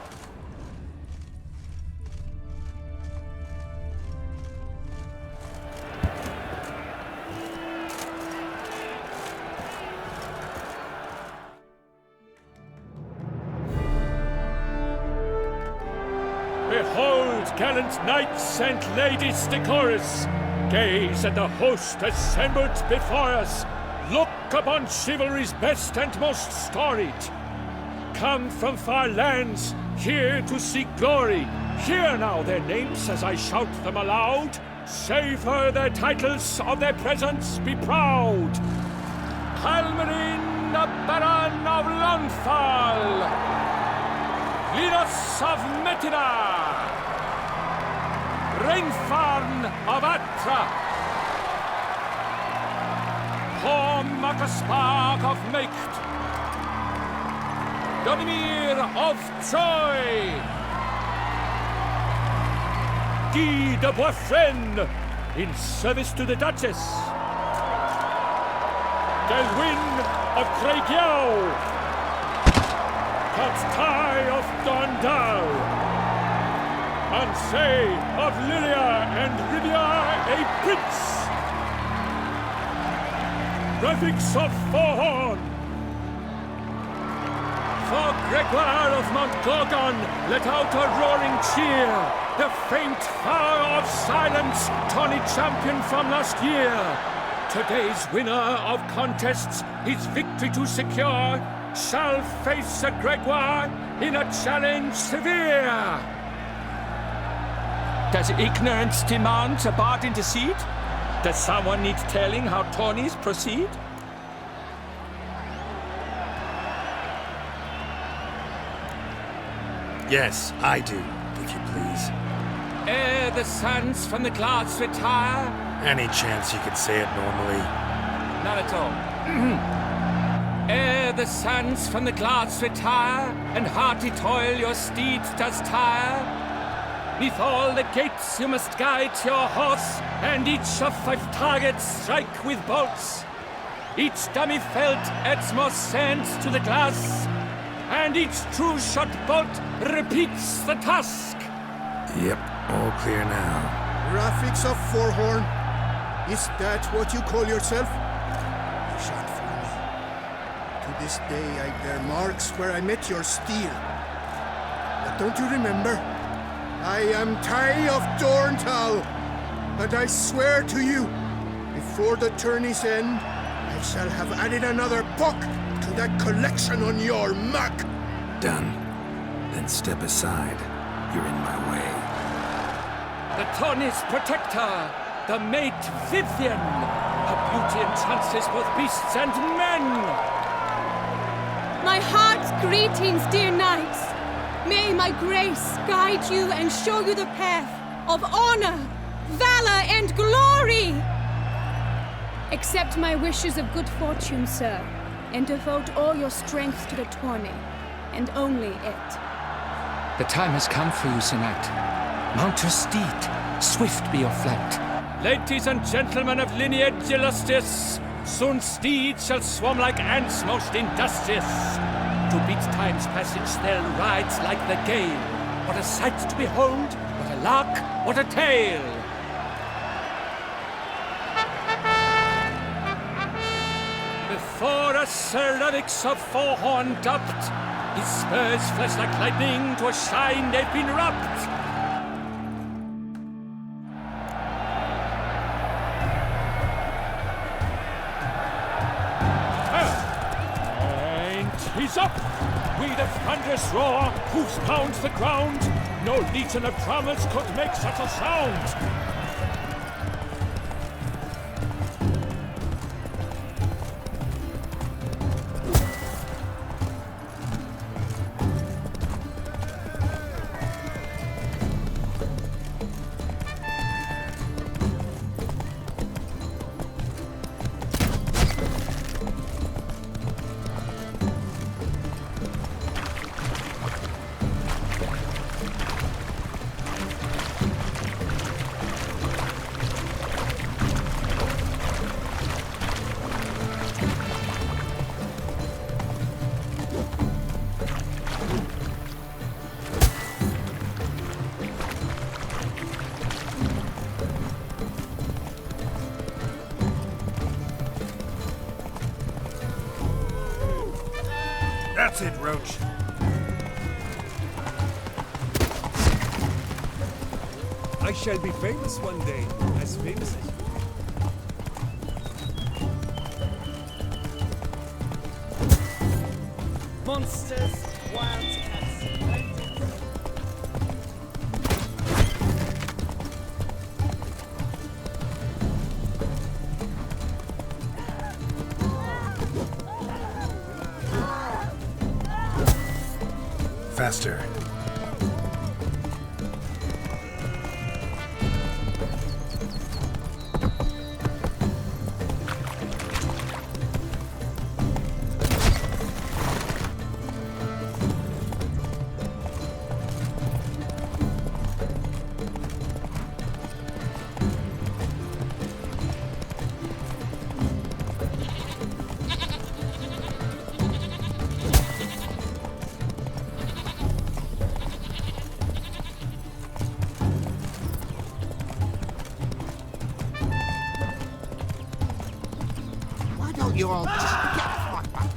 Behold, gallant knights and ladies decorous, gaze at the host assembled before us. Look upon chivalry's best and most storied. Come from far lands, here to seek glory. Hear now their names as I shout them aloud. Savor their titles, of their presence be proud. Halmarin, the Baron of Lonfall. Linus of Metina, Rainfarn of Atra, Macaspark of Meicht, Donimir of Troy, Guy de Boisfren, in service to the Duchess, Delwyn of Craigiau, Tai of Dondal, Ansay of Lilia and Rivia a prince, Graphics of Forhorn, for Gregoire of Montgorgon let out a roaring cheer, the faint fire of silence, tawny champion from last year. Today's winner of contests, his victory to secure, shall face a Gregoire in a challenge severe. Does ignorance demand a bard intercede? Does someone need telling how tourneys proceed? Yes, I do, if you please. Ere the suns from the clouds retire. Any chance you could say it normally? Not at all. Ere the suns from the clouds retire, and hearty toil your steed does tire, neath all the gates you must guide your horse, and each of 5 targets strike with bolts. Each dummy felt adds more sand to the glass, and each true shot bolt repeats the task. Yep, all clear now. Graphics of Forhorn, is that what you call yourself? You shan't fool me. To this day I bear marks where I met your steel. But don't you remember? I am Tai of Dorntal, and I swear to you, before the tourney's end, I shall have added another book to that collection on your map. Done. Then step aside. You're in my way. The tourney's protector, the mate Vivian. Her beauty entrances both beasts and men. My heart's greetings, dear knights. May my grace guide you and show you the path of honor, valor, and glory. Accept my wishes of good fortune, sir, and devote all your strength to the tourney, and only it. The time has come for you, Sir Knight. Mount your steed. Swift be your flight. Ladies and gentlemen of lineage illustrious, soon steeds shall swarm like ants most industrious. To beat time's passage they'll ride like the gale. What a sight to behold, what a lark, what a tale! Before us Sir Eric's of four-horn dubbed, his spurs flash like lightning, to a shine they've been rubbed. And he's up! We the thunderous roar, hoofs pounds the ground. No legion of drummers could make such a sound. That's it, Roach. I shall be famous one day, as famous as you. Monsters, wildcats, bandits. Faster. You all just get the fuck back.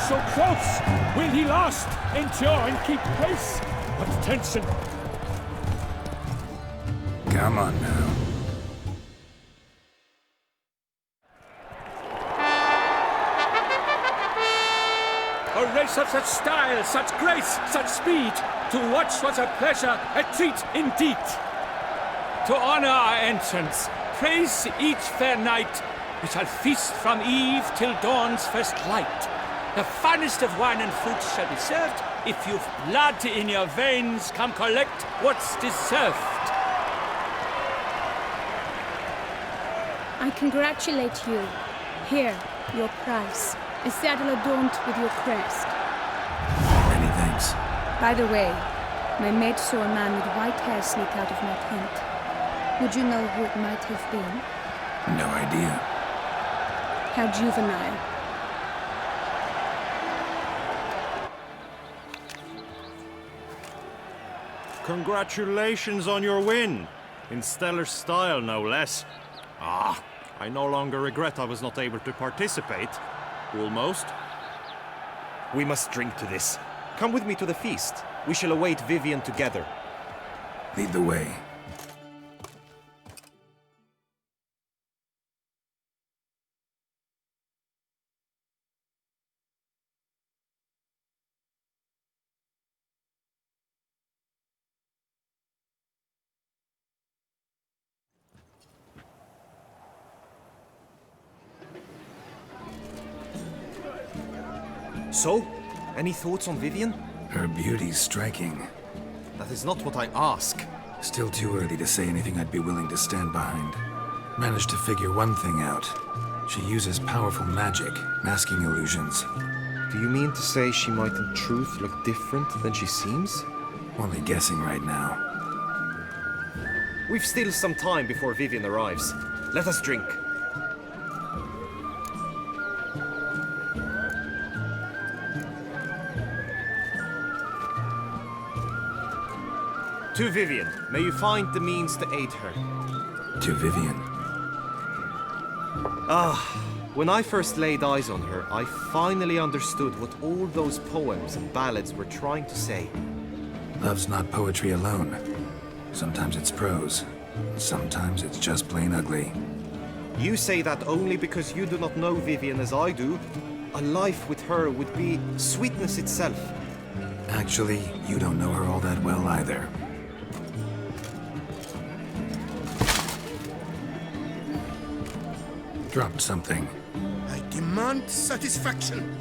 So close! Will he last? Endure and keep pace? What tension! Come on now. A race of such style, such grace, such speed. To watch was a pleasure, a treat indeed. To honor our entrance, praise each fair knight. We shall feast from eve till dawn's first light. The finest of wine and fruit shall be served. If you've blood in your veins, come collect what's deserved. I congratulate you. Here, your prize. A saddle adorned with your crest. Many thanks. By the way, my maid saw a man with white hair sneak out of my tent. Would you know who it might have been? No idea. How juvenile. Congratulations on your win. In stellar style, no less. Ah, I no longer regret I was not able to participate. Almost. We must drink to this. Come with me to the feast. We shall await Vivian together. Lead the way. So, any thoughts on Vivian? Her beauty's striking. That is not what I ask. Still too early to say anything I'd be willing to stand behind. Managed to figure one thing out. She uses powerful magic, masking illusions. Do you mean to say she might in truth look different than she seems? Only guessing right now. We've still some time before Vivian arrives. Let us drink. To Vivian, may you find the means to aid her. To Vivian. Ah, when I first laid eyes on her, I finally understood what all those poems and ballads were trying to say. Love's not poetry alone. Sometimes it's prose. Sometimes it's just plain ugly. You say that only because you do not know Vivian as I do. A life with her would be sweetness itself. Actually, you don't know her all that well either. Dropped something. I demand satisfaction.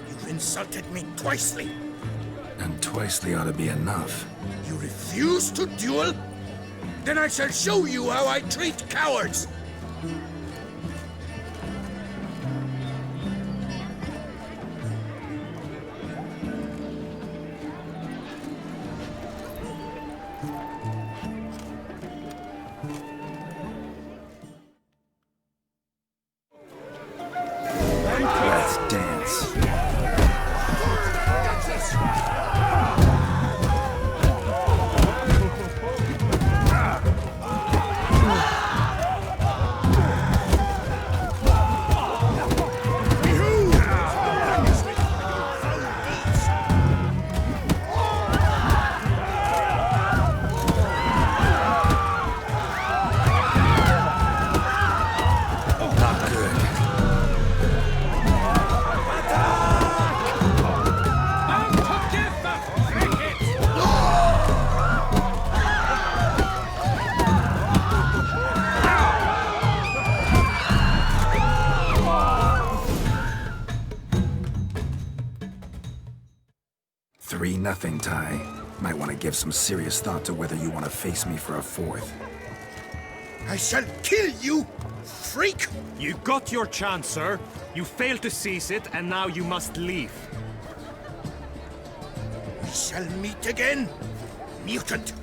You've insulted me twicely. And twicely ought to be enough. You refuse to duel? Then I shall show you how I treat cowards! Let's dance. Nothing, Ty. Might want to give some serious thought to whether you want to face me for a fourth. I shall kill you, freak! You got your chance, sir. You failed to seize it, and now you must leave. We shall meet again, mutant!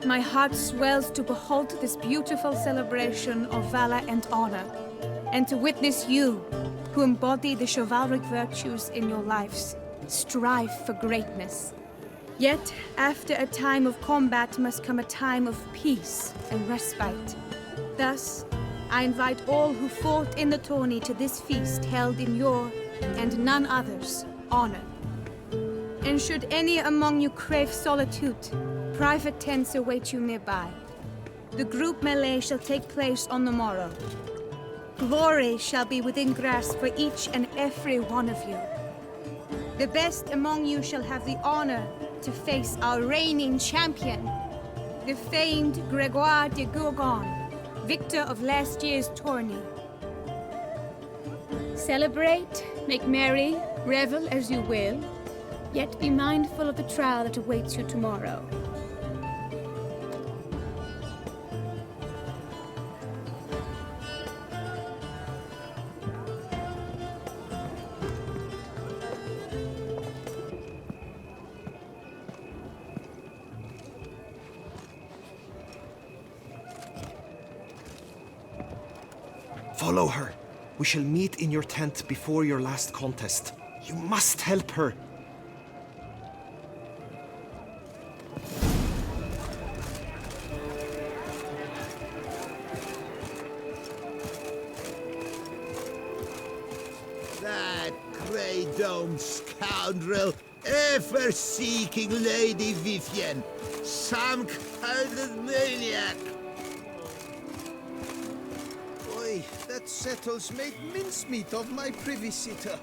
My heart swells to behold this beautiful celebration of valor and honor, and to witness you, who embody the chivalric virtues in your lives, strive for greatness. Yet, after a time of combat must come a time of peace and respite. Thus, I invite all who fought in the tourney to this feast held in your, and none other's, honor. And should any among you crave solitude, private tents await you nearby. The group melee shall take place on the morrow. Glory shall be within grasp for each and every one of you. The best among you shall have the honor to face our reigning champion, the famed Gregoire de Gourgon, victor of last year's tourney. Celebrate, make merry, revel as you will, yet be mindful of the trial that awaits you tomorrow. Follow her. We shall meet in your tent before your last contest. You must help her. That grey-domed scoundrel, ever seeking Lady Vivienne. Some kind of maniac. Oi, that settles made mincemeat of my privy sitter.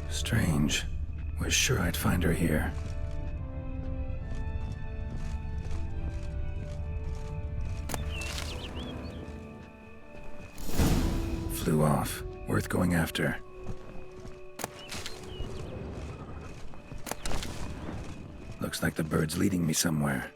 Strange. Was sure I'd find her here. Flew off. Worth going after. Looks like the bird's leading me somewhere.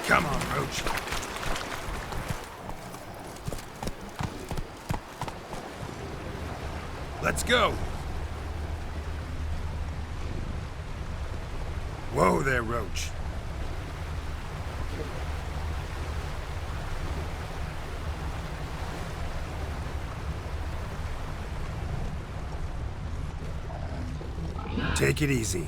Come on, Roach. Let's go. Whoa there, Roach. Take it easy.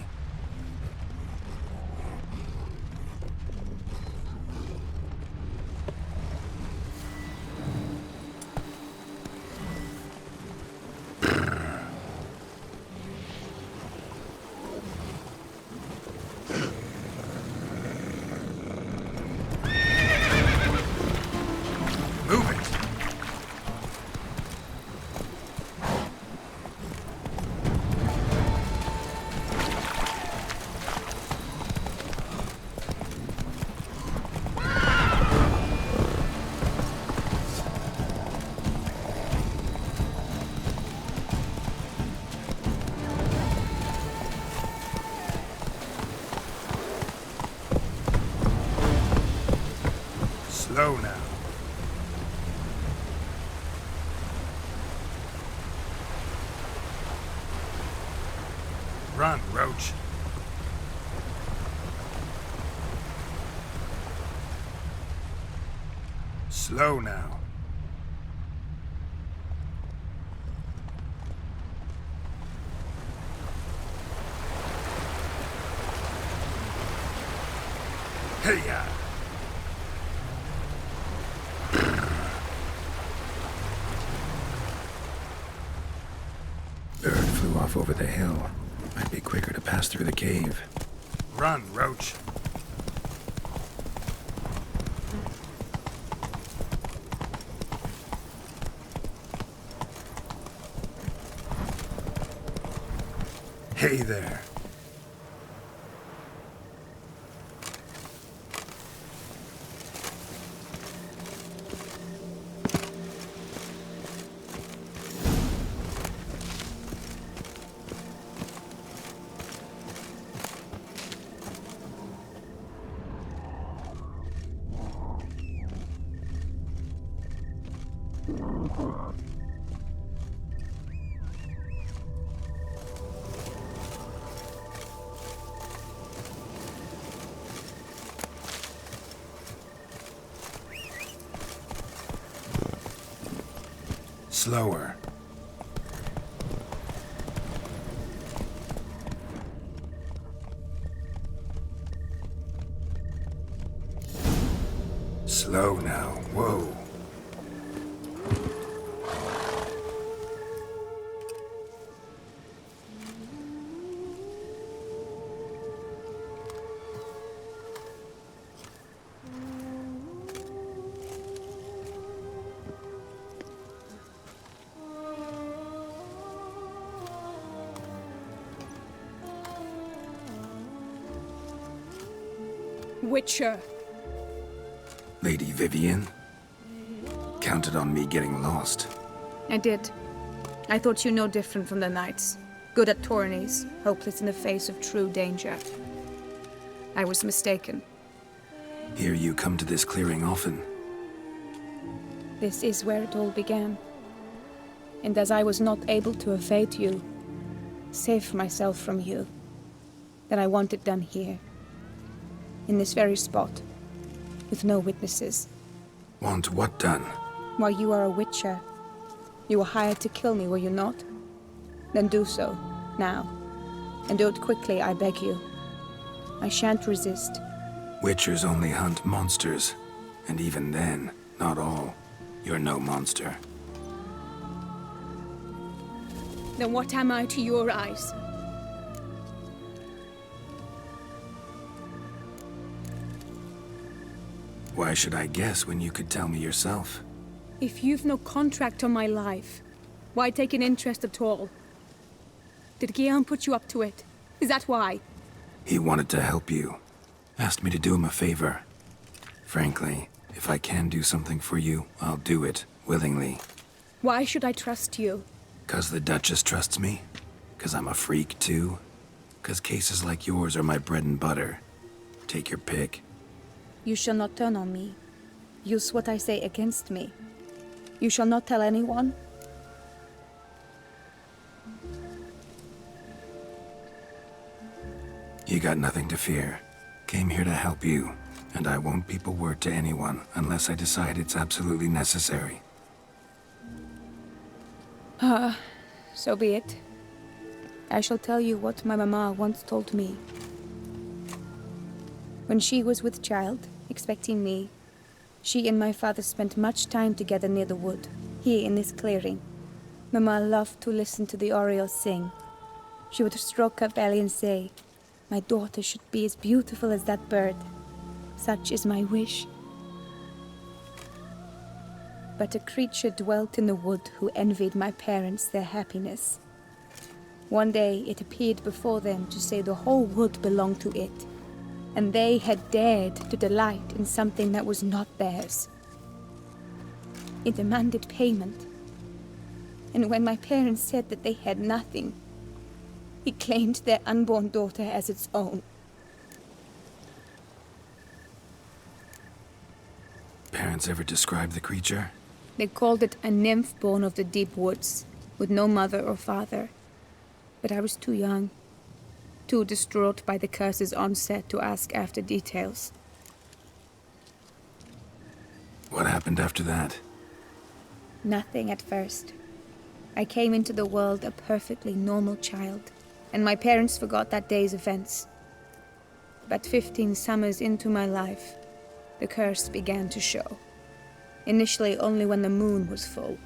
Slow now. Run, Roach. Slow now. Hey-ya! Bird flew off over the hill. Might be quicker to pass through the cave. Run, Roach. Hey there. Slower. Slow now. Whoa. Witcher. Lady Vivian? Counted on me getting lost. I did. I thought you no different from the knights. Good at tourneys, hopeless in the face of true danger. I was mistaken. Hear you come to this clearing often. This is where it all began. And as I was not able to evade you, save myself from you, then I want it done here. In this very spot, with no witnesses. Want what done? While you are a witcher, you were hired to kill me, were you not? Then do so, now. And do it quickly, I beg you. I shan't resist. Witchers only hunt monsters. And even then, not all. You're no monster. Then what am I to your eyes? Why should I guess when you could tell me yourself? If you've no contract on my life, why take an interest at all? Did Guillaume put you up to it? Is that why? He wanted to help you. Asked me to do him a favor. Frankly, if I can do something for you, I'll do it, willingly. Why should I trust you? 'Cause the Duchess trusts me? 'Cause I'm a freak, too? 'Cause cases like yours are my bread and butter? Take your pick. You shall not turn on me. Use what I say against me. You shall not tell anyone? You got nothing to fear. Came here to help you, and I won't peep a word to anyone unless I decide it's absolutely necessary. So be it. I shall tell you what my mama once told me. When she was with child, expecting me, she and my father spent much time together near the wood, here in this clearing. Mama loved to listen to the orioles sing. She would stroke her belly and say, "My daughter should be as beautiful as that bird. Such is my wish." But a creature dwelt in the wood who envied my parents their happiness. One day it appeared before them to say the whole wood belonged to it, and they had dared to delight in something that was not theirs. It demanded payment, and when my parents said that they had nothing, it claimed their unborn daughter as its own. Parents ever describe the creature? They called it a nymph born of the deep woods, with no mother or father. But I was too young, too distraught by the curse's onset to ask after details. What happened after that? Nothing at first. I came into the world a perfectly normal child, and my parents forgot that day's events. But 15 summers into my life, the curse began to show. Initially only when the moon was full.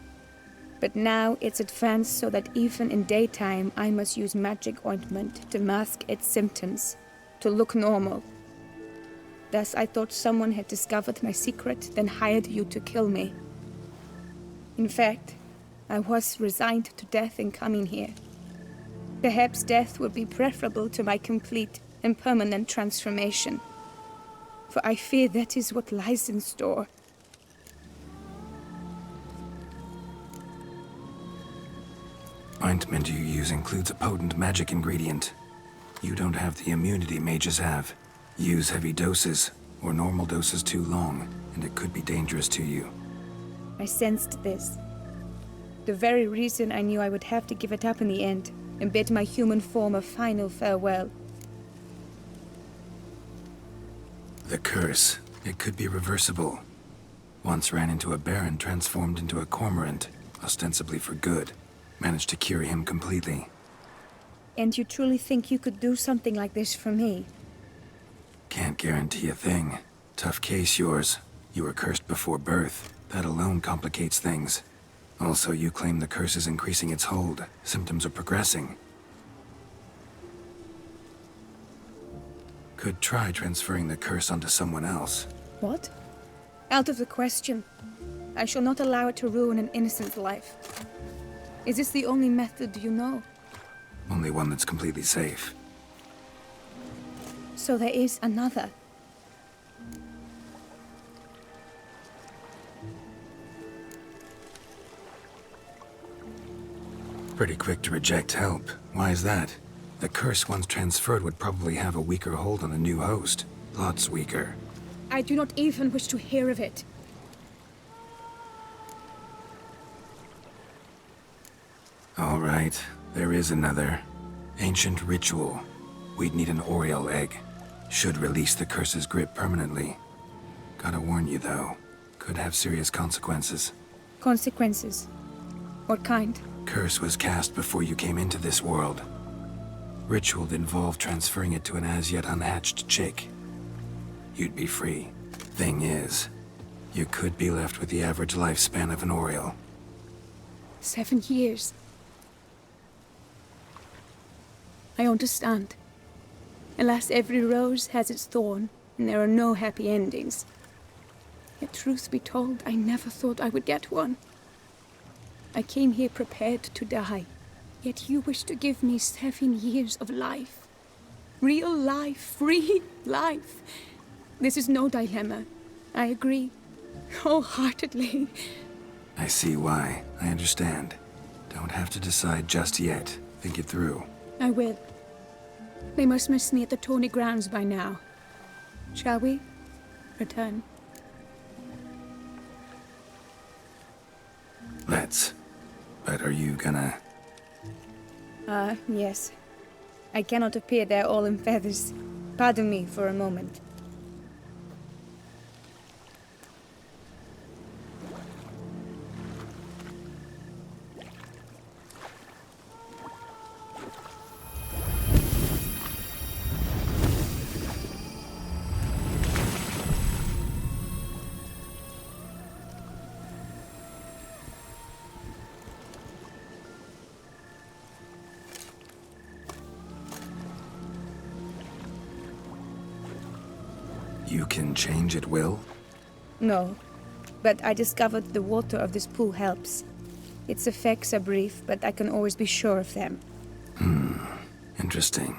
But now it's advanced so that even in daytime I must use magic ointment to mask its symptoms, to look normal. Thus I thought someone had discovered my secret, then hired you to kill me. In fact, I was resigned to death in coming here. Perhaps death would be preferable to my complete and permanent transformation. For I fear that is what lies in store. Ointment you use includes a potent magic ingredient. You don't have the immunity mages have. Use heavy doses, or normal doses too long, and it could be dangerous to you. I sensed this. The very reason I knew I would have to give it up in the end, and bid my human form a final farewell. The curse, it could be reversible. Once ran into a baron transformed into a cormorant, ostensibly for good. Managed to cure him completely. And you truly think you could do something like this for me? Can't guarantee a thing. Tough case, yours. You were cursed before birth. That alone complicates things. Also, you claim the curse is increasing its hold. Symptoms are progressing. Could try transferring the curse onto someone else. What? Out of the question. I shall not allow it to ruin an innocent life. Is this the only method you know? Only one that's completely safe. So there is another. Pretty quick to reject help. Why is that? The curse once transferred would probably have a weaker hold on the new host. Lots weaker. I do not even wish to hear of it. All right, there is another. Ancient ritual. We'd need an Oriole egg. Should release the curse's grip permanently. Gotta warn you though, could have serious consequences. Consequences? What kind? Curse was cast before you came into this world. Ritual involved transferring it to an as-yet unhatched chick. You'd be free. Thing is, you could be left with the average lifespan of an Oriole. 7 years. I understand. Alas, every rose has its thorn, and there are no happy endings. Yet truth be told, I never thought I would get one. I came here prepared to die, yet you wish to give me 7 years of life. Real life, free life. This is no dilemma. I agree, wholeheartedly. I see why. I understand. Don't have to decide just yet. Think it through. I will. They must miss me at the tourney grounds by now. Shall we return? Let's. But are you gonna... Yes. I cannot appear there all in feathers. Pardon me for a moment. You can change at will? No, but I discovered the water of this pool helps. Its effects are brief, but I can always be sure of them. Interesting.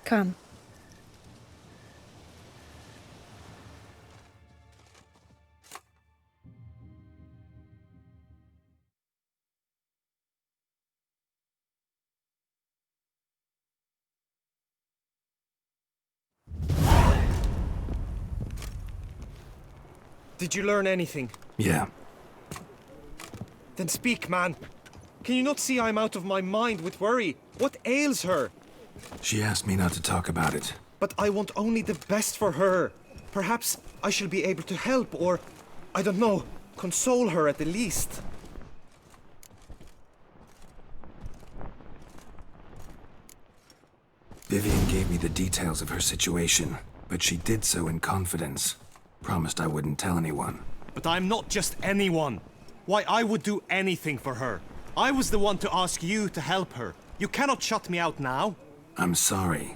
Come. Did you learn anything? Yeah. Then speak, man. Can you not see I'm out of my mind with worry? What ails her? She asked me not to talk about it. But I want only the best for her. Perhaps I shall be able to help or, I don't know, console her at the least. Vivian gave me the details of her situation, but she did so in confidence. Promised I wouldn't tell anyone. But I'm not just anyone. Why, I would do anything for her. I was the one to ask you to help her. You cannot shut me out now. I'm sorry.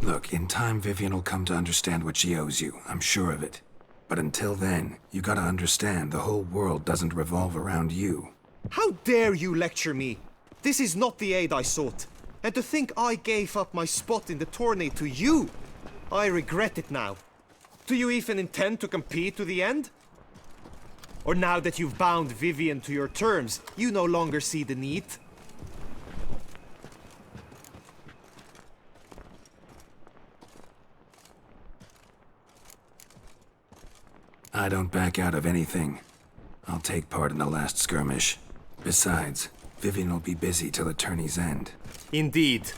Look, in time Vivian will come to understand what she owes you. I'm sure of it. But until then, you gotta understand the whole world doesn't revolve around you. How dare you lecture me? This is not the aid I sought. And to think I gave up my spot in the tourney to you. I regret it now. Do you even intend to compete to the end? Or now that you've bound Vivian to your terms, you no longer see the need? I don't back out of anything. I'll take part in the last skirmish. Besides, Vivian will be busy till the tourney's end. Indeed.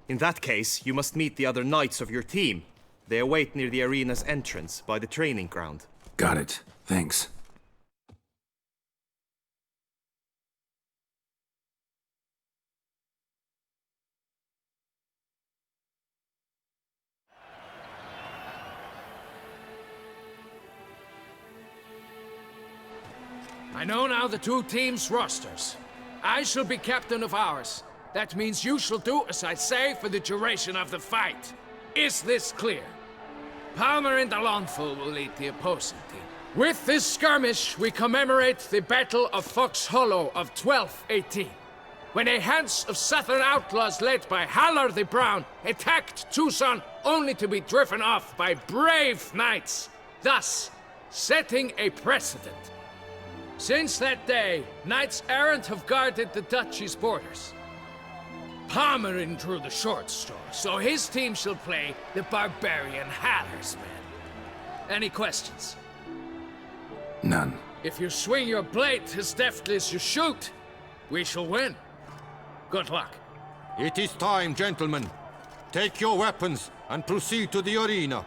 In that case, you must meet the other knights of your team. They await near the arena's entrance, by the training ground. Got it. Thanks. I know now the two teams' rosters. I shall be captain of ours. That means you shall do as I say for the duration of the fight. Is this clear? Palmer and Alonful will lead the opposing team. With this skirmish, we commemorate the Battle of Fox Hollow of 1218, when a Hans of Southern outlaws led by Haller the Brown attacked Tucson only to be driven off by brave knights, thus setting a precedent. Since that day, knights errant have guarded the duchy's borders. Palmerin drew the short straw, so his team shall play the barbarian Haller's men. Any questions? None. If you swing your blade as deftly as you shoot, we shall win. Good luck. It is time, gentlemen. Take your weapons and proceed to the arena.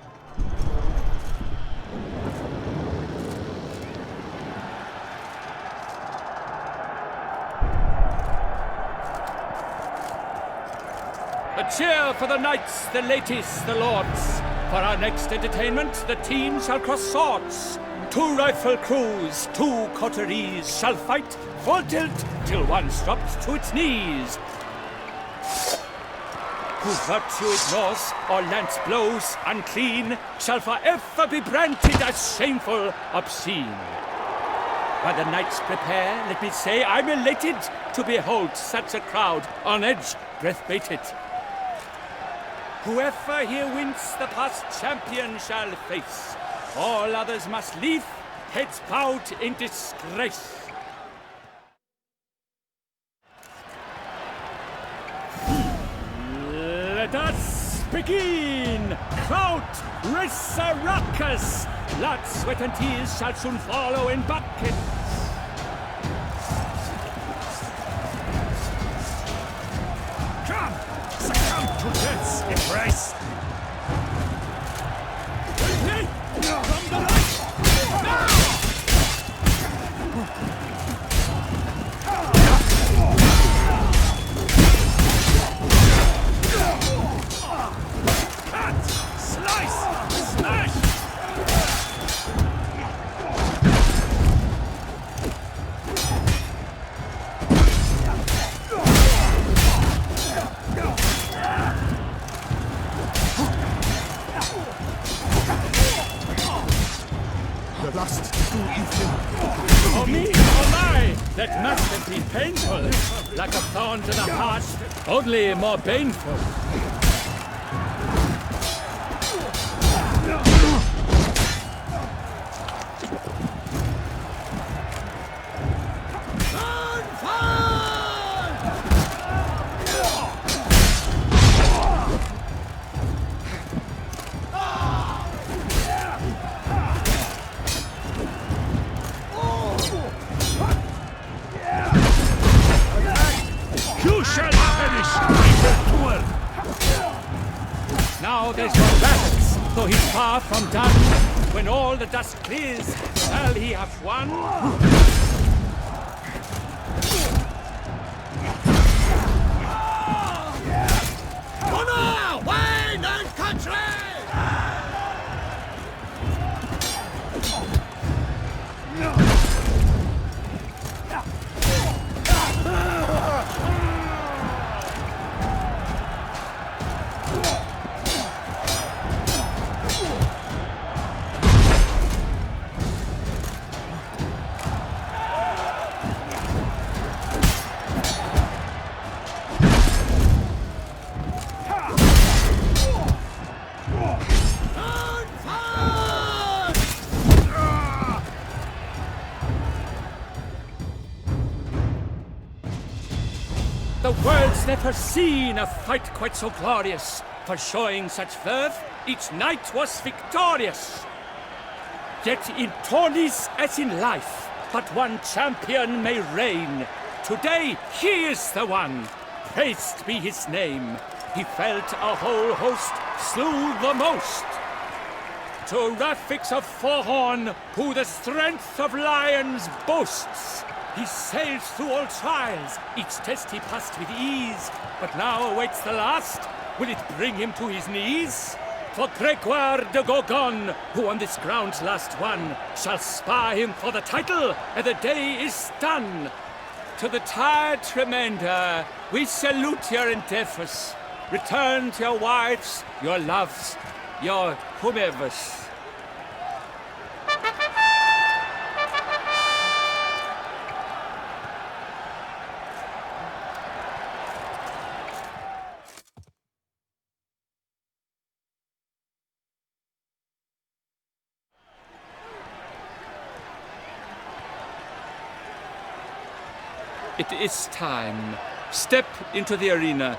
A cheer for the knights, the ladies, the lords. For our next entertainment, the team shall cross swords. 2 rifle crews, 2 coteries shall fight full tilt till one's dropped to its knees. Who virtue ignores or lance blows unclean shall forever be branded as shameful, obscene. While the knights prepare, let me say I'm elated to behold such a crowd on edge, breath-baited. Whoever here wins the past champion shall face. All others must leave, heads bowed in disgrace. Let us begin! Crowd, race a ruckus! Blood, sweat and tears shall soon follow in buckets. Come! Succumb to death's embrace! From the light! Now! Cut! Slice! Smash! The last 2 evenings. Oh me, oh my! That must have been painful. Like a thorn to the heart, only more painful. Now there's no balance, though he's far from done. When all the dust clears, shall he have won? Honor, wine and country! The world's never seen a fight quite so glorious. For showing such verve, each knight was victorious. Yet in tourneys as in life, but one champion may reign. Today he is the one, praised be his name. He felt a whole host, slew the most. To Rafix of Forehorn, who the strength of lions boasts, he sailed through all trials, each test he passed with ease, but now awaits the last. Will it bring him to his knees? for Gregoire de Gorgon, who on this ground's last won, shall spar him for the title, and the day is done. To the tired remainder, we salute your endeavors. Return to your wives, your loves, your whomevers. It is time. Step into the arena.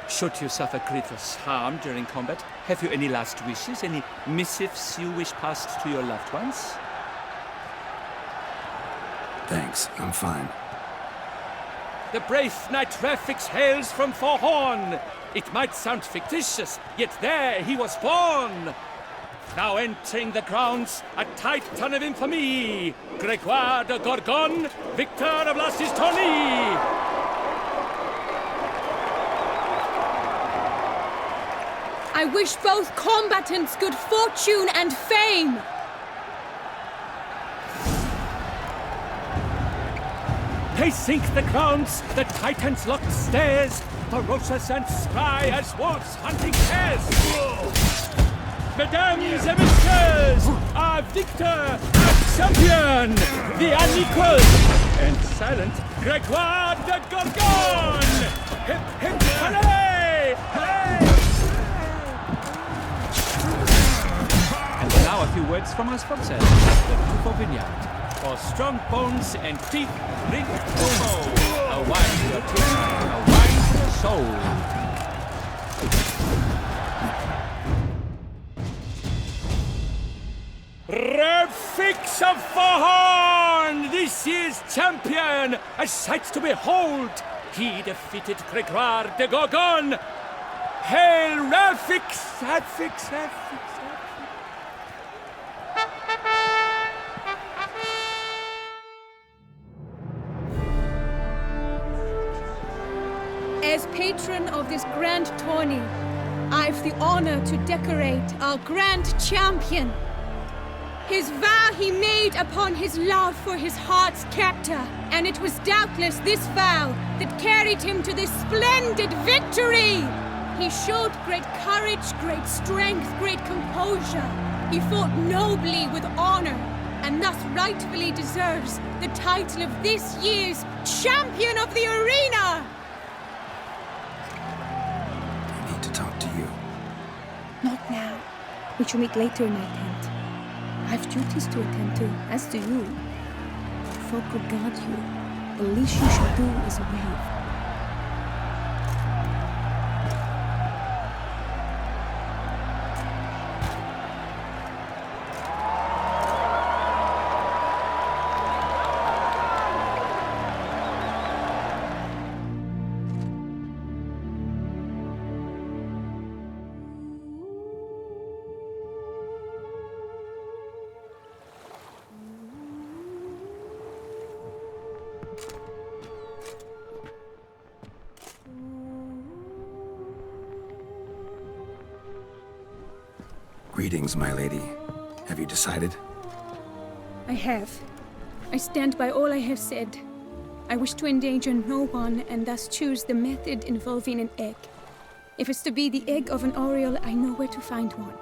Should you suffer grievous harm during combat, have you any last wishes, any missives you wish passed to your loved ones? Thanks, I'm fine. The brave knight Rafix hails from Forhorn. It might sound fictitious, yet there he was born. Now entering the grounds, a titan of infamy, Gregoire de Gorgon, victor of Lastis tourney. I wish both combatants good fortune and fame. They sink the grounds, the titans locked stairs, ferocious and spry as wolves hunting hares. Mesdames et messieurs, our victor, our champion, the unequaled and silent Gregoire de Gorgon! Hip, hip, hooray! Hooray! And now a few words from our sponsor, the Tufo Vineyard. For strong bones and teeth, drink Tufo. A wine for your teeth, a wine for your soul. Rafix of Forhorn, this year's champion, a sight to behold. He defeated Gregoire de Gorgon. Hail Rafix, Rafix, Rafix, As patron of this grand tourney, I've the honor to decorate our grand champion. His vow he made upon his love for his heart's captor, and it was doubtless this vow that carried him to this splendid victory. He showed great courage, great strength, great composure. He fought nobly with honor, and thus rightfully deserves the title of this year's Champion of the Arena. I need to talk to you. Not now. We shall meet later in my tent. I have duties to attend to, as do you. Folk regard you. The least you should do is wave. Greetings, my lady. Have you decided? I have. I stand by all I have said. I wish to endanger no one and thus choose the method involving an egg. If it's to be the egg of an oriole, I know where to find one.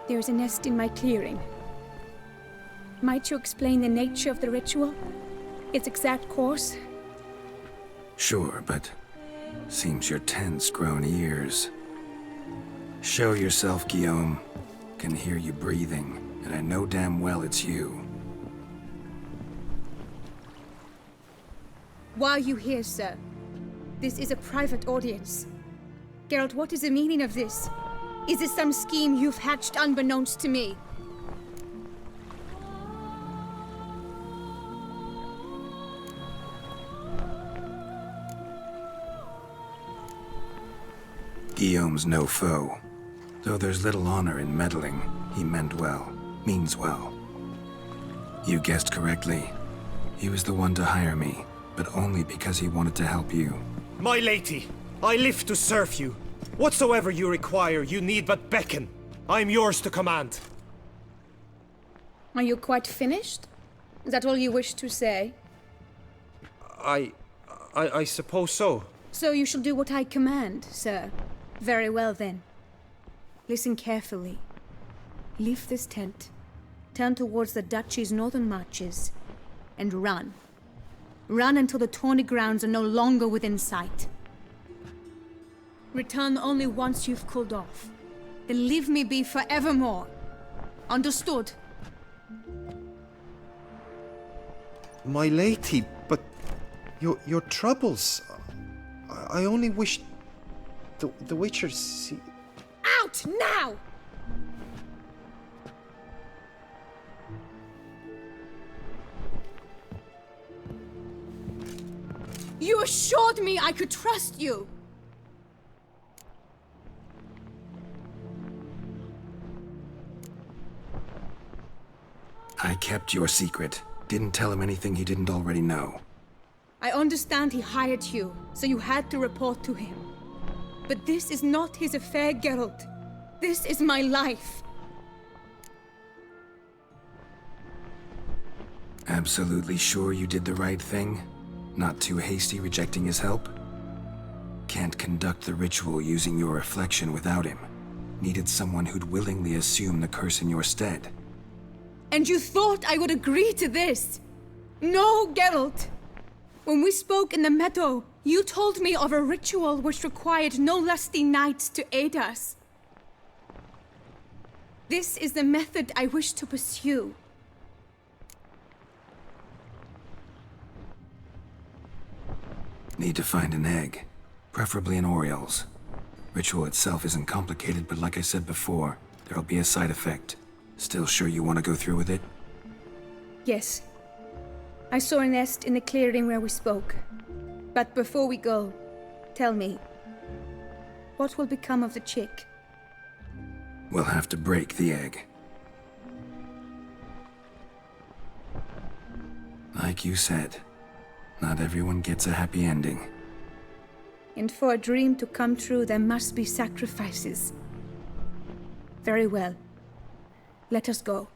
There is a nest in my clearing. Might you explain the nature of the ritual? Its exact course? Sure, but seems your tense grown ears. Show yourself, Guillaume. Can hear you breathing, and I know damn well it's you. Why are you here, sir? This is a private audience. Geralt, what is the meaning of this? Is this some scheme you've hatched unbeknownst to me? Guillaume's no foe. Though there's little honor in meddling, he meant well, means well. You guessed correctly. He was the one to hire me, but only because he wanted to help you. My lady, I live to serve you. Whatsoever you require, you need but beckon. I'm yours to command. Are you quite finished? Is that all you wish to say? I suppose so. So you shall do what I command, sir. Very well, then. Listen carefully. Leave this tent, turn towards the duchy's northern marches, and run. Run until the tawny grounds are no longer within sight. Return only once you've cooled off. Then leave me be forevermore. Understood? My lady, but your troubles. I only wish the Witcher see. Out now! You assured me I could trust you! I kept your secret. Didn't tell him anything he didn't already know. I understand he hired you, so you had to report to him. But this is not his affair, Geralt. This is my life. Absolutely sure you did the right thing? Not too hasty rejecting his help? Can't conduct the ritual using your reflection without him. Needed someone who'd willingly assume the curse in your stead. And you thought I would agree to this? No, Geralt! When we spoke in the meadow, you told me of a ritual which required no lusty knights to aid us. This is the method I wish to pursue. Need to find an egg. Preferably an Oriole's. Ritual itself isn't complicated, but like I said before, there'll be a side effect. Still sure you want to go through with it? Yes. I saw a nest in the clearing where we spoke. But before we go, tell me, what will become of the chick? We'll have to break the egg. Like you said, not everyone gets a happy ending. And for a dream to come true, there must be sacrifices. Very well. Let us go.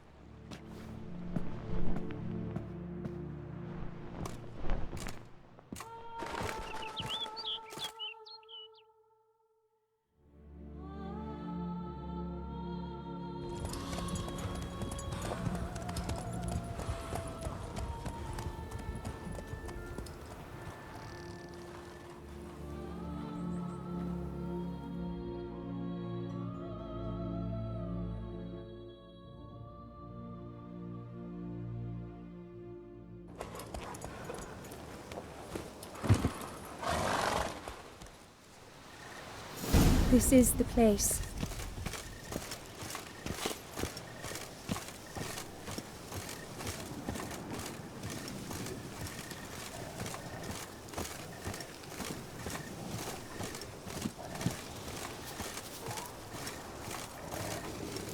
This is the place.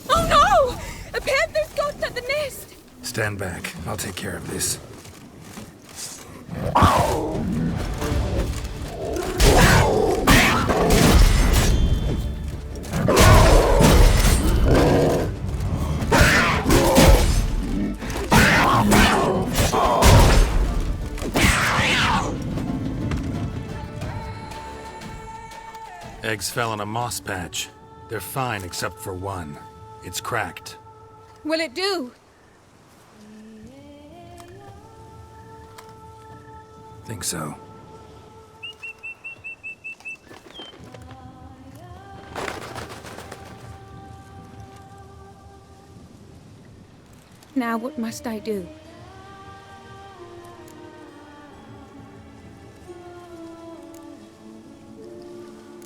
Oh no! A panther's got at the nest! Stand back. I'll take care of this. Eggs fell in a moss patch. They're fine except for one. It's cracked. Will it do? Think so. Now what must I do?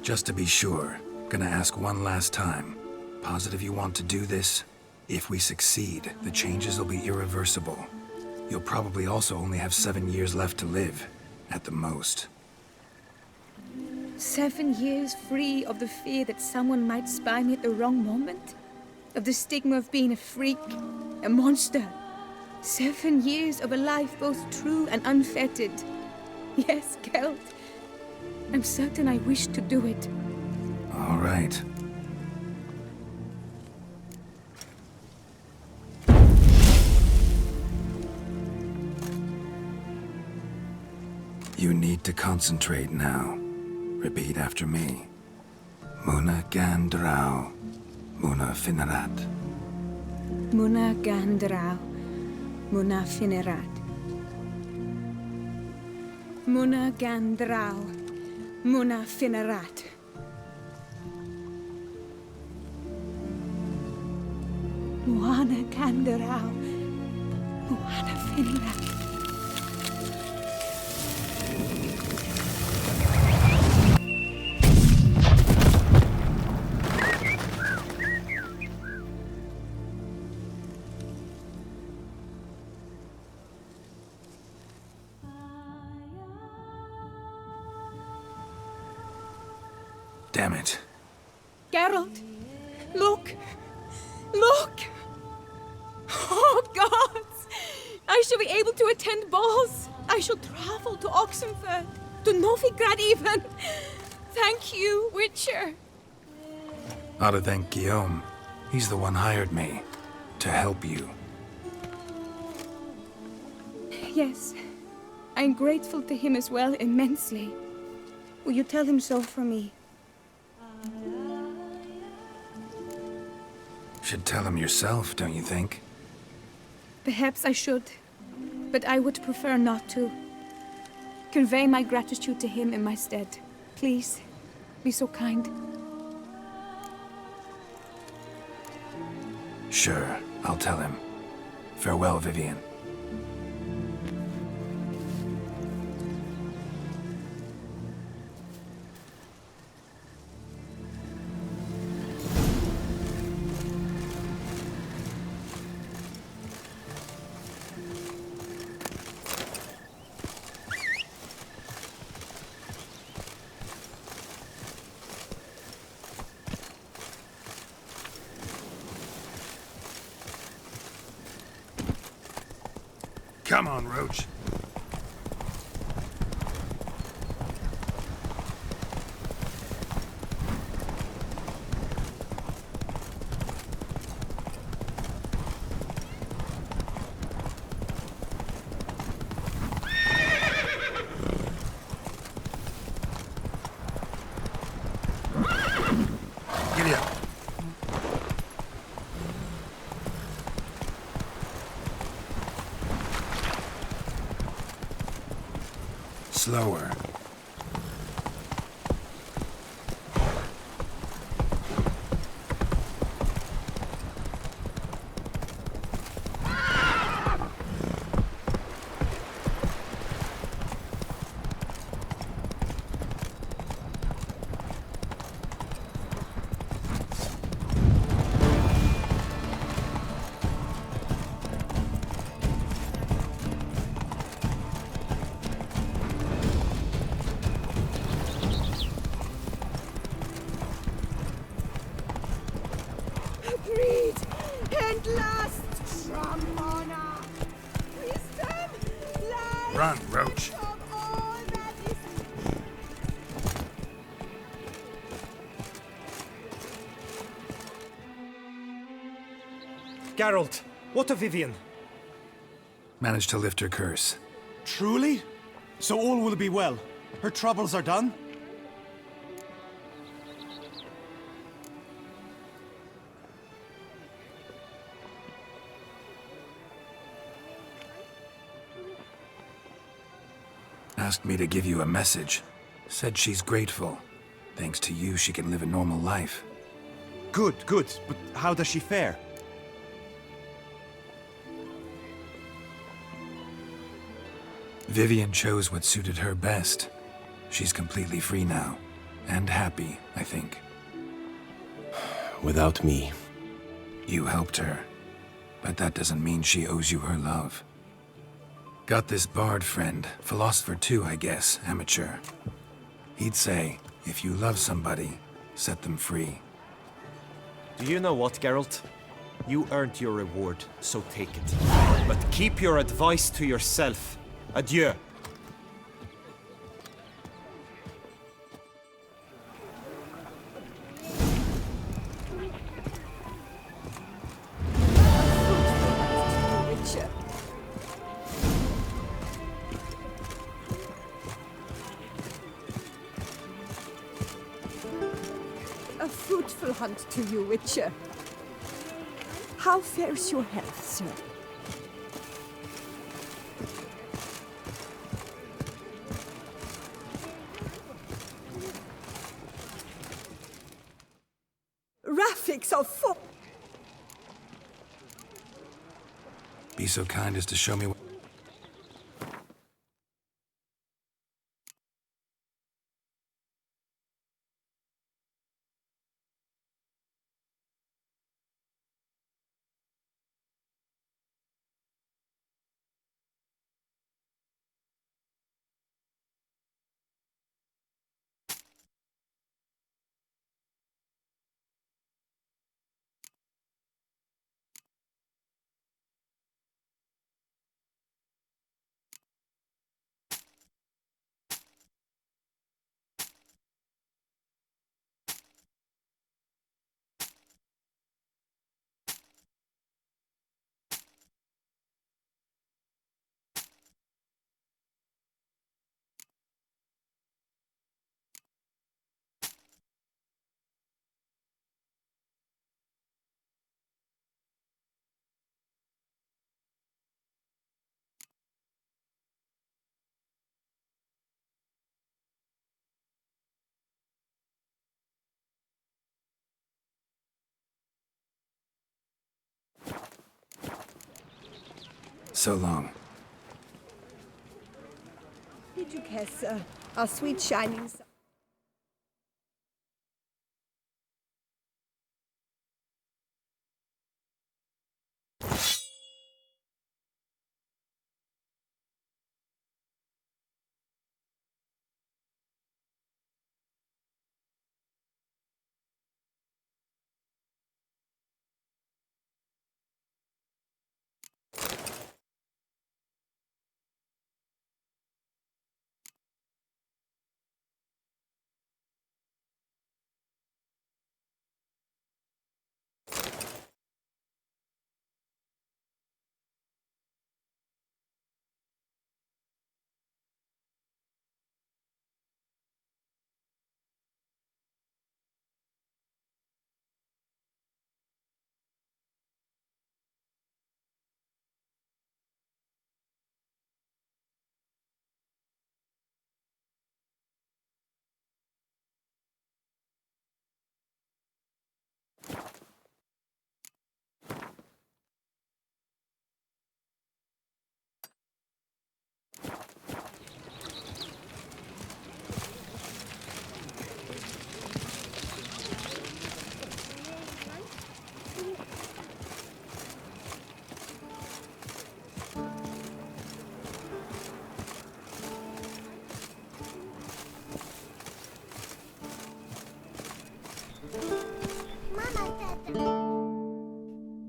Just to be sure, gonna ask one last time. Positive you want to do this? If we succeed, the changes will be irreversible. You'll probably also only have 7 years left to live, at the most. 7 years free of the fear that someone might spy me at the wrong moment? Of the stigma of being a freak, a monster? 7 years of a life both true and unfettered. Yes, Geralt. I'm certain I wish to do it. All right. You need to concentrate now. Repeat after me. Muna gandrau. Muna finerat. Muna gandrau. Muna finerat. Muna gandrau. Muna finerat. Muana gandrau. Muana finerat. Damn it. Geralt, look! Look! Oh, gods! I shall be able to attend balls. I shall travel to Oxenfurt, to Novigrad even. Thank you, Witcher. Ought to thank Guillaume. He's the one hired me. To help you. Yes, I'm grateful to him as well, immensely. Will you tell him so for me? Should tell him yourself, don't you think? Perhaps I should, but I would prefer not to. Convey my gratitude to him in my stead. Please, be so kind. Sure, I'll tell him. Farewell, Vivian. Come on, Roach. Giddy up. Slower. Greed and lust, Ramona. Wisdom, life. Run, Roach. Geralt, what of Vivian? Managed to lift her curse. Truly? So all will be well. Her troubles are done? Asked me to give you a message. Said she's grateful. Thanks to you, she can live a normal life. Good, good. But how does she fare? Vivian chose what suited her best. She's completely free now. And happy, I think. Without me. You helped her. But that doesn't mean she owes you her love. Got this bard friend, philosopher too, I guess, amateur. He'd say, if you love somebody, set them free. Do you know what, Geralt? You earned your reward, so take it. But keep your advice to yourself. Adieu. fruitful hunt to you, Witcher. How fares your health, sir? Graphics of fo- Be so kind as to show me what... So long. Did you care, sir? Our sweet shining sun.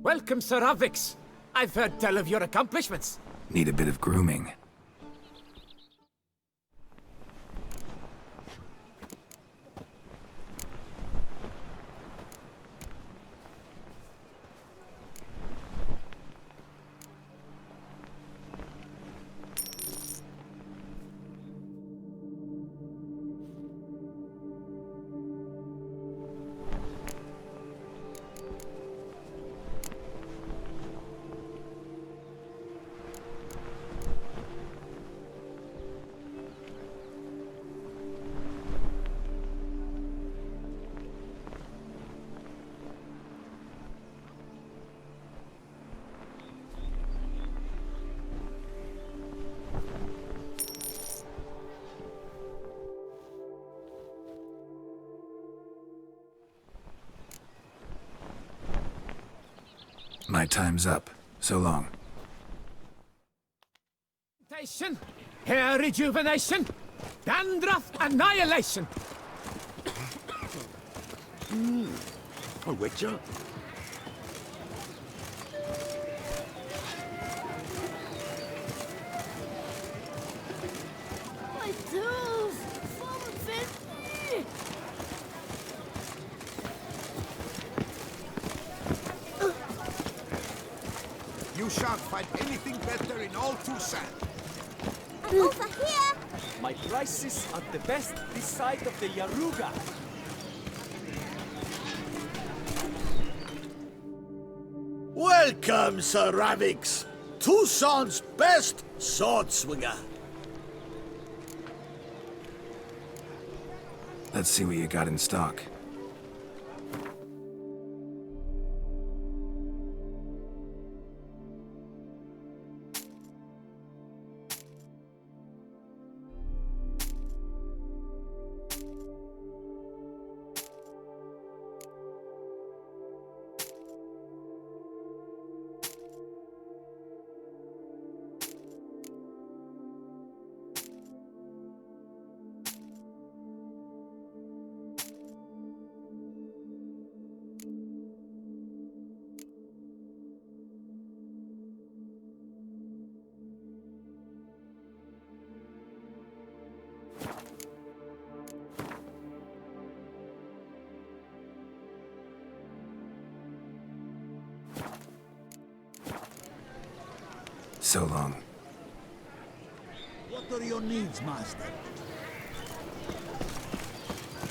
Welcome, Sir Avix. I've heard tell of your accomplishments. Need a bit of grooming. My time's up. So long. Hair rejuvenation, dandruff annihilation. A witcher? My tools! Someone fix me! You shan't find anything better in all Toussaint. And over here! My prices are the best this side of the Yaruga. Welcome, Sir Ravix, Toussaint's best sword swinger. Let's see what you got in stock. So long. What are your needs, master?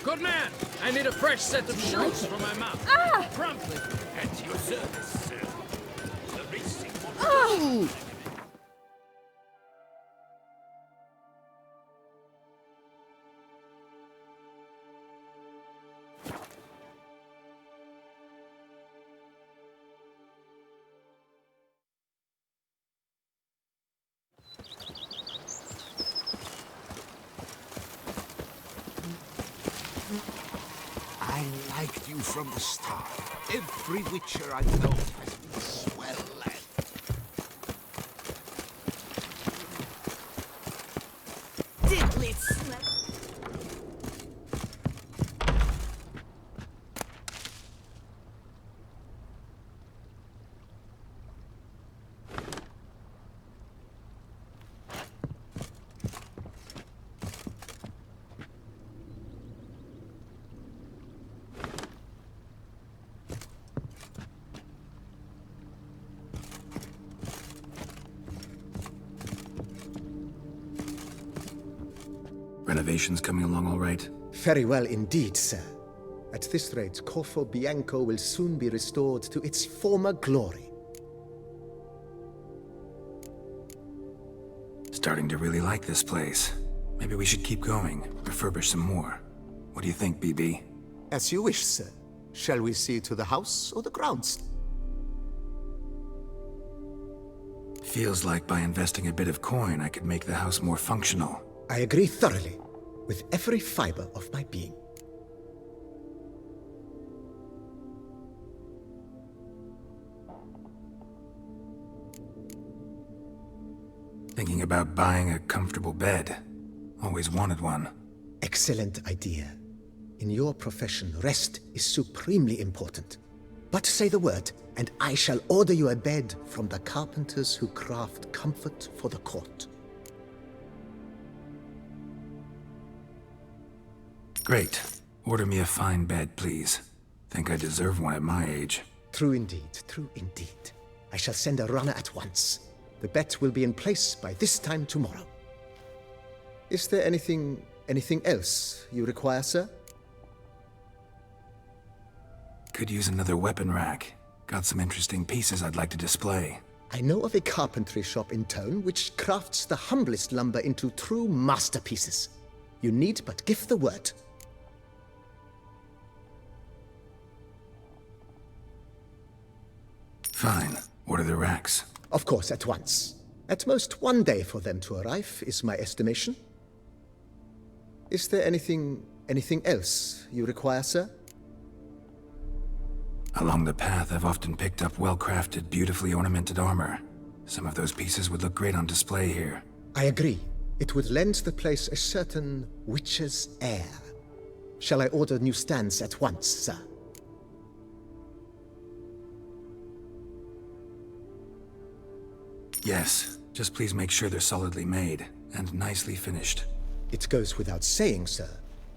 Good man! I need a fresh set of shoes for my mount. Promptly. At your service, sir. The racing. I liked you from the start. Every witcher I've known has been swell lad. Diddly snap. Renovations coming along all right? Very well indeed, sir. At this rate, Corfo Bianco will soon be restored to its former glory. Starting to really like this place. Maybe we should keep going, refurbish some more. What do you think, BB? As you wish, sir. Shall we see to the house or the grounds? Feels like by investing a bit of coin, I could make the house more functional. I agree thoroughly, with every fiber of my being. Thinking about buying a comfortable bed. Always wanted one. Excellent idea. In your profession, rest is supremely important. But say the word, and I shall order you a bed from the carpenters who craft comfort for the court. Great. Order me a fine bed, please. Think I deserve one at my age. True indeed, true indeed. I shall send a runner at once. The bet will be in place by this time tomorrow. Is there anything else you require, sir? Could use another weapon rack. Got some interesting pieces I'd like to display. I know of a carpentry shop in town which crafts the humblest lumber into true masterpieces. You need but give the word. Fine. Order the racks. Of course, at once. At most 1 day for them to arrive, is my estimation. Is there anything else you require, sir? Along the path, I've often picked up well-crafted, beautifully ornamented armor. Some of those pieces would look great on display here. I agree. It would lend the place a certain witch's air. Shall I order new stands at once, sir? Yes. Just please make sure they're solidly made and nicely finished. It goes without saying, sir.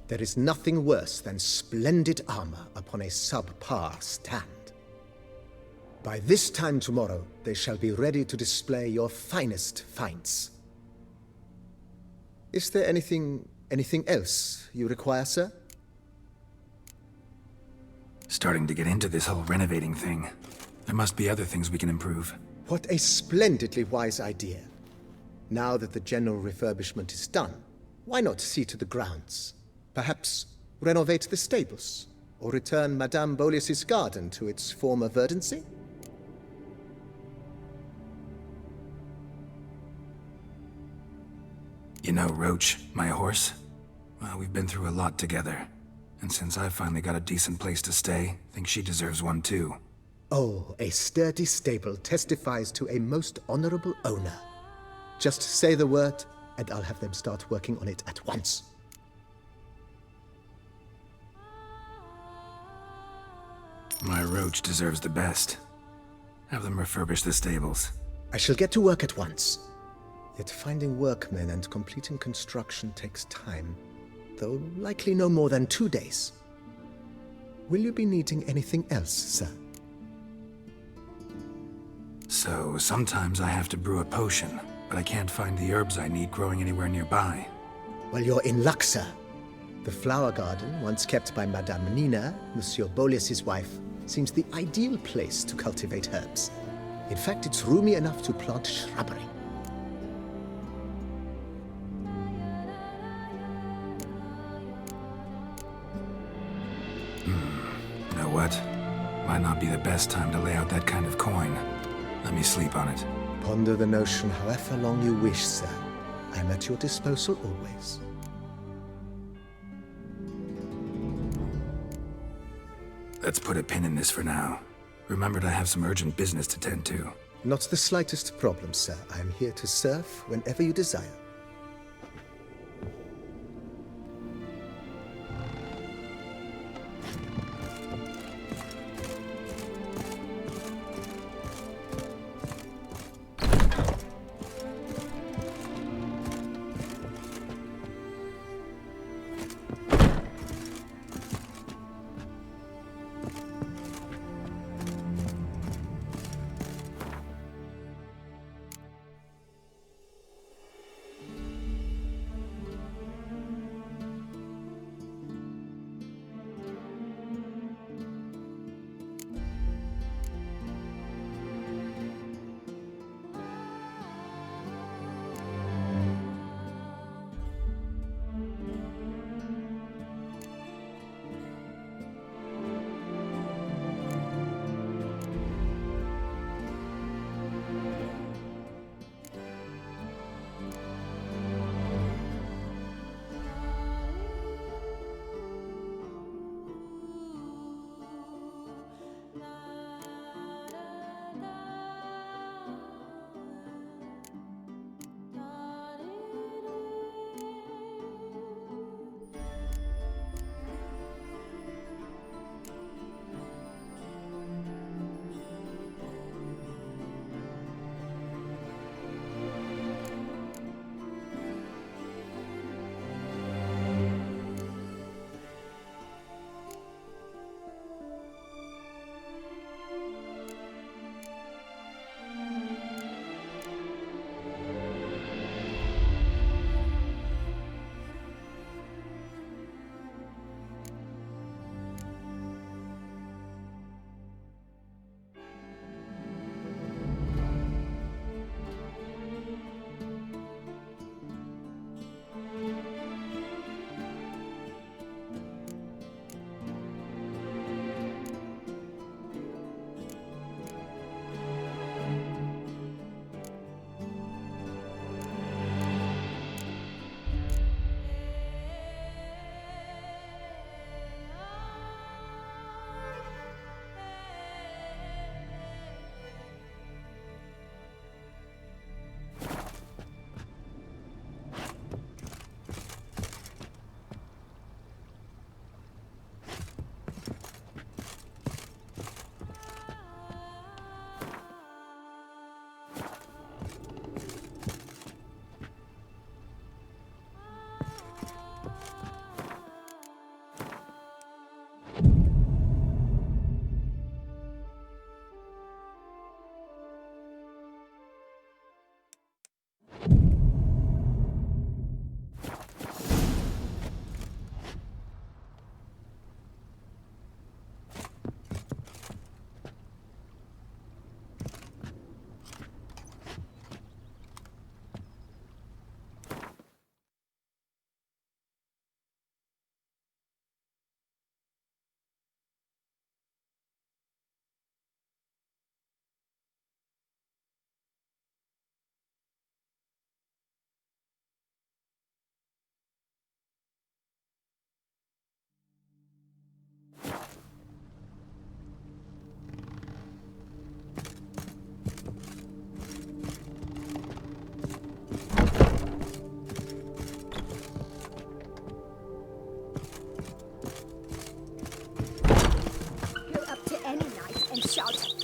There is nothing worse than splendid armor upon a subpar stand. By this time tomorrow, they shall be ready to display your finest finds. Is there anything else you require, sir? Starting to get into this whole renovating thing. There must be other things we can improve. What a splendidly wise idea. Now that the general refurbishment is done, why not see to the grounds? Perhaps renovate the stables, or return Madame Bolis's garden to its former verdancy? You know, Roach, my horse? Well, we've been through a lot together. And since I finally got a decent place to stay, I think she deserves one too. Oh, a sturdy stable testifies to a most honorable owner. Just say the word, and I'll have them start working on it at once. My Roach deserves the best. Have them refurbish the stables. I shall get to work at once. Yet finding workmen and completing construction takes time, though likely no more than 2 days. Will you be needing anything else, sir? So, sometimes I have to brew a potion, but I can't find the herbs I need growing anywhere nearby. Well, you're in luck, sir. The flower garden, once kept by Madame Nina, Monsieur Bolis's wife, seems the ideal place to cultivate herbs. In fact, it's roomy enough to plant shrubbery. You know what? Might not be the best time to lay out that kind of coin. Let me sleep on it. Ponder the notion however long you wish, sir. I'm at your disposal always. Let's put a pin in this for now. Remembered I have some urgent business to tend to. Not the slightest problem, sir. I'm here to serve whenever you desire.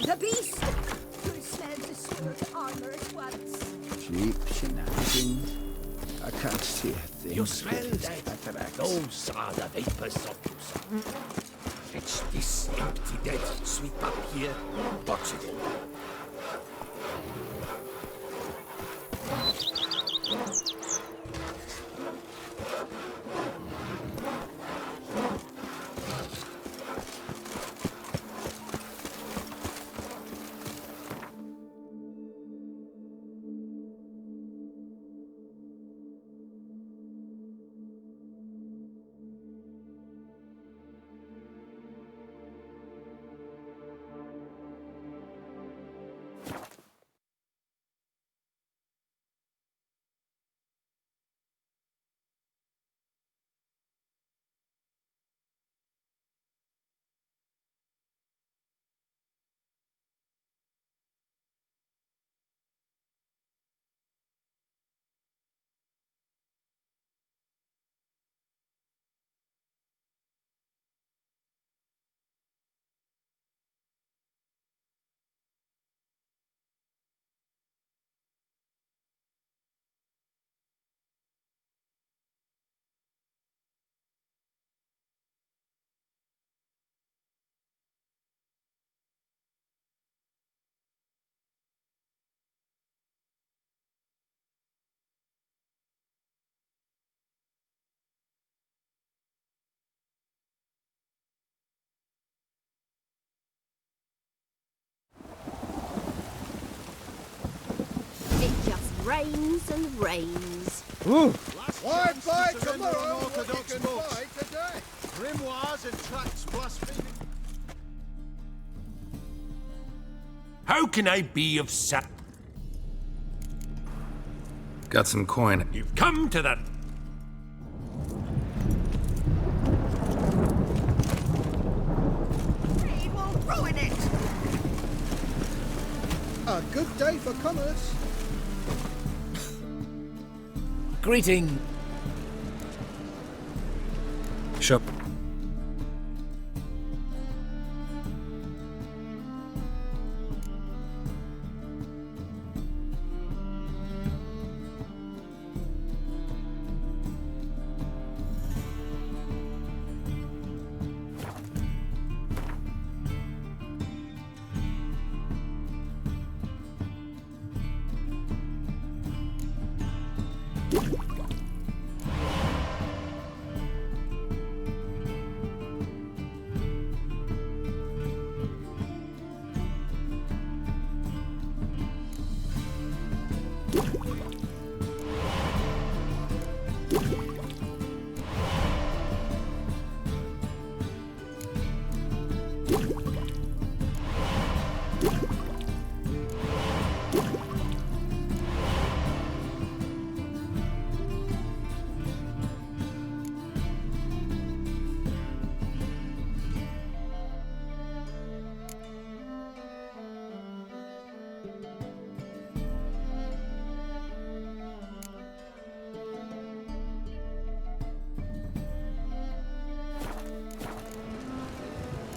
The beast! You'll smell the spirit armor at once. Cheap shenanigans. I can't see a thing. You smell that? Those are the vapors of use. Fetch this empty dead, sweep up here, box it in. It just rains and rains. Why buy tomorrow what you can buy today? Grimoires and tracts blaspheming. How can I be of sa- Got some coin. You've come to that. He won't ruin it! A good day for commerce. Greeting. Shop.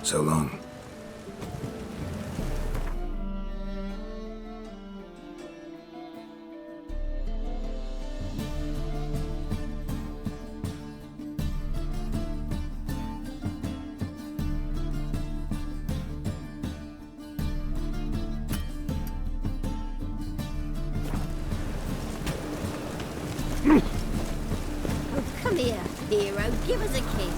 So long. Oh, come here, hero. Give us a kiss.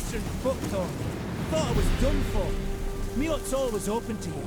eastern buckthorn. Thought I was done for. Me lot's always open to you.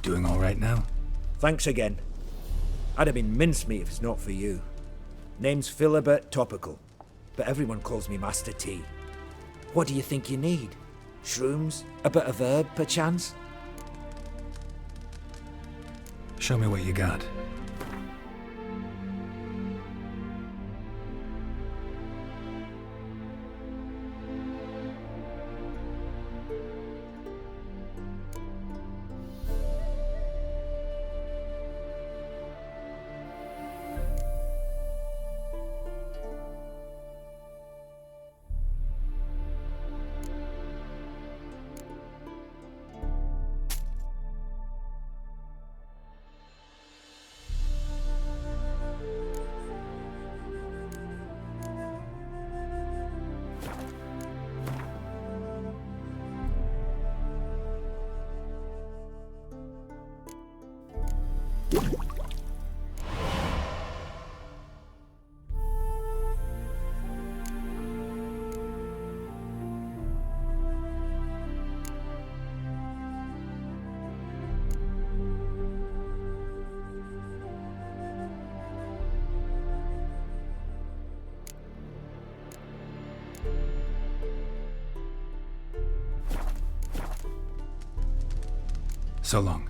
Doing all right now? Thanks again. I'd have been mincemeat if it's not for you. Name's Philibert Topical, but everyone calls me Master T. What do you think you need? Shrooms? A bit of herb, perchance? Show me what you got. So long.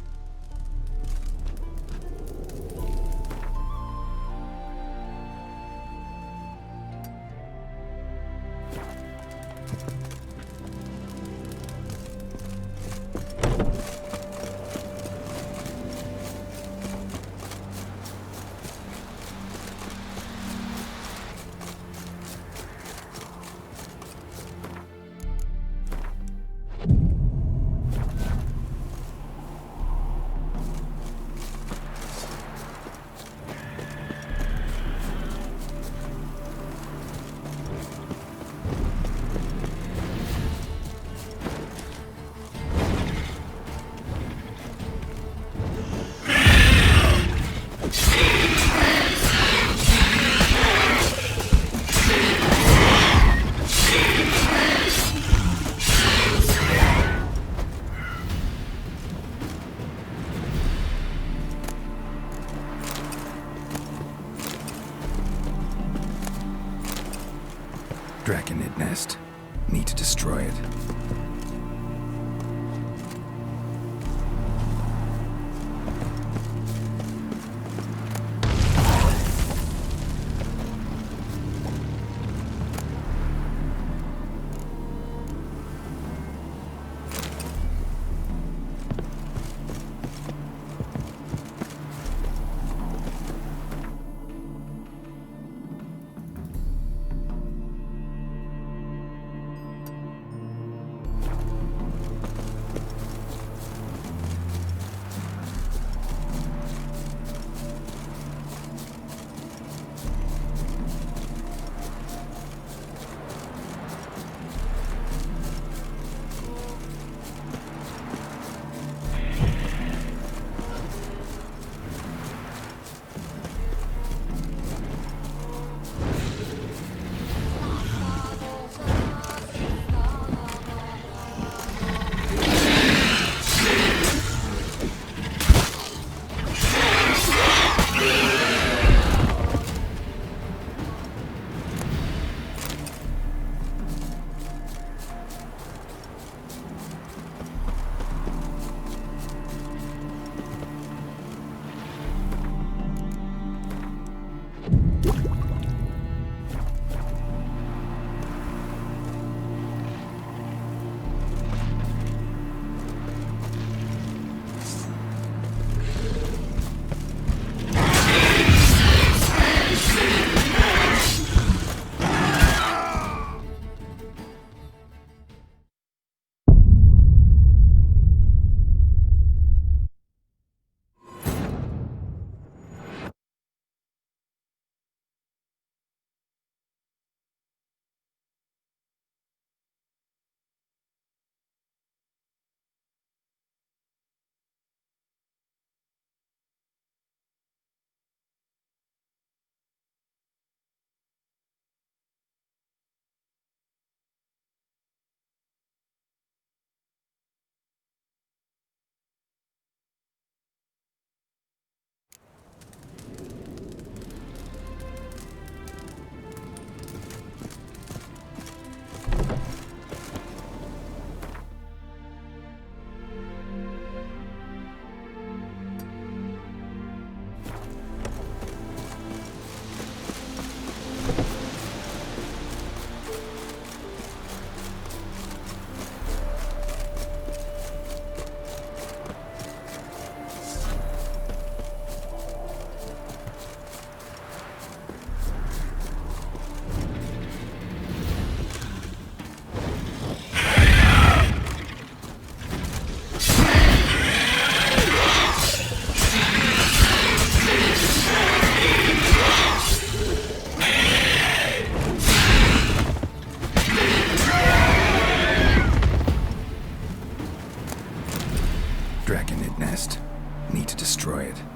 destroy it.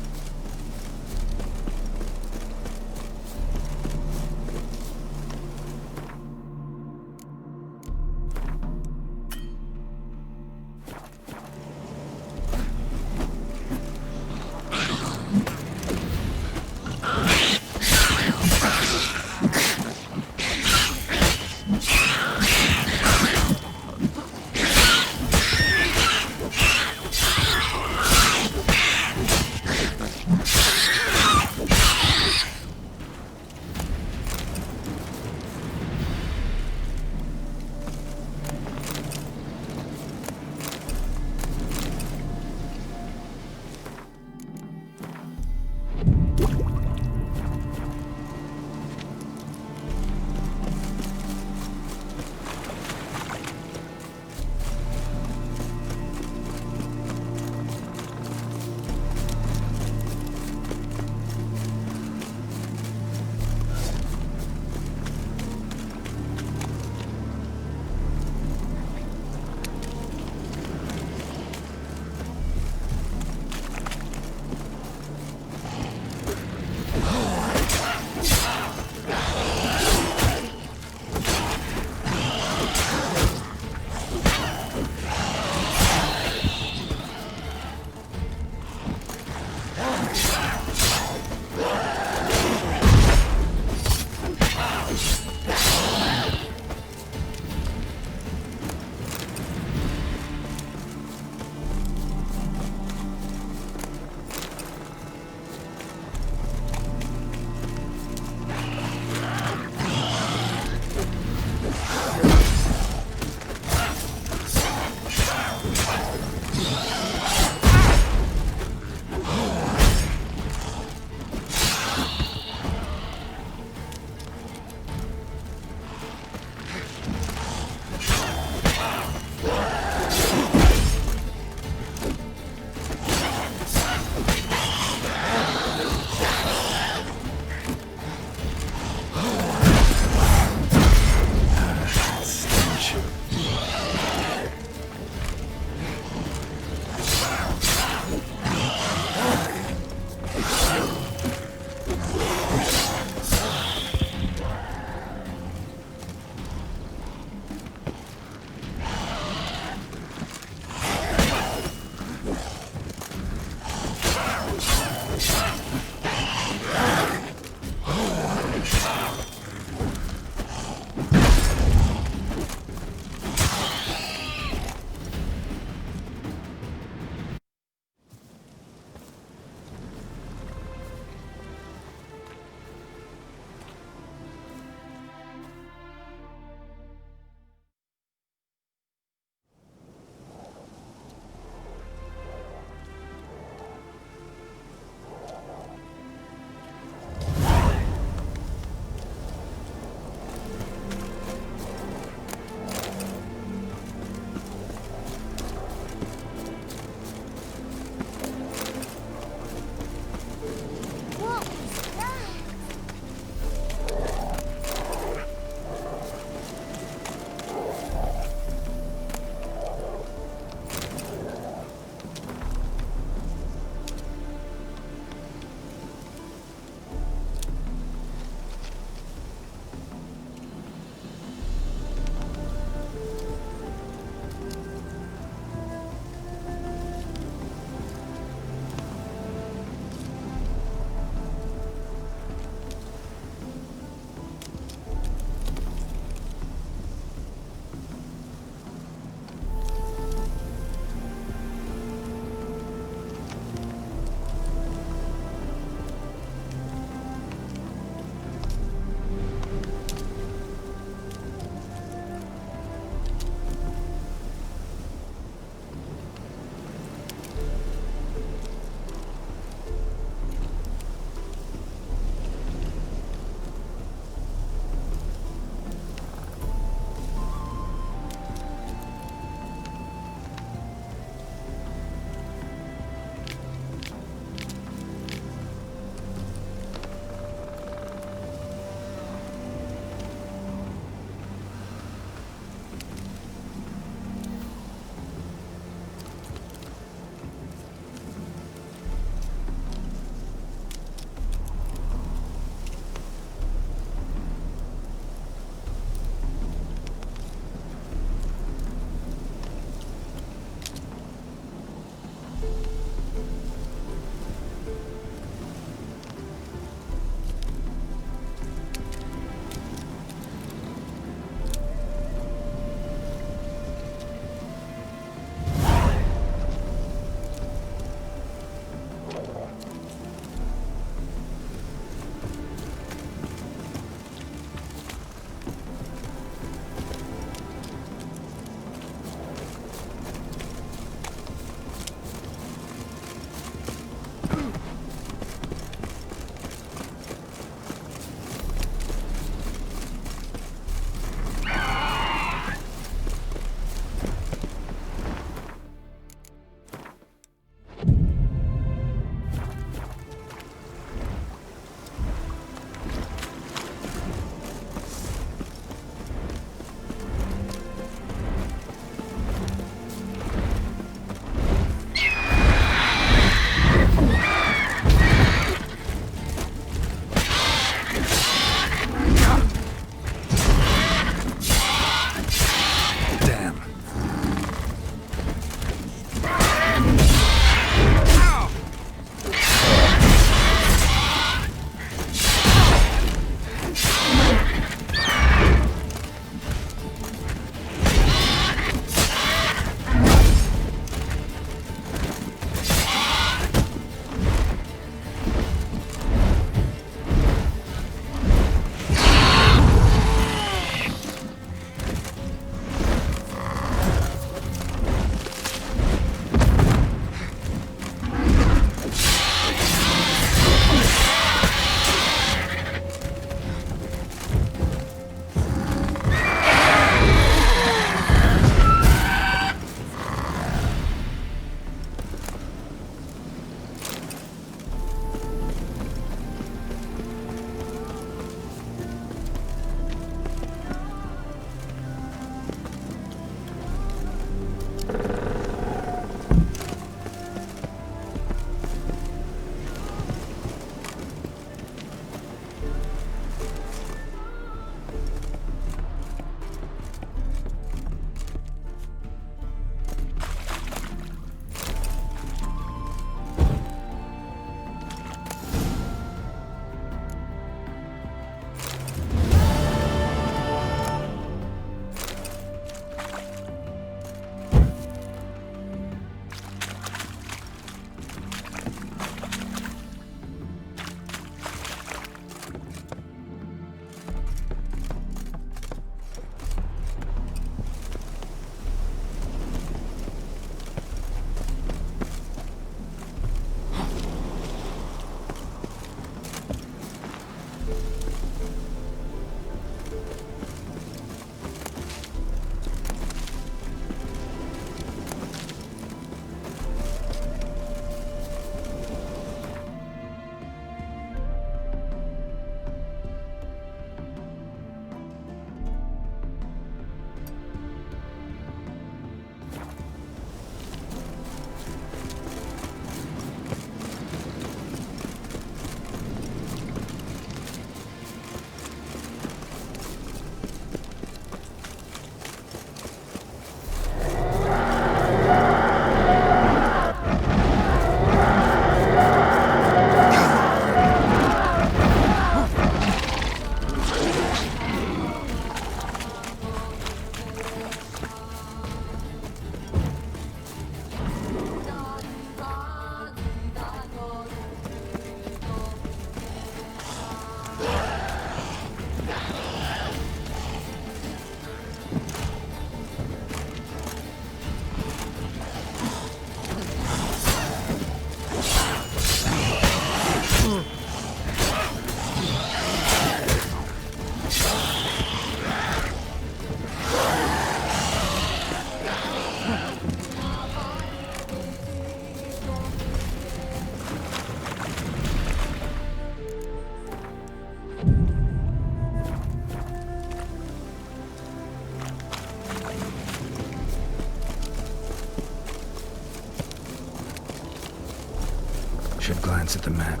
should glance at the map.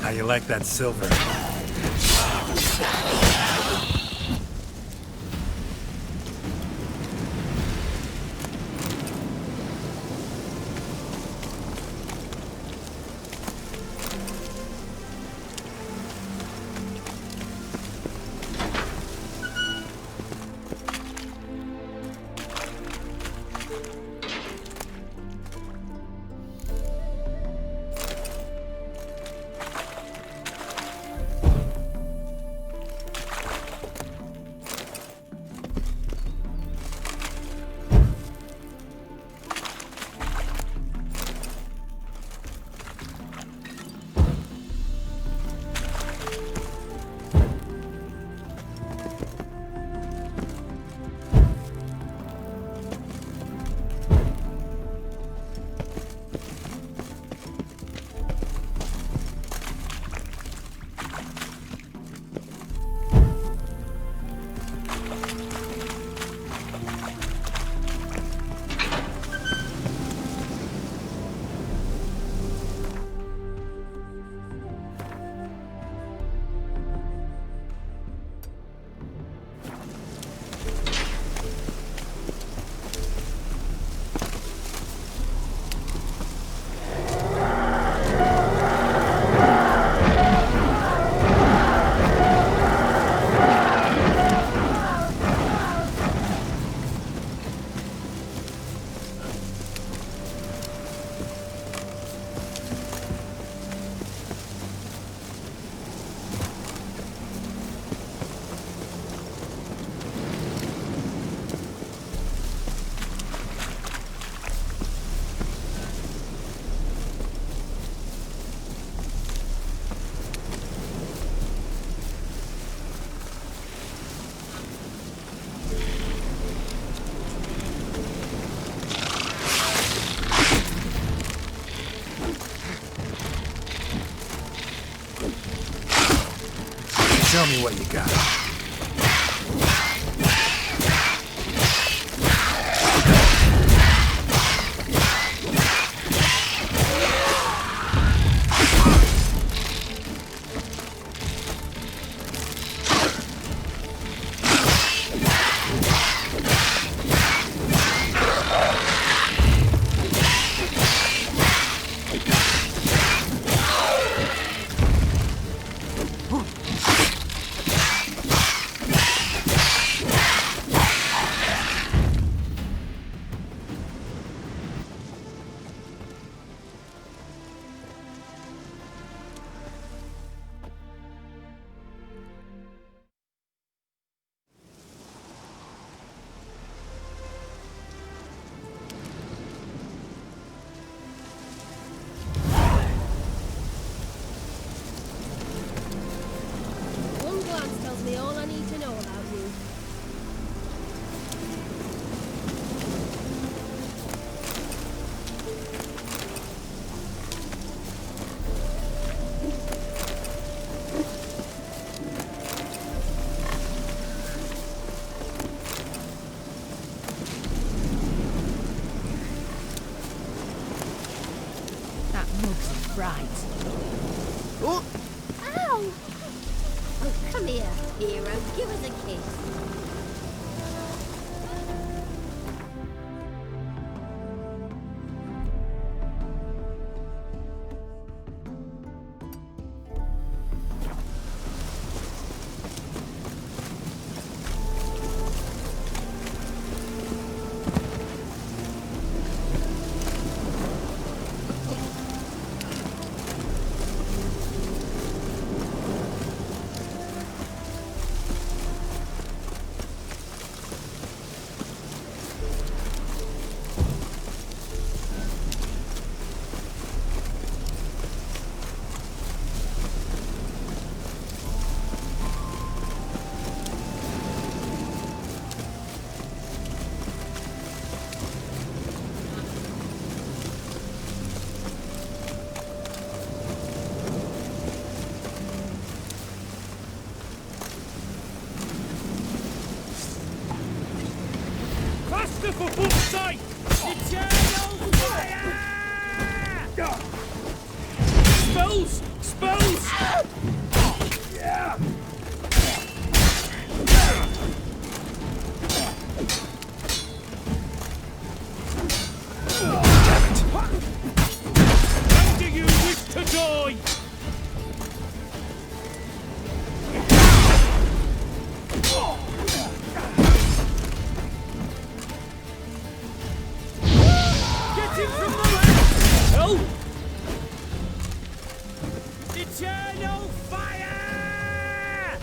How you like that silver? Show me what you got. Right. Ow! Oh, come here, hero. Give us a kiss. Faster for fuck's sake! Eternal fire! Spells! Spells! Yeah! How do you wish to die? Get him from the left! No! Eternal fire!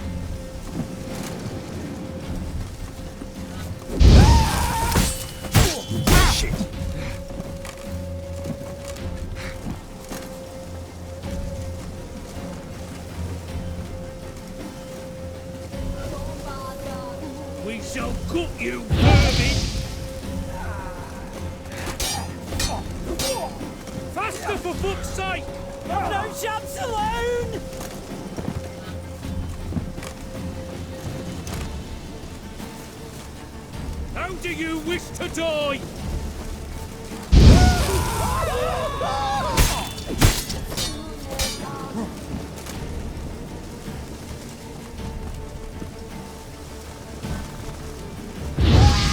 Shit! We shall cook you, vermin! Faster for fuck's sake! You've no chance alone! How do you wish to die?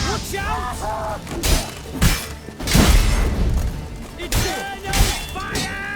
Watch out! Eternal fire!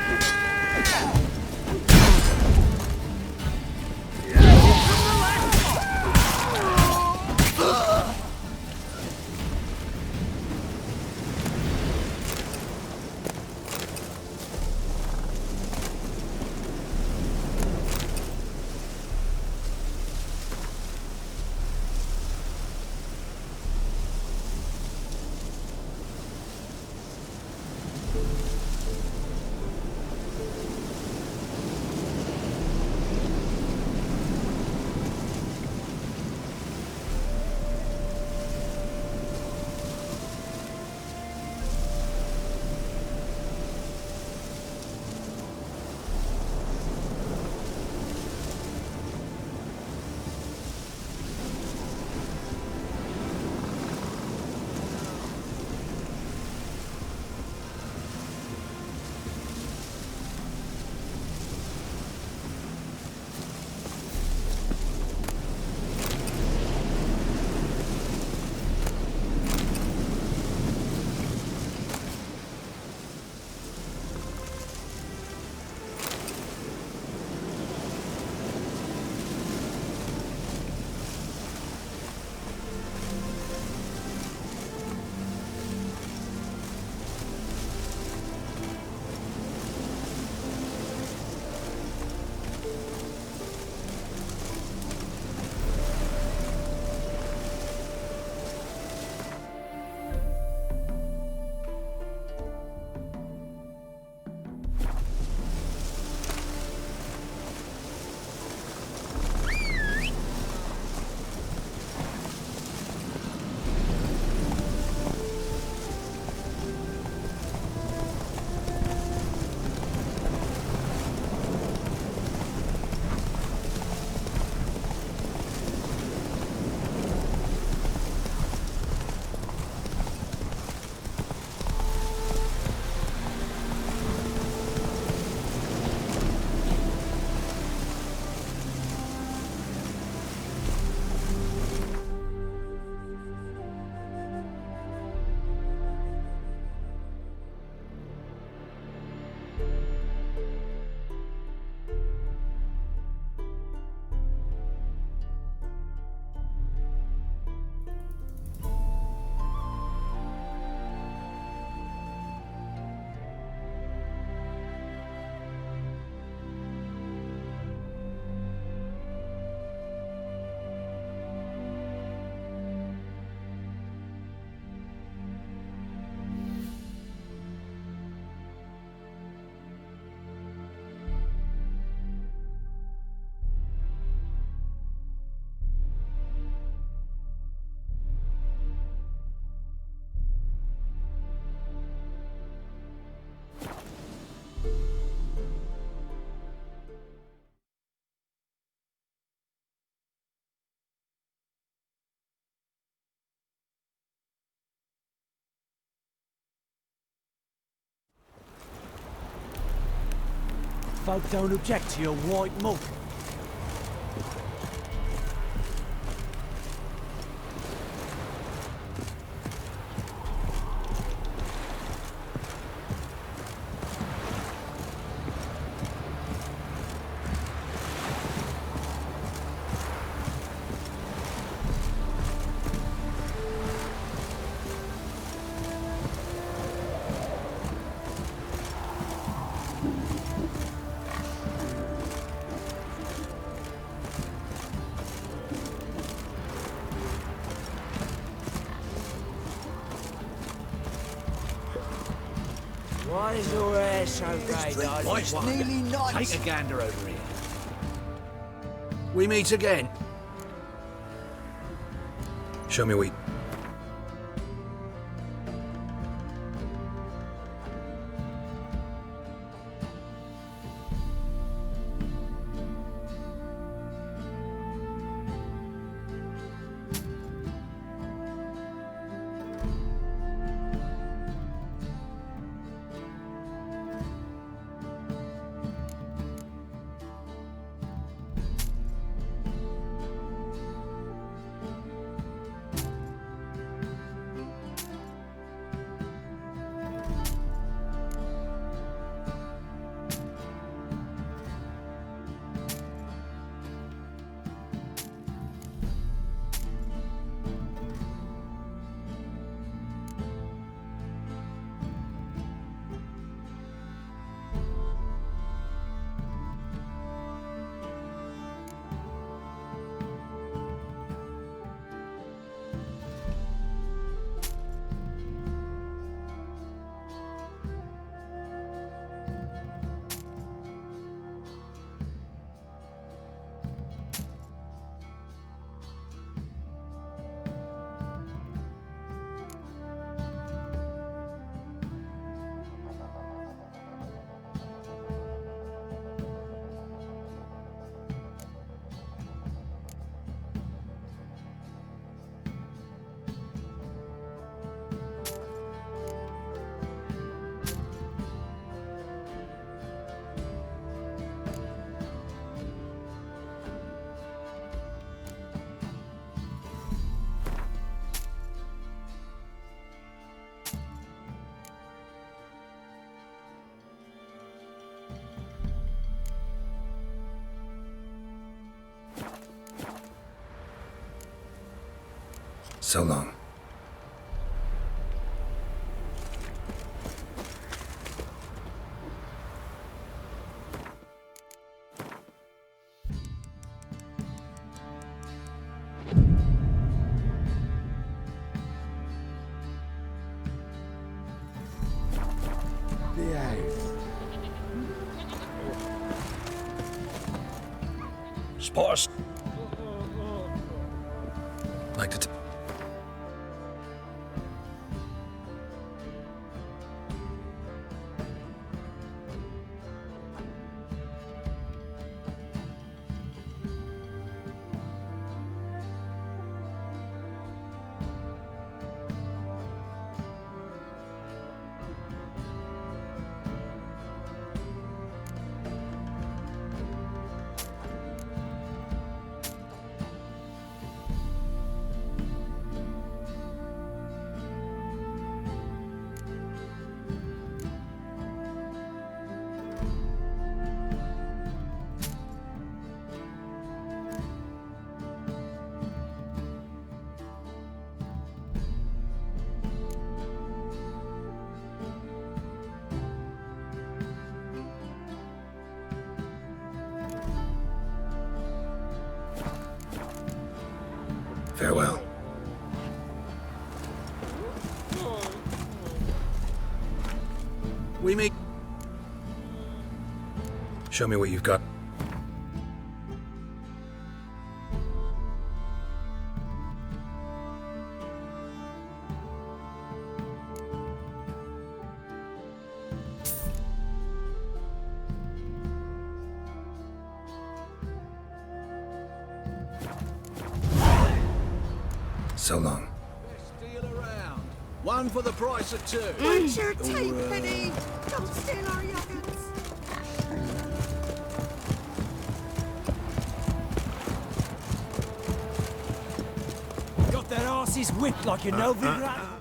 folk don't object to your white mug. Why is your hair so grey, darling? It's nearly night. Take a gander over here. We meet again. Show me what. So long. Spots. Like to. Farewell. We meet. Show me what you've got. So long. Steal around. One for the price of two. Watch your tape, Penny! Don't steal our young'uns! uses his whip like a Novigrad.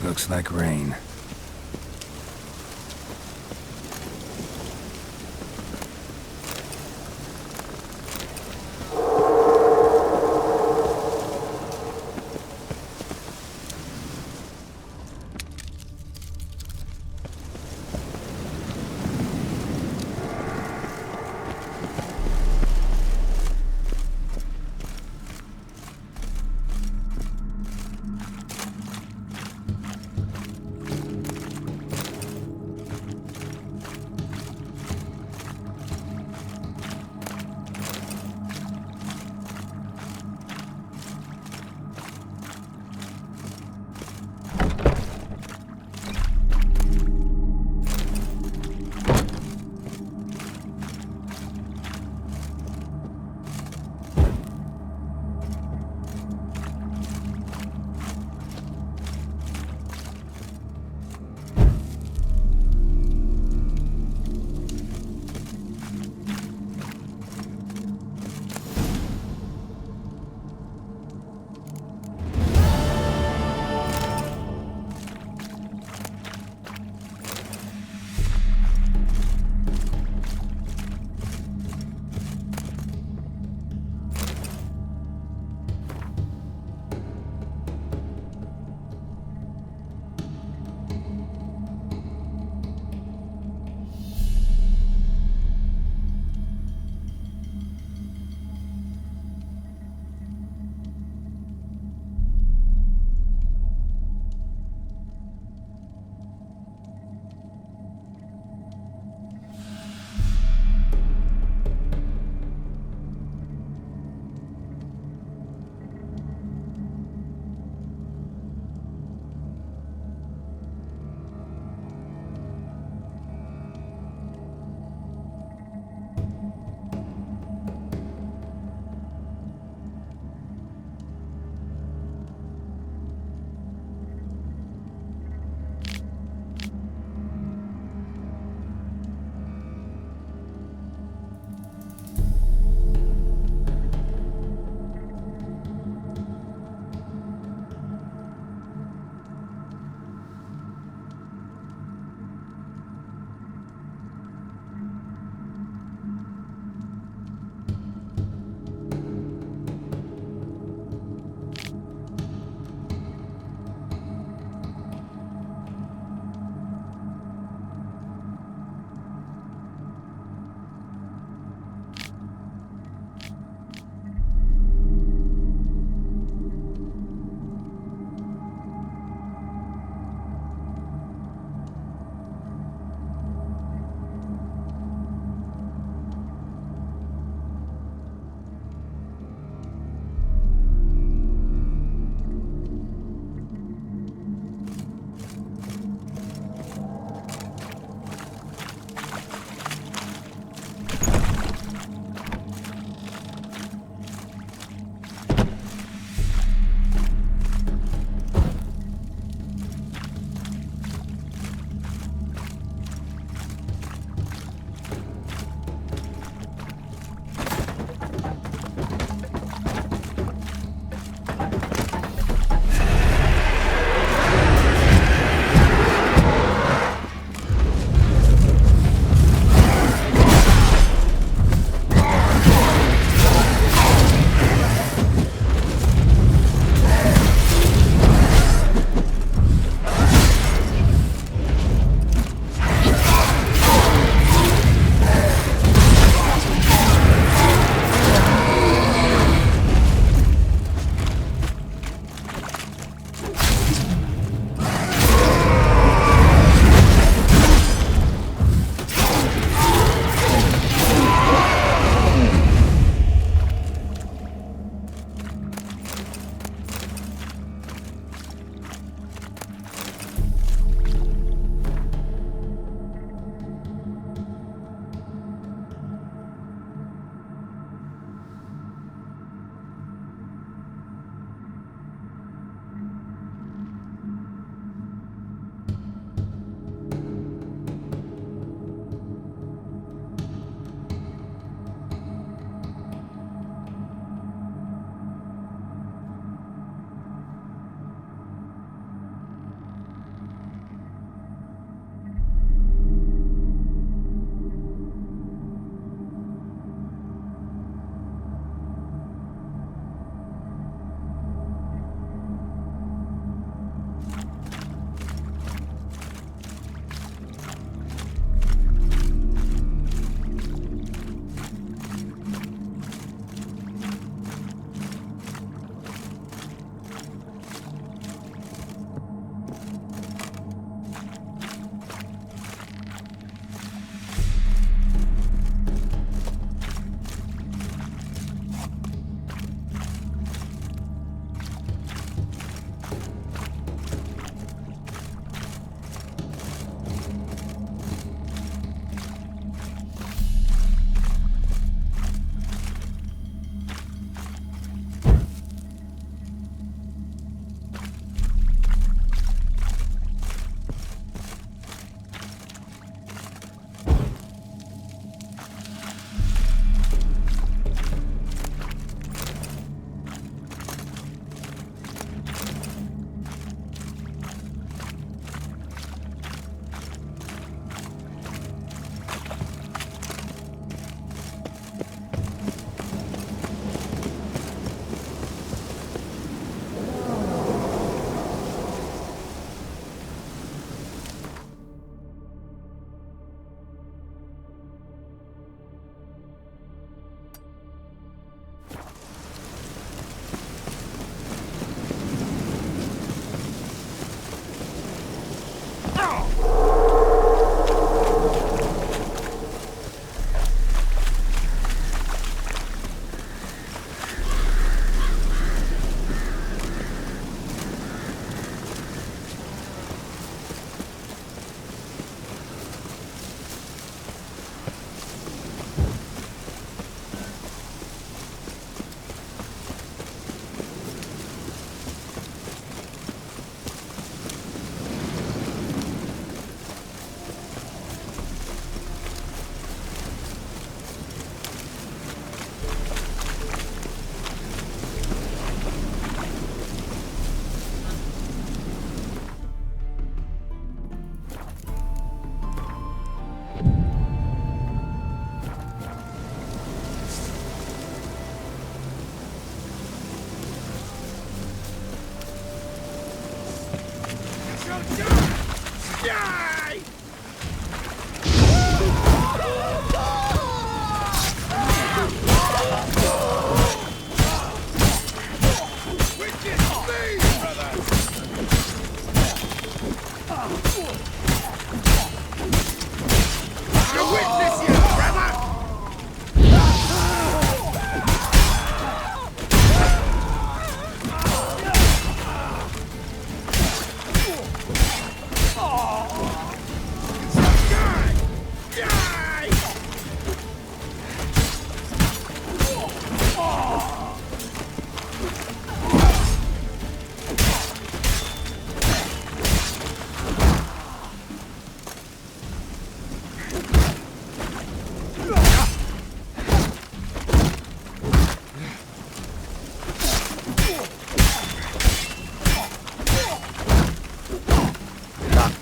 Looks like rain.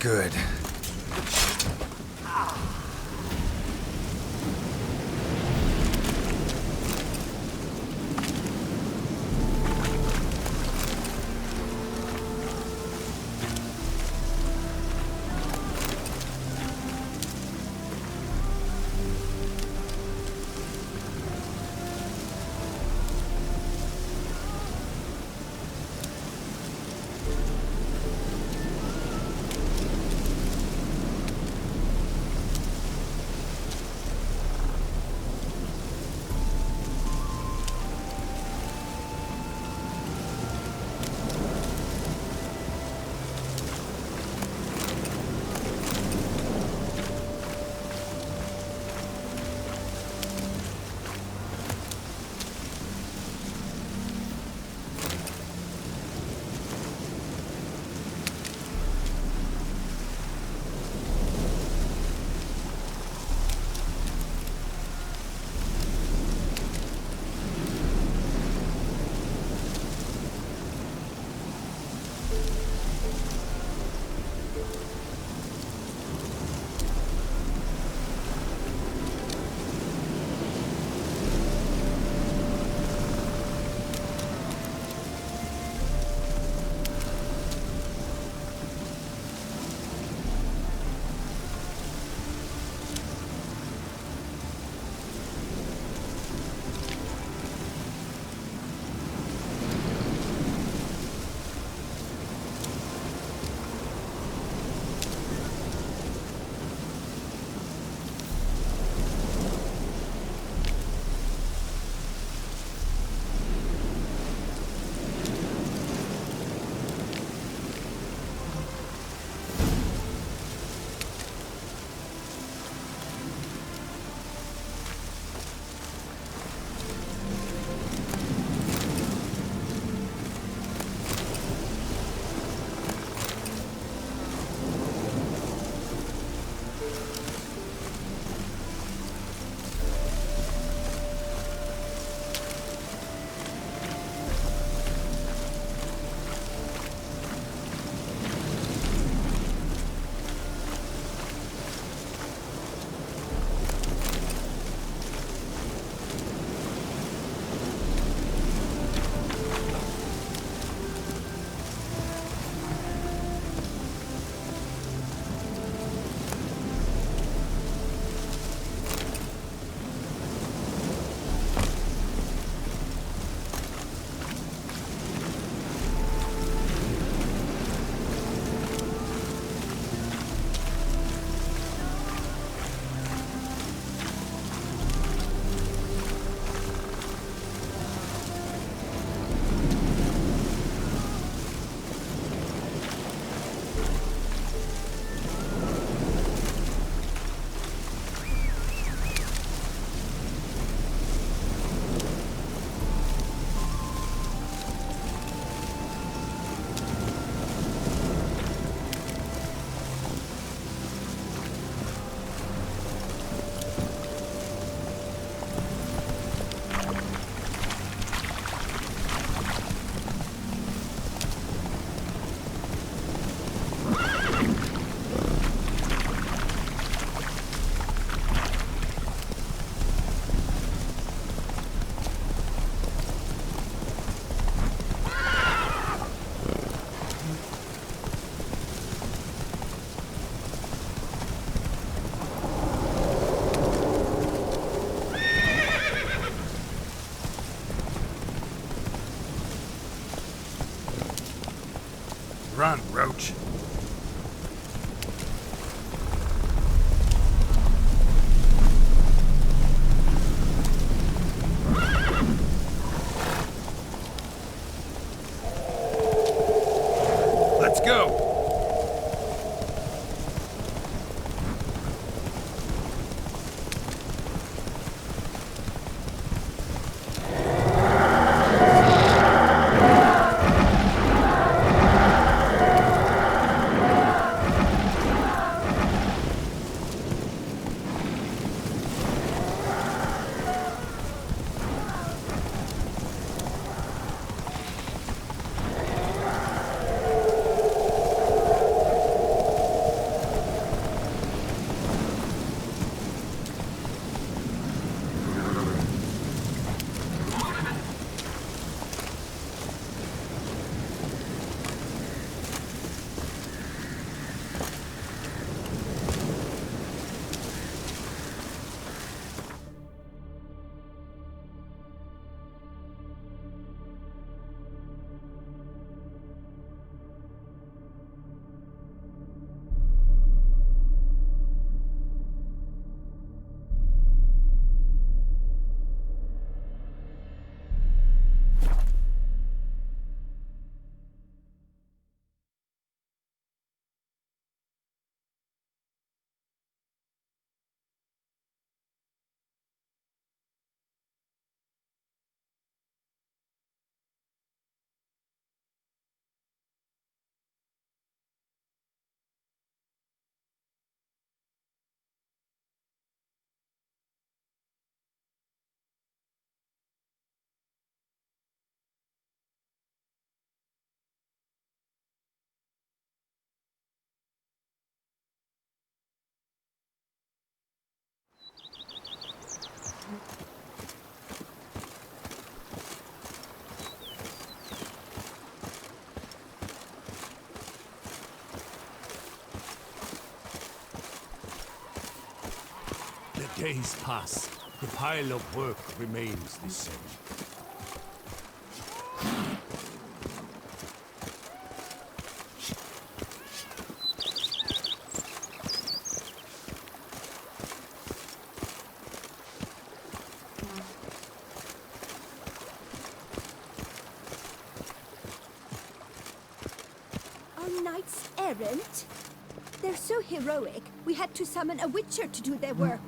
Good. Run, Roach. Let's go. Days pass. The pile of work remains the same. Our knights errant? They're so heroic, we had to summon a witcher to do their work.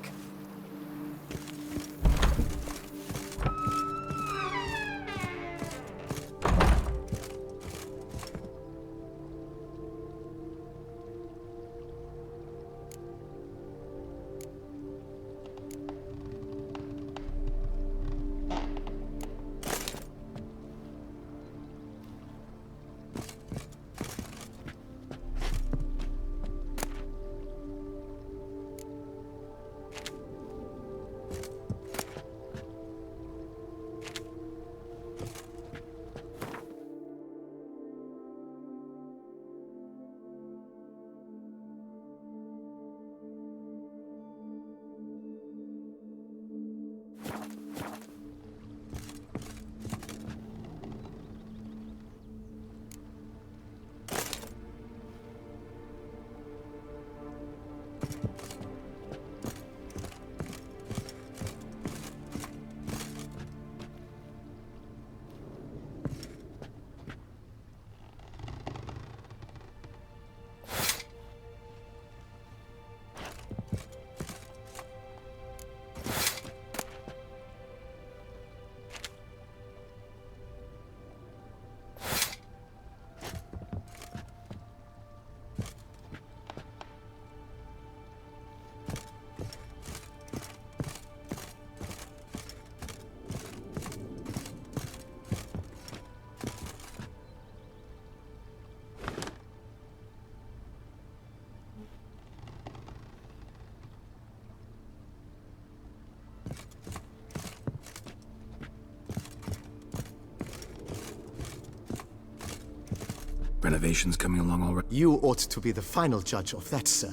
Renovations coming along already? You ought to be the final judge of that, sir.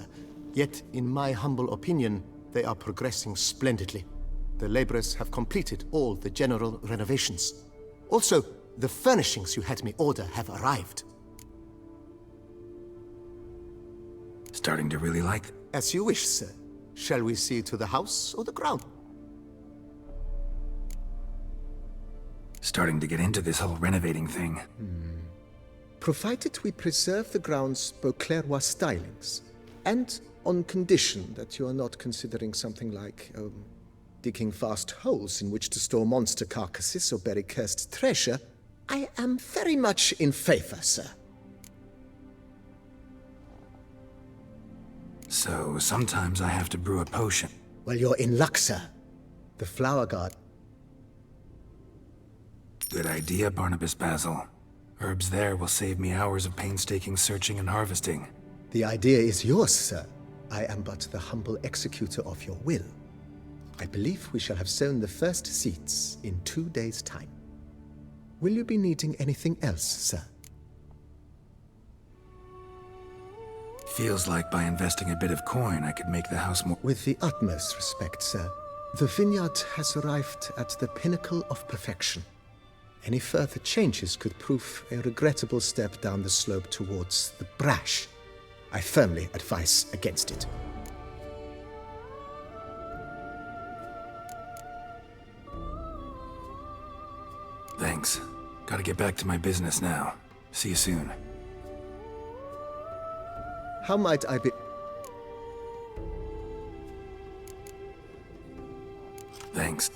Yet, in my humble opinion, they are progressing splendidly. The laborers have completed all the general renovations. Also, the furnishings you had me order have arrived. Starting to really like it. As you wish, sir. Shall we see to the house or the ground? Starting to get into this whole renovating thing. Provided we preserve the ground's Beauclervois stylings, and on condition that you are not considering something like, digging vast holes in which to store monster carcasses or bury cursed treasure, I am very much in favor, sir. So, sometimes I have to brew a potion. Well, you're in luck, sir. The flower garden. Good idea, Barnabas Basil. Herbs there will save me hours of painstaking searching and harvesting. The idea is yours, sir. I am but the humble executor of your will. I believe we shall have sown the first seeds in 2 days' time. Will you be needing anything else, sir? Feels like by investing a bit of coin, I could make the house more... With the utmost respect, sir. The vineyard has arrived at the pinnacle of perfection. Any further changes could prove a regrettable step down the slope towards the brash. I firmly advise against it. Thanks. Gotta get back to my business now. See you soon. How might I be... Thanks.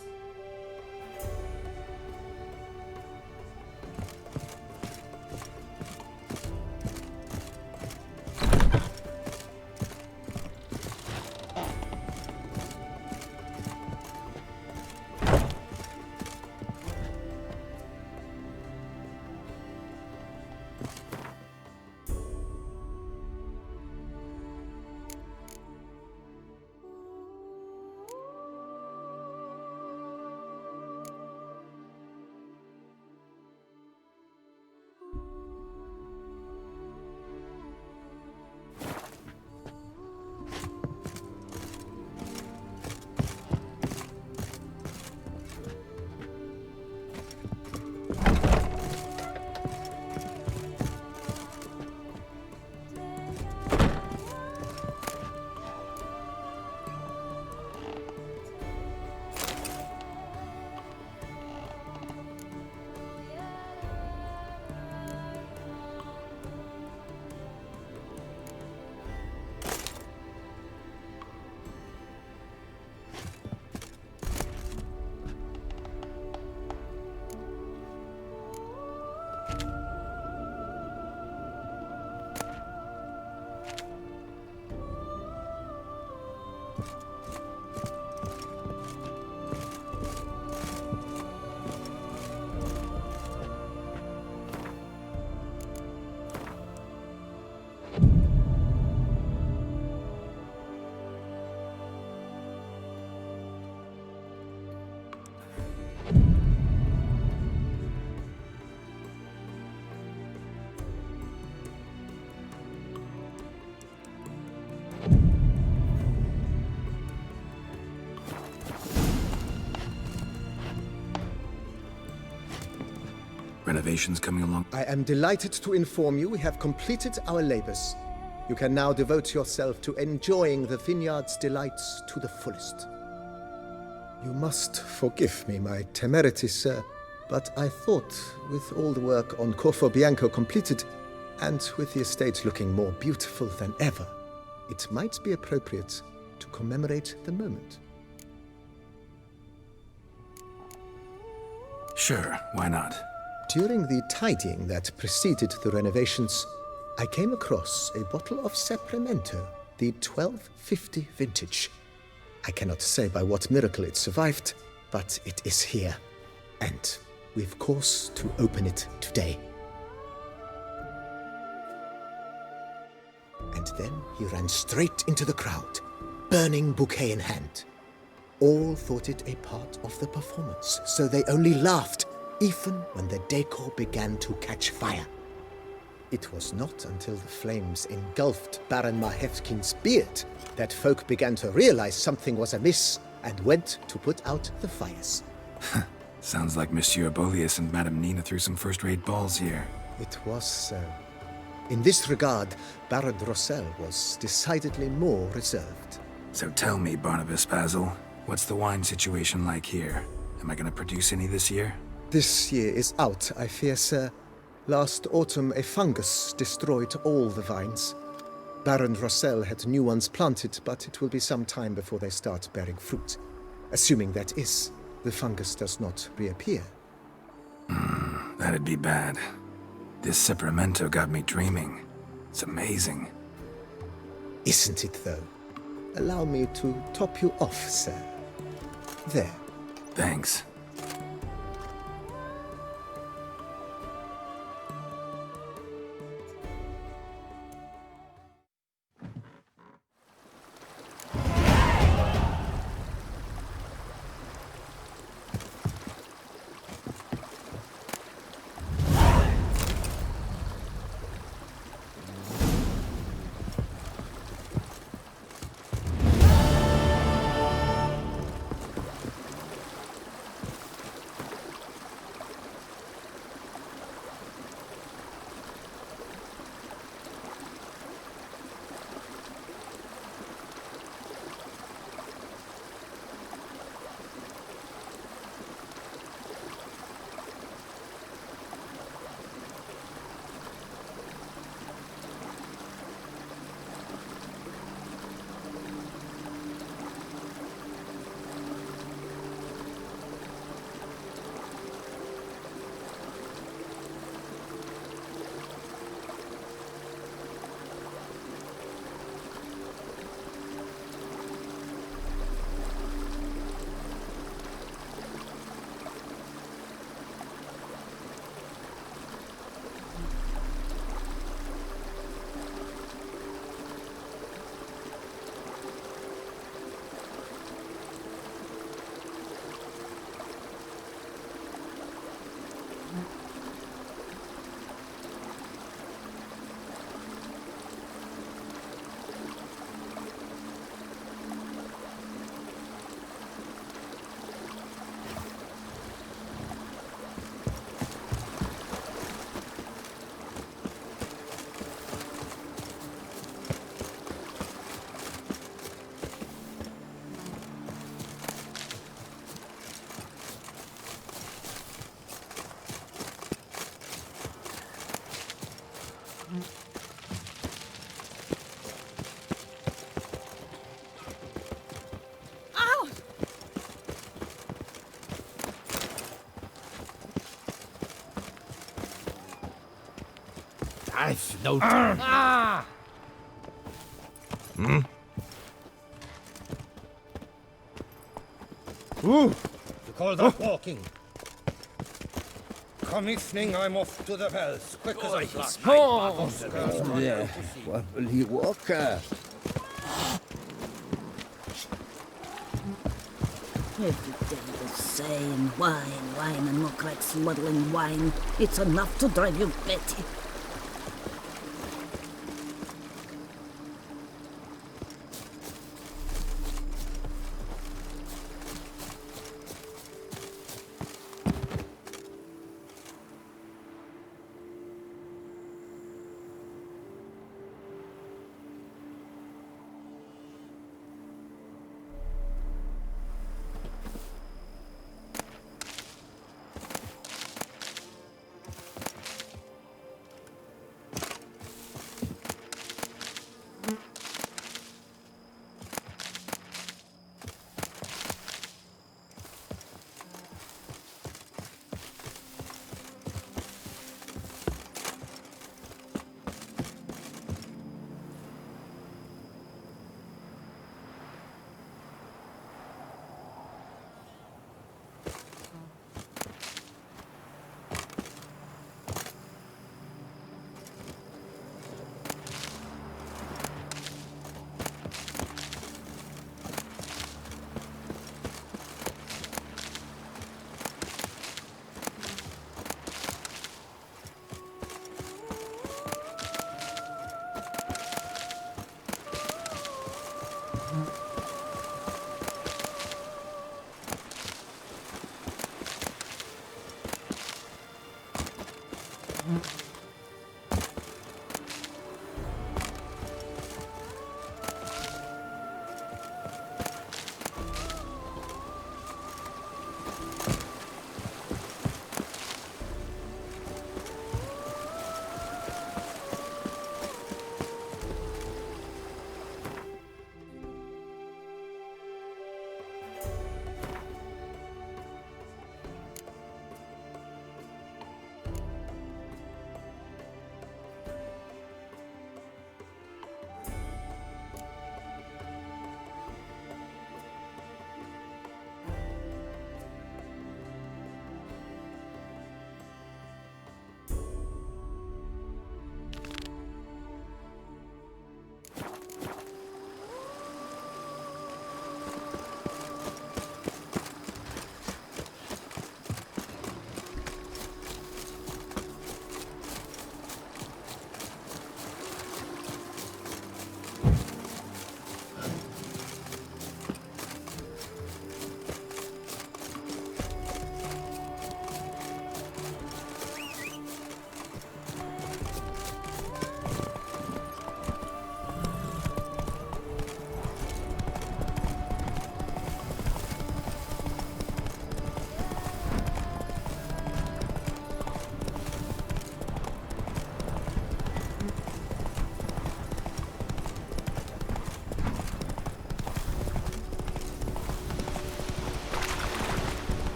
Renovations coming along? I am delighted to inform you we have completed our labors. You can now devote yourself to enjoying the vineyard's delights to the fullest. You must forgive me my temerity, sir, but I thought, with all the work on Corfo Bianco completed, and with the estate looking more beautiful than ever, it might be appropriate to commemorate the moment. Sure, why not? During the tidying that preceded the renovations, I came across a bottle of Sapramento, the 1250 vintage. I cannot say by what miracle it survived, but it is here. And we've course to open it today. And then he ran straight into the crowd, burning bouquet in hand. All thought it a part of the performance, so they only laughed, even when the decor began to catch fire. It was not until the flames engulfed Baron Mahevkin's beard that folk began to realize something was amiss and went to put out the fires. Sounds like Monsieur Bolius and Madame Nina threw some first-rate balls here. It was so. In this regard, Baron Rossel was decidedly more reserved. So tell me, Barnabas Basil, what's the wine situation like here? Am I gonna produce any this year? This year is out, I fear, sir. Last autumn, a fungus destroyed all the vines. Baron Rossel had new ones planted, but it will be some time before they start bearing fruit. Assuming that is, the fungus does not reappear. That'd be bad. This Sacramento got me dreaming. It's amazing. Isn't it, though? Allow me to top you off, sir. There. Thanks. I've no time. Hmm? Ooh! You call that walking? Come evening, I'm off to the wells, quick as a flash. Yeah, what will he walk? Every day the same. Wine, and look like smuggling wine. It's enough to drive you batty.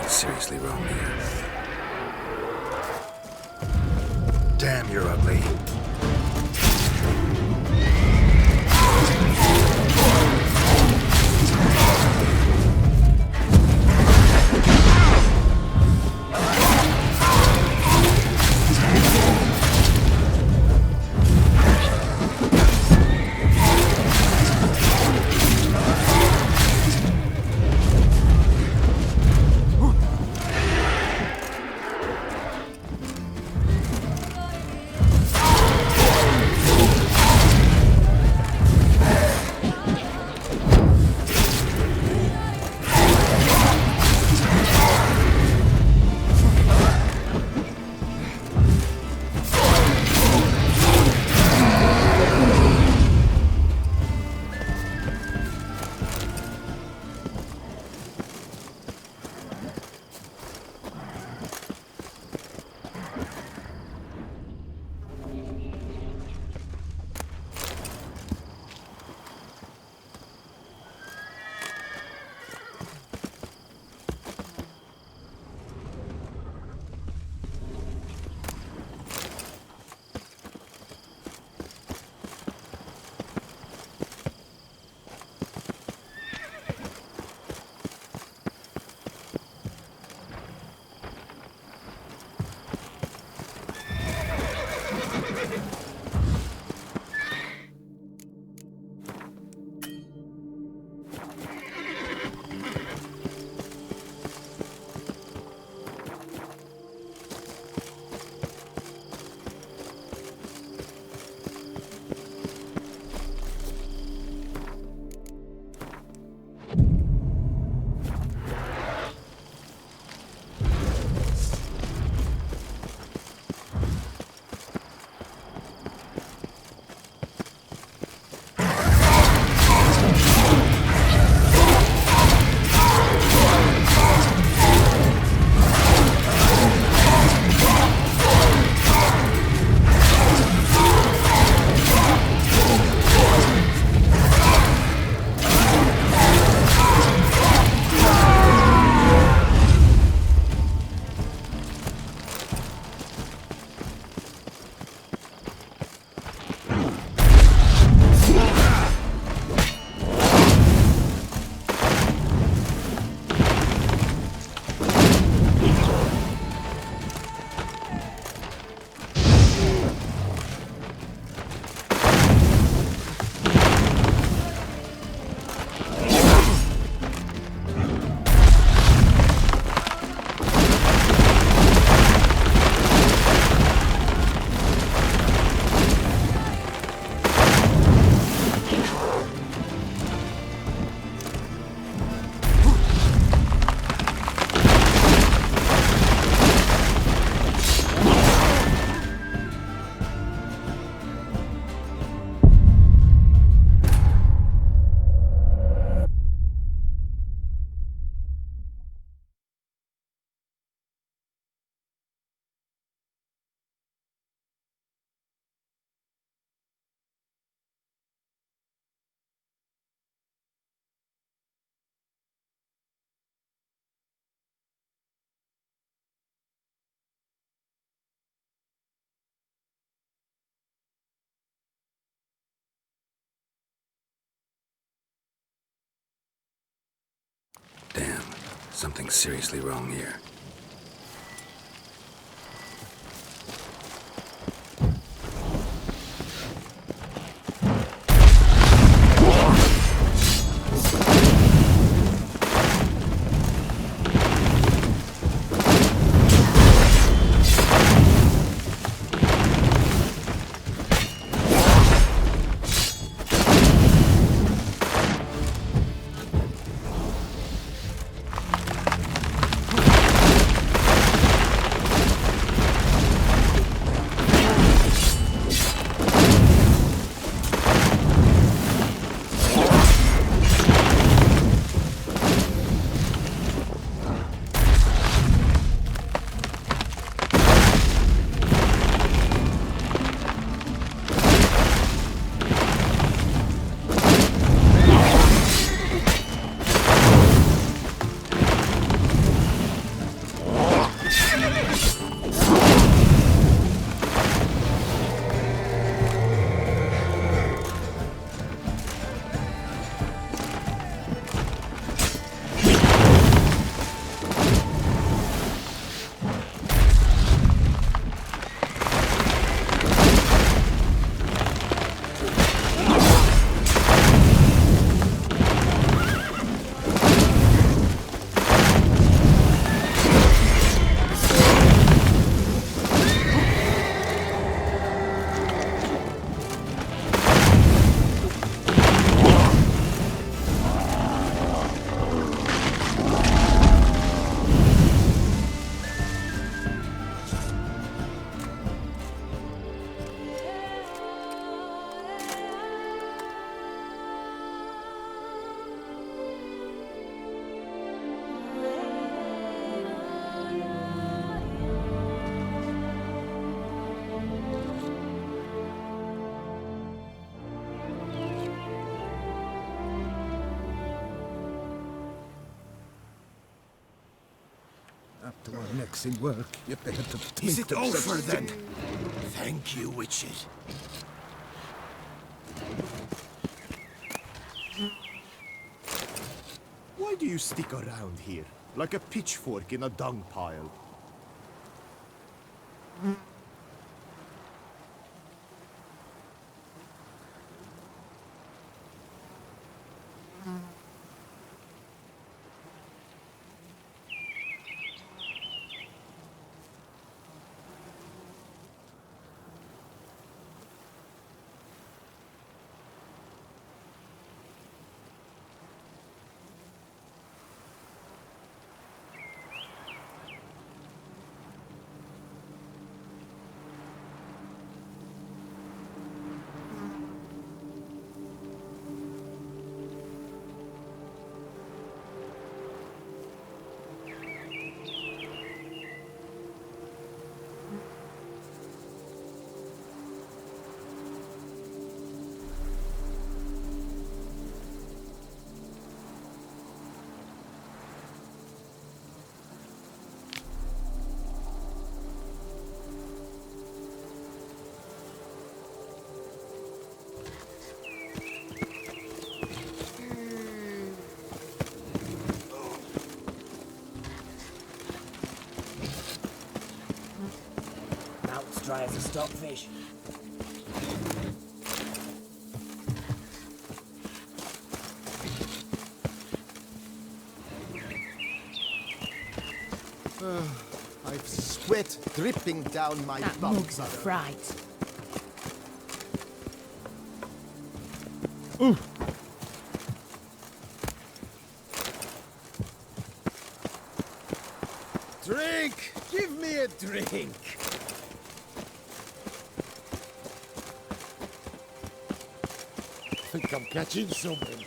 Something seriously wrong here. Damn, you're ugly. Damn, something's seriously wrong here. up to our necks in work, you better think Is it of over such then? thing. Thank you, witches. Why do you stick around here, like a pitchfork in a dung pile? Mouth's dry as a stockfish. I've sweat dripping down my That bum. mug's a fright. Drink! Give me a drink! Think I'm catching something.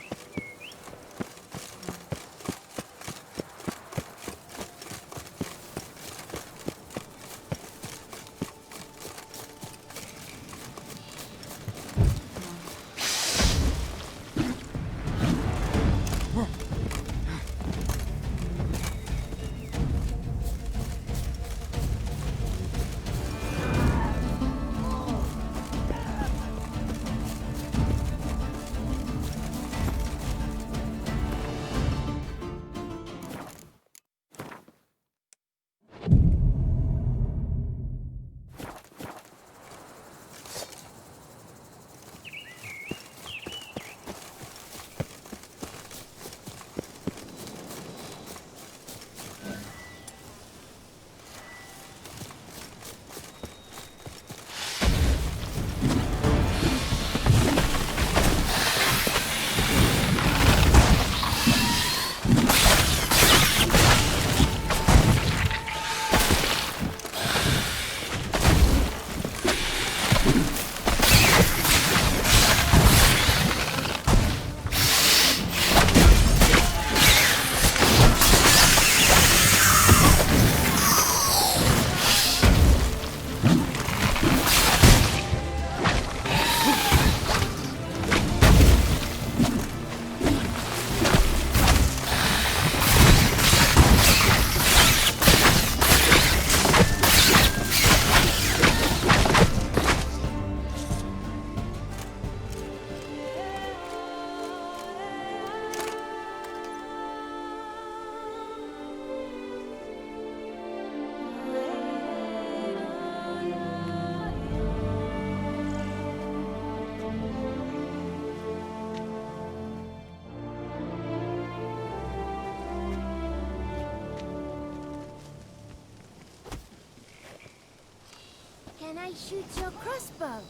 Can I shoot your crossbow?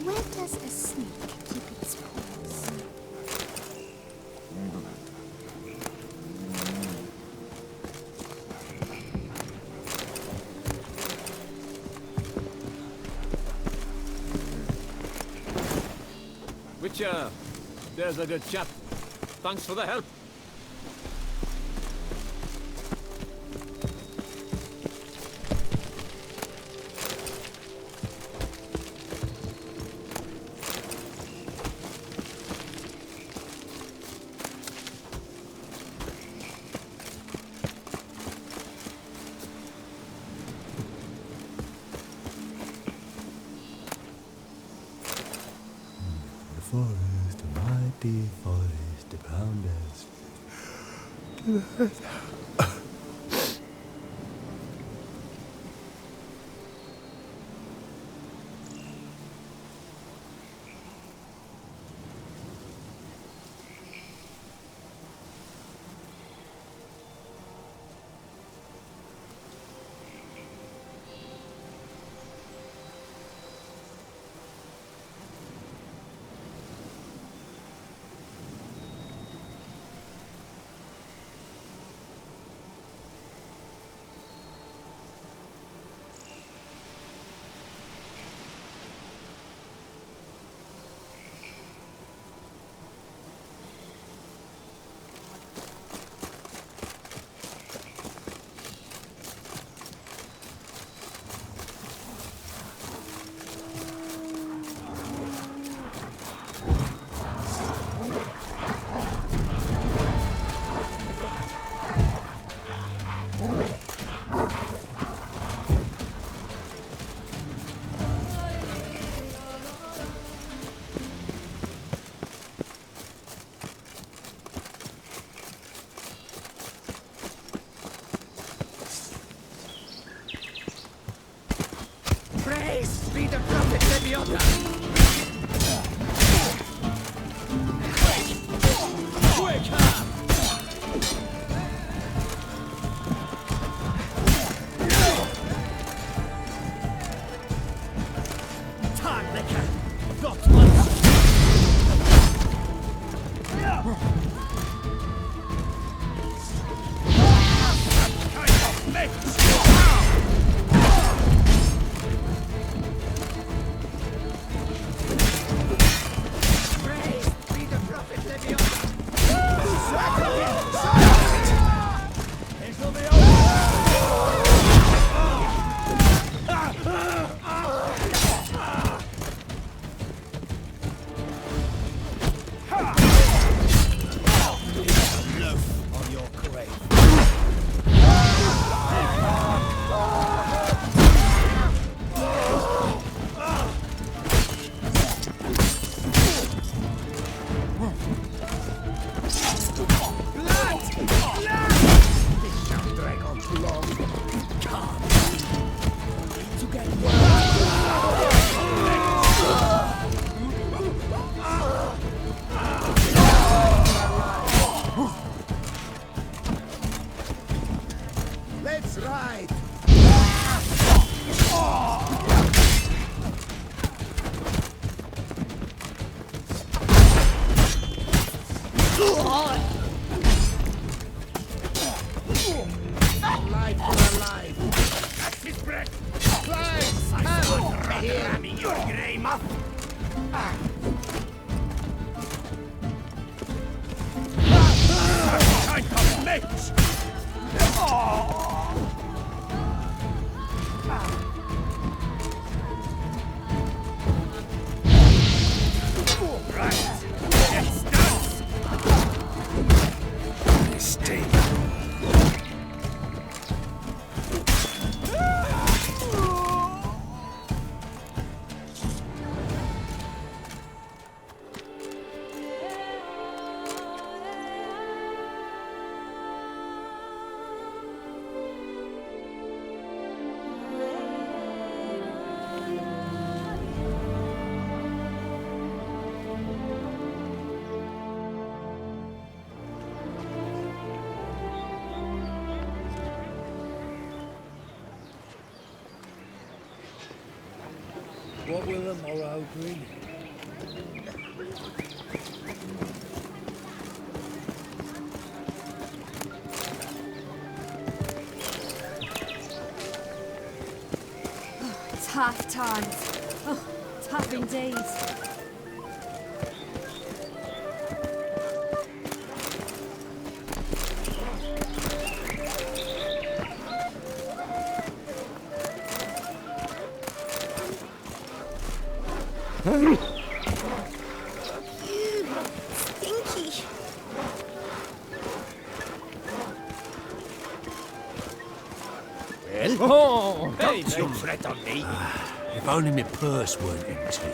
Where does a snake keep its paws? Witcher, there's a good chap. Thanks for the help. forest, a mighty forest around us. Praise be the prophet Leviathan! Quick! Tarnlecker! Not once! Let's ride! Alive for alive! That's his breath! Climb! Come! Ramming your grey muff! Kind of mate! Right! It's done! Mistake. What will the morrow bring? Tough times. Oh, tough indeed. Stinky. Well? Oh, hey, don't you fret on me. If only my purse weren't empty.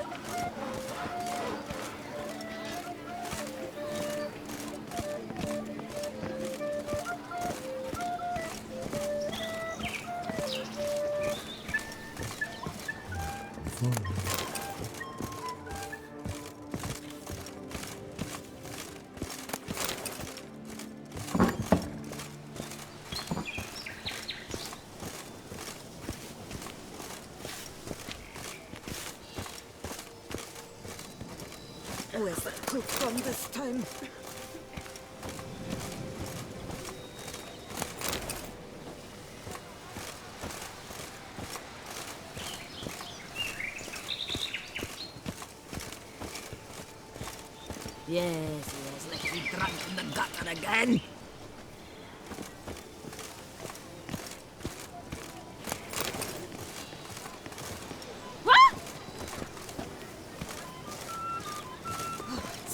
Where's that cook from this time? Yes, let's be drunk in the gutter again.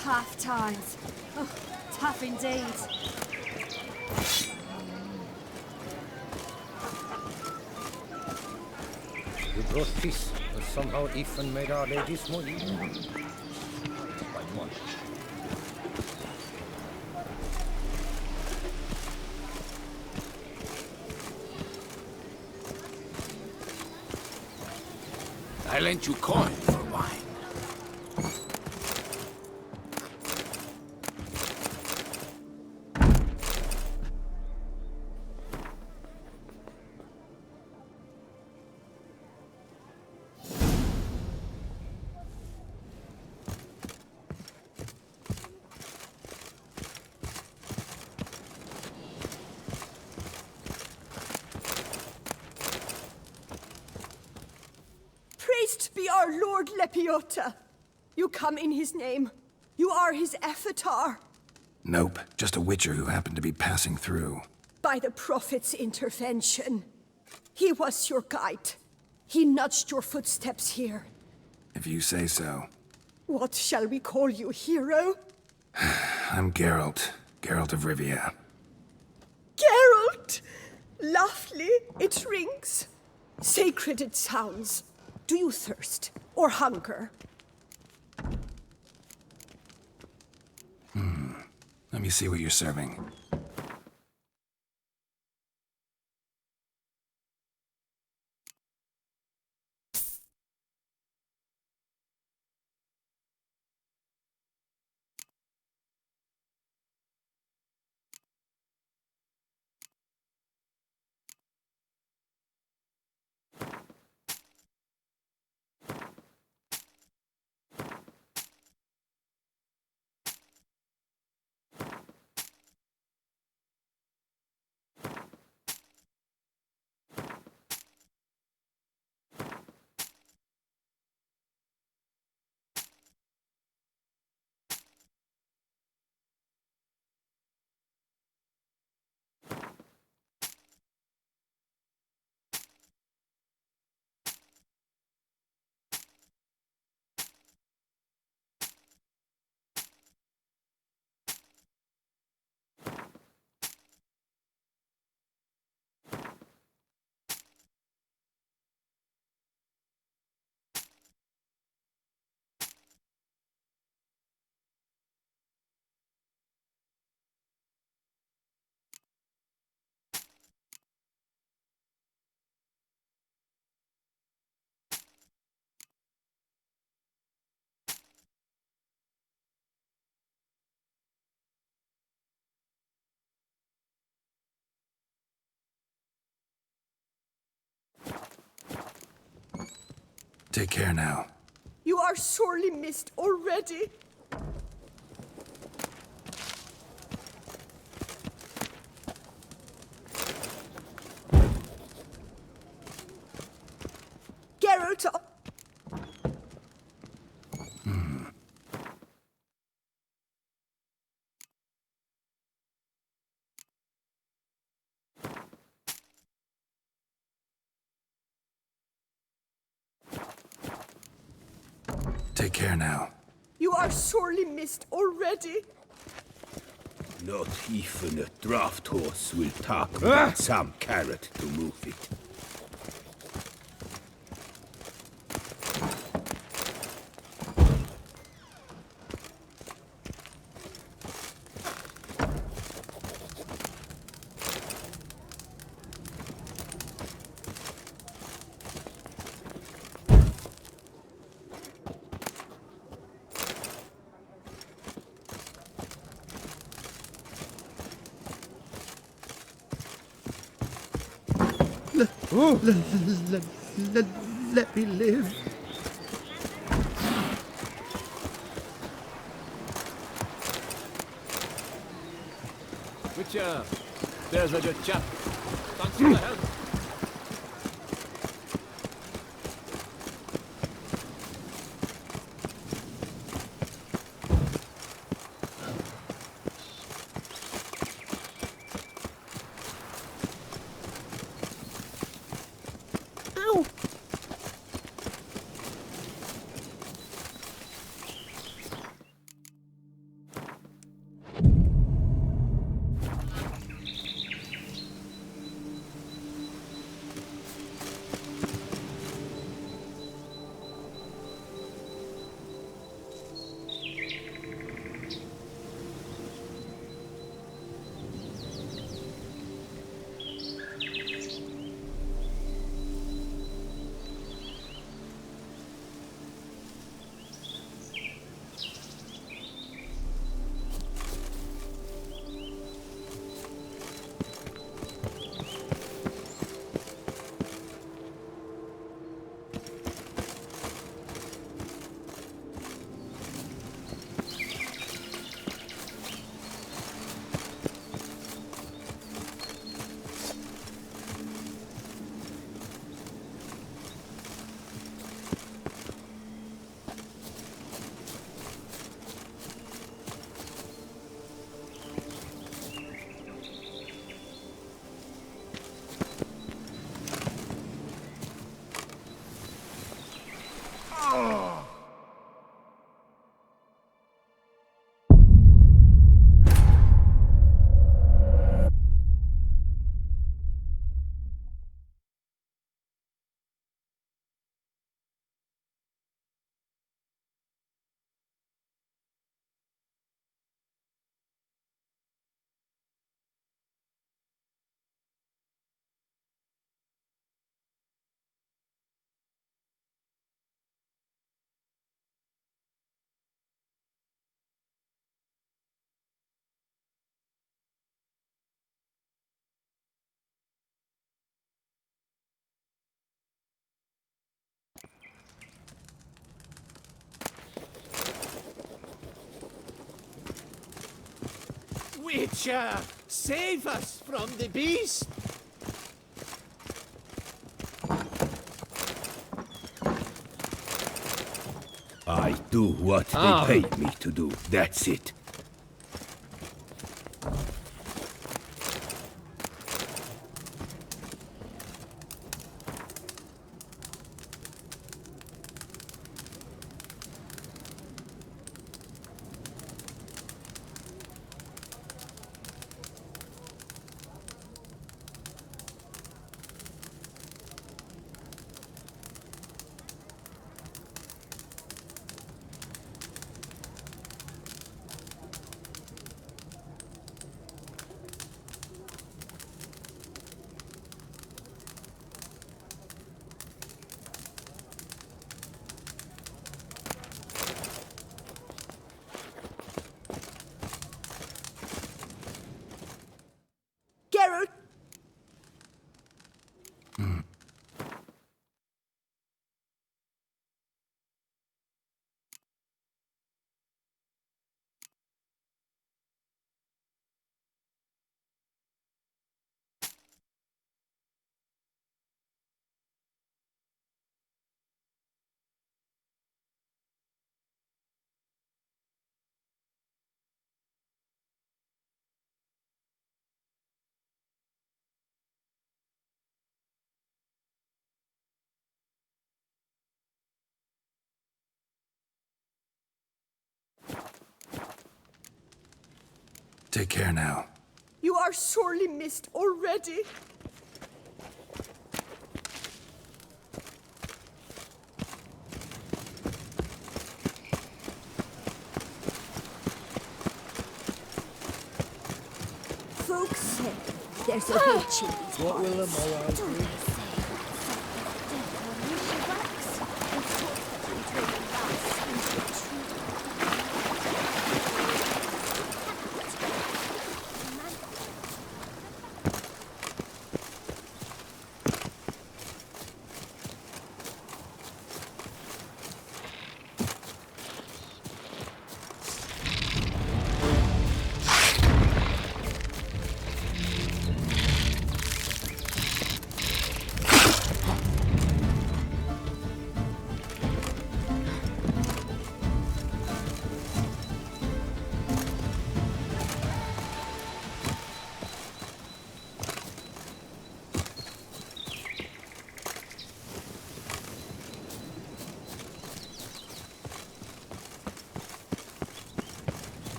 Tough times. Oh, tough indeed. You brought peace, but somehow Ethan made our ladies more evil. By one. I lent you coin for wine. Praised be our Lord Lepiota. You come in his name. You are his avatar. Nope, just a witcher who happened to be passing through. By the prophet's intervention. He was your guide. He nudged your footsteps here. If you say so. What shall we call you, hero? I'm Geralt of Rivia. Geralt! Lovely, it rings. Sacred it sounds. Do you thirst or hunger? Let me see what you're serving. Take care now. You are sorely missed already. Geralt of... Take care now. You are sorely missed already. Not even a draft horse will talk about some carrot to move it. Let me live. Witcher! There's a good chap. Thanks for the help. Witcher, save us from the beast! I do what they paid me to do. That's it. Geralt! Take care now. You are sorely missed already. Folks say there's a witch in these What will the parts. Moai do?